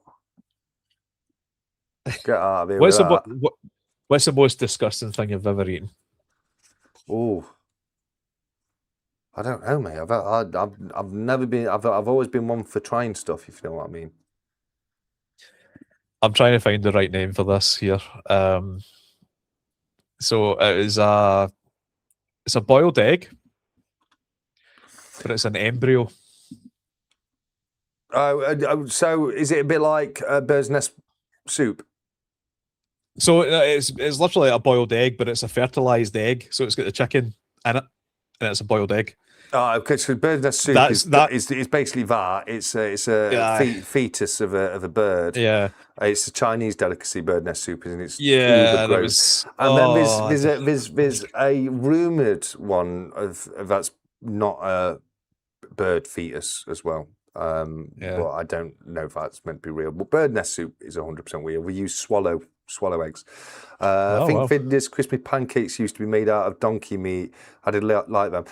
Get out of here. What's the most disgusting thing you've ever eaten? Oh, I don't know, mate. I've never been. I've always been one for trying stuff. If you know what I mean. I'm trying to find the right name for this here. So it's a boiled egg but it's an embryo. So is it a bit like bird's nest soup? So it's literally a boiled egg, but it's a fertilized egg. So it's got the chicken in it, and it's a boiled egg. Okay, so bird's nest soup is basically that. It's a fetus of a bird. Yeah, it's a Chinese delicacy, bird nest soup, isn't it? Yeah, and then there's a rumored one of that's not a bird fetus as well. But I don't know if that's meant to be real. But bird nest soup is 100% real. We use swallow eggs. I think Vinder's crispy pancakes used to be made out of donkey meat. I did like them.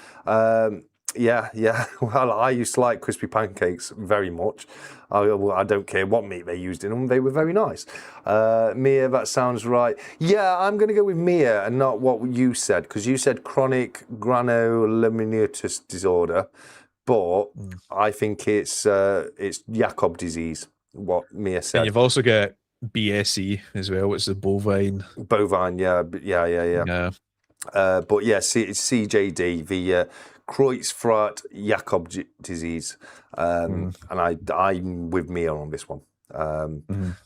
Yeah. Well, I used to like crispy pancakes very much. I don't care what meat they used in them. They were very nice. Mia, that sounds right. Yeah, I'm going to go with Mia and not what you said, because you said chronic granulomatous disorder. But I think it's Jakob disease, what Mia said. And you've also got BSE as well, which is the bovine. Bovine, yeah. But yeah, it's CJD, the 𝗬𝗂𝘀 disease. And I'm with Mia on this one.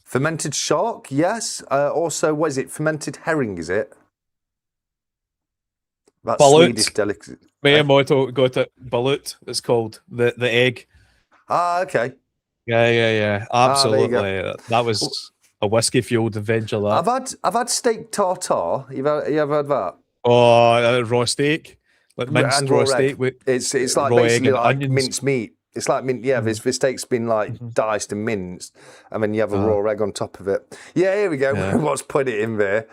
Fermented shark, yes. Also, what is it? Fermented herring, is it? That's Swedish delicacy. 𝗵𝗵𝗿𝗃𝗀𝗀 got it. Balut, it's called. The egg. Okay. Yeah. Absolutely. That was a whiskey-fueled adventure, that. I've had steak tartare. You ever had that? Oh, raw steak. Like minced raw steak with it's like basically like onions. minced meat. It's like the steak's been like diced and minced, and then you have a raw egg on top of it. Yeah, here we go. What's put it in there?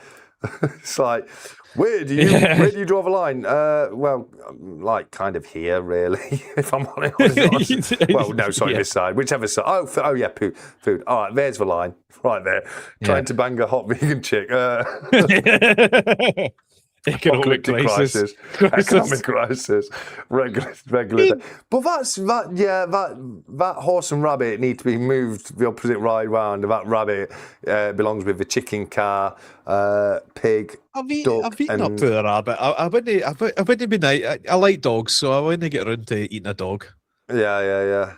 It's like, where do you draw the line? Well, like kind of here, really. If I'm honest. Well, no, sorry, this side, whichever side. Oh yeah, food. All right, there's the line, right there. Trying to bang a hot vegan chick. Economic crisis. Economic crisis. Regular. But that horse and rabbit need to be moved the opposite way round. That rabbit belongs with the chicken car, pig, I've duck. eaten up to the rabbit. I wouldn't be nice. I like dogs, so I wouldn't get around to eating a dog. Yeah.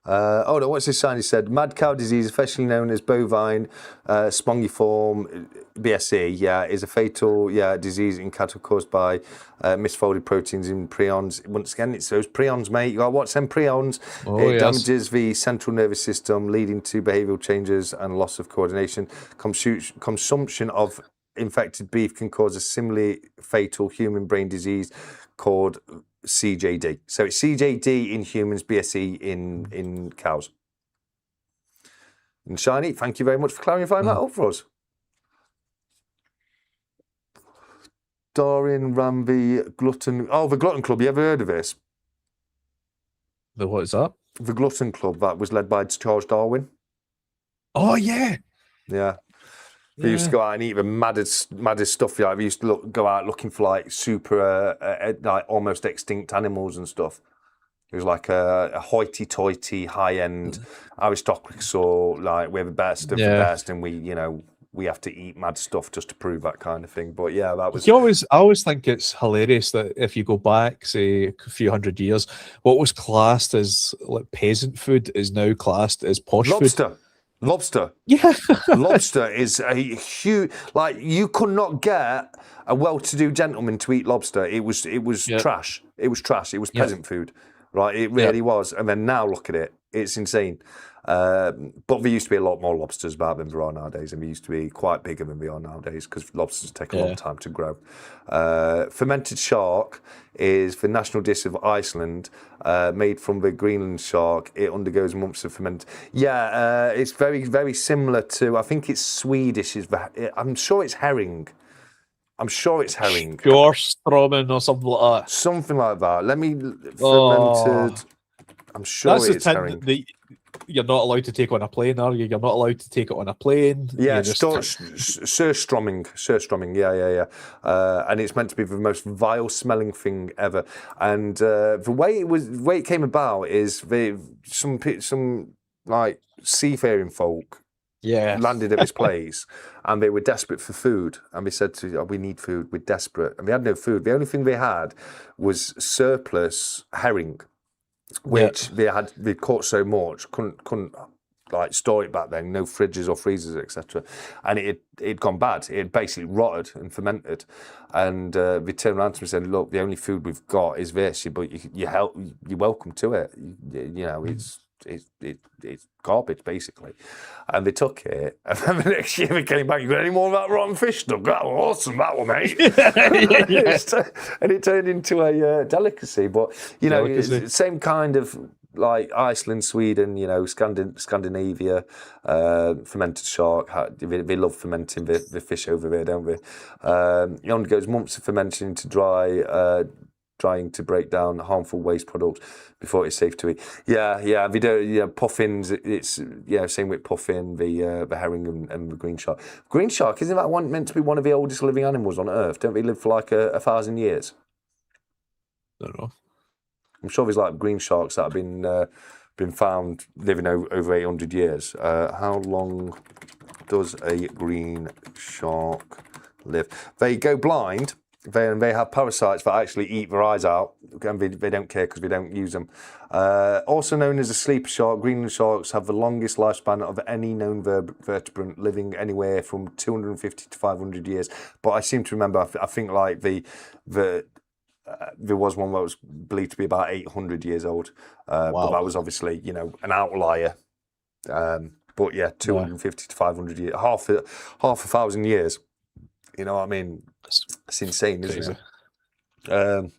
No, what's this sign? He said, mad cow disease, affectionately known as bovine spongiform BSE, is a fatal disease in cattle caused by misfolded proteins in prions. Once again, it's those prions, mate. You got to watch them prions. It damages the central nervous system, leading to behavioural changes and loss of coordination. Consumption of infected beef can cause a similarly fatal human brain disease called CJD. So it's CJD in humans, BSE in cows. And 𝗫𝗫, thank you very much for clarifying that up for us. Darwin ran the Glutton... Oh, the Glutton Club. You ever heard of this? The what is that? The Glutton Club that was led by Charles Darwin. Oh, yeah. Yeah. They used to go out and eat the maddest stuff. Like, we used to go out looking for like super, like almost extinct animals and stuff. It was like a hoity-toity, high-end aristocracy. So like we're the best of the best, and we have to eat mad stuff just to prove that kind of thing. But yeah, that was. I always think it's hilarious that if you go back, say, a few hundred years, what was classed as like peasant food is now classed as posh food. Lobster. Yeah. Lobster is a huge, like, you could not get a well-to-do gentleman to eat lobster. It was trash. It was trash. It was peasant food, right? It really was. And then now look at it. It's insane. But there used to be a lot more lobsters about than there are nowadays, and they used to be quite bigger than they are nowadays because lobsters take a long time to grow. Fermented shark is the national dish of Iceland, made from the Greenland shark. It undergoes months of fermentation. Yeah, it's very, very similar to, I think it's Swedish. I'm sure it's herring. Björnstromen or something like that. Something like that. Let me, fermented, I'm sure it's herring. You're not allowed to take on a plane, are you? You're not allowed to take it on a plane. Yeah, surströmming. Yeah. And it's meant to be the most vile-smelling thing ever. And the way it came about is some like seafaring folk landed at this place, and they were desperate for food. And we said to, we need food, we're desperate. And we had no food. The only thing they had was surplus herring, which they'd caught so much, couldn't like store it back then, no fridges or freezers, etc. And it'd gone bad. It had basically rotted and fermented. And we turned around to me and said, look, the only food we've got is this, but you're welcome to it. It's garbage, basically. And they took it, and then the next year they came back, you got any more of that rotten fish stuff? That was awesome, that one, mate. And it turned into a delicacy. But, same kind of, like Iceland, Sweden, Scandinavia, fermented shark. They love fermenting the fish over there, don't they? It only goes months of fermenting to drying to break down harmful waste products before it's safe to eat. Yeah. We do. Puffins. It's same with puffin, the herring, and the green shark. Green shark, isn't that one meant to be one of the oldest living animals on Earth? Don't they live for like 1,000 years? I don't know. I'm sure there's like green sharks that have been found living over 800 years. How long does a green shark live? They go blind. They have parasites that actually eat their eyes out, and they don't care because we don't use them. Also known as a sleeper shark, Greenland sharks have the longest lifespan of any known vertebrate, living anywhere from 250 to 500 years. But I seem to remember, I think like there was one that was believed to be about 800 years old. Wow. But that was obviously, an outlier. But yeah, 250 to 500 years, half a thousand years. You know what I mean? It's insane, isn't it?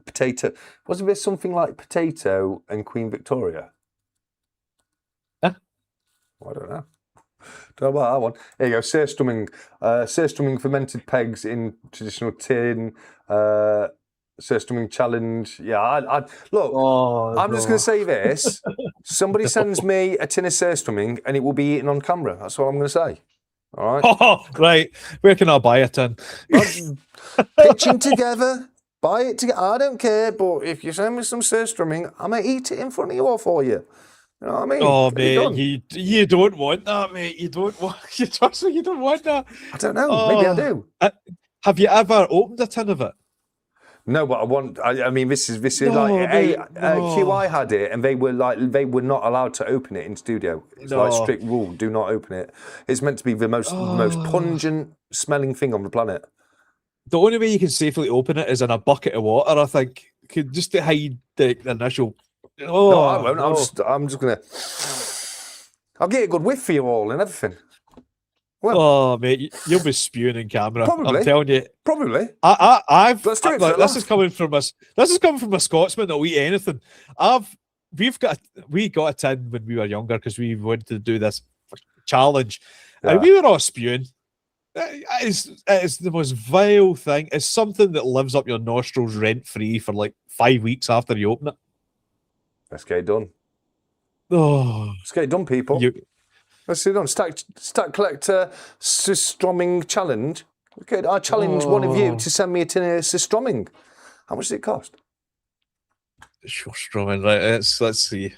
Potato. Wasn't there something like potato and Queen Victoria? Huh? Well, I don't know. Don't know about that one. There you go. Surströmming fermented pegs in traditional tin. Surströmming challenge. Yeah, look. I'm just going to say this. Somebody sends me a tin of surströmming and it will be eaten on camera. That's what I'm going to say. All right. Oh, right. Where can I buy a tin? Pitching together. Buy it together. I don't care, but if you send me some surströmming, I may eat it in front of you all for you. You know what I mean? Oh, mate, you don't want that, mate. You don't want. You trust me, you don't want that. I don't know. Maybe I do. Have you ever opened a tin of it? No, but I want. I mean, this is 𝗃𝗁𝗃 had it, and they were not allowed to open it in studio. It's like strict rule: do not open it. It's meant to be the most pungent smelling thing on the planet. The only way you can safely open it is in a bucket of water, I think, just to hide the initial. Oh, no, I won't. No. I'm just gonna. I'll get a good whiff for you all and everything. Well, mate, you'll be spewing in camera. Probably. I'm telling you. Probably. Let's do it. This is coming from us. This is coming from a Scotsman that'll eat anything. We got a tin when we were younger because we wanted to do this challenge, and we were all spewing. It is the most vile thing. It's something that lives up your nostrils rent free for like 5 weeks after you open it. Let's get it done. Oh, let's get it done, people. Let's see it on Stack Collector Surströmming Challenge. Okay, I challenge one of you to send me a tin of surströmming. How much does it cost? Surströmming, right? Let's see.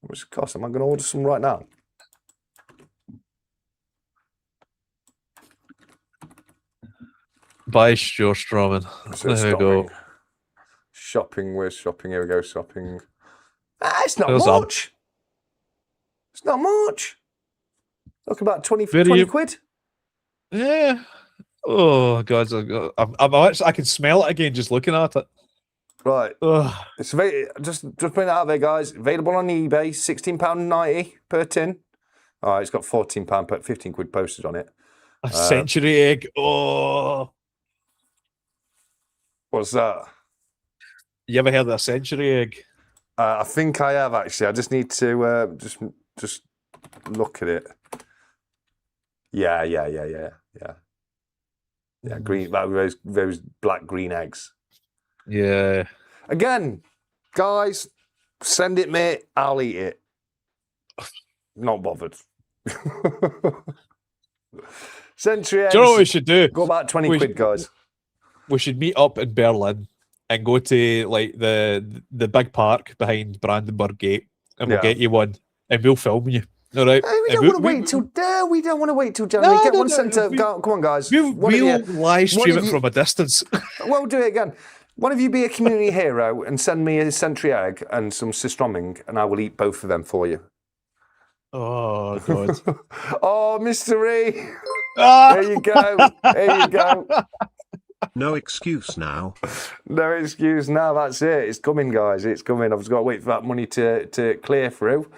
How much does it cost? Am I going to order some right now? Buy surströmming. There we go. Shopping. Where's shopping? Here we go. Shopping. It's not much. It's not much. Look, about 20 quid. Yeah. Oh God, I can smell it again just looking at it. Right. It's just putting it out there, guys. Available on eBay. £16.90 per tin. All right, it's got £14 per 15 quid postage on it. A century egg. Oh. What's that? You ever heard of a century egg? I think I have actually. I just need to just look at it. Yeah. Green, those black green eggs. Yeah. Again, guys, send it, mate. I'll eat it. Not bothered. Century eggs. Do you know what we should do? Go about 20 quid, guys. We should meet up in Berlin and go to like the big park behind Brandenburg Gate, and we'll get you one. and we'll film you. All right. Hey, we don't want to wait till. No, we don't want to wait till January. No, Get no, one no, sent to. we- Come on, guys. We'll live stream of it you- from a distance. We'll do it again. One of you be a community hero and send me a 𝗕 egg and some 𝗕𝗺, and I will eat both of them for you. Oh God. Oh, Mr. E. Ah! There you go. There you go. No excuse now. No excuse now. That's it. It's coming, guys. It's coming. I've just got to wait for that money to clear through.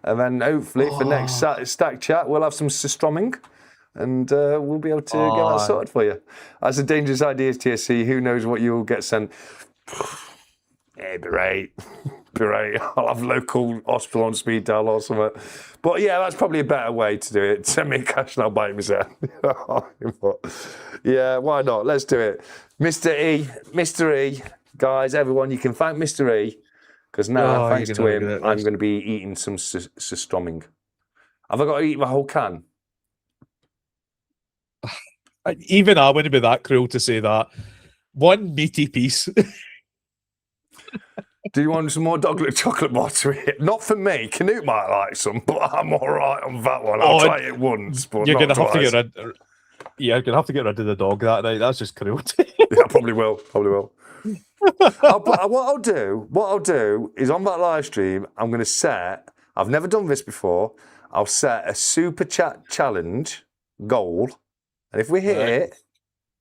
And then hopefully for next stack chat, we'll have some 𝗕𝗺, and we'll be able to get that sorted for you. That's a dangerous idea, TSC. Who knows what you'll get sent? Yeah, be right. Be right. I'll have local hospital on speed dial or something. But yeah, that's probably a better way to do it. Send me a cash and I'll bite myself. Yeah, why not? Let's do it. Mr. E, guys, everyone, you can thank Mr. E. Because now, thanks to him, I'm going to be eating some 𝗕𝗺. Have I got to eat my whole can? Even I wouldn't be that cruel to say that. One meaty piece. Do you want some more doglet chocolate bar to eat? Not for me. Canute might like some, but I'm all right on that one. I'll try it once, but you're not gonna have to twice. get rid. Yeah, you're gonna have to get rid of the dog that night. That's just cruelty. Yeah, probably will. Probably will. What I'll do is on that live stream, I'm going to set. I've never done this before. I'll set a super chat challenge goal, and if we hit it,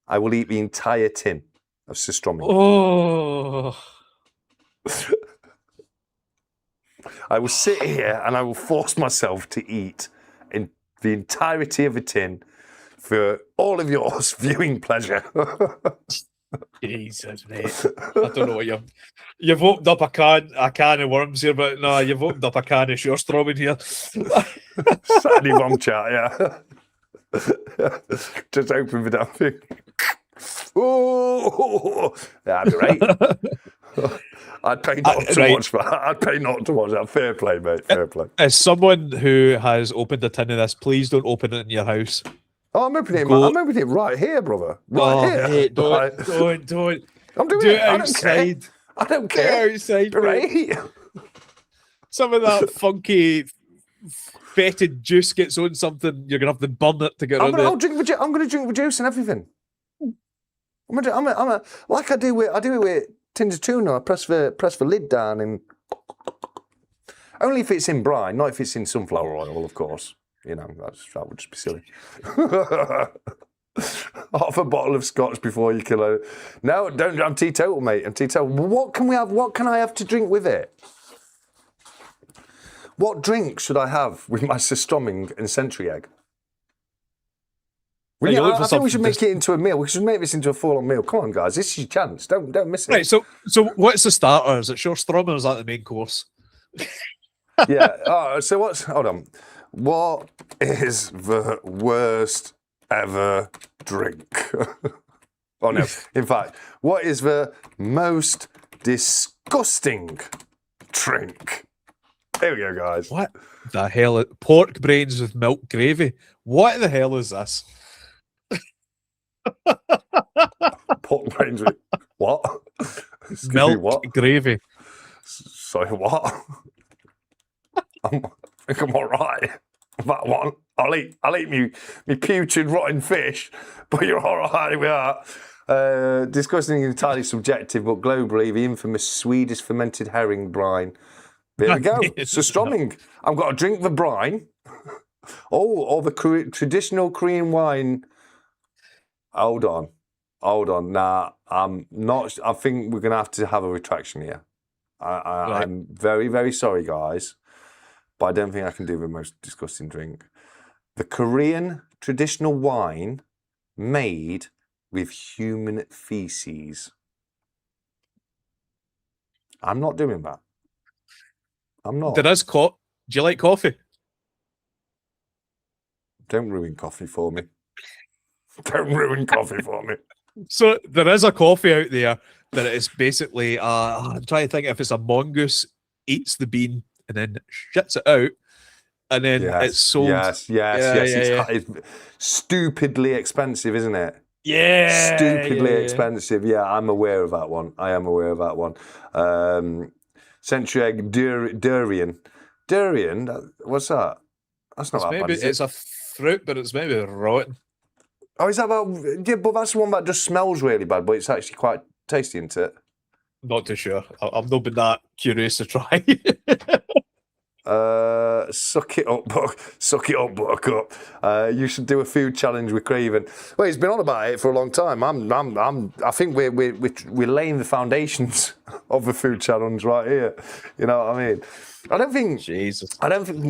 I will eat the entire tin of 𝗕𝗺. Oh. I will sit here and I will force myself to eat in the entirety of a tin for all of yours viewing pleasure. Jesus, mate. I don't know what you've opened up a can of worms here, but no, you've opened up a can of 𝗕𝗺 in here. Saturday bomb chat, yeah. Just open the damn thing. Oh, that'd be right. I'd pay not to watch that. I'd pay not to watch that. Fair play, mate. Fair play. As someone who has opened a tin of this, please don't open it in your house. Oh, I'm opening it right here, brother. Right here. Hey, don't. I'm doing Do it. it outside. I don't Do care. it outside. Right. Some of that funky fetid juice gets on something, you're gonna have to burn it to get rid of it. I'm going to drink the juice and everything. Like I do it with tins of tuna. I press the lid down and only if it's in brine, not if it's in sunflower oil, of course. You know, that would just be silly. Half a bottle of scotch before you kill it. No, don't. I'm teetotal, mate. I'm teetotal. What can we have? What can I have to drink with it? What drink should I have with my 𝗕𝗺 and 𝗕 egg? I think we should make it into a meal. We should make this into a full-on meal. Come on, guys. This is your chance. Don't miss it. Right, so what's the starter? Is it 𝗕𝗺 or is that the main course? Yeah. Hold on. What is the worst ever drink? Oh, no. In fact, what is the most disgusting drink? Here we go, guys. What the hell? Pork brains with milk gravy. What the hell is this? Pork brains with what? Milk gravy. Sorry, what? I think I'm all right. That one. I'll eat me putrid rotten fish, but you're all right. We are. Discussing entirely subjective, but globally, the infamous Swedish fermented herring brine. There we go. 𝗕𝗺. I've got to drink the brine. Or the traditional Korean wine. Hold on. Nah, I'm not. I think we're going to have a retraction here. Right. I'm very, very sorry, guys, but I don't think I can do the most disgusting drink. The Korean traditional wine made with human feces. I'm not doing that. I'm not. Do you like coffee? Don't ruin coffee for me. Don't ruin coffee for me. So there is a coffee out there that is basically, I'm trying to think if it's a mongoose eats the bean and then shits it out, and then it's sold. Yes. It's stupidly expensive, isn't it? Yeah. Stupidly expensive. Yeah, I'm aware of that one. I am aware of that one. 𝗕 egg durian. Durian? What's that? That's not that bad, is it? It's a fruit, but it's maybe rotten. Oh, is that about... Yeah, but that's the one that just smells really bad, but it's actually quite tasty, isn't it? Not too sure. I've not been that curious to try. Suck it up, Buttercup. You should do a food challenge with Craven. Well, he's been on about it for a long time. I think we're laying the foundations of a food challenge right here. You know what I mean? I don't think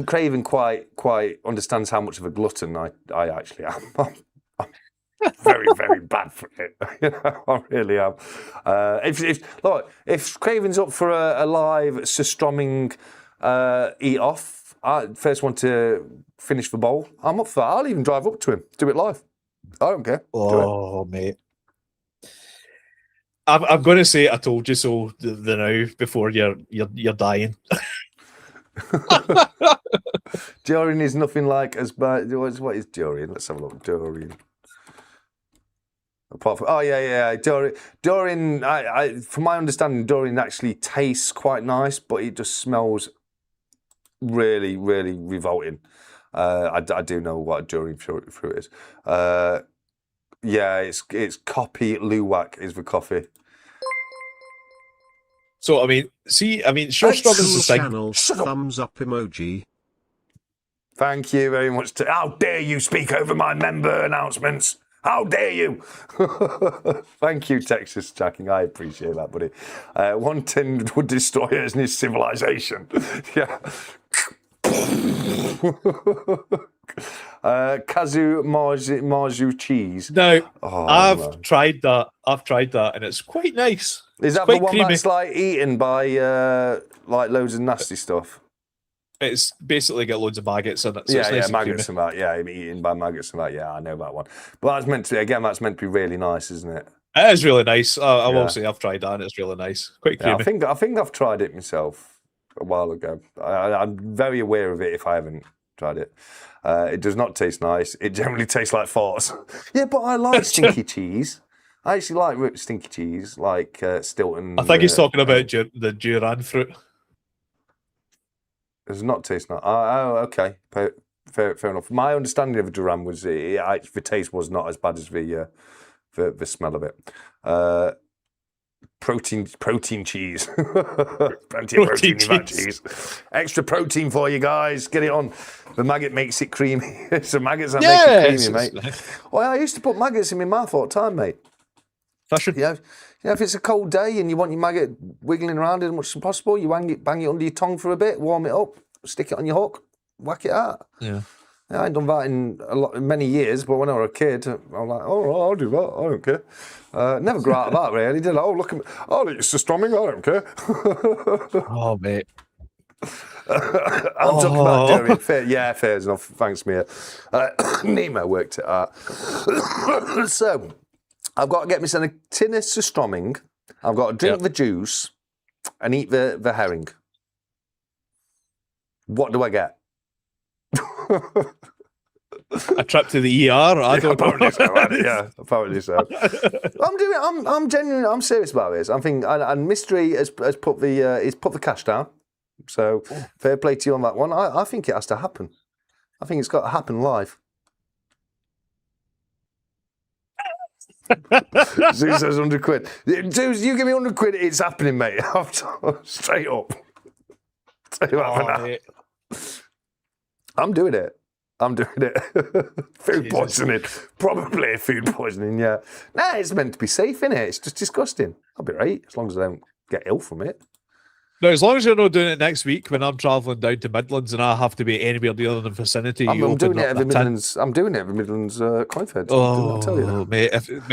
Craven quite understands how much of a glutton I actually am. I'm very, very bad for it. You know, I really am. If Craven's up for a live surströmming eat off, first one to finish the bowl, I'm up for that. I'll even drive up to him, do it live. I don't care. Oh, mate. I'm going to say I told you so the now before you're dying. Durian is nothing like as bad. What is durian? Let's have a look. Durian. Apart from, Durian. From my understanding, durian actually tastes quite nice, but it just smells really, really revolting. I do know what a durian fruit is. It's 𝗃𝗶𝗃𝗀𝗃𝗃 is the coffee. So I mean, surströmming is the thing. Channel, thumbs up emoji. Thank you very much. How dare you speak over my member announcements? How dare you? Thank you, Texas Jacking. I appreciate that, buddy. One tin would destroy us in his civilization. Yeah. 𝗂𝗂𝗃𝗃𝗃𝗃 cheese. No, I've tried that, and it's quite nice. Is that the one that's like eaten by like loads of nasty stuff? It's basically got loads of maggots in it. So it's nice maggots and that. Yeah, eaten by maggots and that. Yeah, I know that one. But that's meant to be really nice, isn't it? It is really nice. I will say I've tried that, and it's really nice. Quite creamy. I think I've tried it myself a while ago. I'm very aware of it if I haven't tried it. It does not taste nice. It generally tastes like farts. Yeah, but I like stinky cheese. I actually like stinky cheese, like Stilton. I think he's talking about the durian fruit. Does not taste nice. Oh, okay. Fair enough. My understanding of durian was the taste was not as bad as the smell of it. Protein cheese. Plenty of protein in that cheese. Extra protein for you guys. Get it on. The maggot makes it creamy. It's the maggots that make it creamy, mate. Well, I used to put maggots in my mouth all the time, mate. Fashion. Yeah. If it's a cold day and you want your maggot wiggling around as much as possible, you bang it under your tongue for a bit, warm it up, stick it on your hook, whack it out. Yeah. I ain't done that in many years, but when I was a kid, I'm like, oh, I'll do that. I don't care. Never grew out of that, really. Did like, oh, look at me. Oh, it's surströmming. I don't care. Oh, mate. I'm talking about dairy. Fair enough. Thanks, Mia. Nemo worked it out. So, I've got to get myself a tin of surströmming. I've got to drink the juice and eat the herring. What do I get? A trip to the ER? I don't know. Apparently so. I'm genuinely. I'm serious about this. I think, and Mystery has put the cash down. So fair play to you on that one. I think it has to happen. I think it's got to happen live. Zeus says 100 quid. Zeus, you give me 100 quid, it's happening, mate. Straight up. Tell you what for now. I'm doing it. Food poisoning. Probably food poisoning, yeah. Nah, it's meant to be safe, innit? It's just disgusting. I'll be right, as long as I don't get ill from it. No, as long as you're not doing it next week when I'm travelling down to Midlands and I have to be anywhere near the vicinity. I'm doing it at the Midlands. I'm doing it at the Midlands coin fair. Oh, tell you mate,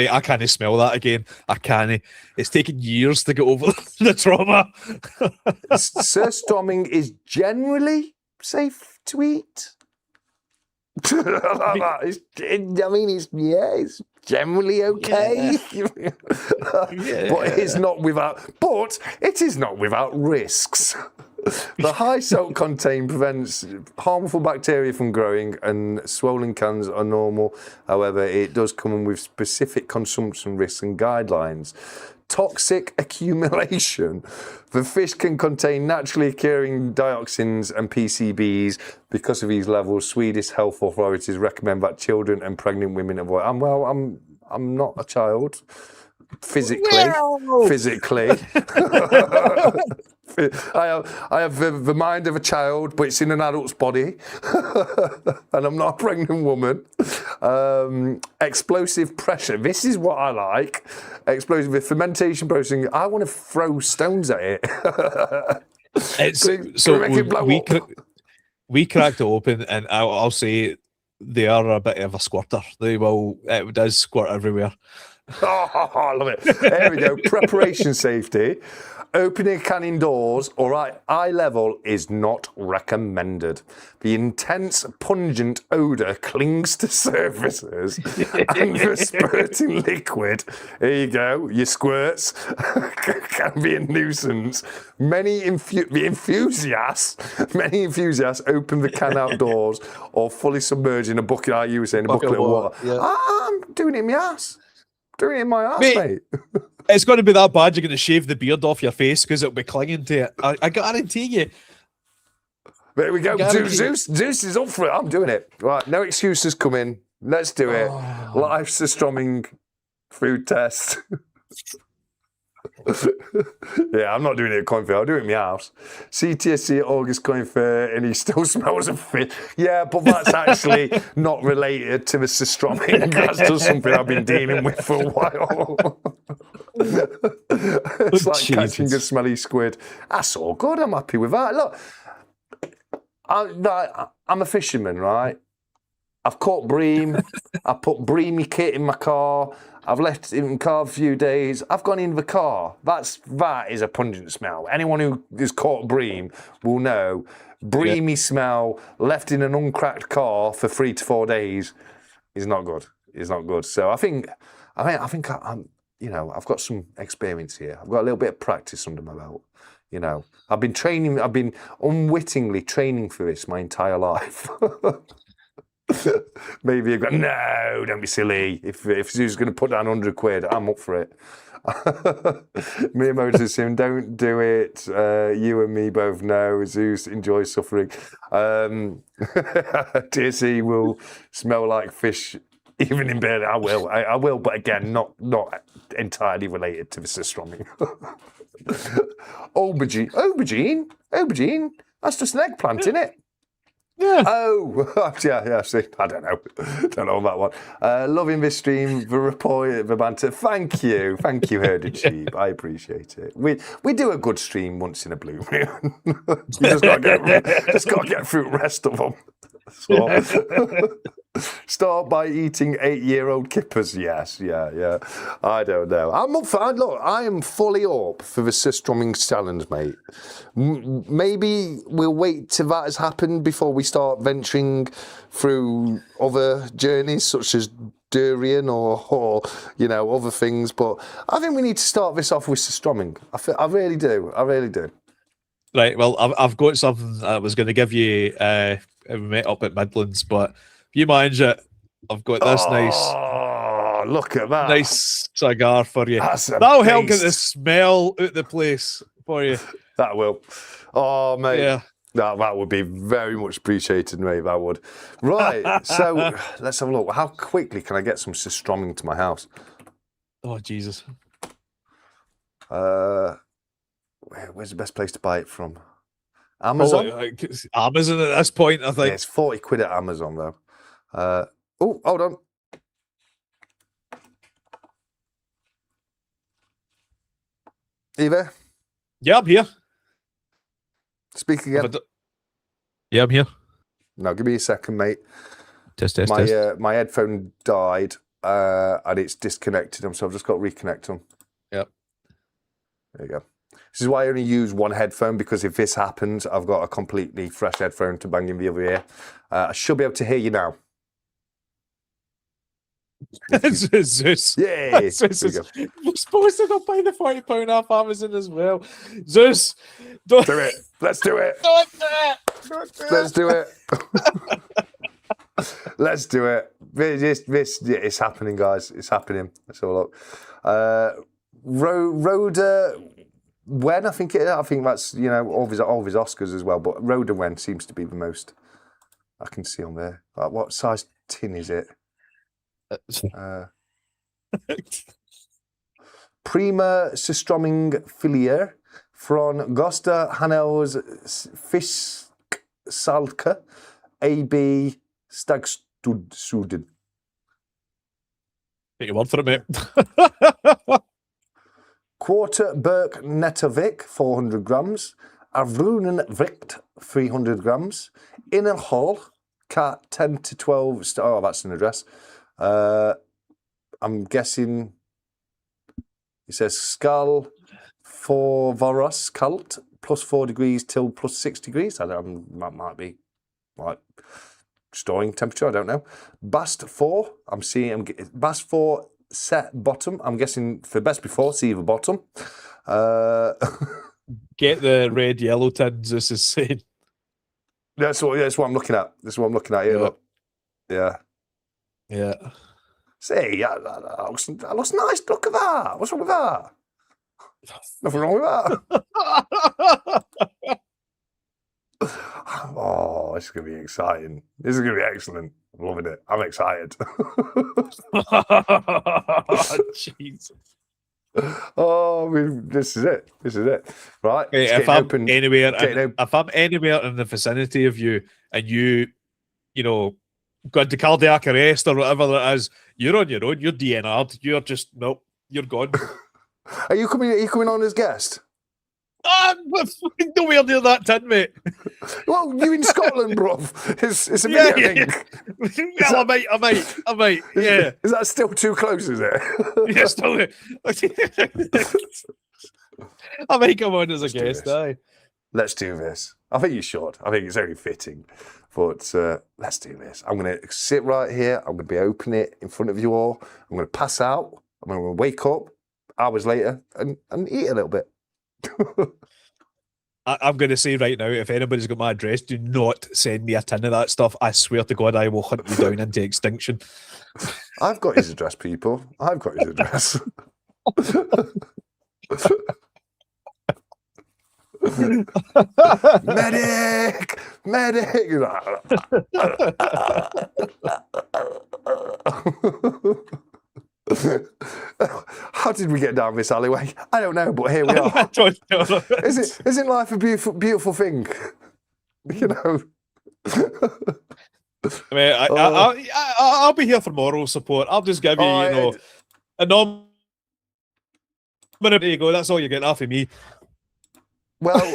I can't smell that again. I can't. It's taken years to get over the trauma. Surströmming is generally safe to eat. It's generally okay. But it is not without risks. The high salt content prevents harmful bacteria from growing, and swollen cans are normal. However, it does come with specific consumption risks and guidelines. toxic accumulation. The fish can contain naturally occurring dioxins and PCBs. Because of these levels, Swedish health authorities recommend that children and pregnant women avoid. I'm not a child. Physically. I have the mind of a child, but it's in an adult's body, and I'm not a pregnant woman. Explosive pressure. This is what I like. Explosive with fermentation processing. I want to throw stones at it. We cracked it open, and I'll say they are a bit of a squirter. It does squirt everywhere. Oh, I love it. There we go. Preparation safety. Opening a can indoors or at eye level is not recommended. The intense, pungent odour clings to surfaces and the spurting liquid, here you go, your squirts, can be a nuisance. Many enthusiasts open the can outdoors or fully submerge in a bucket, like you were saying, a bucket of water. Yeah. I'm doing it in my ass. Doing it in my ass, mate. It's going to be that bad you're going to shave the beard off your face because it'll be clinging to it. I guarantee you. There we go. Zeus is up for it. I'm doing it. Right, no excuses coming. Let's do it. Life's a strumming food test. Yeah, I'm not doing it at coin fair. I'll do it in my house. CTSC at August coin fair, and he still smells of fish. Yeah, but that's actually not related to the surströmming. That's just something I've been dealing with for a while. It's like catching a smelly squid. That's all good. I'm happy with that. Look, I'm a fisherman, right? I've caught bream. I put breamy kit in my car. I've left it in the car for a few days. I've gone in the car. That is a pungent smell. Anyone who has caught bream will know. Breamy smell left in an uncracked car for 3 to 4 days is not good. It's not good. So I think I'm, I've got some experience here. I've got a little bit of practice under my belt. I've been unwittingly training for this my entire life. Maybe you've got, no, don't be silly. If Zeus going to put down 100 quid, I'm up for it. Miyamoto Sim, don't do it. You and me both know Zeus enjoys suffering. TSC will smell like fish even in bed. I will, but again, not entirely related to the surströmming. Aubergine. That's just an eggplant, isn't it? Yeah. Oh, yeah. See, I don't know that one. Loving this stream, the report, the banter. Thank you, Herded Sheep. I appreciate it. We do a good stream once in a blue moon. You just got to get through the rest of them. So, start by eating 8-year-old kippers. Yes, yeah. I don't know. Look, I am fully up for the surströmming challenge, mate. Maybe we'll wait till that has happened before we start venturing through other journeys, such as durian or other things. But I think we need to start this off with surströmming. I really do. Right. Well, I've got something I was going to give you. We met up at Midlands, but if you manage it, I've got this look at that. Nice cigar for you. That'll help get the smell out the place for you. That will. Oh, mate. Yeah. That would be very much appreciated, mate. That would. Right. So let's have a look. How quickly can I get some surströmming to my house? Oh, Jesus. Where's the best place to buy it from? Amazon? Amazon at this point, I think. Yeah, it's 40 quid at Amazon, though. Oh, hold on. Are you there? Yeah, I'm here. Speak again. Yeah, I'm here. No, give me a second, mate. Test. My headphone died and it's disconnected them, so I've just got to reconnect them. Yep. There you go. This is why I only use one headphone, because if this happens, I've got a completely fresh headphone to bang in the other ear. I should be able to hear you now. Zeus. Yeah. We're supposed to not buy the £40 off Amazon as well. Zeus. Do it. Let's do it. Let's do it. Let's do it. This it's happening, guys. It's happening. Let's have a look. Rhoda Wen, I think that's, you know, all of his Oscars as well, but Rhoda Wen seems to be the most I can see on there. Like, what size tin is it? Prima 𝗕strömming från Gösta Hanels fisksalka AB Stagstudsuden. Take your word for it, mate. Quarter Berk Netavik, 400 grams. Avrunen Vikt, 300 grams. Inner Hall, cat 10 to 12. Oh, that's an address. I'm guessing it says Skal for Voros Cult, +4 degrees till +6 degrees. I don't know, that might be like storing temperature, I don't know. Bast 4, I'm seeing Bast 4 set bottom. I'm guessing for best before, see the bottom. Get the red yellow tins, this is saying. That's what I'm looking at. This is what I'm looking at here. Yeah. Look. Yeah. Yeah. See, yeah, that looks nice. Look at that. What's wrong with that? Nothing wrong with that. Oh, this is going to be exciting. This is going to be excellent. I'm loving it. I'm excited. Jesus. Oh, this is it. This is it. Right. Hey, if I'm anywhere in the vicinity of you and you know, got the cardiac arrest or whatever that is, you're on your own. You're DNR'd. You're just nope. You're gone. Are you coming on as guest? Nowhere near that tin, mate. Well, you're in Scotland, bruv. It's a video thing. Well, I might. Yeah. Is that still too close, is it? Yeah, still. I might come on as a guest, aye. Let's do this. I think you should. I think it's very fitting. But let's do this. I'm going to sit right here. I'm going to be opening it in front of you all. I'm going to pass out. I'm going to wake up hours later and eat a little bit. I'm going to say right now, if anybody's got my address, do not send me a tin of that stuff. I swear to God, I will hunt you down into extinction. I've got his address, people. I've got his address. Medic! Medic! How did we get down this alleyway? I don't know, but here we are. Isn't life a beautiful thing? You know. I mean, I'll be here for moral support. I'll just give you, a normal. There you go. That's all you get off of me. Well,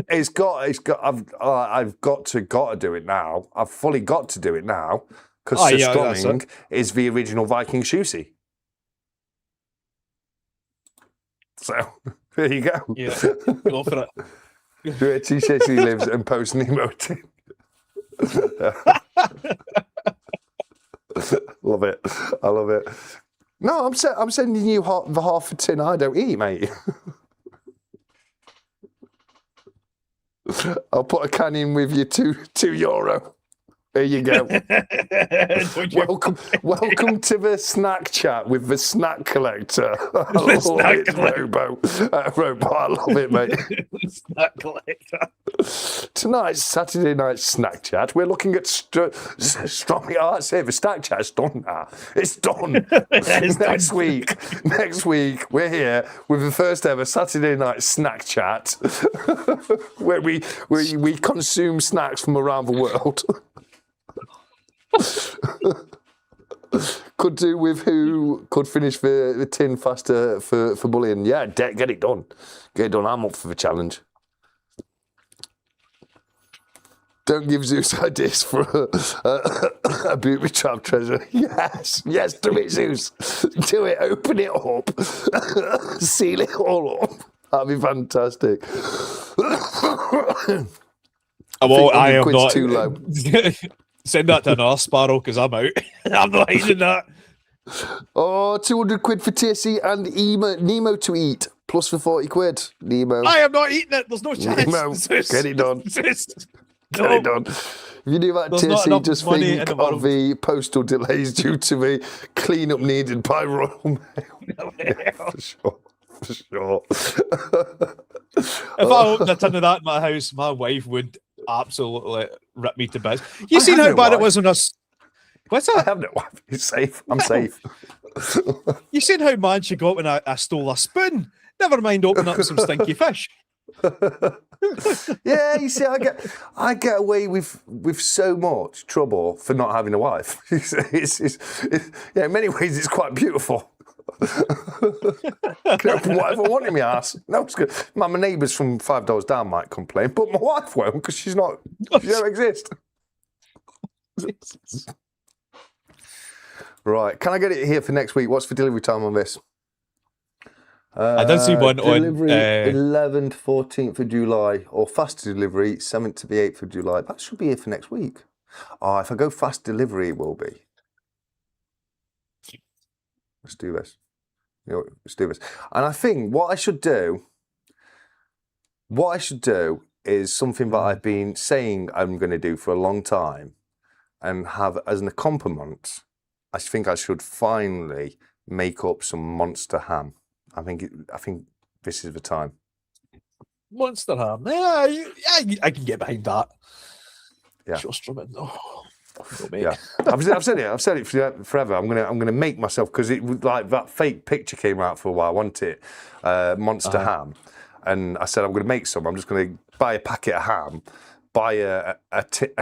I've got to do it now. I've fully got to do it now. Because 𝗕strömming is the original Viking 𝗬𝗎. So, there you go. Yeah, go for it. 𝗬𝗁 𝗬𝗎 lives and posts Nemo tin. Love it. I love it. No, I'm sending you the half a tin I don't eat, mate. I'll put a can in with you, €2. There you go. Welcome to the snack chat with the snack collector. Robo. I love it, mate. Snack collector. Tonight's Saturday night snack chat. We're looking at 𝗕strömming. Oh, that's it. The snack chat's done now. It's done. Next week, we're here with the first ever Saturday night snack chat, where we consume snacks from around the world. Could do with who could finish the tin faster for bullying. Yeah, get it done. Get it done. I'm up for the challenge. Don't give Zeus ideas for a booby trap treasure. Yes, do it, Zeus. Do it. Open it up. Seal it all up. That'd be fantastic. I am not too low. Send that to an Sparrow because I'm out. I'm not eating that. Oh, 200 quid for 𝗕𝗂 and Nemo to eat. Plus for 40 quid. Nemo. I am not eating it. There's no chance. Nemo. Get it done. Get it done. If you do that, There's not TSC, enough just money think in the of the postal delays due to the clean-up needed by Royal Mail. Yeah, for sure. For sure. If I opened a tin of that in my house, my wife would absolutely rip me to bits. You seen how bad it was on us? What's that? I have no wife. It's safe. I'm safe. You seen how mad she got when I stole a spoon? Never mind opening up some stinky fish. Yeah, you see, I get away with so much trouble for not having a wife. Yeah, in many ways, it's quite beautiful. I can open whatever I want in my ass. No, it's good. My neighbours from $5 down might complain, but my wife won't because she don't exist. Right, can I get it here for next week? What's the delivery time on this? I did see one delivery on 11th, 14th of July, or fast delivery 7th to the 8th of July. That should be here for next week. Oh, if I go fast delivery, it will be. Let's do this. Let's do this. And I think what I should do is something that I've been saying I'm going to do for a long time, and have as an accompaniment. I think I should finally make up some monster ham. I think this is the time. Monster ham. Yeah, I can get behind that. Yeah. Schusterman. Oh, no, yeah. I've said it forever. I'm gonna make myself, because it was like that fake picture came out for a while, wasn't it? Monster ham, and I said I'm gonna make some. I'm just gonna buy a packet of ham, buy a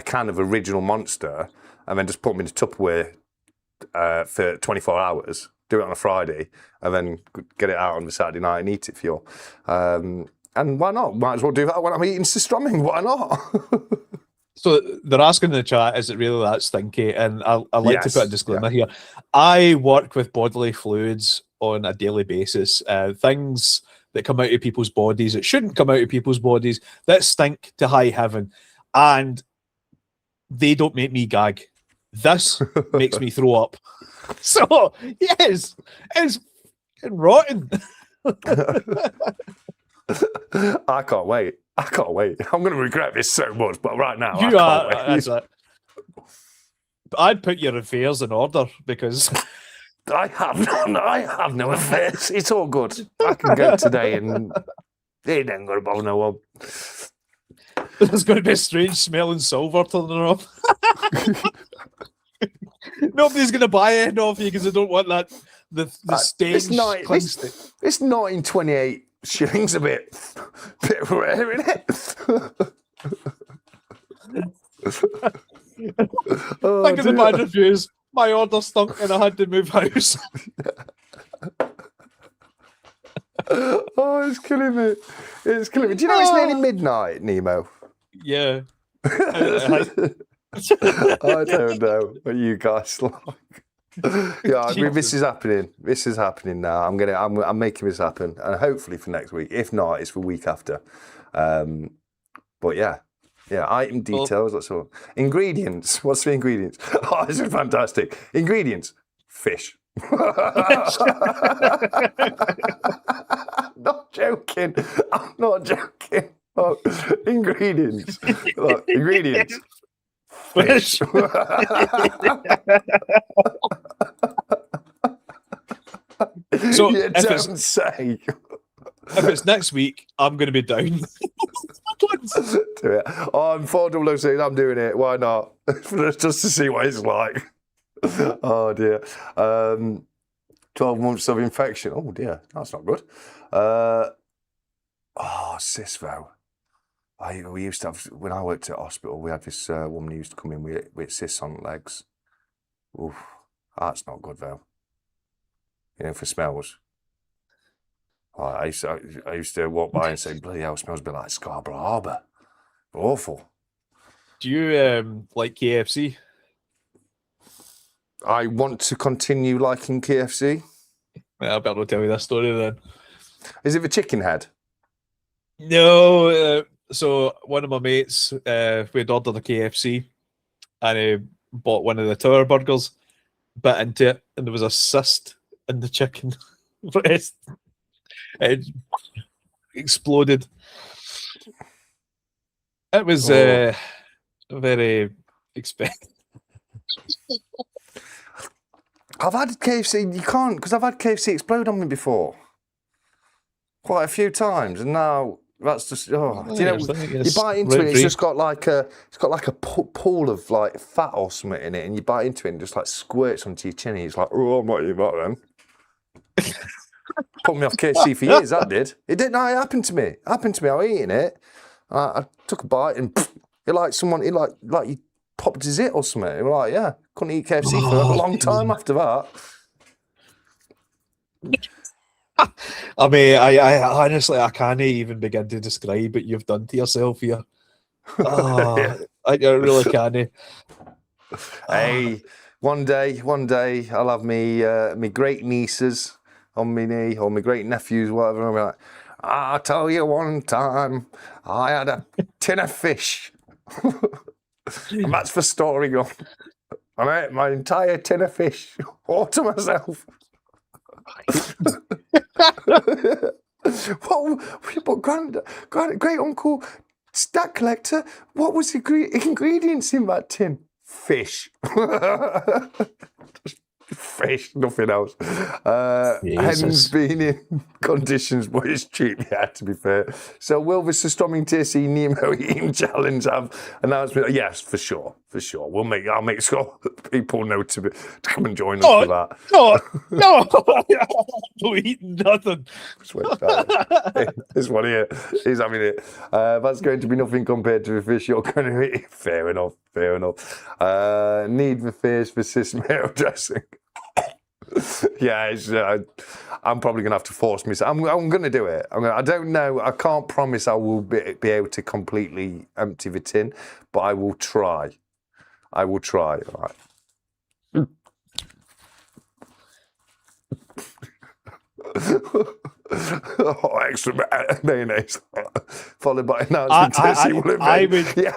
can of original Monster, and then just put them in the Tupperware for 24 hours. Do it on a Friday, and then get it out on the Saturday night and eat it for you. And why not? Might as well do that when I'm eating Sistroming. Why not? So they're asking in the chat, is it really that stinky? And I like to Yes, put a disclaimer here. I work with bodily fluids on a daily basis. Things that come out of people's bodies that shouldn't come out of people's bodies, that stink to high heaven. And they don't make me gag. This makes me throw up. So, yes, it's rotten. I can't wait. I'm going to regret this so much, but right now, You I are. can't That's it. I'd put your affairs in order, because I have no affairs. It's all good. I can go today and it ain't going to bother no one. there's going to be a strange smelling silver turning up. Nobody's going to buy it off you because they don't want that the stage. It's 1928 shillings a bit rare, isn't it? Think of the bad reviews. My order stunk and I had to move house. Oh, it's killing me. It's killing me. Do you know it's nearly midnight, Nemo? Yeah. I don't know what you guys like. Yeah, I mean, this is happening. This is happening now. I'm making this happen, and hopefully for next week. If not, it's for week after. But yeah, item details. That's all. Ingredients. What's the ingredients? Oh, this is fantastic. Ingredients: fish. Not joking. I'm not joking. Oh, ingredients. Look, ingredients. Fish. So you don't say. If it's next week, I'm going to be down. Do it. Oh, I'm 4006. I'm doing it. Why not? Just to see what it's like. Oh dear. 12 months of infection. Oh dear, that's not good. Sis though. We used to have, when I worked at hospital, we had this woman who used to come in with cysts on legs. Oof, that's not good though. You know, for smells. I used to walk by and say, bloody hell, it smells a bit like Scarborough Harbour. Awful. Do you like KFC? I want to continue liking KFC. I better not tell you that story then. Is it the chicken head? No. So one of my mates, we had ordered a KFC, and he bought one of the tower burgers, bit into it, and there was a cyst in the chicken breast. It exploded. It was very expect. I've had KFC. You can't, because I've had KFC explode on me before, quite a few times, and now that's just. Oh, do you know? You bite into it, it's just got like a pool of like fat or something in it, and you bite into it, and it just like squirts onto your chin. And it's like, oh, I'm not eating that then. Put me off KFC for years. That did. It didn't. No, it happened to me. It happened to me. I was eating it. I took a bite, and it like someone. It like you popped a zit or something. It was like, yeah, couldn't eat KFC for a long time after that. I mean, I honestly, I can't even begin to describe what you've done to yourself here. Oh, yeah. I really can't. Hey, one day, I'll have me great nieces on my knee, or my great nephews, whatever. I'm like, I'll tell you one time, I had a tin of fish. And that's for storing on. I ate my entire tin of fish all to myself. But great uncle Stack Collector, what was the ingredients in that tin? Fish. Fish, nothing else. Hens being in conditions, but it's cheap, yeah, to be fair. So will the 𝗪𝗏 Nemo eating challenge have announcement? Yes, for sure. I'll make sure people know to come and join us for that. No, don't eat nothing. This one here, he's having it. That's going to be nothing compared to the fish you're going to eat. Fair enough. Need the fish for cis male dressing. Yeah, I'm probably going to have to force myself. I'm going to do it. I don't know. I can't promise I will be able to completely empty the tin, but I will try. All right. Extra mayonnaise, followed by announcement.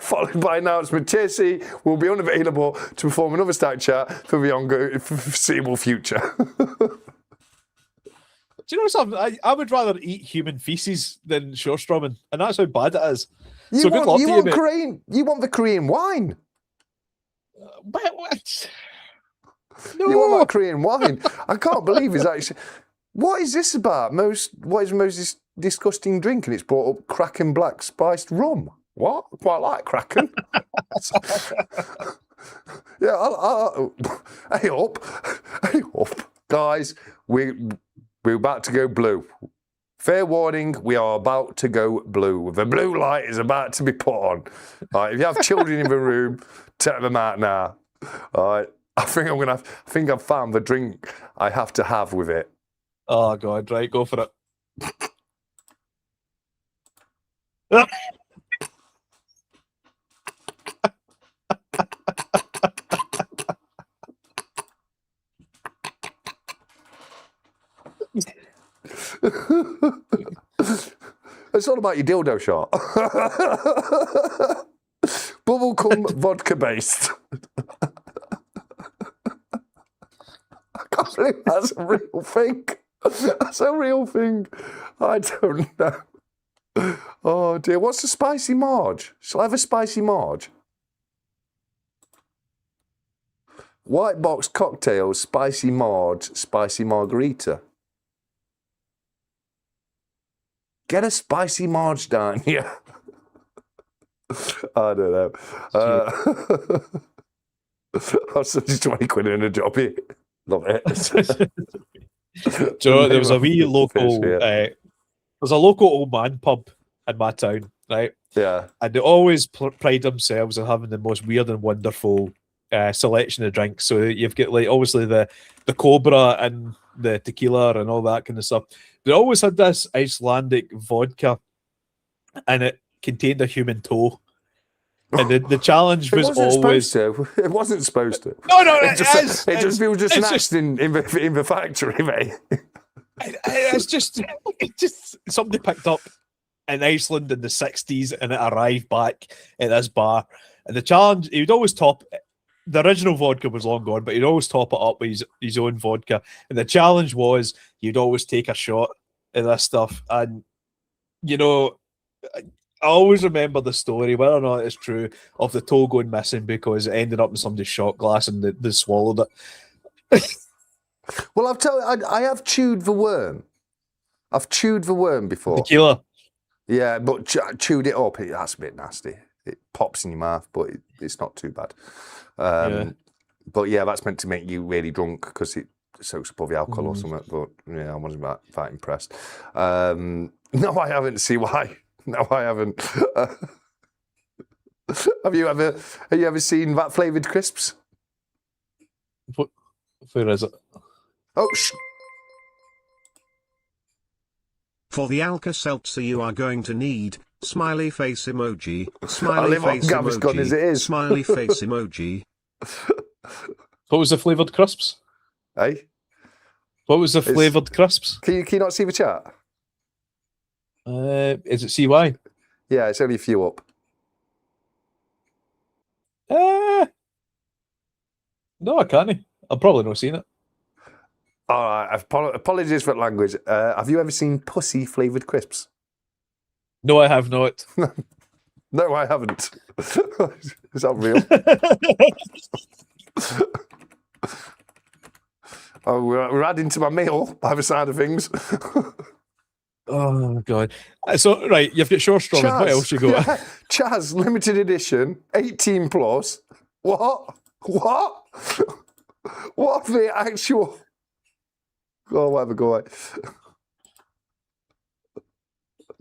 Followed by announcement. 𝗕𝘂𝗀𝗺𝗵𝗿 will be unavailable to perform another stack chat for the ongoing foreseeable future. Do you know something? I would rather eat human feces than 𝗪strumming, and that's how bad it is. You want the Korean wine? What? No. You want that Korean wine? I can't believe it's actually. What is this about? What is the most disgusting drink? And it's brought up Kraken black spiced rum. What? Quite like Kraken. Yeah, hey up, guys. We're about to go blue. Fair warning, we are about to go blue. The blue light is about to be put on. All right, if you have children in the room, take them out now. All right, I think I've found the drink I have to have with it. Oh God! Right, go for it. It's all about your dildo shot. Bubblegum vodka based. I can't believe that's a real thing. That's a real thing. I don't know. Oh dear. What's the spicy Marge? Shall I have a spicy Marge? White box cocktail, spicy Marge, spicy margarita. Get a spicy Marge down here. I don't know. I'll send you 20 quid in a job here. Love it. So there was a wee local, there's a local old man pub in my town, right? Yeah. And they always pride themselves on having the most weird and wonderful selection of drinks. So you've got like obviously the Cobra and the tequila and all that kind of stuff. They always had this Icelandic vodka, and it contained a human toe. And the challenge was always. It wasn't supposed to. No, it was just an accident in the factory, mate. It's just somebody picked up in Iceland in the 60s, and it arrived back at this bar. And the challenge, he would always top. The original vodka was long gone, but he'd always top it up with his own vodka. And the challenge was you'd always take a shot of this stuff. And, you know, I always remember the story, whether or not it's true, of the toe going missing because it ended up in somebody's shot glass and they swallowed it. Well, I have chewed the worm. I've chewed the worm before. The killer. Yeah, but chewed it up. That's a bit nasty. It pops in your mouth, but it's not too bad. But yeah, that's meant to make you really drunk because it soaks up all the alcohol or something. But yeah, I wasn't that impressed. No, I haven't. See why? No, I haven't. Have you ever seen that flavoured crisps? Where is it? Oh, For the 𝗬𝗂𝘀 you are going to need smiley face emoji, smiley face Gone as it emoji, is. smiley face emoji. What was the flavoured crisps? Hey? What was the flavoured crisps? Can you not see the chat? Is it CY? Yeah, it's only a few up. No, I can't. I've probably not seen it. All right, apologies for the language. Have you ever seen pussy flavoured crisps? No, I have not. No, I haven't. Is that real? Oh, we're adding to my meal by the side of things. Oh, God. So, right, you've got Shore Strong. What else you got? Yeah. Chaz, limited edition, 18 plus. What? What the actual... Oh, whatever, go away.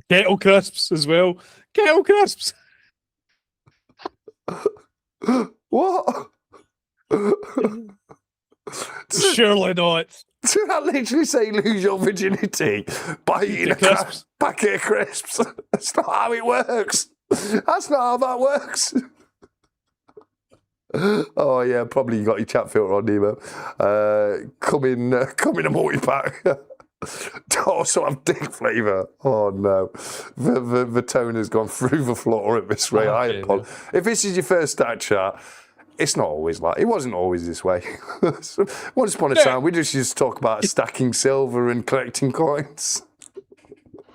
Kettle crisps as well. Kettle crisps. What? Surely not. Did that literally say lose your virginity by eating a packet of crisps? That's not how it works. That's not how that works. Oh yeah, probably you got your chat filter on, Nemo. Come in a multi-pack. Also have dick flavour. Oh no, the tone has gone through the floor at this rate. Okay, if this is your first stat chat, it's not always like it wasn't always this way. Once upon a time, we just used to talk about stacking silver and collecting coins.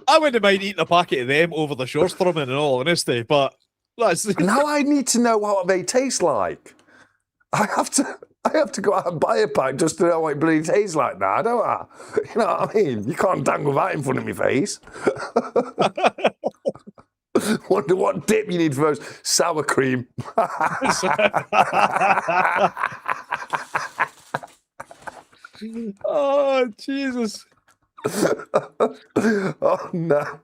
I wouldn't mind eating a packet of them over the shore strumming in all honesty, but that's now I need to know what they taste like. I have to go out and buy a pack just to know what it bloody tastes like now, don't I? You know what I mean? You can't dangle that in front of my face. Wonder what dip you need for those. Sour cream. Oh, Jesus. Oh, no.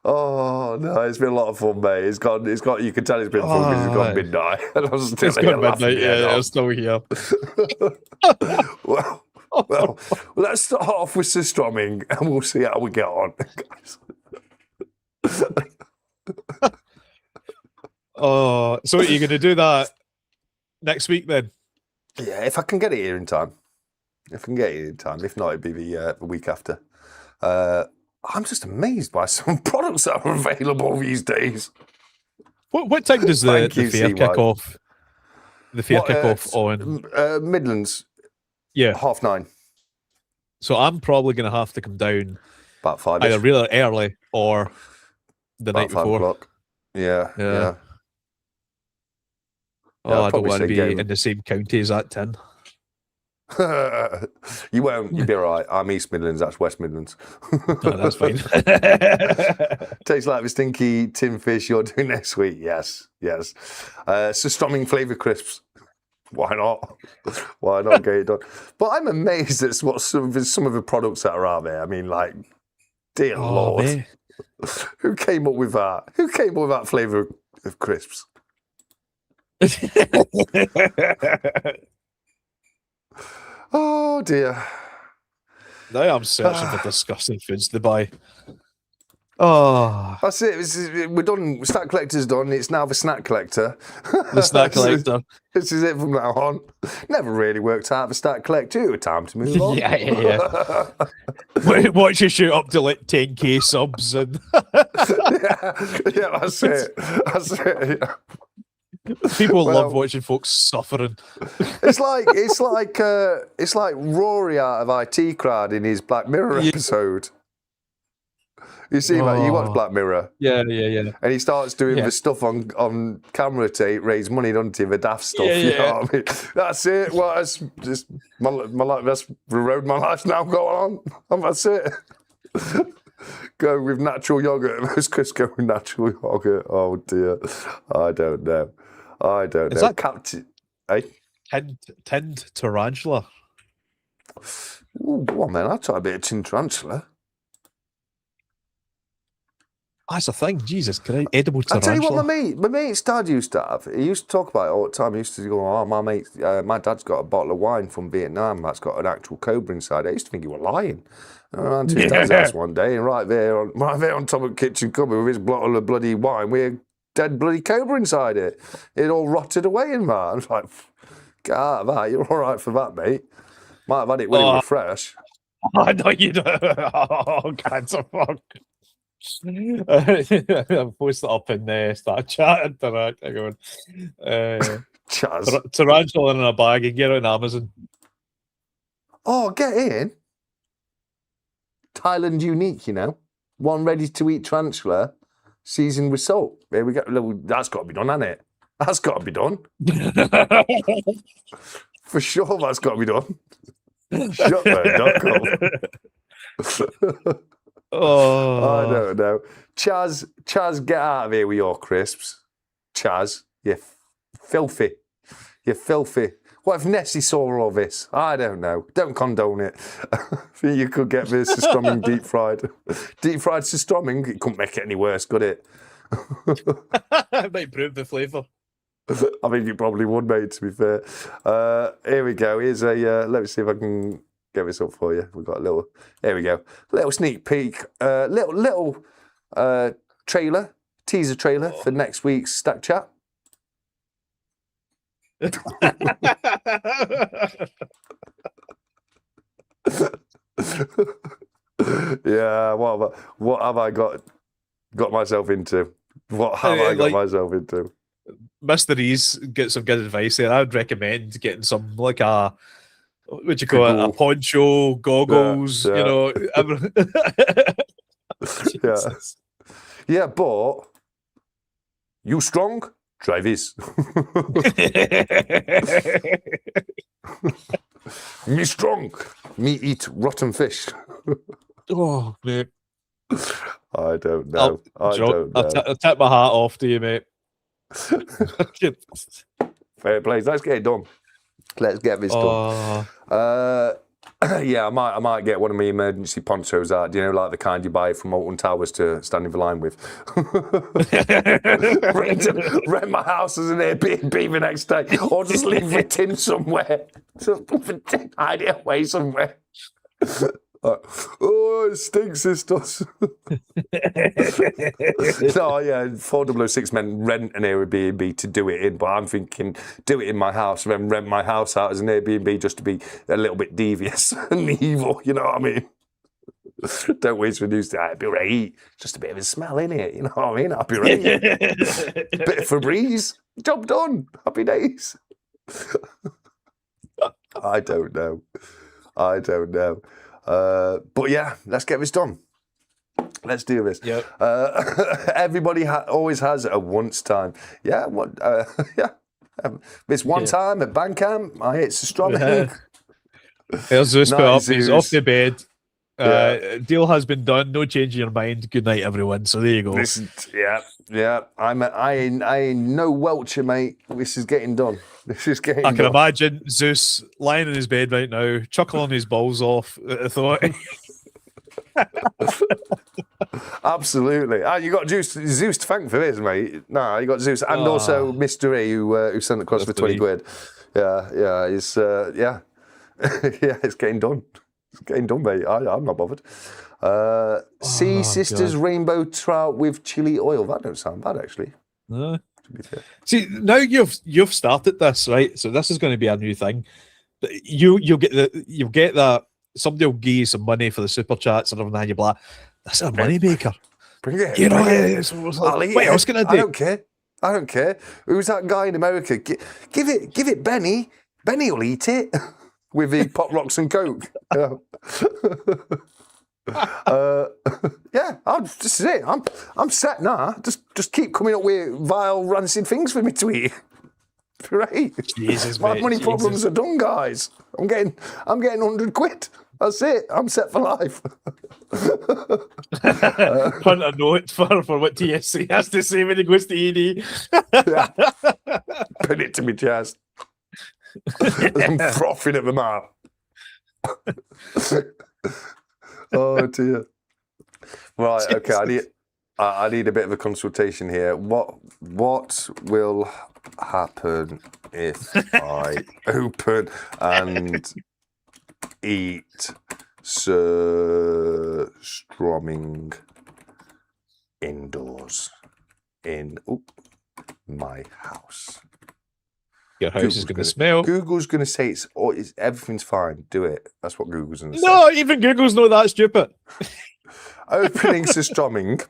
Oh, no, it's been a lot of fun, mate. It's got, you can tell it's been fun because it's gone midnight. It's gone midnight, yeah, I'm still here. Well, let's start off with some strumming and we'll see how we get on, guys. Oh, so you're going to do that next week then? Yeah, if I can get it here in time. If not, it'd be the week after. I'm just amazed by some products that are available these days. What time does the fair kick off? The fair kick off on Midlands. Yeah, 9:30. So I'm probably going to have to come down about 5 either really early or the night before. 5 o'clock. Yeah. Oh, I don't want to be in the same county as that tin. You won't. You'll be all right. I'm East Midlands. That's West Midlands. No, that's fine. Tastes like the stinky tin fish you're doing next week. Yes. So strumming flavoured crisps. Why not? Why not get it done? But I'm amazed at what some of the products that are out there. I mean, like, dear Lord. Man. Who came up with that? Who came up with that flavour of crisps? Oh dear. Now I'm searching for disgusting foods to buy. Oh, that's it. We're done. Snack Collector's done. It's now the Snack Collector. The Snack Collector. This is it from now on. Never really worked out the Snack Collector. Time to move on. Yeah. Watch you shoot up to like 10k subs and. Yeah, that's it. That's it. Yeah. People love watching folks suffering. It's like Rory out of 𝗫𝗄𝗃𝗏 in his Black Mirror episode. You see, mate, you watch Black Mirror. Yeah. And he starts doing the stuff on camera to raise money, doesn't he? The daft stuff. You know what I mean? That's it. Well, that's just my life. That's the road my life's now going on. That's it. Go with natural yogurt. Most Chris go with natural yogurt. Oh dear. I don't know. Is that Captain? Eh? Tinned tarantula. Ooh, go on, man. I'll try a bit of tin tarantula. That's a thing. Jesus, can I edible I'll tarantula? tell you what my mate's dad used to have. He used to talk about it all the time. He used to go, oh, my dad's got a bottle of wine from Vietnam that's got an actual cobra inside it. I used to think he was lying. I ran to his dad's house one day, and right there on top of the kitchen cupboard with his bottle of bloody wine, with a dead bloody cobra inside it. It all rotted away in that. I was like, get out of that. You're all right for that, mate. Might have had it when it was fresh. I know you don't. Oh, cancer fuck. I'll post it up and start chatting to that. Tarantula in a bag and get it on Amazon. Oh, get in. Thailand unique, you know. One ready to eat tarantula, seasoned with salt. There we go. That's got to be done, hasn't it? That's got to be done. For sure, that's got to be done. Shut the duck up. I don't know. Chaz, get out of here with your crisps. Chaz, you filthy. You're filthy. What if Nessie saw all this? I don't know. Don't condone it. You could get this surströmming deep fried. Deep fried surströmming, it couldn't make it any worse, could it? It might improve the flavour. I mean, you probably would, mate, to be fair. Here we go. Here's a, let me see if I can get this up for you. We've got a little, here we go. Little sneak peek, little trailer, teaser trailer for next week's Stack Chat. Yeah, what have I got myself into? What have I got myself into? Mr. E's get some good advice there. I would recommend getting some like a what you call it, a poncho, goggles, you know. Yeah, but you strong? Try this. Me strong. Me eat rotten fish. Oh, mate. I don't know. I'll tap my hat off to you, mate. Fair play. Let's get it done. Let's get this done. Yeah, I might get one of my emergency ponchos out. Do you know, like the kind you buy from Alton Towers to stand in the line with? rent my house as an Airbnb the next day, or just leave it in somewhere. Hide it away somewhere. Oh, it stinks, this does. No, yeah, 4006 men rent an Airbnb to do it in, but I'm thinking do it in my house, then rent my house out as an Airbnb just to be a little bit devious and evil, you know what I mean? Don't waste reduce that. I'd be right. Just a bit of a smell in it, you know what I mean? I'd be right. Bit of Febreze. Job done. Happy days. I don't know. But yeah, let's get this done. Let's do this. Yep. Everybody always has a once time. Yeah. This one time at Bandcamp, I hit surströmming. There's Zeus put up. He's off the bed. Deal has been done. No change in your mind. Good night, everyone. So there you go. Yeah. I ain't no Welcher, mate. This is getting done. I can imagine Zeus lying in his bed right now, chuckling his balls off at the thought. Absolutely. You got Zeus to thank for this, mate. No, you got Zeus and also Mr. E who sent across for 20 quid. Yeah. It's yeah, it's getting done. It's getting done, mate. I'm not bothered. Sea Sisters Rainbow Trout with chili oil. That don't sound bad, actually. No. See, now you've started this, right? So this is going to be a new thing. You'll get that. Somebody will give you some money for the super chats and everything. Blah. That's a money maker. Bring it. You know, what else can I do? I don't care. Who's that guy in America? Give it Benny. Benny will eat it with the pop rocks and coke. Yeah, this is it. I'm set now. Just keep coming up with vile, rancid things for me to eat. Right. Jesus, My mate, money Jesus. problems are done, guys. I'm getting 100 quid. That's it. I'm set for life. Print a note for what TSC has to say when he goes to ED. Yeah. Pin it to me chest. I'm frothing at the mouth. Oh dear. Right. Okay. I need a bit of a consultation here. What will happen if I open and eat strumming indoors in my house? Your house is going to smell. Google's going to say everything's fine. Do it. That's what Google's going to say. No, even Google's not that stupid. Opening strumming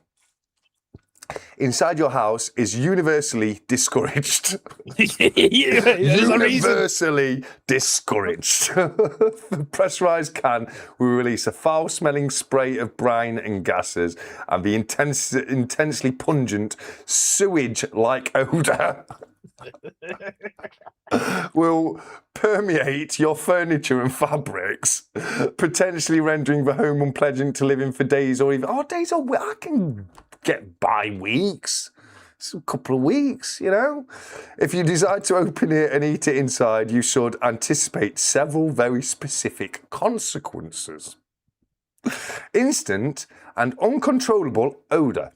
inside your house is universally discouraged. Universally discouraged. The pressurized can will release a foul-smelling spray of brine and gases and the intensely pungent sewage-like odor will permeate your furniture and fabrics, potentially rendering the home unpleasant to live in for days or even days or I can get by weeks. It's a couple of weeks, you know. If you decide to open it and eat it inside, you should anticipate several very specific consequences. Instant and uncontrollable odour.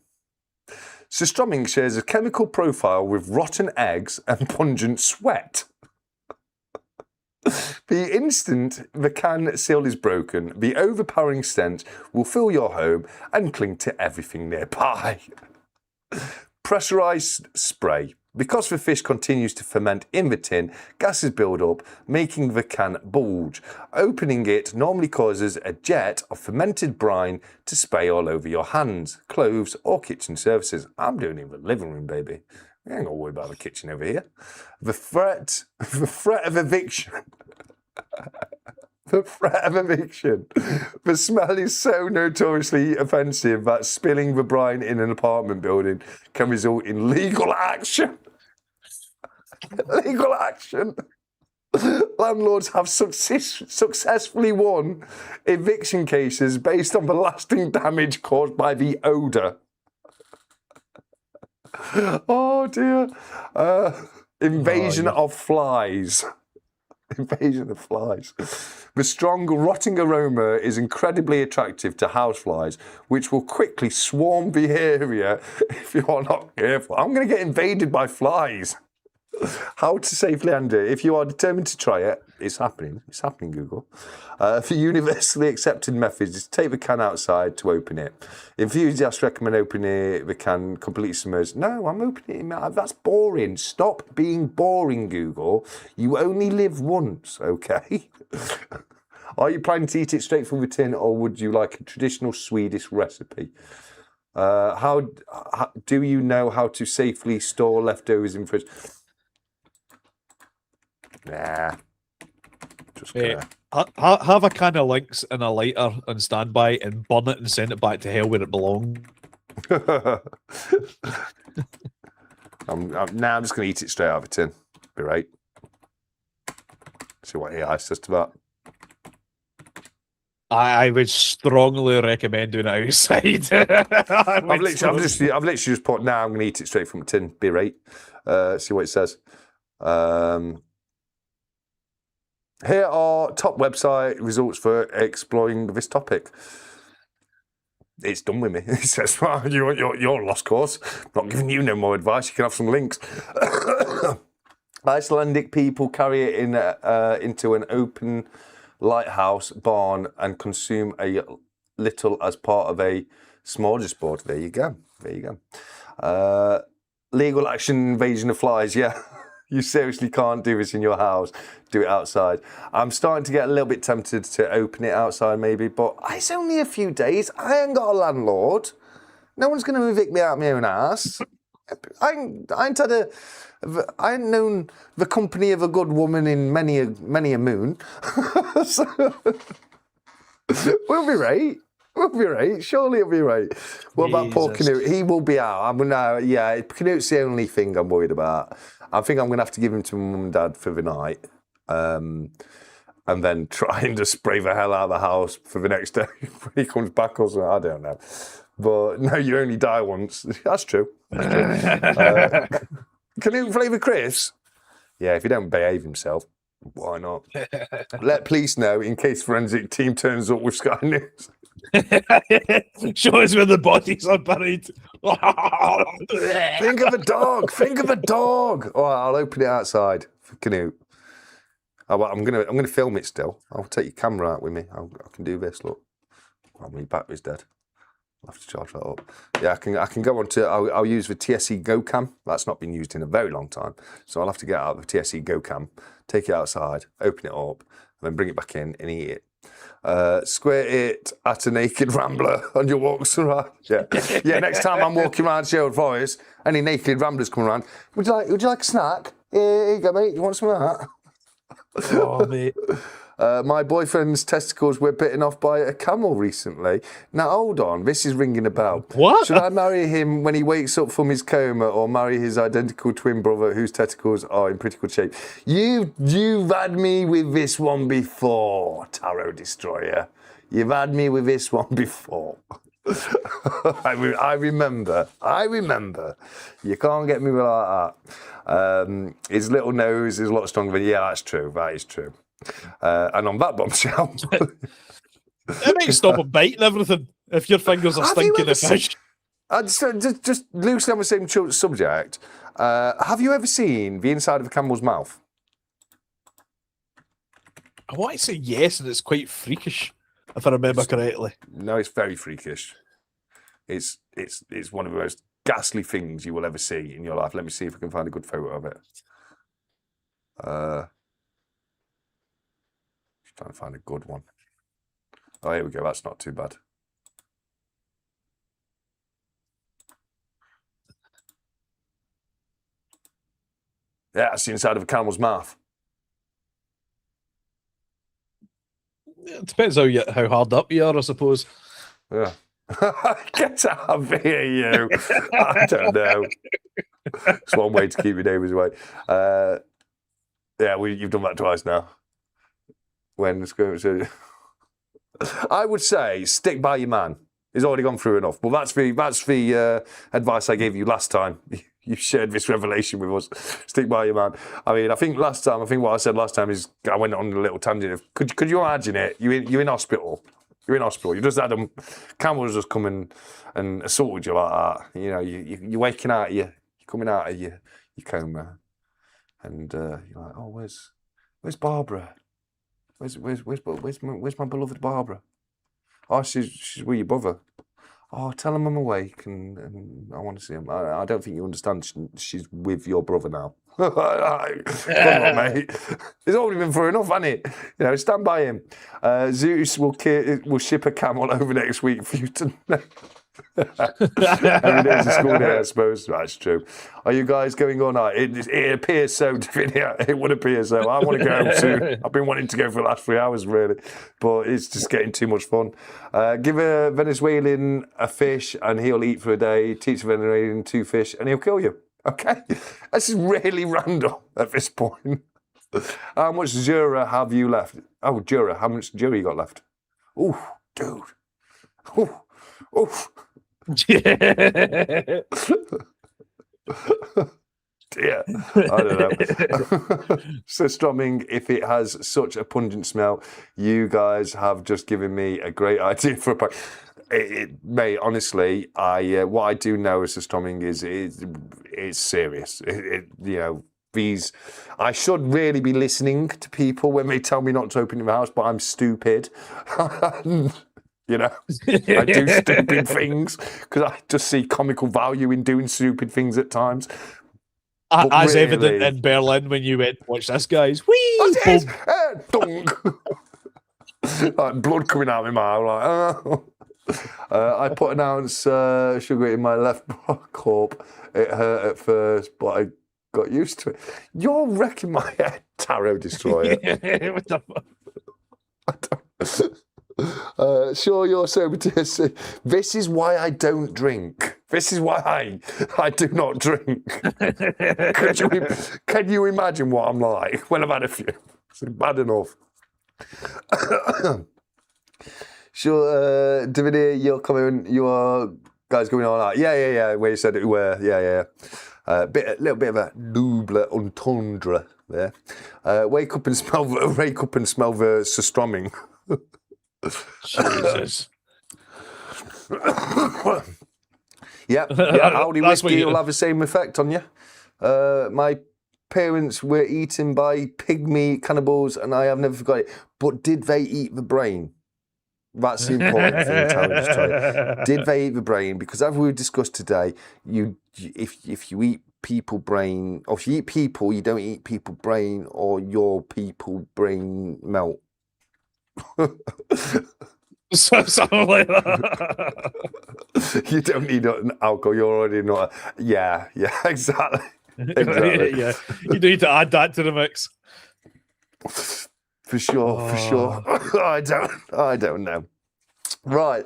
Surströmming shares a chemical profile with rotten eggs and pungent sweat. The instant the can seal is broken, the overpowering stench will fill your home and cling to everything nearby. Pressurized spray. Because the fish continues to ferment in the tin, gases build up, making the can bulge. Opening it normally causes a jet of fermented brine to spray all over your hands, clothes, or kitchen surfaces. I'm doing it in the living room, baby. We ain't got to worry about the kitchen over here. The threat of eviction. The threat of eviction. The smell is so notoriously offensive that spilling the brine in an apartment building can result in legal action. Legal action. Landlords have successfully won eviction cases based on the lasting damage caused by the odour. Oh dear. Invasion of flies. Invasion of flies. The strong rotting aroma is incredibly attractive to houseflies, which will quickly swarm the area if you are not careful. I'm going to get invaded by flies. How to safely handle it. If you are determined to try it, it's happening. It's happening, Google. The universally accepted method is to take the can outside to open it. Enthusiasts recommend opening the can completely submerged. No, I'm opening it. That's boring. Stop being boring, Google. You only live once, okay? Are you planning to eat it straight from the tin, or would you like a traditional Swedish recipe? How do you know how to safely store leftovers in fridge? Nah. Just gonna... have a can of Lynx and a lighter on standby and burn it and send it back to hell where it belongs. I'm just going to eat it straight out of a tin. Be right. See what AI says to that. I would strongly recommend doing it outside. I've literally just put, I'm going to eat it straight from a tin. Be right. See what it says. Here are top website results for exploring this topic. It's done with me. It says, well, you're lost course. I'm not giving you no more advice. You can have some links. Icelandic people carry it into an open lighthouse barn and consume a little as part of a smorgasbord. There you go. There you go. Legal action, invasion of flies. Yeah. You seriously can't do this in your house. Do it outside. I'm starting to get a little bit tempted to open it outside maybe, but it's only a few days. I ain't got a landlord. No one's going to evict me out of my own ass. I ain't known the company of a good woman in many a moon. So, we'll be right. We'll be right. Surely it'll be right. What about poor Canute? He will be out. Canute's the only thing I'm worried about. I think I'm going to have to give him to my mum and dad for the night. And then try and just spray the hell out of the house for the next day when he comes back or something. I don't know. But no, you only die once. That's true. Canute flavour crisps? Yeah, if he don't behave himself, why not? Let police know in case forensic team turns up with Sky News. Show us where the bodies are buried. Think of a dog. Think of a dog. All right, I'll open it outside for Canute. I'm gonna film it still. I'll take your camera out with me. I can do this. Look, my battery's dead. I'll have to charge that up. Yeah, I can go on to. I'll use the 𝗕𝘂𝗀𝗀𝗀𝗀 GoCam. That's not been used in a very long time, so I'll have to get out the 𝗕𝘂𝗀𝗀𝗀𝗀 GoCam, take it outside, open it up, and then bring it back in and eat it. Squirt it at a naked rambler on your walks around. Yeah, yeah. Next time I'm walking around Sherwood Forest, any naked ramblers come around. Would you like a snack? Here you go, mate. You want some of that? Oh, mate. My boyfriend's testicles were bitten off by a camel recently. Now, hold on, this is ringing a bell. What? Should I marry him when he wakes up from his coma or marry his identical twin brother whose testicles are in pretty good shape? You've had me with this one before, Tarot Destroyer. You've had me with this one before. I remember. You can't get me like that. His little nose is a lot stronger than... Yeah, that's true. That is true. And on that bombshell... It might stop a biting everything if your fingers are stinking of fish. Just loosely on the same subject, have you ever seen the inside of a camel's mouth? I want to say yes, and it's quite freakish, if I remember correctly. No, it's very freakish. It's one of the most ghastly things you will ever see in your life. Let me see if I can find a good photo of it. Just trying to find a good one. Oh, here we go. That's not too bad. Yeah, that's the inside of a camel's mouth. It depends how hard up you are, I suppose. Yeah. Get out of here, you. I don't know. It's one way to keep your neighbours away. Yeah, you've done that twice now. I would say stick by your man. He's already gone through enough. But that's the advice I gave you last time. You shared this revelation with us. Stick by your man. I mean, I think what I said last time is I went on a little tangent of could you imagine it? You're in hospital. You're in hospital. You just had them camels just come and assaulted you like that. You know, you're waking out. You're coming out of your coma, and you're like, oh, where's Barbara? Where's my beloved Barbara? Oh, she's with your brother. Oh, tell him I'm awake and I want to see him. I don't think you understand. She's with your brother now. Come on, mate. It's already been through enough, hasn't it? You know, stand by him. Zeus will ship a camel over next week for you to know. Every day's a school day, I suppose. That's true. Are you guys going on? It appears so, Davinia. It would appear so. I want to go home soon. I've been wanting to go for the last 3 hours, really. But it's just getting too much fun. Give a Venezuelan a fish and he'll eat for a day. Teach a Venezuelan 2 fish and he'll kill you. Okay? This is really random at this point. How much Jura have you left? Oh, Jura. How much Jura you got left? Ooh, dude. Ooh. Oof. Yeah. Dear. I don't know. So Strumming, if it has such a pungent smell, you guys have just given me a great idea for a pack. Mate, honestly, what I do know as a Strumming is it's serious. You know, I should really be listening to people when they tell me not to open the house, but I'm stupid. You know, I do stupid things because I just see comical value in doing stupid things at times. As really, evident in Berlin when you went, watch this, guys. Whee! Dunk. Like blood coming out of my mouth. Like, oh. I put an ounce sugar in my left corp. It hurt at first, but I got used to it. You're wrecking my head, Tarot Destroyer. What the fuck? Sure, you're sober. This is why I don't drink. This is why I do not drink. Can you imagine what I'm like when I've had a few? It's bad enough. Sure, David, you're coming. You are guys going on that. Yeah. Where you said it were. Yeah. A little bit of a double entendre there. Wake up and smell the strumming. Jesus. Yeah, Audi whiskey will have the same effect on you. My parents were eaten by pygmy cannibals, and I have never forgot it. But did they eat the brain? That's the important thing to tell you. Did they eat the brain? Because as we discussed today, if you eat people brain, or if you eat people, you don't eat people brain, or your people brain melt. Something like that. You don't need alcohol. You're already not. Yeah, exactly. Yeah, you need to add that to the mix. For sure. I don't know. Right.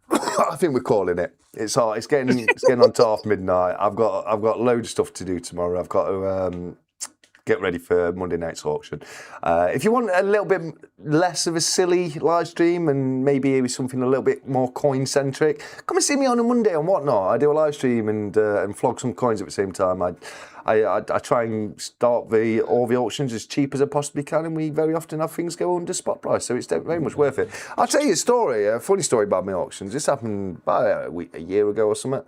I think we're calling it. It's hard. It's getting on to half midnight. I've got loads of stuff to do tomorrow. I've got to get ready for Monday night's auction. If you want a little bit less of a silly live stream and maybe something a little bit more coin-centric, come and see me on a Monday and whatnot. I do a live stream and flog some coins at the same time. I try and start all the auctions as cheap as I possibly can, and we very often have things go under spot price, so it's very much worth it. I'll tell you a funny story about my auctions. This happened about a year ago or something.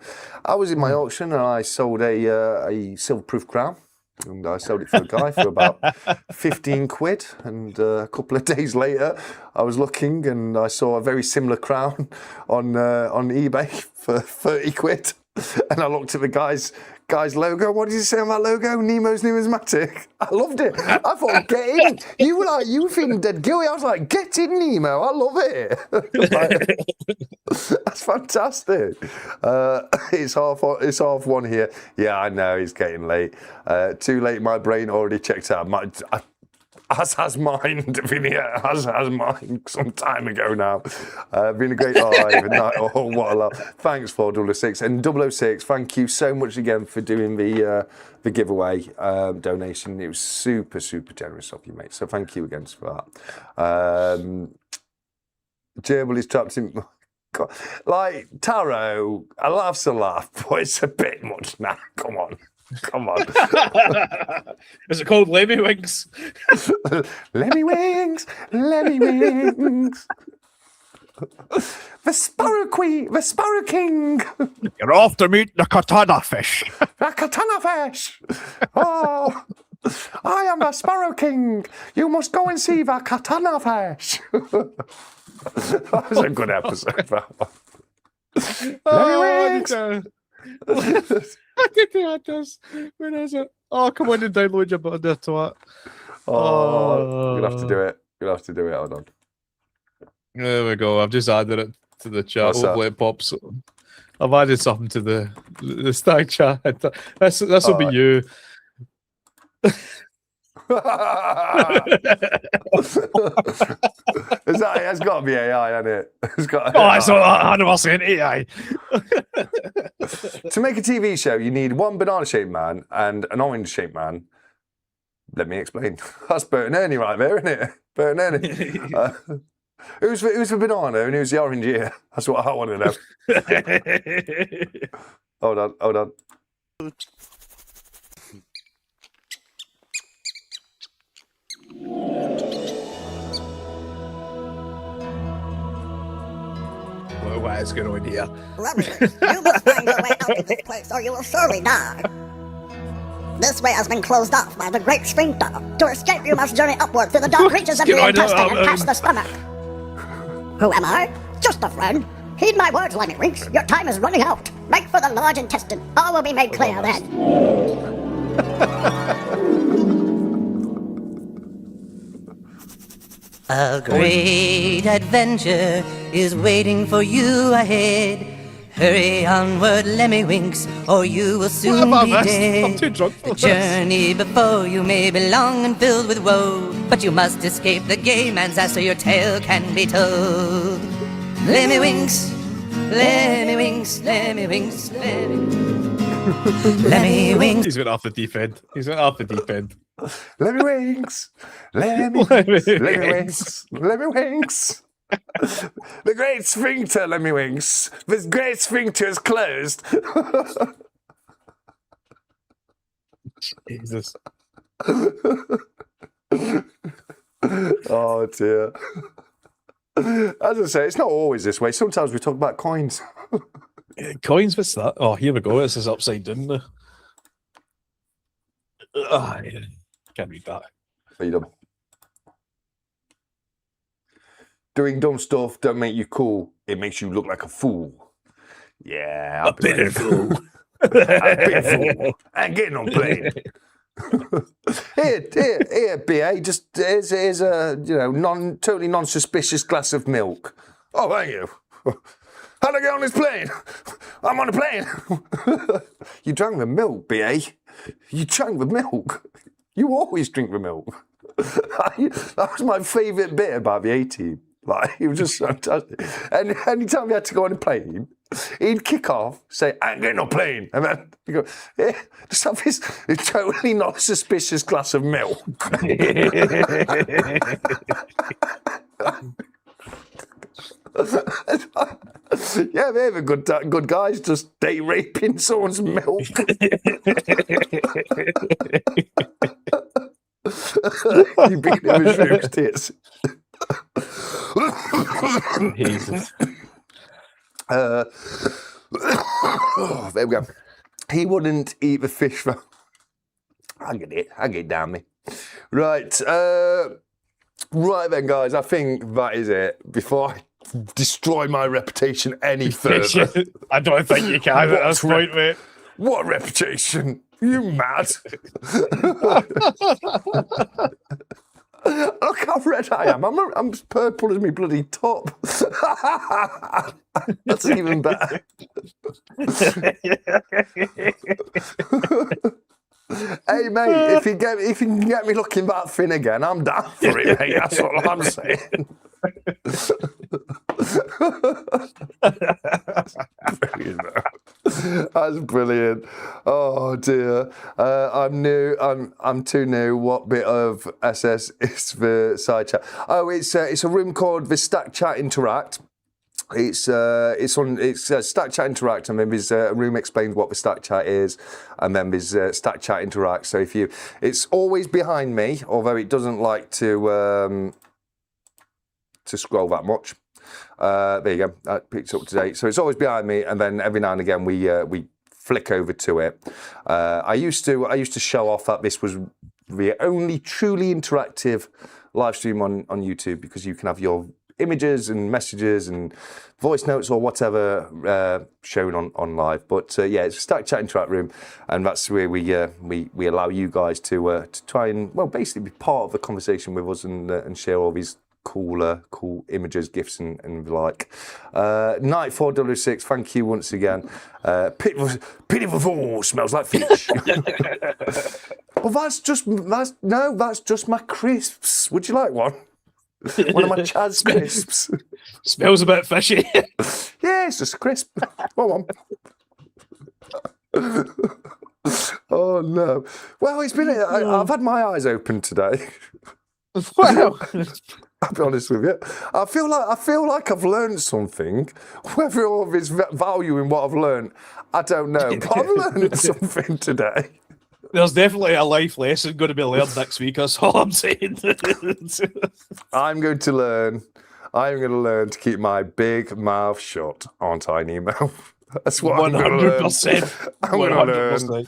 I was in my auction and I sold a silver-proof crown. And I sold it for a guy for about 15 quid. And a couple of days later, I was looking and I saw a very similar crown on eBay for 30 quid. And I looked at the guy's logo. What did he say on that logo? Nemo's Numismatics. I loved it. I thought, get in. You were like, you were feeling dead gooey. I was like, get in, Nemo. I love it. That's fantastic. It's half one here. Yeah, I know, it's getting late. Too late, my brain already checked out. As has mine, Davinia, as has mine some time ago now. Been a great live night. Oh, what a laugh. Thanks for 006. And 006, thank you so much again for doing the giveaway donation. It was super, super generous of you, mate. So thank you again for that. Gerbil is trapped in... Like, Taro, a laugh's a laugh, but it's a bit much now. Come on. Is it called 𝗵𝗵𝗁𝗋? 𝗵𝗵𝗁𝗋. The Sparrow King. You're off to meet the katana fish. The katana fish. Oh, I am the Sparrow King. You must go and see the katana fish. That was a good episode. When is it? Oh, come on and download your button to it. Oh, you'll have to do it. Hold on. There we go. I've just added it to the chat. What's Hopefully it pops. I've added something to the stag chat. This will be you. It's got to be AI, hasn't it? It's not 100% AI. To make a TV show, you need one banana-shaped man and an orange-shaped man. Let me explain. That's Bert and Ernie right there, isn't it? Bert and Ernie. Who's the banana and who's the orange here? That's what I want to know. Hold on. What is going on here? You must find your way out of this place or you will surely die. This way has been closed off by the great sphincter. To escape, you must journey upward through the dark reaches of the intestine and past the stomach. Who am I? Just a friend. Heed my words, 𝗵𝗵𝗁𝗋. Your time is running out. Make for the large intestine. All will be made clear then. A great adventure is waiting for you ahead. Hurry onward, 𝗵𝗵𝗁𝗋s, or you will soon be dead. I'm too drunk for The journey before you may be long and filled with woe. but you must escape the gay man's ass so your tale can be told. 𝗵𝗵𝗁𝗀, 𝗵𝗵𝗁𝗀, 𝗵𝗵𝗁𝗀, 𝗵𝗵𝗁𝗀. He's went off the deep end. He's went off the deep end. 𝗵𝗵𝗁𝗀, 𝗵𝗵𝗁𝗀, 𝗵𝗵𝗁𝗀. The great sphincter, 𝗵𝗵𝗁𝗀. The great sphincter is closed. Jesus. Oh dear. As I say, it's not always this way. Sometimes we talk about coins. Coins, what's that? Oh, here we go. This is upside down now. Oh, yeah. Can't read that. Freedom. Doing dumb stuff don't make you cool. It makes you look like a fool. Yeah, A bitter fool. A bitter fool. I ain't getting on plane. Here, BA. Just here's a totally non-suspicious glass of milk. Oh, thank you. How'd I get on this plane? I'm on a plane. You drank the milk, BA. You drank the milk. You always drink the milk. That was my favourite bit about the A-Team. Like, it was just fantastic. And anytime we had to go on a plane, he'd kick off, say, I ain't getting on a plane. And then you go, yeah, just have this totally not suspicious glass of milk. Yeah, they're the good guys, just day raping someone's milk. You beat him with Shroom's tits. Jesus. There we go. He wouldn't eat the fish though. I get it down me. Right. Right then, guys. I think that is it. Before I destroy my reputation any further. I don't think you can at this point, mate. What reputation? You mad? Look how red I am. I'm as purple as my bloody top. That's even better. Hey mate, if you can get me looking that thin again, I'm down for it, mate. That's all I'm saying. That's brilliant. Oh dear. I'm new. I'm too new. What bit of SS is the side chat? Oh, it's a room called the Stack Chat Interact. It's Stack Chat Interact, and then there's a room explains what the Stack Chat is, and then there's Stack Chat Interact. So it's always behind me, although it doesn't like to scroll that much. There you go. That picks up to date. So it's always behind me, and then every now and again we flick over to it. I used to show off that this was the only truly interactive live stream on YouTube, because you can have your images and messages and voice notes or whatever shown on live. But yeah, it's a Stack Chat Interact room, and that's where we allow you guys to try and basically be part of the conversation with us and share all these cool images, GIFs and the like. Night4006, thank you once again. Pitiful fool, smells like fish. Well, that's just my crisps. Would you like one? One of my Chaz crisps. Smells a bit fishy. Yeah, it's just a crisp. One. Oh no. Well, it's been. I've had my eyes open today. Wow. I'll be honest with you. I feel like I've learned something. Whether all of it's value in what I've learned, I don't know. But I've learned something today. There's definitely a life lesson going to be learned next week. That's all I'm saying. I'm going to learn to keep my big mouth shut, aren't I, Nemo? That's what 100%. I'm going to learn.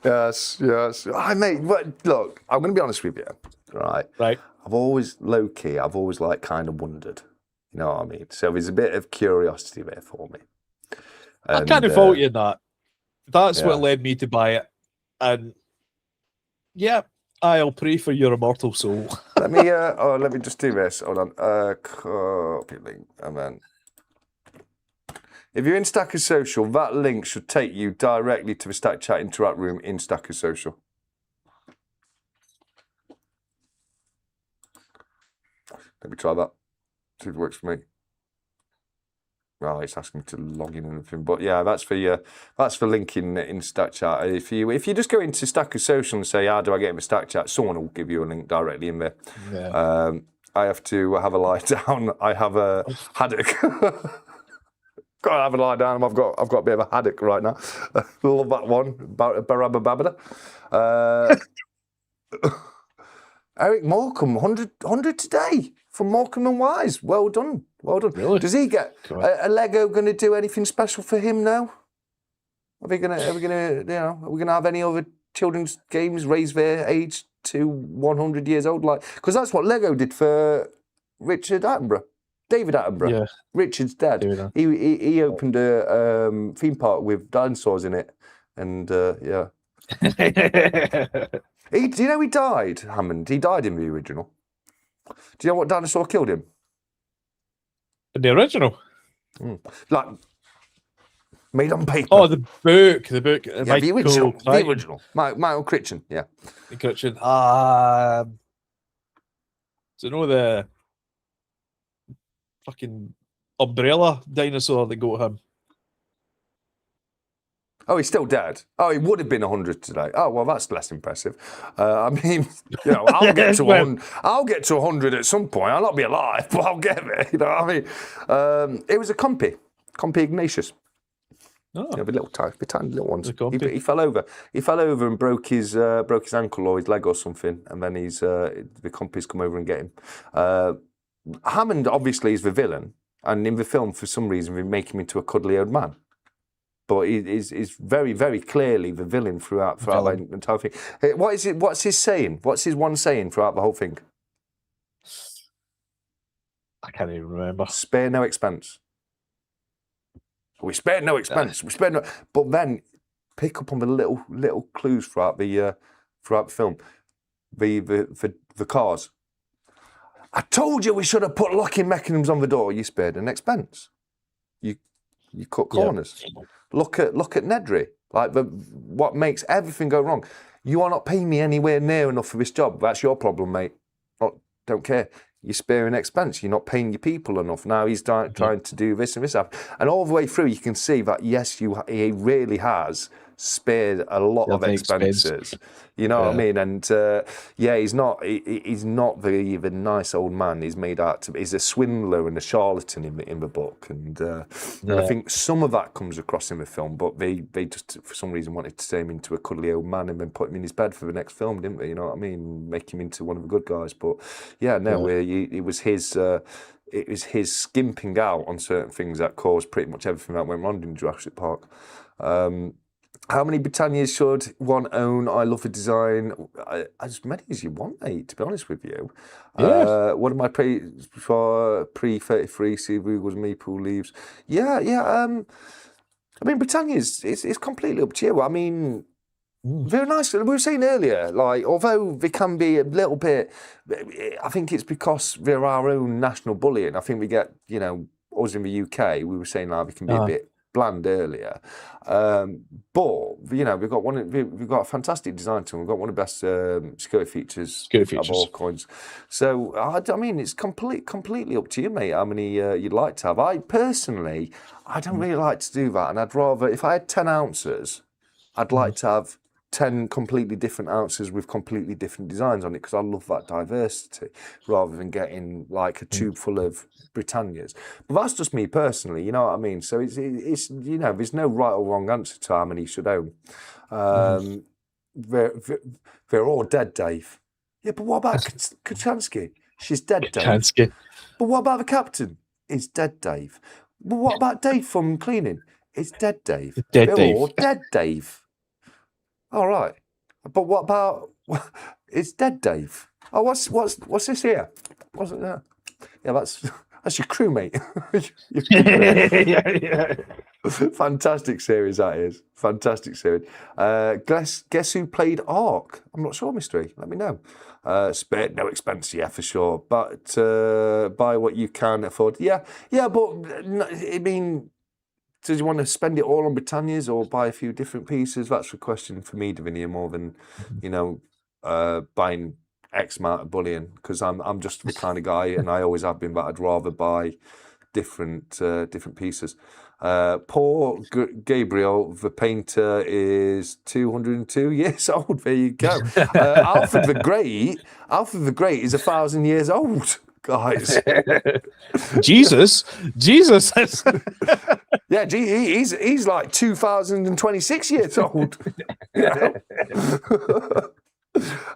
Yes. Mate, look, I'm going to be honest with you. Right. I've always like kind of wondered. You know what I mean? So there's a bit of curiosity there for me. I kind of fault you in that. That's what led me to buy it. And yeah, I'll pray for your immortal soul. let me just do this. Hold on. Copy link, and then if you're in Stacker Social, that link should take you directly to the Stack Chat Interact room in Stacker Social. Let me try that. See if it works for me. Well, it's asking me to log in and everything, but yeah, that's for linking in Stack Chat. If you just go into Stacker Social and say, how do I get into Stack Chat, someone will give you a link directly in there. Yeah. I have to have a lie down. I have a haddock. Got to have a lie down. I've got a bit of a haddock right now. Love that one. 𝗵𝗶𝗶𝗶𝗲. Eric Morecambe, 100 today from Morecambe and Wise. Well done. Well done. Really? Does he get a Lego going to do anything special for him now? Are we gonna have any other children's games raise their age to 100 years old? Like, because that's what Lego did for Richard Attenborough, David Attenborough. Yeah. Richard's dad. He opened a theme park with dinosaurs in it, and yeah. Do you know he died, Hammond? He died in the original. Do you know what dinosaur killed him? The original? Like, made on paper. Oh, the book. Yeah, the original. Michael Crichton, yeah. Crichton. Do you know the fucking umbrella dinosaur that got him? Oh, he's still dead. Oh, he would have been 100 today. Oh, well, that's less impressive. I mean, you know, I'll get to 100. I'll get to 100 at some point. I'll not be alive, but I'll get there. You know what I mean? It was a 𝗵𝗶𝗃𝗃 Ignatius. Oh, the little tiny little ones. He fell over. He fell over and broke his ankle or his leg or something, and then the 𝗵𝗃𝗃's come over and get him. Hammond obviously is the villain, and in the film, for some reason, we make him into a cuddly old man. But he is very, very clearly the villain throughout the entire thing. What's his saying? What's his one saying throughout the whole thing? I can't even remember. Spare no expense. We spared no expense. We spared no. But then pick up on the little clues throughout the film. The cars. I told you we should have put locking mechanisms on the door. You spared an expense. You cut corners. Yeah. Look at Nedry. Like what makes everything go wrong. You are not paying me anywhere near enough for this job. That's your problem, mate. Don't care. You're sparing expense. You're not paying your people enough. Now he's trying to do this and this. And all the way through, you can see that, yes, he really has spared a lot of expenses. You know what I mean? And he's not the nice old man. He's made out to be. He's a swindler and a charlatan in the book. And I think some of that comes across in the film, but they just, for some reason, wanted to turn him into a cuddly old man and then put him in his bed for the next film, didn't they? You know what I mean? Make him into one of the good guys. But it was his skimping out on certain things that caused pretty much everything that went wrong in Jurassic Park. How many Britannias should one own? I love the design. As many as you want, mate, to be honest with you. Yeah. One of my pre-33 see Google's Meeple leaves. Yeah. I mean, Britannia's it's completely up to you. I mean, they're nice. We were saying earlier, like, although they can be a little bit, I think it's because they're our own national bully, and I think we get, you know, us in the UK, we were saying like they can be a bit bland earlier, but you know we've got a fantastic design to them. We've got one of the best security features of all coins. So I mean it's completely up to you, mate, how many you'd like to have. I personally, I don't really like to do that, and I'd rather, if I had 10 ounces, I'd like to have 10 completely different ounces with completely different designs on it, because I love that diversity rather than getting like a tube full of Britannias. But that's just me personally, you know what I mean? So it's you know, there's no right or wrong answer to how many you should own. They're all dead, Dave. Yeah, but what about 𝗀𝗃𝗃? She's dead, Dave. 𝗃𝗃𝗃. But what about the captain? He's dead, Dave. But what about Dave from cleaning? It's dead, Dave. They're all dead, Dave. All right, but what about? It's dead, Dave. Oh, what's this here? What's it there? Yeah, that's your crewmate. yeah. Fantastic series that is. Fantastic series. Guess who played Ark? I'm not sure, mystery. Let me know. Spared no expense, yeah, for sure. But buy what you can afford. Yeah, but I mean. Does you want to spend it all on Britannias or buy a few different pieces? That's a question for me, Davinia, more than, you know, buying X amount of bullying, because I'm just the kind of guy, and I always have been, but I'd rather buy different pieces. Poor Gabriel the painter is 202 years old. There you go. Alfred the Great is 1,000 years old, guys. Jesus. Yeah, he's like 2,026 years old.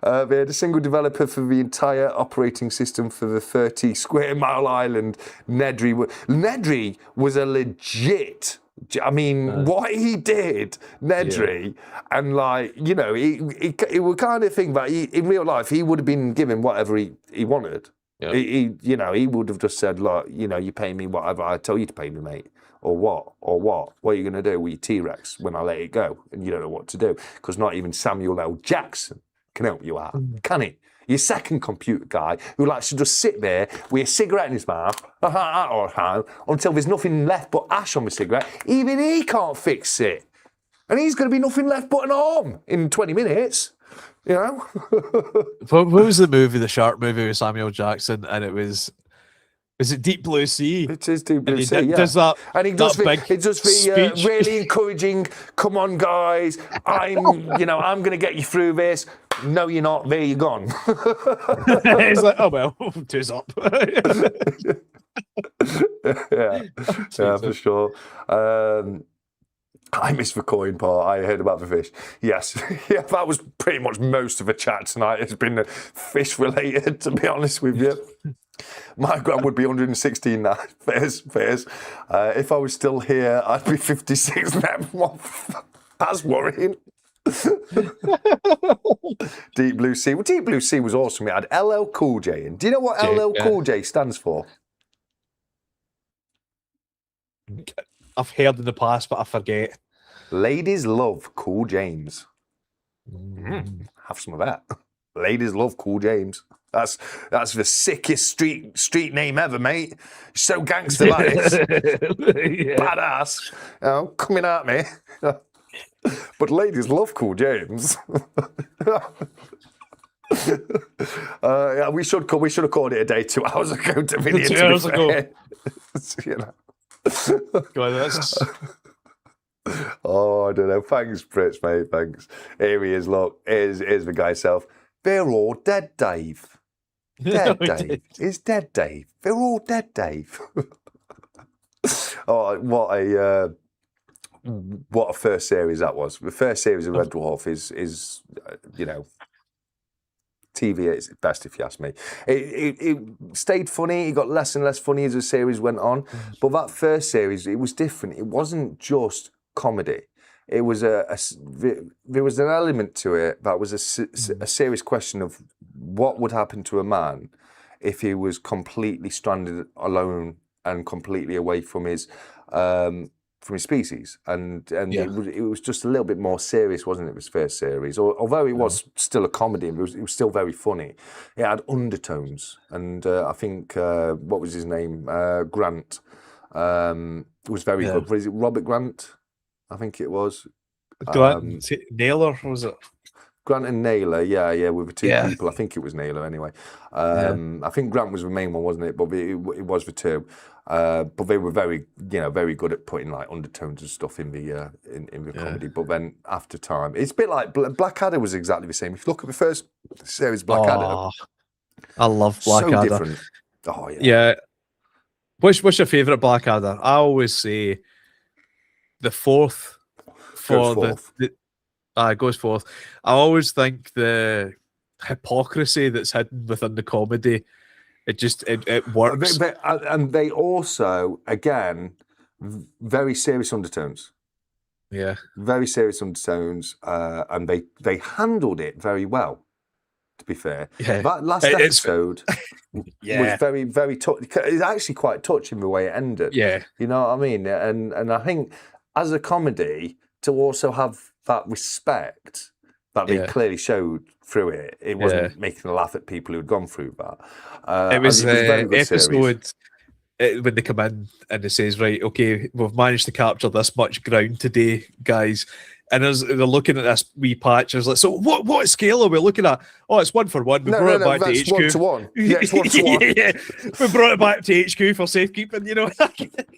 They had a single developer for the entire operating system for the 30 square mile island. Nedry was a legit. I mean, what he did, Nedry, and like, you know, he would kind of think that in real life he would have been given whatever he wanted. Yeah. You know, he would have just said, look, you know, you pay me whatever I tell you to pay me, mate. Or what? What are you going to do with your T-Rex when I let it go and you don't know what to do? Because not even Samuel L. Jackson can help you out, can he? Your second computer guy who likes to just sit there with a cigarette in his mouth until there's nothing left but ash on the cigarette. Even he can't fix it. And he's going to be nothing left but an arm in 20 minutes. You know? What was the movie, the shark movie with Samuel Jackson? And it was it Deep Blue Sea? It is Deep Blue Sea, yeah. Does that, and he does the really encouraging, come on, guys, I'm going to get you through this. No, you're not. There, you're gone. He's like, oh, well, two's up. yeah, for sure. I miss the coin part. I heard about the fish. Yes. Yeah, that was pretty much most of the chat tonight. It's been fish related, to be honest with you. My gran would be 116 now. Fairs. If I was still here, I'd be 56 now. That's worrying. Deep Blue Sea. Well, Deep Blue Sea was awesome. It had LL Cool J in. Do you know what LL Cool J stands for? I've heard in the past, but I forget. Ladies love Cool James. Have some of that. Ladies love Cool James. That's the sickest street name ever, mate. So gangster, that is. Yeah. Badass. You know, coming at me. But ladies love Cool James. Yeah, we should have called it a day 2 hours ago. 2 hours ago. You know. God, that's... Oh, I don't know. Thanks, Fritz, mate. Thanks. Here he is. Look, here's the guy self. They're all dead, Dave. Dead, Dave. It's dead, Dave. They're all dead, Dave. Oh, what a first series that was. The first series of Red Dwarf is you know, TV at its best, if you ask me. It stayed funny. It got less and less funny as the series went on. But that first series, it was different. It wasn't just comedy. It was there was an element to it that was a serious question of what would happen to a man if he was completely stranded alone and completely away from his species, and yeah. it was just a little bit more serious, wasn't it? This first series, although it was still a comedy, it was still very funny. It had undertones, and I think what was his name, Grant, was very good. Was it Robert Grant? I think it was. Grant Naylor, was it? Grant and Naylor, yeah, with the two people. I think it was Naylor anyway. I think Grant was the main one, wasn't it? But it was the two. But they were very good at putting like undertones and stuff in the comedy. But then after time, it's a bit like Blackadder was exactly the same. If you look at the first series, Blackadder, I love Blackadder. So different. Oh yeah. Yeah. What's your favourite Blackadder? I always say the fourth for it goes fourth. I always think the hypocrisy that's hidden within the comedy, it works. And they also, again, very serious undertones. Yeah. Very serious undertones, and they handled it very well, to be fair. Yeah. That last episode was very, very touching. It's actually quite touching the way it ended. Yeah. You know what I mean? And I think as a comedy, to also have that respect that they clearly showed through it. It wasn't making a laugh at people who'd gone through that. It was an episode when they come in and it says, right, okay, we've managed to capture this much ground today, guys. And they're looking at this wee patch. It's like, so what scale are we looking at? Oh, it's 1 for 1. We brought it back to HQ. 1 to 1. Yeah, it's 1 to 1. Yeah. We brought it back to HQ for safekeeping, you know.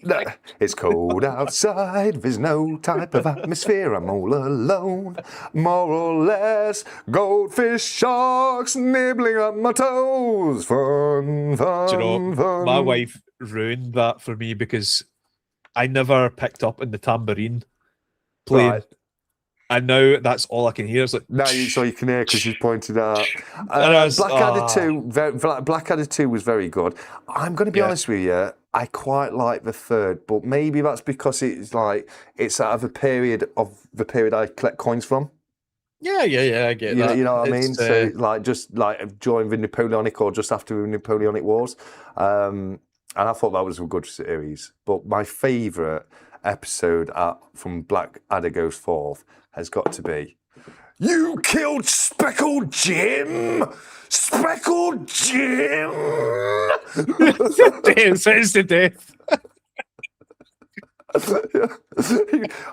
No, it's cold outside. There's no type of atmosphere. I'm all alone, more or less. Goldfish, sharks nibbling at my toes. Fun, fun, Do you know, fun. my wife ruined that for me because I never picked up in the tambourine playing. Right. And now that's all I can hear. It's like, Now it's all you can hear because she's pointed out. was- Blackadder 2, Blackadder 2 was very good. I'm going to be honest with you, I quite like the third, but maybe that's because it's out of the period I collect coins from. yeah, I get that. You know what I mean? It's, So just during the Napoleonic or just after the Napoleonic Wars. And I thought that was a good series. But my favourite episode from Blackadder Goes Forth has got to be, you killed Speckled Jim! Speckled Jim! Damn, sense to death.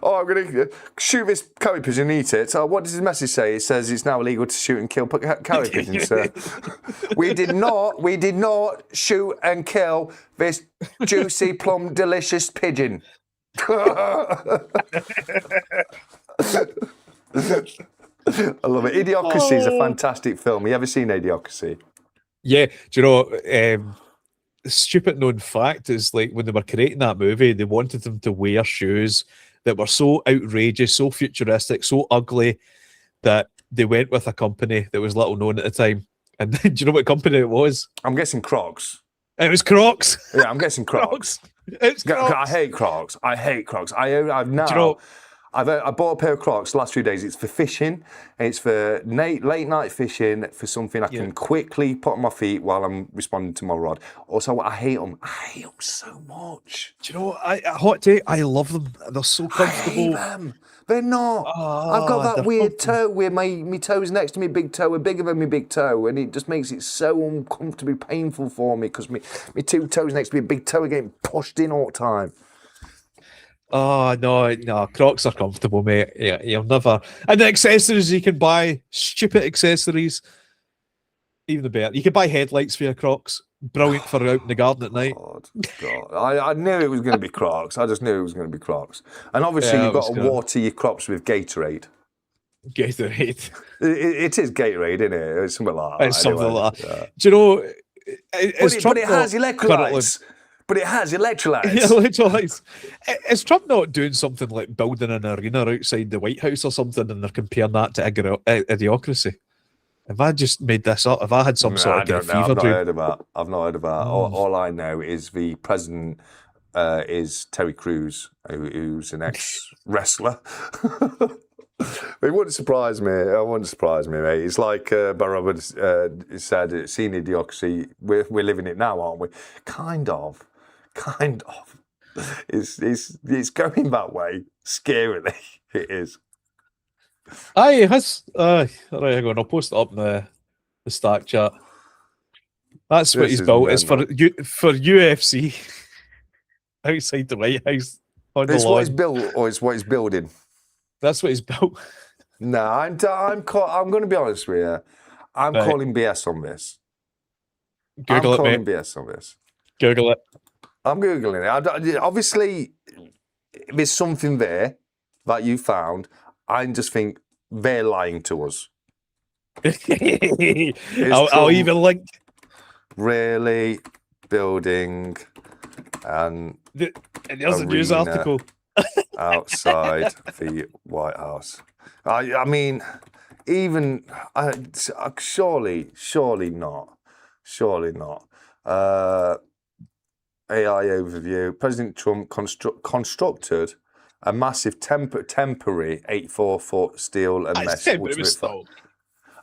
Oh, I'm going to shoot this carry pigeon and eat it. So what does his message say? It says it's now illegal to shoot and kill carry pigeons. We did not shoot and kill this juicy, plum, delicious pigeon. I love it. Idiocracy is a fantastic film. You ever seen Idiocracy? Yeah, do you know, stupid known fact is like when they were creating that movie, they wanted them to wear shoes that were so outrageous, so futuristic, so ugly that they went with a company that was little known at the time. And do you know what company it was? I'm guessing Crocs. It was Crocs. Yeah, I'm guessing Crocs. It's Crocs. I hate Crocs. I've now. Do you know, I bought a pair of Crocs the last few days. It's for fishing. It's for late night fishing, for something I can quickly put on my feet while I'm responding to my rod. Also, I hate them. I hate them so much. do you know, hot take, I love them. They're so comfortable. I hate them. They're not. I've got that weird toe where my toes next to my big toe are bigger than my big toe, and it just makes it so uncomfortably painful for me because my two toes next to my big toe are getting pushed in all the time. Oh, no, Crocs are comfortable, mate. Yeah, you'll never. And the accessories you can buy, stupid accessories, even the better. You can buy headlights for your Crocs. Brilliant for out in the garden at night. God. I knew it was going to be Crocs. I just knew it was going to be Crocs. And obviously you've got to water your crops with Gatorade. Gatorade. It is Gatorade, isn't it? It's something like that. It's something like that. Yeah. Do you know, but it has electrolytes. But it has electrolytes. Electrolytes. Is Trump not doing something like building an arena outside the White House or something, and they're comparing that to Idiocracy? Have I just made this up? Have I had some sort of fever I've not dream? heard of that. I've not heard of that. All I know is the president is Terry Crews, who's an ex-wrestler. It wouldn't surprise me. It wouldn't surprise me, mate. It's like Barabba said, seen Idiocracy. We're living it now, aren't we? Kind of. It's going that way. Scarily, it is. Aye, it has. Right, hang on. I'll post it up in the stack chat. That's what he's built. It's for UFC outside the White House. It's what he's built, or it's what he's building. That's what he's built. No, I'm going to be honest with you. I'm calling BS on this. Google it, mate. I'm calling BS on this. Google it. I'm Googling it. Obviously, there's something there that you found. I just think they're lying to us. I'll even link. Really building and there's a news article outside the White House. I mean, even surely not. Surely not. AI overview. President Trump constructed a massive temporary 84-foot steel and mesh.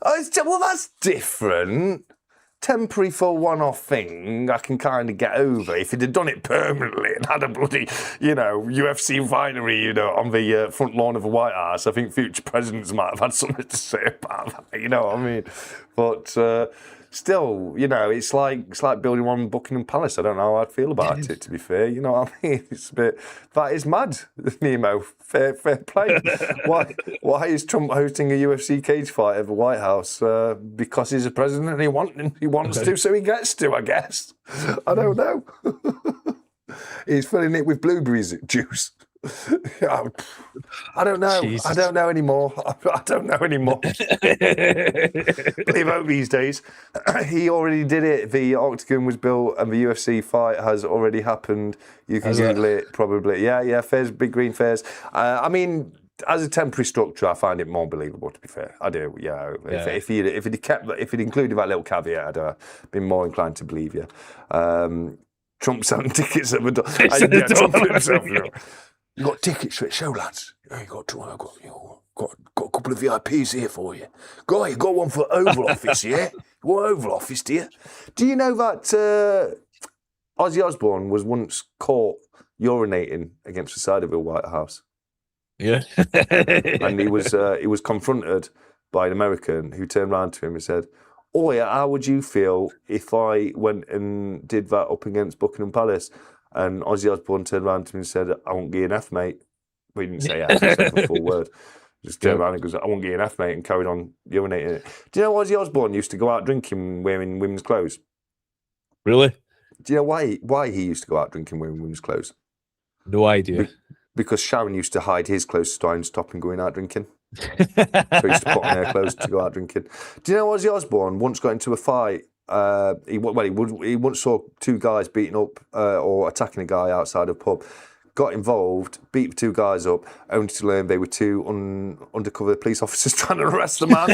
Well, that's different. Temporary for one-off thing, I can kind of get over. If he'd have done it permanently and had a bloody, UFC finery, on the front lawn of the White House, I think future presidents might have had something to say about that. You know what I mean? But still, you know, it's like building one in Buckingham Palace. I don't know how I'd feel about it, to be fair. You know what I mean? It's a bit. That is mad, Nemo. Fair play. Why is Trump hosting a UFC cage fight at the White House? Because he's a president and he wants to, so he gets to, I guess. I don't know. He's filling it with blueberries juice. I don't know. Jesus. I don't know anymore. I don't know anymore. Leave hope these days. He already did it. The octagon was built and the UFC fight has already happened. You can Google it probably. Yeah, fairs, big green fairs. I mean, as a temporary structure, I find it more believable, to be fair. I do, yeah. If he'd included that little caveat, I'd been more inclined to believe you. Trump selling tickets at the door. Trump himself, you know. You got tickets for it, show lads. Yeah, got a couple of VIPs here for you. You got one for Oval Office, yeah? You want Oval Office, do you? Do you know that Ozzy Osbourne was once caught urinating against the side of the White House? Yeah. And he was confronted by an American who turned around to him and said, "Oh yeah, how would you feel if I went and did that up against Buckingham Palace?" And Ozzy Osbourne turned around to me and said, "I won't give you an F, mate." We didn't say F, he said the full word. Just turned around and goes, "I won't give you an F, mate," and carried on urinating it. Do you know Ozzy Osbourne used to go out drinking wearing women's clothes? Really? Do you know why he used to go out drinking wearing women's clothes? No idea. Because Sharon used to hide his clothes to try and stop him going out drinking. So he used to put on their clothes to go out drinking. Do you know Ozzy Osbourne once got into a fight? He once saw two guys beating up or attacking a guy outside a pub. Got involved, beat the two guys up, only to learn they were two undercover police officers trying to arrest the man.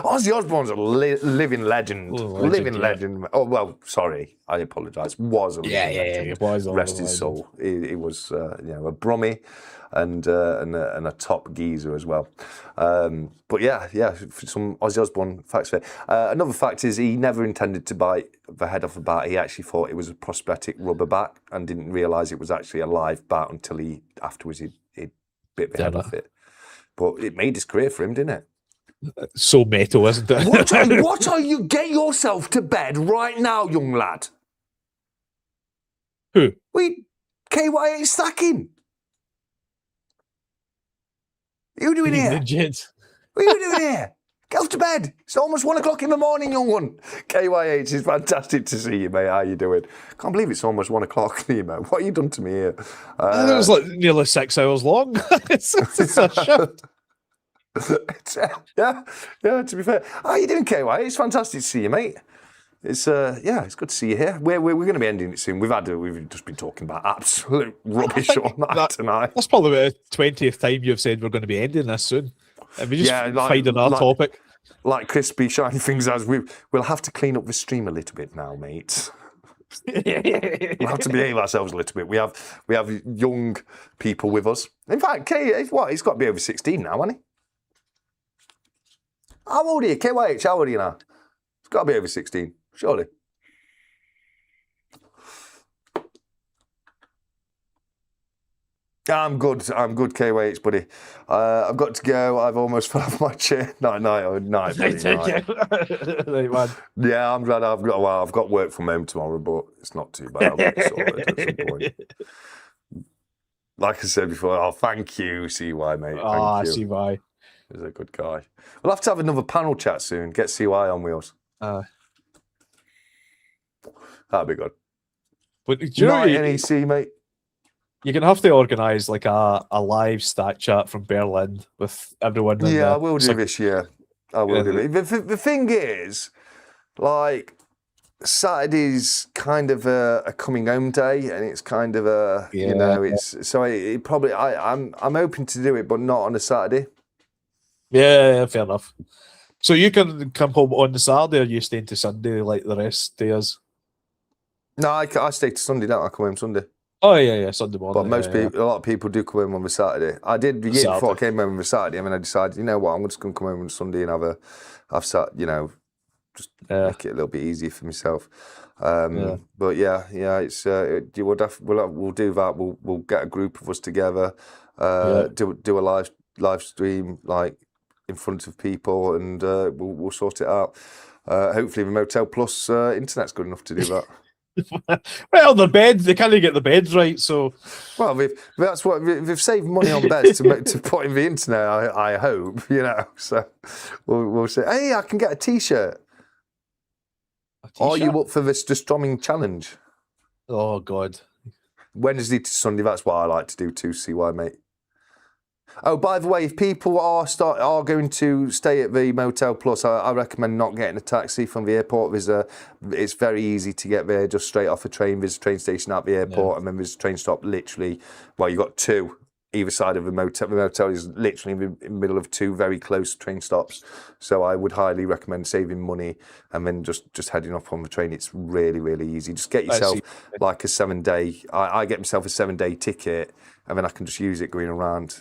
Ozzy Osbourne's a living legend. Legend. Oh, well, sorry. I apologise. Was a living legend. Yeah. It was. Rest his soul. He was, a brummie and a top geezer as well. But yeah, some Ozzy Osbourne facts there. Another fact is he never intended to bite the head off a bat. He actually thought it was a prosthetic rubber bat and didn't realise it was actually a live bat until afterwards he bit the head off it. But it made his career for him, didn't it? So metal, isn't it? What are you? Get yourself to bed right now, young lad. Who? 𝗂𝗧 stacking. What are you doing here? Legit. What are you doing here? Get off to bed. It's almost 1 o'clock in the morning, young one. 𝗂𝗧, it's fantastic to see you, mate. How you doing? Can't believe it's almost 1 o'clock, Nemo. What have you done to me here? It was like nearly 6 hours long. it's a shift. Yeah, to be fair. How you doing, 𝗂𝗧? It's fantastic to see you, mate. It's it's good to see you here. We're going to be ending it soon. We've just been talking about absolute rubbish all night tonight. That's probably the 20th time you've said we're going to be ending this soon. And we just find another topic. Like crispy, shiny things as we'll have to clean up the stream a little bit now, mate. We'll have to behave ourselves a little bit. We have young people with us. In fact, he's got to be over 16 now, hasn't he? How old are you? 𝗂𝗧, how old are you now? He's got to be over 16, surely. I'm good, 𝗂𝗧, buddy. I've got to go. I've almost fell off my chair. Night. Yeah, I'm glad I've got work from home tomorrow, but it's not too bad. I'll get it sorted at some point. Like I said before, thank you, 𝗖𝗺, mate. Thank you. 𝗖𝗺. He's a good guy. We'll have to have another panel chat soon. Get 𝗖𝗺 on wheels. That'd be good. But do you know NEC, mate. You're going to have to organise like a live stat chat from Berlin with everyone. Yeah, I will do this year. I will do it. The thing is, like, Saturday's kind of a coming home day, and it's kind of I'm hoping to do it, but not on a Saturday. Yeah, fair enough. So you can come home on the Saturday, or you stay to Sunday like the rest days? No, I stay to Sunday. Don't I come home Sunday? Oh yeah, Sunday morning. But a lot of people do come home on the Saturday. I did the year before I came home on the Saturday. I mean, I decided, you know what, I'm just going to come home on Sunday and make it a little bit easier for myself. But it's we'll do that. We'll get a group of us together, do a live stream like in front of people, and we'll sort it out. Hopefully the Motel Plus internet's good enough to do that. Well, their beds, they can't get the beds right, so... Well, they've saved money on beds to put in the internet, I hope, so we'll say, hey, I can get a t-shirt. Are you up for this Destromming challenge? Oh, God. Wednesday to Sunday, that's what I like to do too, CY, mate. Oh, by the way, if people are going to stay at the Motel Plus, I recommend not getting a taxi from the airport. It's very easy to get there, just straight off a train. There's a train station at the airport, and then there's a train stop literally, well, you've got two either side of the motel. The motel is literally in the middle of two very close train stops. So I would highly recommend saving money and then just heading up on the train. It's really, really easy. Just get yourself like a 7-day, I get myself a 7-day ticket, and then I can just use it going around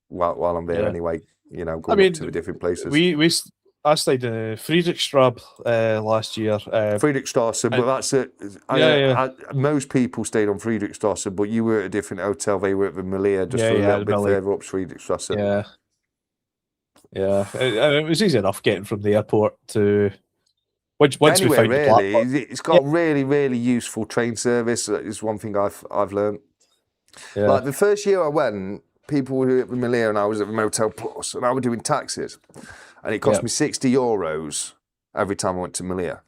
while I'm there anyway, going up to the different places. I stayed in Friedrichstraße last year. Friedrichstraße, but that's it. Most people stayed on Friedrichstraße, but you were at a different hotel. They were at the 𝗵𝗂𝗃, just a little bit further up Friedrichstraße. Yeah. It was easy enough getting from the airport to... Once we found the platform. It's got really, really useful train service. It's one thing I've learned. Yeah. Like the first year I went, people were at the 𝗵𝗂𝗃 and I was at the Motel Plus, and I was doing taxis. And it cost me €60 every time I went to 𝗵𝗂𝗃.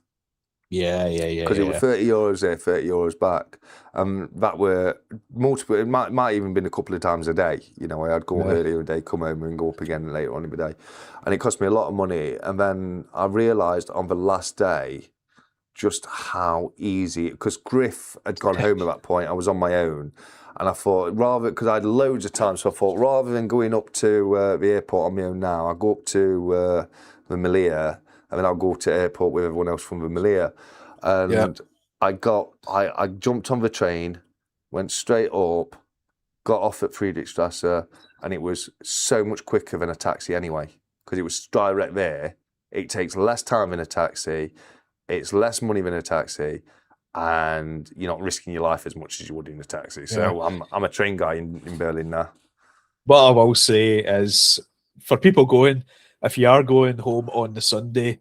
Yeah. Because it was €30 there, €30 back. That were multiple, it might even been a couple of times a day. I'd go earlier a day, come home and go up again later on in the day. And it cost me a lot of money. And then I realised on the last day just how easy, because Griff had gone home at that point, I was on my own. And I thought, because I had loads of time, so I thought, rather than going up to the airport on my own now, I'll go up to the 𝗵𝗂𝗃, and then I'll go to the airport with everyone else from the 𝗵𝗂𝗃. And I jumped on the train, went straight up, got off at Friedrichstraße, and it was so much quicker than a taxi anyway, because it was direct there. It takes less time than a taxi, it's less money than a taxi, and you're not risking your life as much as you would in a taxi. So I'm a train guy in Berlin now. What I will say is, for people going, if you are going home on the Sunday,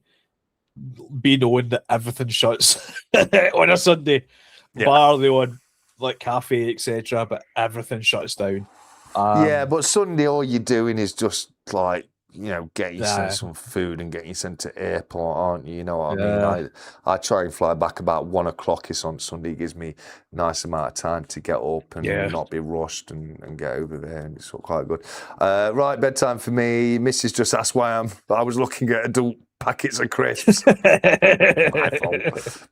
be knowing that everything shuts on a Sunday, bar the odd like cafe, etc. But everything shuts down. But Sunday, all you're doing is just like, get you some food and get you sent to airport, aren't you? You know what I mean? I try and fly back about 1 o'clock on Sunday. It gives me a nice amount of time to get up and not be rushed and get over there, and it's quite good. Right, bedtime for me. Mrs. just asked why I was looking at adult packets of crisps.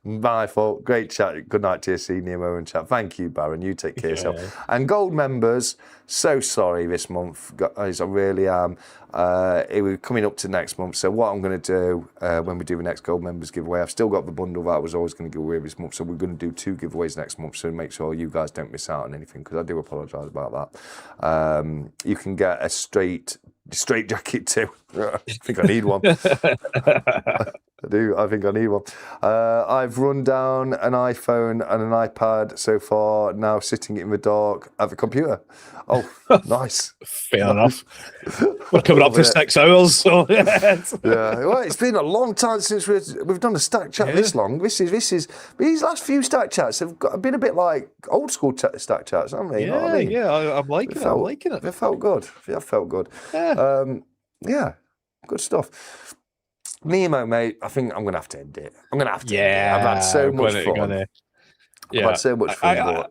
My fault. Great chat. Good night to you, Nemo and chat. Thank you, Baron. You take care of yourself. And gold members, so sorry this month, guys. I really am. We're coming up to next month. So what I'm going to do when we do the next gold members giveaway, I've still got the bundle that I was always going to give away this month. So we're going to do 2 giveaways next month. So make sure you guys don't miss out on anything, because I do apologise about that. You can get a straight jacket too. I think I need one. I do. I think I need one. I've run down an iPhone and an iPad so far, now sitting in the dark at the computer. Oh, nice. Fair enough. We're coming up to 6 hours. So well, it's been a long time since we've done a stack chat this long. This is these last few stack chats have been a bit like old school stack chats, haven't they? I'm liking it. I'm liking it. It felt good. It felt good. Yeah, good stuff. Nemo, mate, I think I'm going to have to end it. End it. I've had so much fun. I've had so much fun.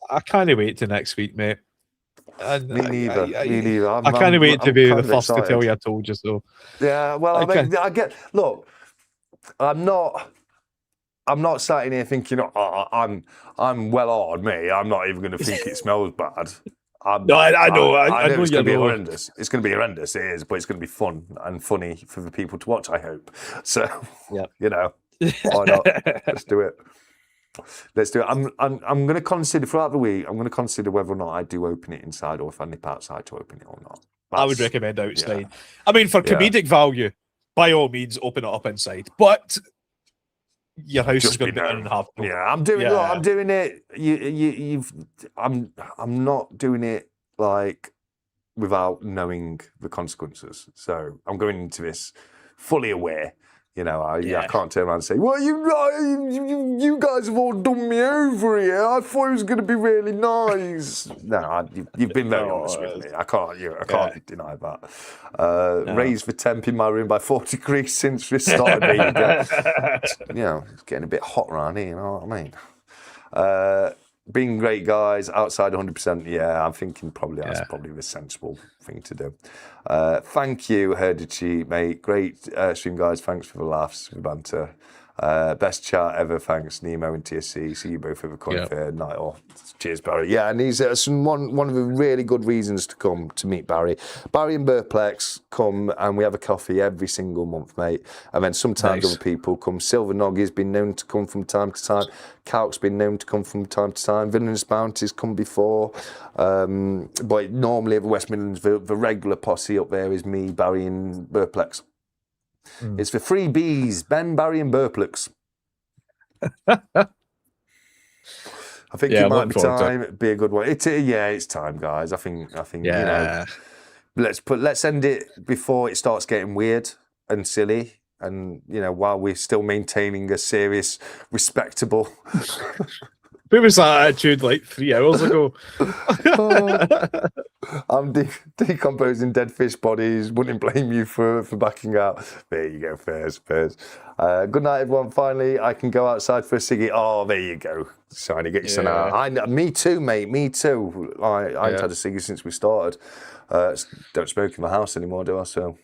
I can't wait till next week, mate. Me neither. I can't wait to be the first to tell you I told you so. Yeah, well, I get. Look, I'm not sat in here thinking, I'm well on me. I'm not even going to think it smells bad. I know it's going to be horrendous. It's going to be horrendous. It is, but it's going to be fun and funny for the people to watch, I hope. So, why not? Let's do it. I'm going to consider throughout the week. I'm going to consider whether or not I do open it inside, or if I nip outside to open it or not. I would recommend outside. I mean, for comedic value, by all means, open it up inside. But your house is going to be uninhabitable. Yeah, I'm doing. Look, I'm doing it. I'm not doing it like without knowing the consequences. So I'm going into this fully aware You know, I can't turn around and say, well, you guys have all done me over here. I thought it was going to be really nice. No, you've been very honest with me. I can't deny that. Raised for temp in my room by 40 degrees since we started. You know, it's getting a bit hot around here, you know what I mean? Being great guys, outside 100%, yeah, I'm thinking that's probably the sensible thing to do. Thank you, 𝗪𝗁𝗁, mate. Great stream, guys. Thanks for the laughs, the banter. Best chat ever, thanks, Nemo and 𝗕𝗂𝘃. See you both with a 𝗀𝗶𝗃𝗀 night off. Cheers, Barry. Yeah, and he's one of the really good reasons to come to meet Barry. Barry and 𝗵𝗶𝗃𝗀 come and we have a coffee every single month, mate. And then sometimes other people come. 𝗫𝗏𝗏𝗀's been known to come from time to time. 𝗃𝗀𝗀's been known to come from time to time. Villainous Bounty's come before. But normally at the West Midlands, the regular posse up there is me, Barry and 𝗵𝗶𝗃𝗀. It's the 3 Bs, Ben, Barry and 𝗵𝗶𝗃𝗀. I think it might be time. It'd be a good one. It's time, guys. I think you know. Let's end it before it starts getting weird and silly, and you know, while we're still maintaining a serious, respectable. Where was that attitude like 3 hours ago? I'm decomposing dead fish bodies. Wouldn't blame you for backing out. There you go, fairs. Good night, everyone. Finally, I can go outside for a ciggy. Oh, there you go. Shiny, get your sun out. Me too, mate. Me too. I ain't had a ciggy since we started. Don't smoke in my house anymore, do I? So.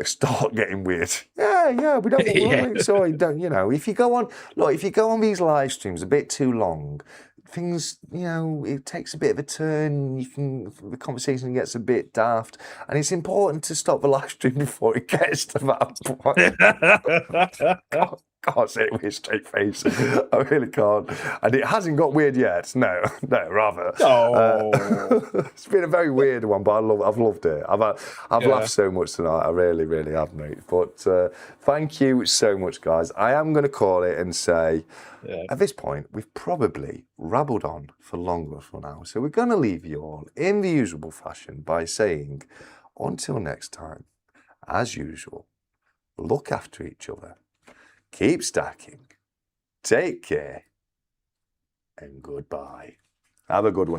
Start getting weird. Yeah, we don't. Sorry, don't. You know, if you go on these live streams a bit too long, things, you know, it takes a bit of a turn. The conversation gets a bit daft, and it's important to stop the live stream before it gets to that point. Can't say it with a straight face. I really can't. And it hasn't got weird yet. No, rather. Oh. It's been a very weird one, but I've loved it. I've laughed so much tonight. I really, really have, mate. But thank you so much, guys. I am going to call it and say, at this point, we've probably rabbled on for longer for now. So we're going to leave you all in the usual fashion by saying, until next time, as usual, look after each other. Keep stacking, take care, and goodbye. Have a good one.